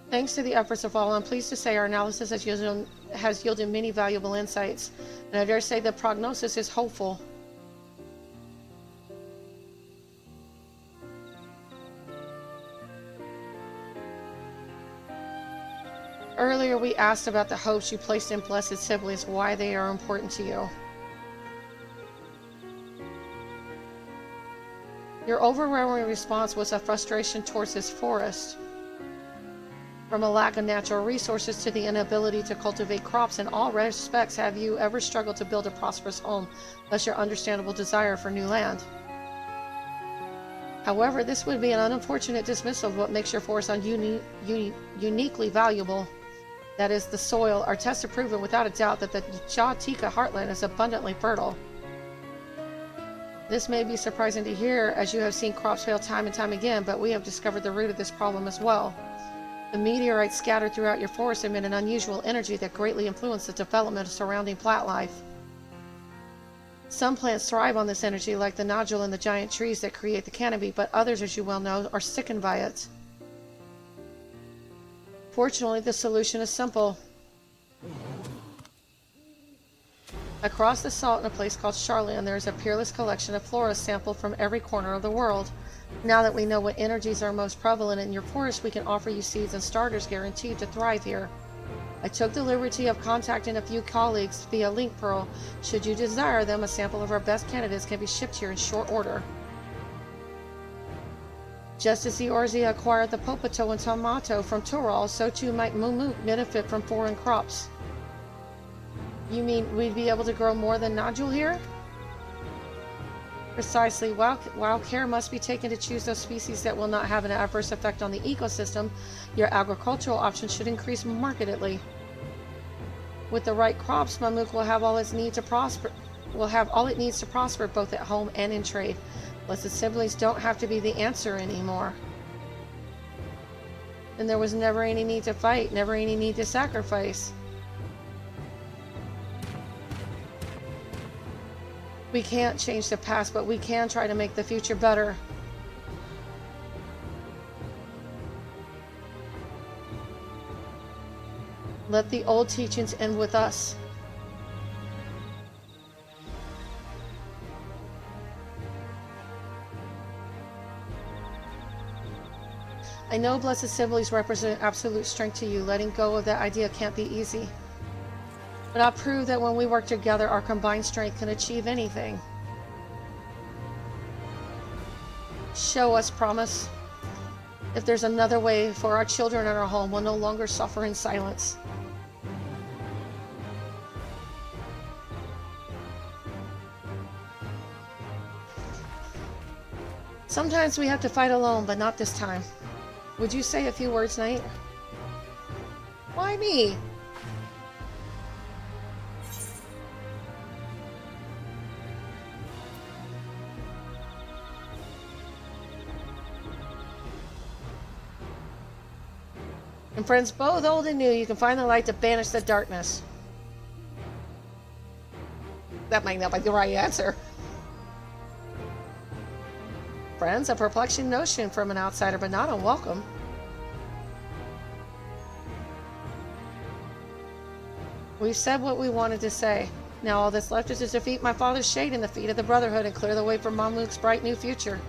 Thanks to the efforts of all, I'm pleased to say our analysis has yielded many valuable insights, and I dare say the prognosis is hopeful. Earlier we asked about the hopes you placed in blessed siblings, why they are important to you. Your overwhelming response was a frustration towards this forest. From a lack of natural resources to the inability to cultivate crops, in all respects have you ever struggled to build a prosperous home, thus your understandable desire for new land. However, this would be an unfortunate dismissal of what makes your forest uniquely valuable. That is, the soil. Our tests have proven without a doubt that the Jatika heartland is abundantly fertile. This may be surprising to hear, as you have seen crops fail time and time again, but we have discovered the root of this problem as well. The meteorites scattered throughout your forest emit an unusual energy that greatly influenced the development of surrounding plant life. Some plants thrive on this energy, like the nodule and the giant trees that create the canopy, but others, as you well know, are sickened by it. Fortunately, the solution is simple. Across the salt in a place called Charlian, there is a peerless collection of flora sampled from every corner of the world. Now that we know what energies are most prevalent in your forest, we can offer you seeds and starters guaranteed to thrive here. I took the liberty of contacting a few colleagues via Link Pearl. Should you desire them, a sample of our best candidates can be shipped here in short order. Just as the Orzia acquired the Popato and Tomato from Tural, so too might Mumuk benefit from foreign crops. You mean we'd be able to grow more than nodule here? Precisely. While care must be taken to choose those species that will not have an adverse effect on the ecosystem, your agricultural options should increase markedly. With the right crops, Mamuk will have all it needs to prosper. Both at home and in trade. Blessed siblings don't have to be the answer anymore. And there was never any need to fight, never any need to sacrifice. We can't change the past, but we can try to make the future better. Let the old teachings end with us. I know blessed siblings represent absolute strength to you. Letting go of that idea can't be easy. But I'll prove that when we work together, our combined strength can achieve anything. Show us, promise. If there's another way for our children and our home, we'll no longer suffer in silence. Sometimes we have to fight alone, but not this time. Would you say a few words, Knight? Why me? In friends both old and new, you can find the light to banish the darkness. That might not be the right answer. Friends, a perplexing notion from an outsider, but not unwelcome. We've said what we wanted to say. Now all that's left is to defeat my father's shade in the feet of the Brotherhood and clear the way for Mamluk's bright new future.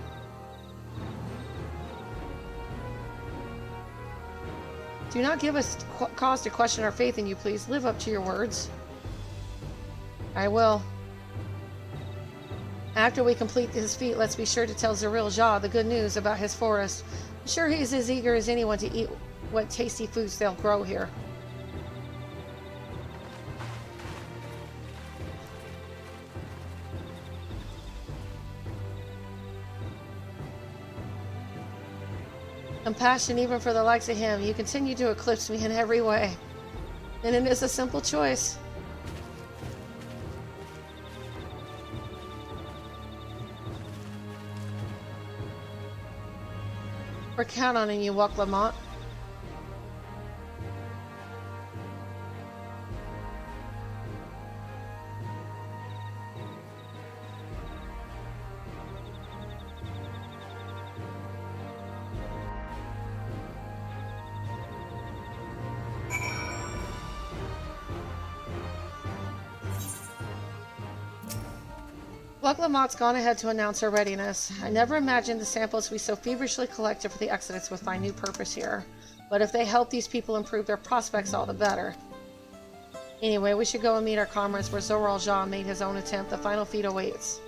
Do not give us cause to question our faith in you, please. Live up to your words. I will. After we complete his feat, let's be sure to tell Zeril Jah the good news about his forest. I'm sure he's as eager as anyone to eat what tasty foods they'll grow here. Compassion even for the likes of him. You continue to eclipse me in every way. And it is a simple choice. We're counting on you, Wuk Lamont. Wuk Lamont's gone ahead to announce her readiness. I never imagined the samples we so feverishly collected for the Exodus would find new purpose here. But if they help these people improve their prospects, all the better. Anyway, we should go and meet our comrades where Zeril Jah made his own attempt. The final feat awaits.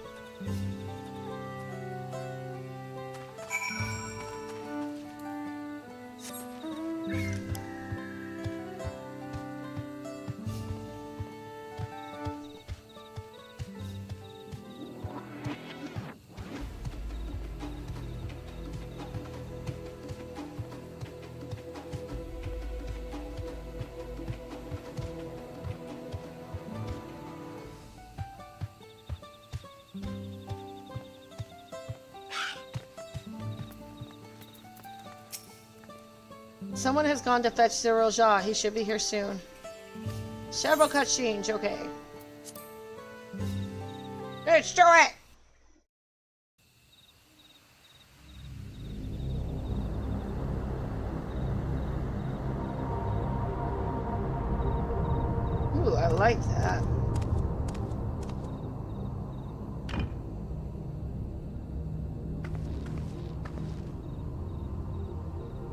Someone has gone to fetch Zeril Jah. He should be here soon. Several cutscenes, okay. Let's do it! Ooh, I like that.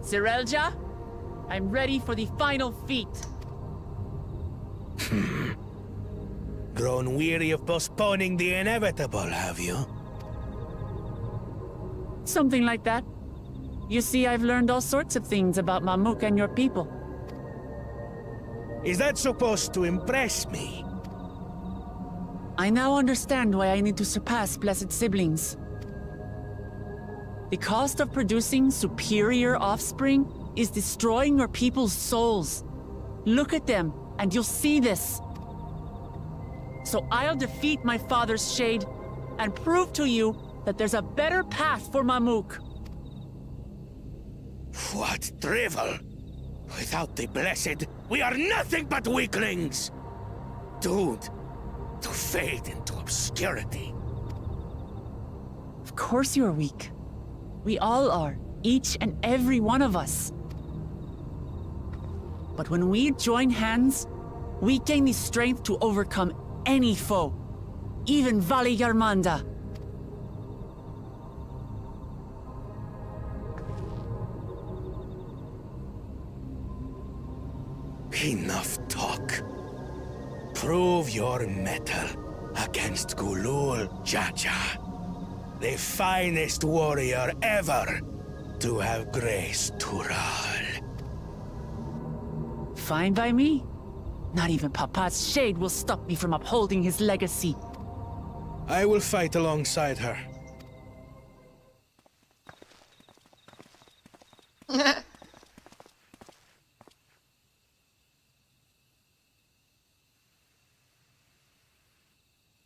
Zeril Jah? I'm ready for the final feat. Grown weary of postponing the inevitable, have you? Something like that. You see, I've learned all sorts of things about Mamuk and your people. Is that supposed to impress me? I now understand why I need to surpass blessed siblings. The cost of producing superior offspring is destroying your people's souls. Look at them, and you'll see this. So I'll defeat my father's shade, and prove to you that there's a better path for Mamuk. What drivel! Without the blessed, we are nothing but weaklings! Doomed to fade into obscurity. Of course you're weak. We all are, each and every one of us. But when we join hands, we gain the strength to overcome any foe, even Vali Yarmanda. Enough talk. Prove your mettle against Gulul Jaja, the finest warrior ever to have graced Tural. Fine by me. Not even Papa's shade will stop me from upholding his legacy. I will fight alongside her.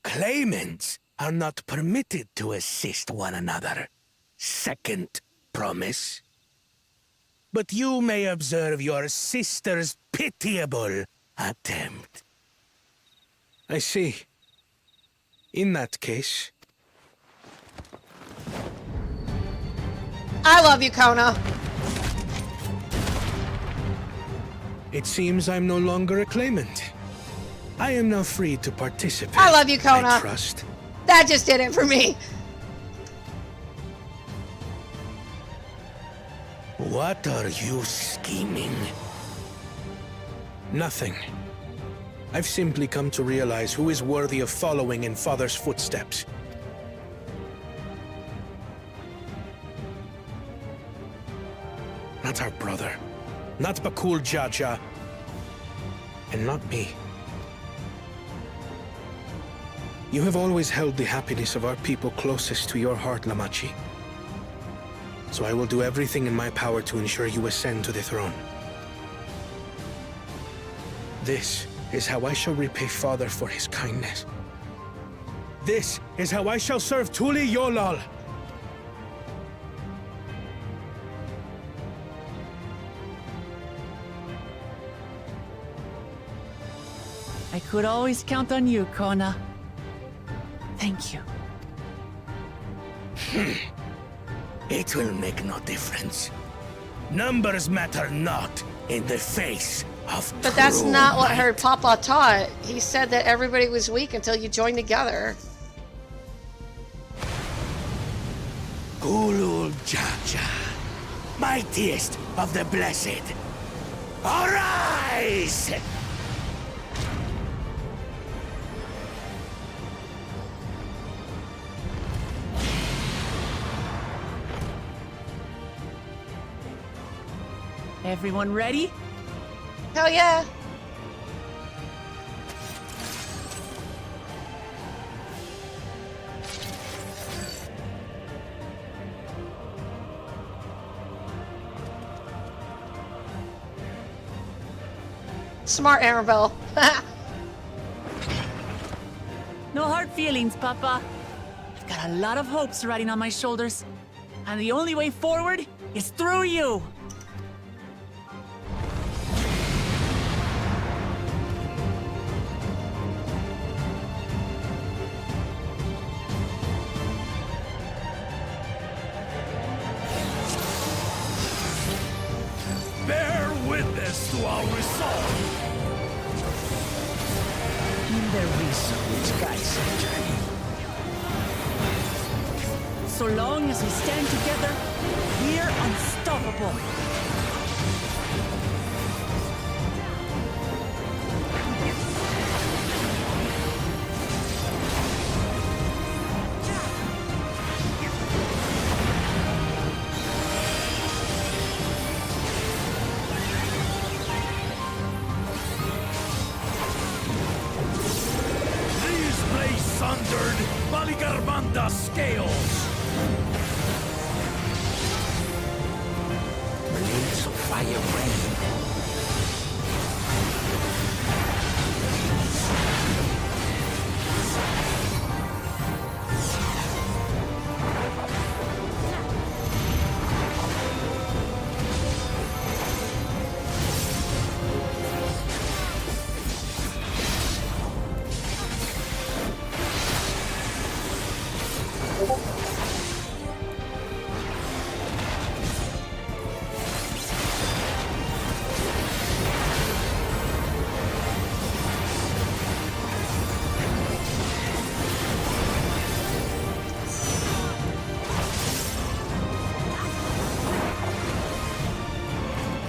Claimants are not permitted to assist one another. Second promise. But you may observe your sister's pitiable attempt. I see. In that case... I love you, Kona. It seems I'm no longer a claimant. I am now free to participate. I love you, Kona. I trust. That just did it for me. What are you scheming? Nothing. I've simply come to realize who is worthy of following in Father's footsteps. Not our brother. Not Bakul Jaja. And not me. You have always held the happiness of our people closest to your heart, Lamachi. So I will do everything in my power to ensure you ascend to the throne. This is how I shall repay Father for his kindness. This is how I shall serve Tuli Yolal. I could always count on you, Kona. Thank you. It will make no difference. Numbers matter not in the face of But that's true not what might. her papa taught. He said that everybody was weak until you joined together. Gulul Jaja, mightiest of the blessed, arise! Everyone ready? Hell yeah. Smart Annabelle. No hard feelings, Papa. I've got a lot of hopes riding on my shoulders. And the only way forward is through you. Bear witness to our resolve. There is which guides our journey. So long as we stand together, we're unstoppable. These blaze sundered Baligarbanda scales. Blades of fire rain.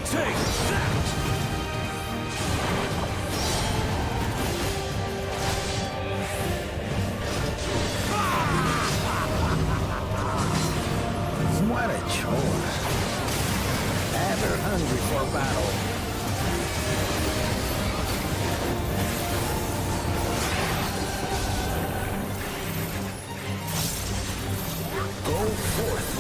Take that! What a chore. Ever hungry for battle. Go forth.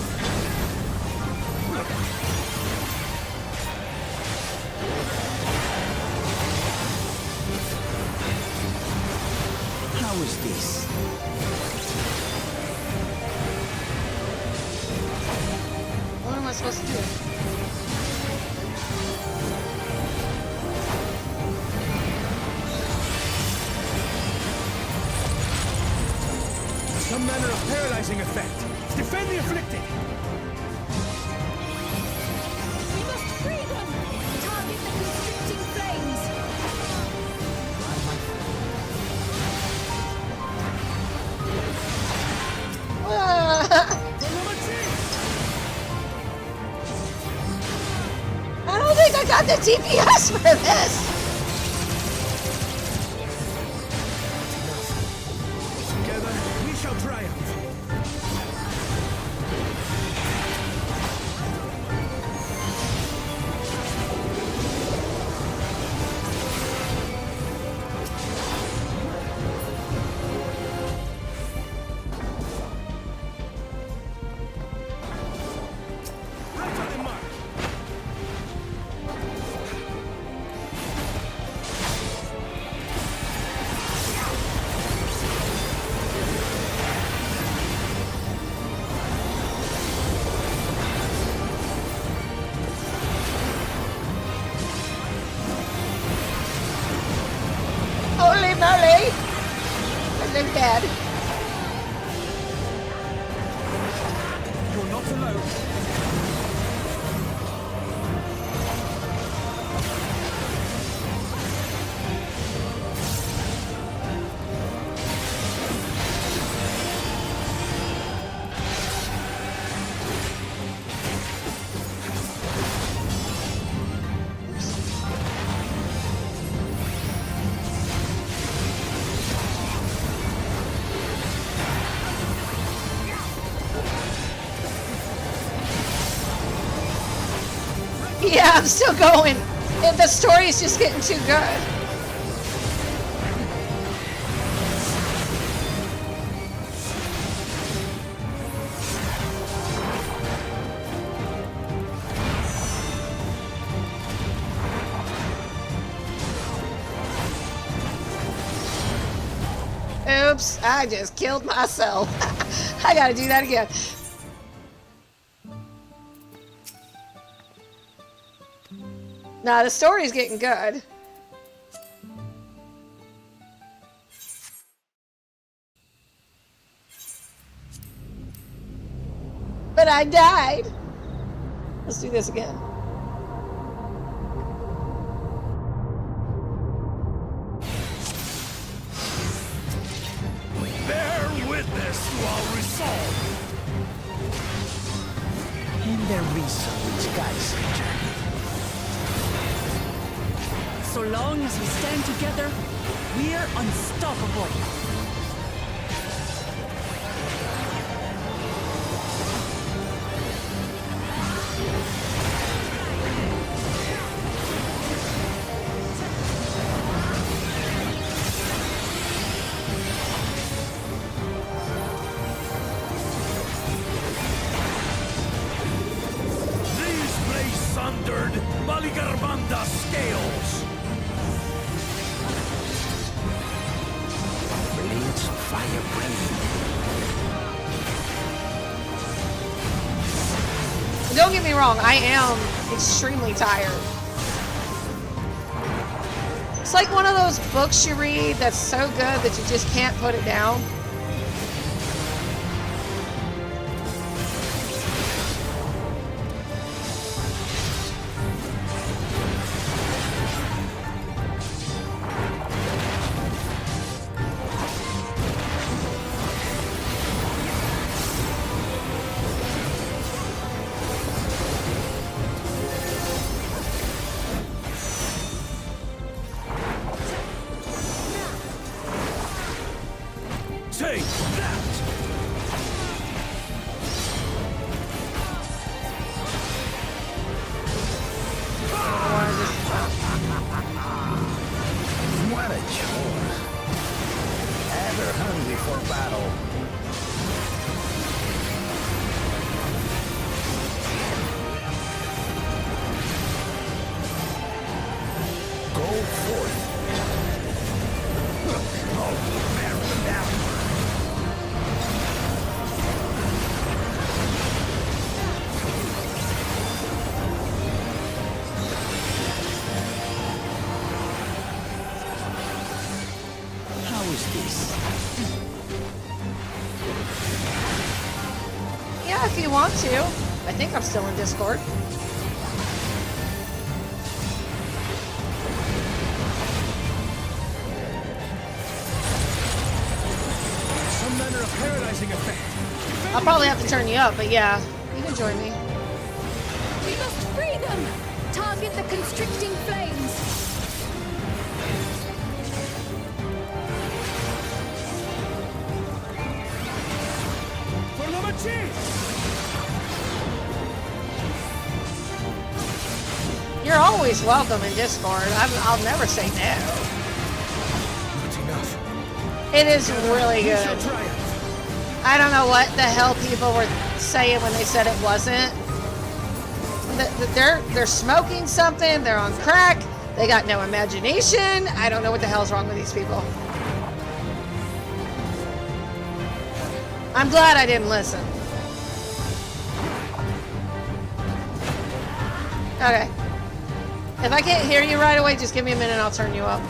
How is this? What am I supposed to do? Some manner of paralyzing effect. Defend the afflicted. We must free them! Target the constricting flames! got the DPS for this. Together, we shall triumph. Holy moly! I'm dead. You're not alone. Yeah, I'm still going. The story's just getting too good. Oops, I just killed myself. I gotta do that again. Nah, the story's getting good. But I died. Let's do this again. Bear witness to our resolve. In the reason which guides the journey. So long as we stand together, we're unstoppable. These blades sundered Baligarbanda scales. Blades of fire breathing. Don't get me wrong, I am extremely tired. It's like one of those books you read that's so good that you just can't put it down. Take that! What a chore. Ever hungry for battle. Go forth. Oh, bear them down. How is this? Yeah, if you want to. I think I'm still in Discord. Some manner of paralyzing effect. I'll probably have to turn you up, but yeah, you can join me. We must free them! Target the constricting flames. For the machine! You're always welcome in Discord. I'll never say no. Not enough. It is really good. I don't know what the hell people were saying when they said it wasn't. They're smoking something. They're on crack. They got no imagination. I don't know what the hell's wrong with these people. I'm glad I didn't listen. Okay. If I can't hear you right away, just give me a minute and I'll turn you up.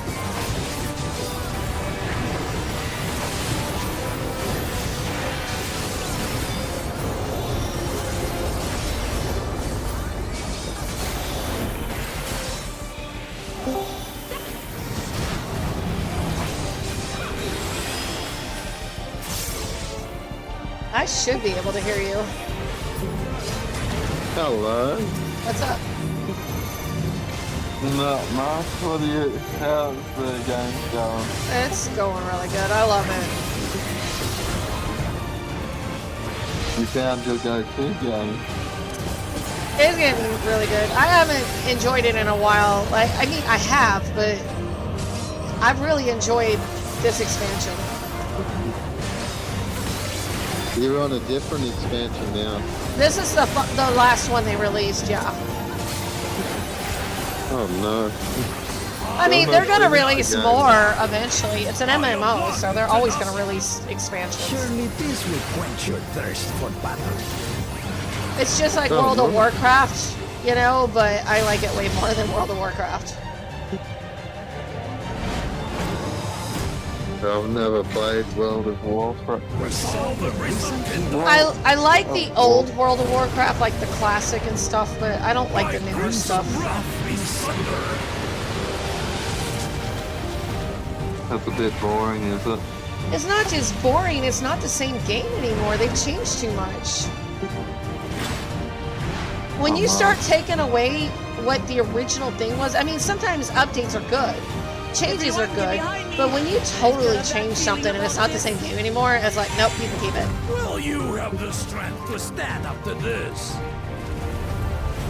I should be able to hear you. Hello. What's up? Not much. What are you? How's the game going? It's going really good. I love it. You found your go-to game. It's getting really good. I haven't enjoyed it in a while. Like, I mean, I have, but I've really enjoyed this expansion. You're on a different expansion now. This is the last one they released, yeah. Oh no. I mean, they're gonna release more eventually. It's an MMO, so they're always gonna release expansions. Surely this will quench your thirst for battle. It's just like World of Warcraft, you know, but I like it way more than World of Warcraft. I've never played World of Warcraft. I like the old World of Warcraft, like the classic and stuff, but I don't like the newer stuff. That's a bit boring, is it? It's not just boring, it's not the same game anymore. They've changed too much. When you start taking away what the original thing was, I mean, sometimes updates are good. Changes are good, but when you totally change something and it's not the same game anymore, it's like, nope, you can keep it. Will you have the strength to stand up to this?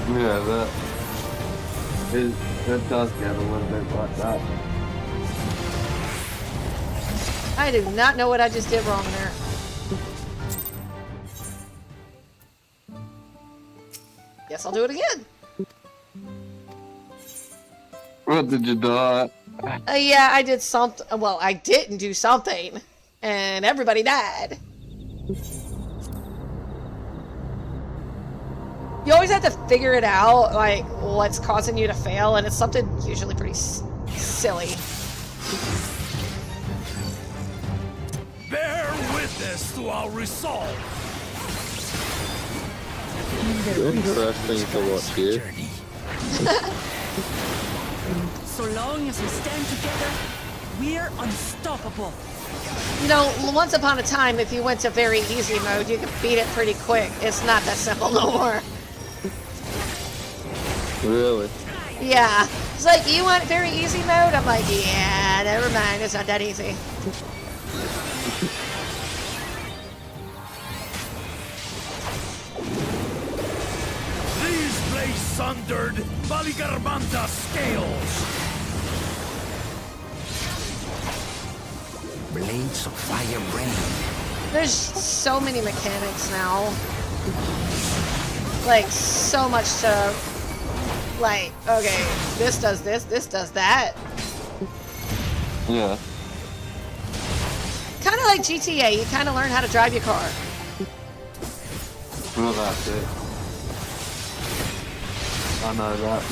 Yeah, that does get a little bit like that. I do not know what I just did wrong there. Guess I'll do it again. What did you die? Yeah, I did something. Well, I didn't do something, and everybody died. You always have to figure it out, like what's causing you to fail, and it's something usually pretty silly. Bear witness to our resolve. Interesting to watch here. So long as we stand together, we're unstoppable. You know, once upon a time, if you went to very easy mode, you could beat it pretty quick. It's not that simple no more. Really? Yeah. It's like, you want very easy mode? I'm like, yeah, never mind. It's not that easy. These blades sundered Baligarmanta scales. Blades of fire rain. There's so many mechanics now. Like, so much to... Like, okay, this does this does that. Yeah. Kind of like GTA, you kind of learn how to drive your car. Well, that's it. I know that.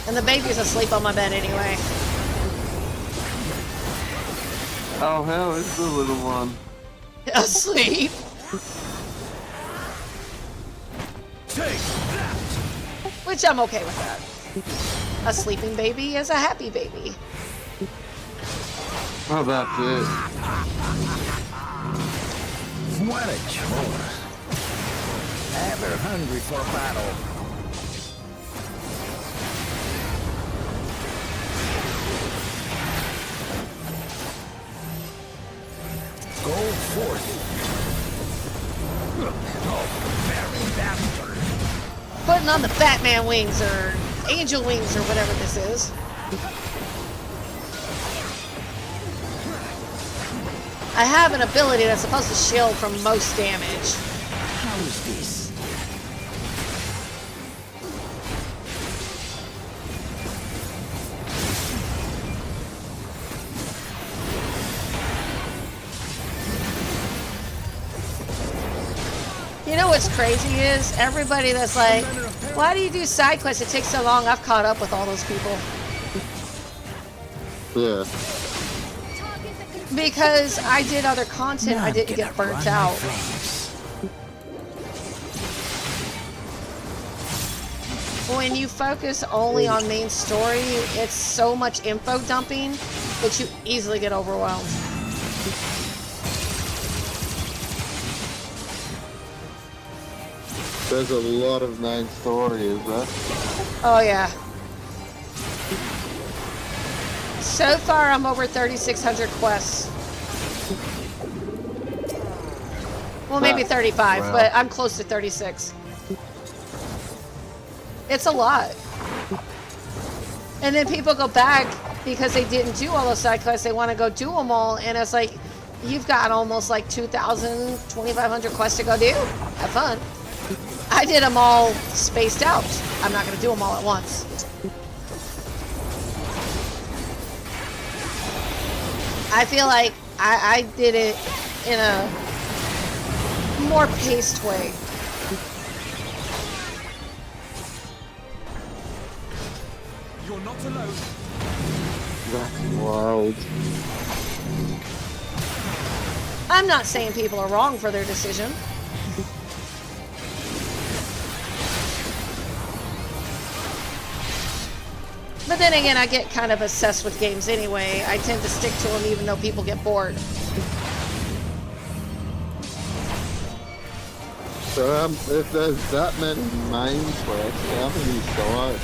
And the baby's asleep on my bed anyway. Oh, how is the little one? Asleep. Take that. Which I'm okay with that. A sleeping baby is a happy baby. Oh, that's it. What a chore. Ever hungry for battle. Go forth. Oh, very bastard. Putting on the Batman wings or angel wings or whatever this is. I have an ability that's supposed to shield from most damage. How is this? You know what's crazy is everybody that's like, why do you do side quests? It takes so long. I've caught up with all those people. Yeah. Because I did other content, I didn't get burnt out. When you focus only on main story, it's so much info dumping that you easily get overwhelmed. There's a lot of main story, is there? Oh yeah. So far, I'm over 3,600 quests. Well, maybe 35, Wow. but I'm close to 36. It's a lot. And then people go back because they didn't do all those side quests. They want to go do them all, and it's like, you've got almost like 2,000, 2,500 quests to go do. Have fun. I did them all spaced out. I'm not going to do them all at once. I feel like I did it in a more paced way. You're not alone. That's wild. I'm not saying people are wrong for their decision. But then again, I get kind of obsessed with games anyway. I tend to stick to them even though people get bored. So if there's that many main quests, how many side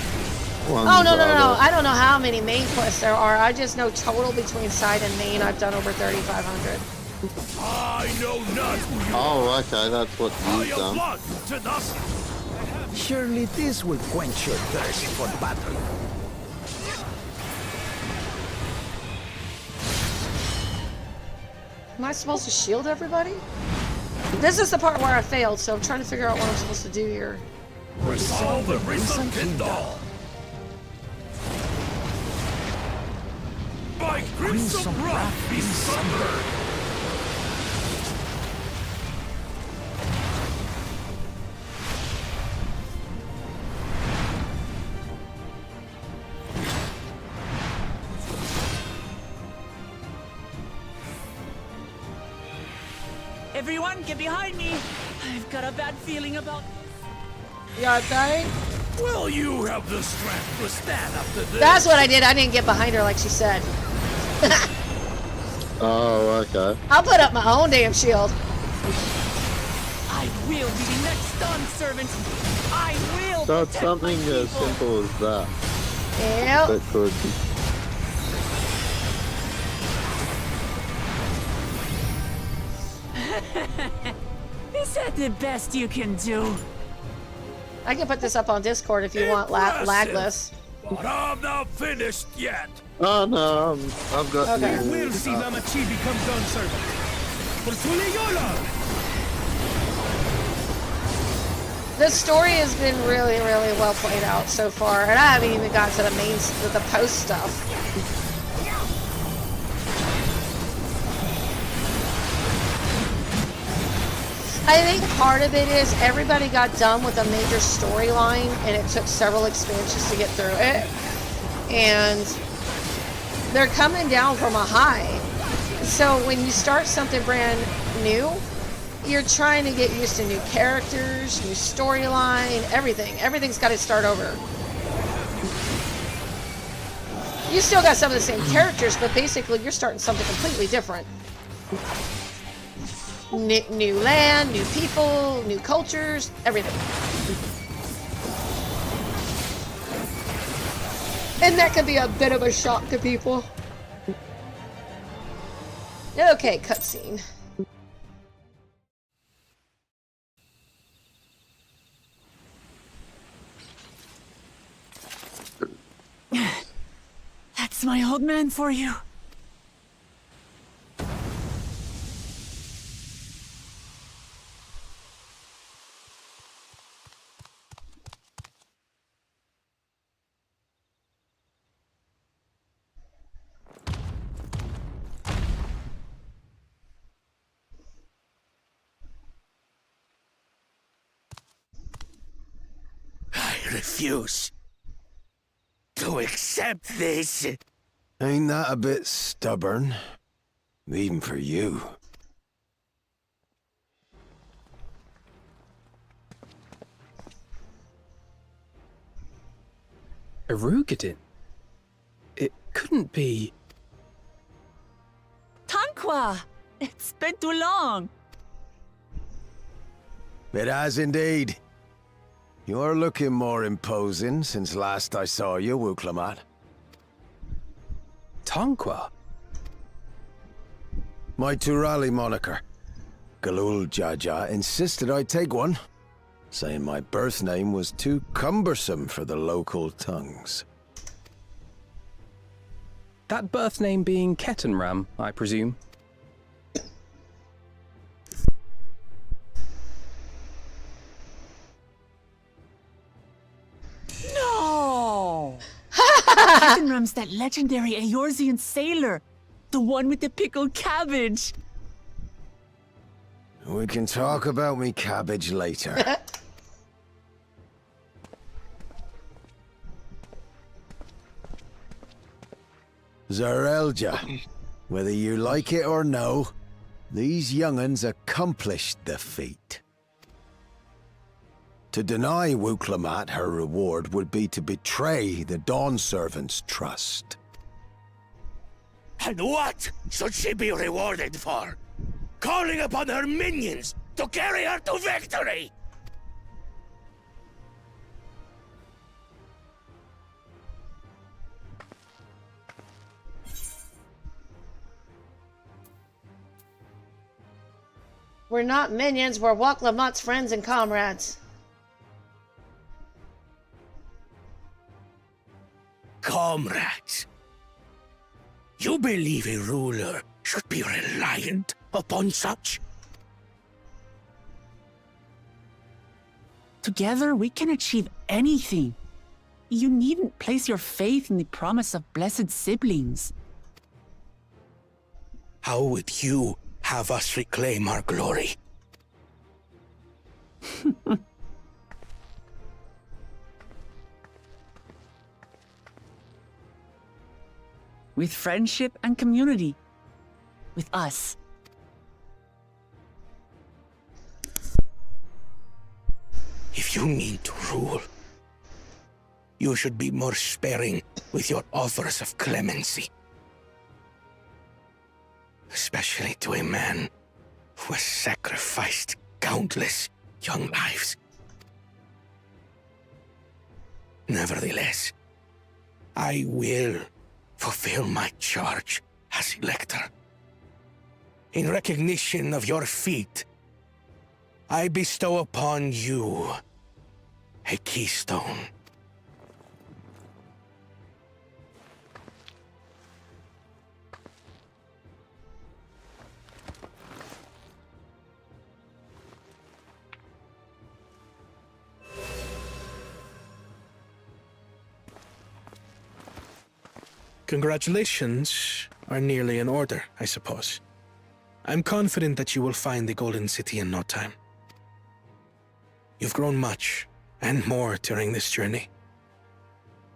ones Oh, no. are there? I don't know how many main quests there are. I just know total between side and main, I've done over 3,500. I know not who you Oh, okay, that's what you've your done. blood to nothing. Surely this will quench your thirst for battle. Am I supposed to shield everybody? This is the part where I failed, so I'm trying to figure out what I'm supposed to do here. Resolve the Risen Kindle. By crimson wrath be sundered. Everyone, get behind me! I've got a bad feeling about... You okay? Will you have the strength to stand up to this? That's what I did. I didn't get behind her like she said. Oh, okay. I'll put up my own damn shield. I will be the next dawn servant! I will So it's protect something my as people. simple as that. Yep. That could. Is that the best you can do? I can put this up on Discord if you want lagless. But I'm not finished yet. Oh no, I've got Okay. the. We'll see Namachi become Dawn Servant. For Tuliyola! The story has been really, really well played out so far, and I haven't even got to the main, the post stuff. I think part of it is everybody got done with a major storyline, and it took several expansions to get through it. And they're coming down from a high. So when you start something brand new, you're trying to get used to new characters, new storyline, everything. Everything's got to start over. You still got some of the same characters, but basically you're starting something completely different. New land, new people, new cultures, everything. And that can be a bit of a shock to people. Okay, cutscene. That's my old man for you. I refuse to accept this. Ain't that a bit stubborn? Even for you. Erugadin? It couldn't be... Tanqua! It's been too long. It has indeed. You're looking more imposing since last I saw you, Wuklamat. Tanqua? My Turali moniker. Galul Jaja insisted I take one, saying my birth name was too cumbersome for the local tongues. That birth name being Ketenram, I presume? No! Ketenram's that legendary Eorzean sailor. The one with the pickled cabbage. We can talk about me cabbage later. Zarelja, whether you like it or no, these young'uns accomplished the feat. To deny Wuklamat her reward would be to betray the Dawn Servant's trust. And what should she be rewarded for? Calling upon her minions to carry her to victory! We're not minions, we're Wuklamat's friends and comrades. Comrades, you believe a ruler should be reliant upon such? Together we can achieve anything. You needn't place your faith in the promise of blessed siblings. How would you have us reclaim our glory? With friendship and community. With us. If you mean to rule, you should be more sparing with your offers of clemency. Especially to a man who has sacrificed countless young lives. Nevertheless, I will fulfill my charge as Elector. In recognition of your feat, I bestow upon you a keystone. Congratulations are nearly in order, I suppose. I'm confident that you will find the Golden City in no time. You've grown much, and more during this journey.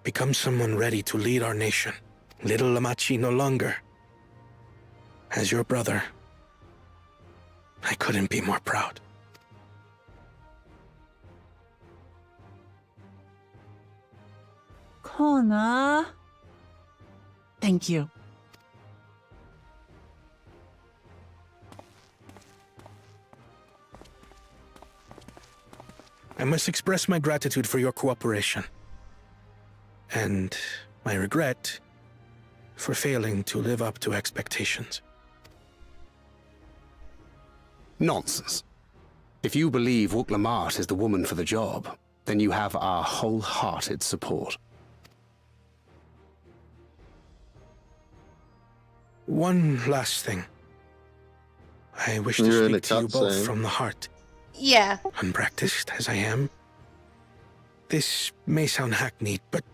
Become someone ready to lead our nation. Little Lamachi no longer. As your brother, I couldn't be more proud. Kona. Thank you. I must express my gratitude for your cooperation. And my regret for failing to live up to expectations. Nonsense. If you believe Wuk-Lamat is the woman for the job, then you have our wholehearted support. One last thing. I wish to You're in speak to a you both cutscene. from the heart. Yeah. Unpracticed as I am. This may sound hackneyed, but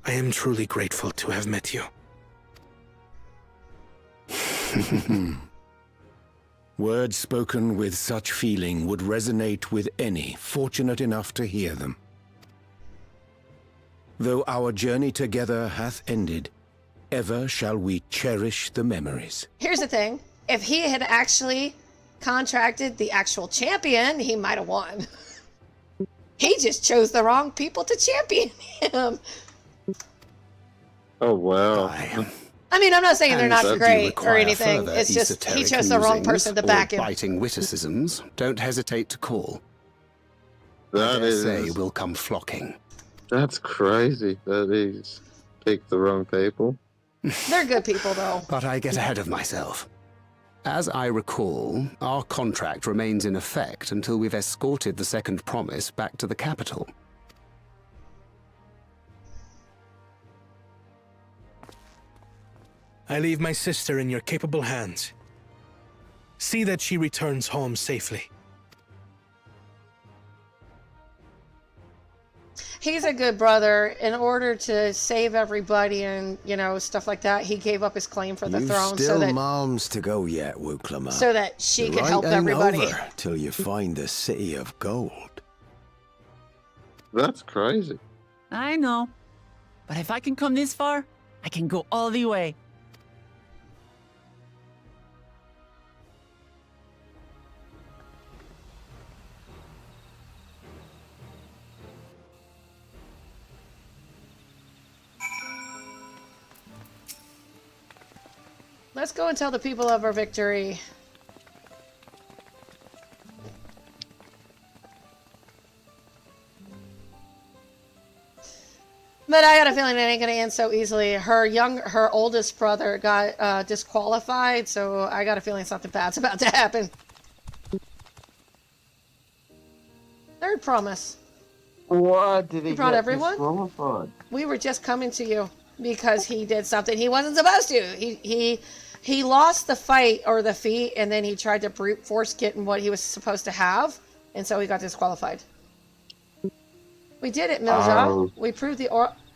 I am truly grateful to have met you. Words spoken with such feeling would resonate with any fortunate enough to hear them. Though our journey together hath ended, ever shall we cherish the memories. Here's the thing. If he had actually contracted the actual champion, he might have won. He just chose the wrong people to champion him. Oh, wow. I mean, I'm not saying they're And not if you great or require anything. further It's just he esoteric chose the wrong musings person to or back him. biting witticisms, don't hesitate to call. That I dare is- say will come flocking. That's crazy that he's picked the wrong people. They're good people, though. But I get ahead of myself. As I recall, our contract remains in effect until we've escorted the second promise back to the capital. I leave my sister in your capable hands. See that she returns home safely. He's a good brother. In order to save everybody and, you know, stuff like that, he gave up his claim for the You've throne still so that malms to go yet, Wuk-Lamat. so that she You're could right help ain't everybody. over till you find the city of gold. That's crazy. I know. But if I can come this far, I can go all the way. Let's go and tell the people of our victory. But I got a feeling it ain't gonna end so easily. Her oldest brother got disqualified, so I got a feeling something bad's about to happen. Third promise. What did he You brought get everyone? disqualified? We were just coming to you because he did something he wasn't supposed to. He lost the fight or the feat, and then he tried to brute force getting what he was supposed to have, and so he got disqualified. We did it, Milja. Oh. We proved the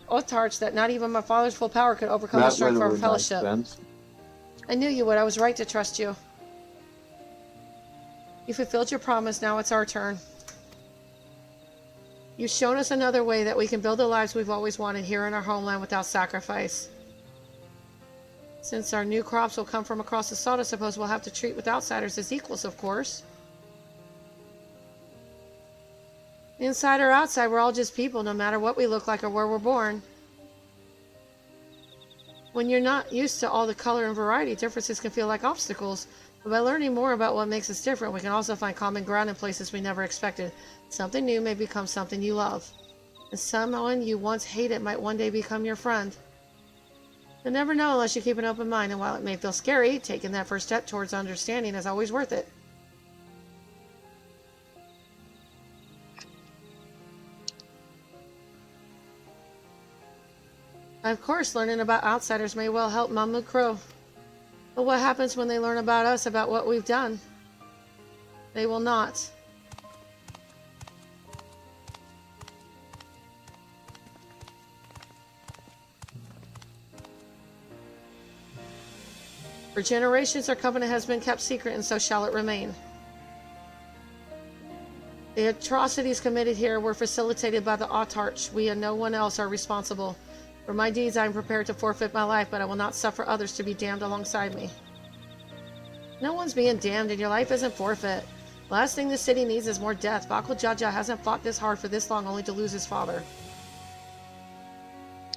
Otarch that not even my father's full power could overcome the That strength of really our would make fellowship. sense. I knew you would. I was right to trust you. You fulfilled your promise. Now it's our turn. You've shown us another way that we can build the lives we've always wanted here in our homeland without sacrifice. Since our new crops will come from across the salt, I suppose we'll have to treat with outsiders as equals, of course. Inside or outside, we're all just people, no matter what we look like or where we're born. When you're not used to all the color and variety, differences can feel like obstacles. But by learning more about what makes us different, we can also find common ground in places we never expected. Something new may become something you love. And someone you once hated might one day become your friend. You'll never know unless you keep an open mind, and while it may feel scary, taking that first step towards understanding is always worth it. Of course, learning about outsiders may well help Mahmoud Crow. But what happens when they learn about us, about what we've done? They will not. For generations, our covenant has been kept secret, and so shall it remain. The atrocities committed here were facilitated by the Autarch. We and no one else are responsible. For my deeds, I am prepared to forfeit my life, but I will not suffer others to be damned alongside me. No one's being damned, and your life isn't forfeit. Last thing the city needs is more death. Bakul Jaja hasn't fought this hard for this long only to lose his father.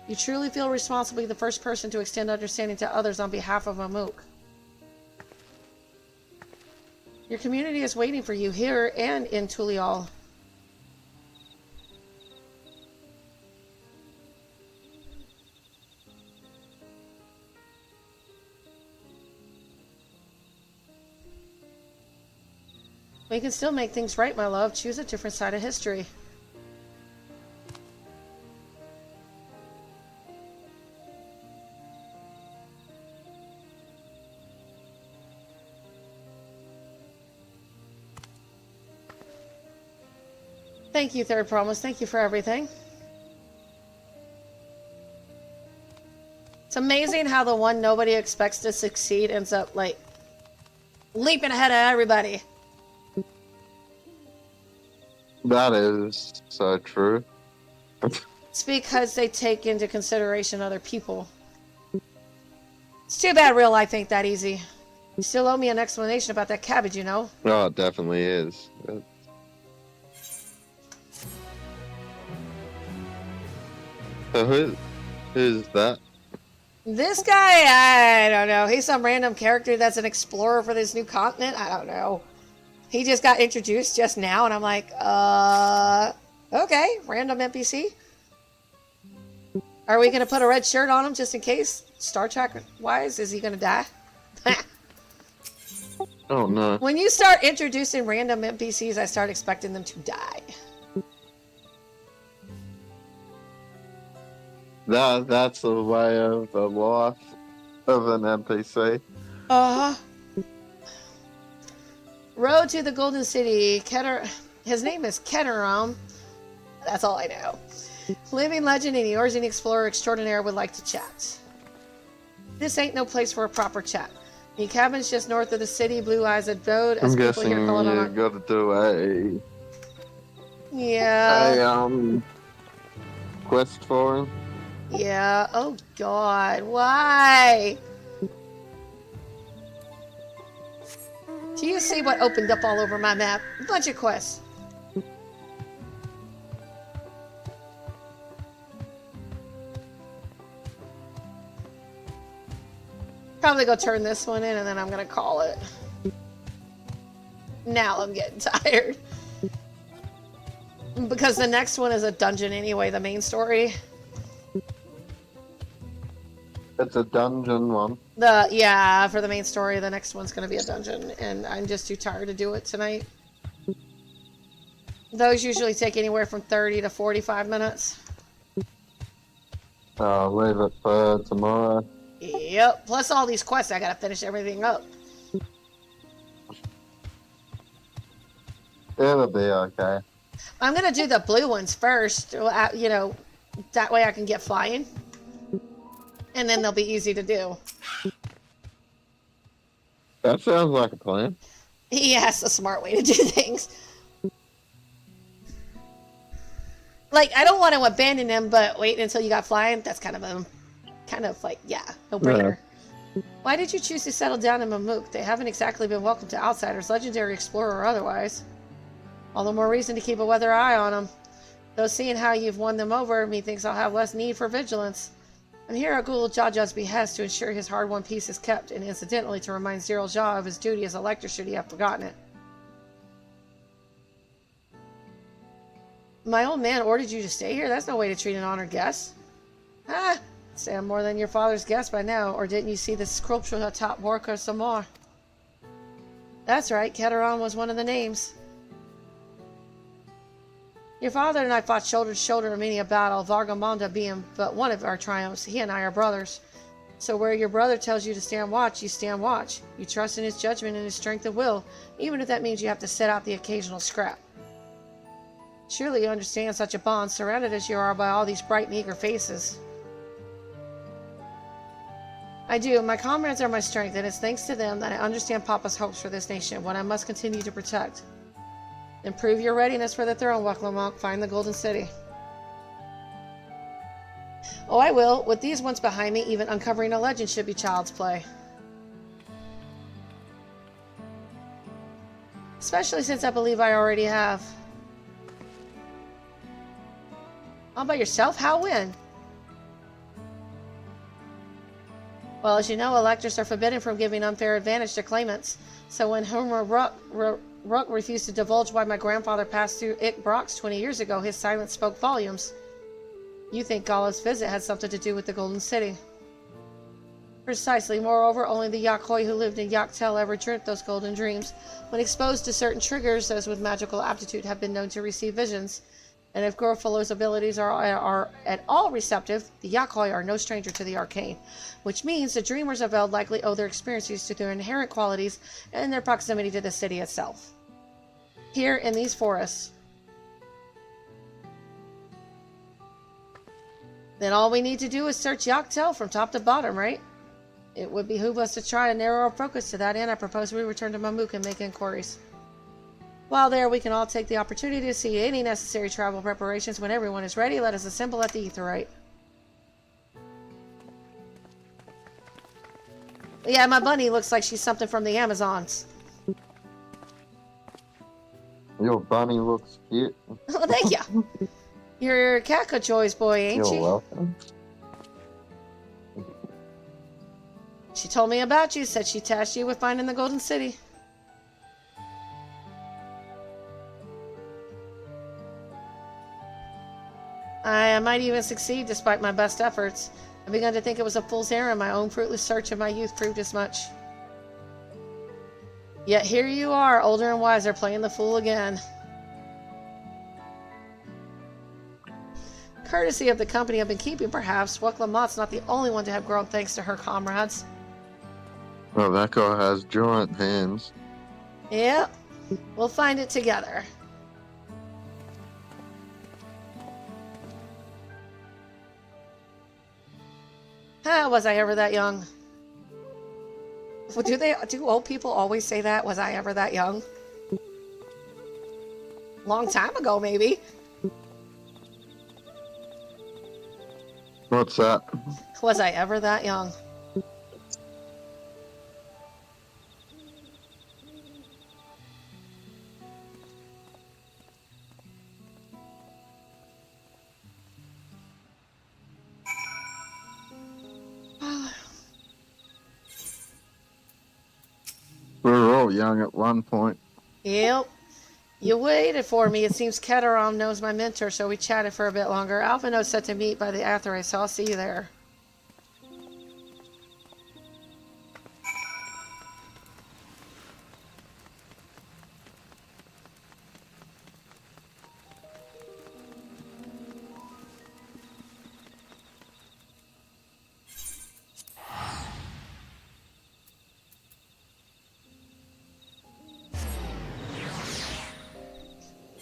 You truly feel responsible to be the first person to extend understanding to others on behalf of Amuk. Your community is waiting for you here and in Tulial. We can still make things right, my love. Choose a different side of history. Thank you, Third Promise. Thank you for everything. It's amazing how the one nobody expects to succeed ends up, like, leaping ahead of everybody. That is so true. It's because they take into consideration other people. It's too bad real life ain't that easy. You still owe me an explanation about that cabbage, you know? Oh, it definitely is. So who's that? This guy, I don't know. He's some random character that's an explorer for this new continent. I don't know. He just got introduced just now, and I'm like, okay, random NPC. Are we going to put a red shirt on him just in case? Star Trek-wise, is he going to die? Oh, no. When you start introducing random NPCs, I start expecting them to die. That's the way of the life of an NPC. Road to the Golden City. His name is Ketterum. That's all I know. Living legend and Eorzean explorer extraordinaire would like to chat. This ain't no place for a proper chat. The cabin's just north of the city. Blue eyes abode. As I'm people guessing here call it you on. gotta do Yeah. Quest for him. Yeah. Oh God. Why? Do you see what opened up all over my map? A bunch of quests. Probably go turn this one in and then I'm gonna call it. Now I'm getting tired. Because the next one is a dungeon anyway, the main story. It's a dungeon one. Yeah, for the main story, the next one's gonna be a dungeon, and I'm just too tired to do it tonight. Those usually take anywhere from 30 to 45 minutes. I'll leave it for tomorrow. Yep, plus all these quests, I gotta finish everything up. It'll be okay. I'm gonna do the blue ones first, you know, that way I can get flying. And then they'll be easy to do. That sounds like a plan. Yeah, it's a smart way to do things. Like, I don't want to abandon them, but wait until you got flying. That's kind of like, yeah, no-brainer. Yeah. Why did you choose to settle down in Mamuk? They haven't exactly been welcome to outsiders, legendary explorer or otherwise. All the more reason to keep a weather eye on them. Though seeing how you've won them over, methinks I'll have less need for vigilance. I'm here at Ghoul Jaja's behest to ensure his hard-won peace is kept, and incidentally to remind Zero Jah of his duty as a lector should he have forgotten it. My old man ordered you to stay here? That's no way to treat an honored guest. Say I'm more than your father's guest by now, or didn't you see the sculpture atop Worker Samar? That's right, Ketteron was one of the names. Your father and I fought shoulder to shoulder in many a battle, Vargamanda being but one of our triumphs. He and I are brothers. So where your brother tells you to stand watch, you stand watch. You trust in his judgment and his strength of will, even if that means you have to set out the occasional scrap. Surely you understand such a bond, surrounded as you are by all these bright and eager faces. I do. My comrades are my strength, and it's thanks to them that I understand Papa's hopes for this nation, what I must continue to protect. Improve your readiness for the throne, Waklamok. Find the Golden City. Oh, I will. With these ones behind me, even uncovering a legend should be child's play. Especially since I believe I already have. All by yourself? How? When? Well, as you know, electors are forbidden from giving unfair advantage to claimants. So when Homer Rook refused to divulge why my grandfather passed through Ik Brox 20 years ago, his silence spoke volumes. You think Gala's visit had something to do with the Golden City. Precisely. Moreover, only the Yakhoi who lived in Yaktel ever dreamt those golden dreams. When exposed to certain triggers, those with magical aptitude have been known to receive visions. And if Gorfalo's abilities are at all receptive, the Yakhoi are no stranger to the arcane. Which means the dreamers of Eld likely owe their experiences to their inherent qualities and their proximity to the city itself. Here in these forests. Then all we need to do is search Yaktel from top to bottom, right? It would behoove us to try to narrow our focus to that end. I propose we return to Mamuk and make inquiries. While there, we can all take the opportunity to see any necessary travel preparations. When everyone is ready, let us assemble at the Aetheryte. Yeah, my bunny looks like she's something from the Amazons. Your bunny looks cute. Oh, thank you. You're Kakajoy's boy, ain't you? You're welcome. She told me about you, said she tasked you with finding the Golden City. I might even succeed despite my best efforts. I've begun to think it was a fool's errand. My own fruitless search of my youth proved as much. Yet here you are, older and wiser, playing the fool again. Courtesy of the company I've been keeping, perhaps. Wuklamot's not the only one to have grown thanks to her comrades. Well, that guy has giant hands. Yep. We'll find it together. Was I ever that young? Do old people always say that? Was I ever that young? Long time ago, maybe. What's that? Was I ever that young? We were all young at one point. Yep. You waited for me. It seems Keterom knows my mentor, so we chatted for a bit longer. Alphino's set to meet by the Aetheryte, so I'll see you there.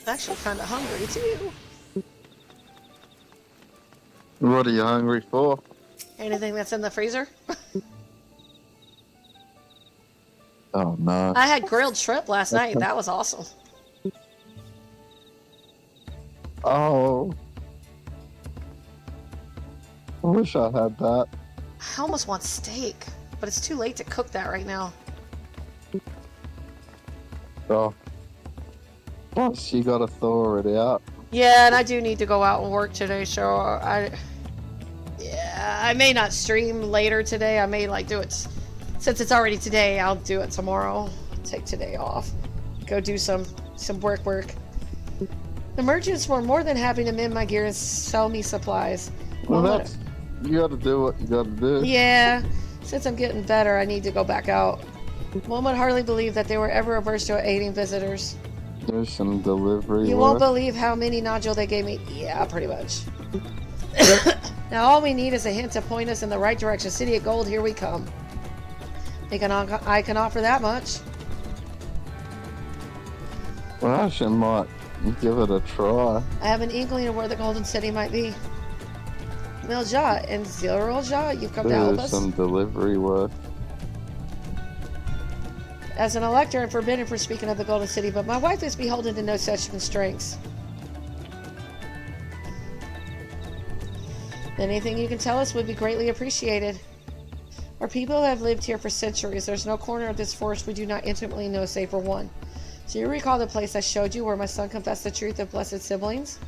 Actually kind of hungry too. What are you hungry for? Anything that's in the freezer? Oh no. I had grilled shrimp last night. That was awesome. Oh. I wish I had that. I almost want steak, but it's too late to cook that right now. Oh. Plus, you gotta thaw it out. Yeah, and I do need to go out and work today, so I may not stream later today. I may do it since it's already today. I'll do it tomorrow. Take today off. Go do some work. The merchants were more than happy to mend my gear and sell me supplies. Well, you gotta do what you gotta do. Yeah, since I'm getting better, I need to go back out. One would hardly believe that they were ever averse to aiding visitors. There's some delivery. You won't believe how many nodule they gave me. Yeah, pretty much. Now all we need is a hint to point us in the right direction. City of Gold, here we come. Think I can offer that much? Well, I actually might give it a try. I have an inkling of where the Golden City might be. Milja and Zilrolja, you've come to help us? There's some delivery work. As an elector, I'm forbidden from speaking of the Golden City, but my wife is beholden to no such constraints. Anything you can tell us would be greatly appreciated. Our people have lived here for centuries. There's no corner of this forest we do not intimately know save for one. Do you recall the place I showed you where my son confessed the truth of blessed siblings?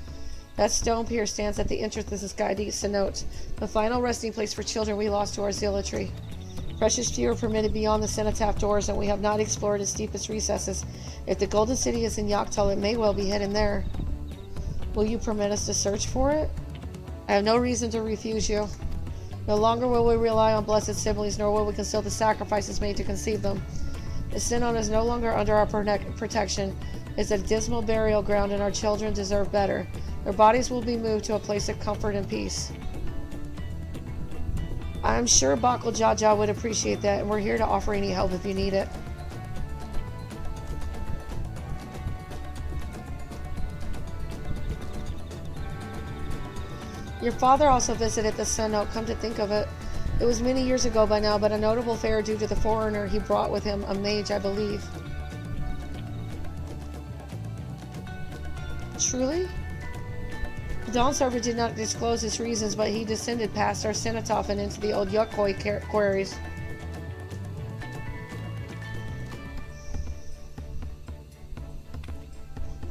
That stone pier stands at the entrance of this guide cenote, the final resting place for children we lost to our zealotry. Precious few are permitted beyond the cenotaph doors, and we have not explored its deepest recesses. If the Golden City is in Yoctal, it may well be hidden there. Will you permit us to search for it? I have no reason to refuse you. No longer will we rely on blessed siblings, nor will we conceal the sacrifices made to conceive them. The Sinon is no longer under our protection. It's a dismal burial ground, and our children deserve better. Their bodies will be moved to a place of comfort and peace. I'm sure Bakul Jaja would appreciate that, and we're here to offer any help if you need it. Your father also visited the cenote, come to think of it. It was many years ago by now, but a notable fare due to the foreigner he brought with him, a mage, I believe. Truly? The Dawn Servant did not disclose his reasons, but he descended past our cenotaph and into the old Yukoi quarries.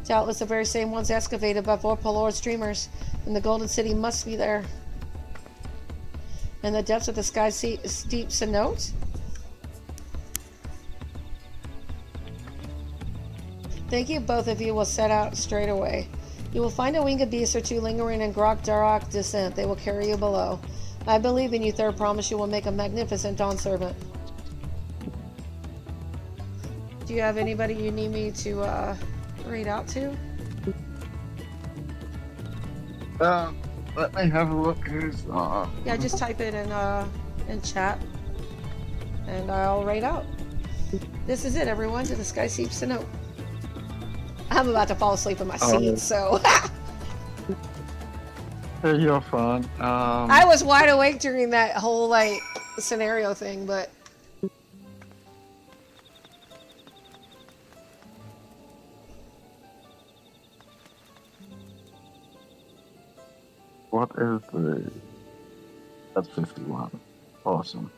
Doubtless the very same ones excavated by Vorpalor's streamers, and the Golden City must be there. In the depths of the sky steep cenote? Thank you, both of you. Will set out straight away. You will find a winged beast or two lingering in Grok Darak descent. They will carry you below. I believe in you, Third. Promise you will make a magnificent Dawn Servant. Do you have anybody you need me to read out to? Let me have a look who's Yeah, just type it in chat, and I'll write out. This is it, everyone, to the Sky Steep Cenote. I'm about to fall asleep in my seat, so. Hey, you're fine. I was wide awake during that whole, like, scenario thing, but. What is the... That's 51. Awesome.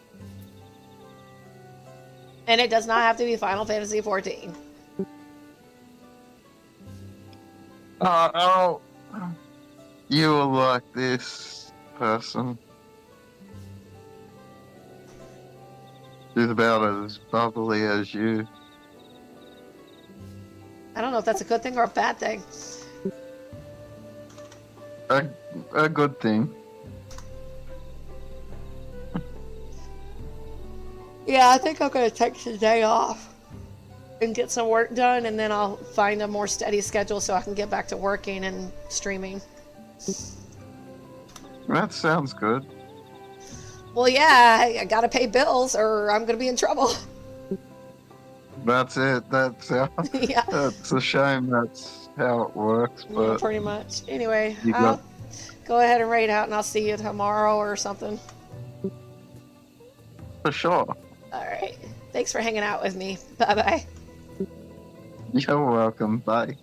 And it does not have to be Final Fantasy XIV. Oh, you will like this person. She's about as bubbly as you. I don't know if that's a good thing or a bad thing. A good thing. Yeah, I think I'm gonna take the day off and get some work done, and then I'll find a more steady schedule so I can get back to working and streaming. That sounds good. Well, yeah, I gotta pay bills or I'm gonna be in trouble. That's it. That's Yeah. That's a shame. That's how it works. Yeah, But pretty much. Anyway, You I'll got- go ahead and raid out, and I'll see you tomorrow or something. for sure. All right. Thanks for hanging out with me. Bye-bye. You're welcome. Bye.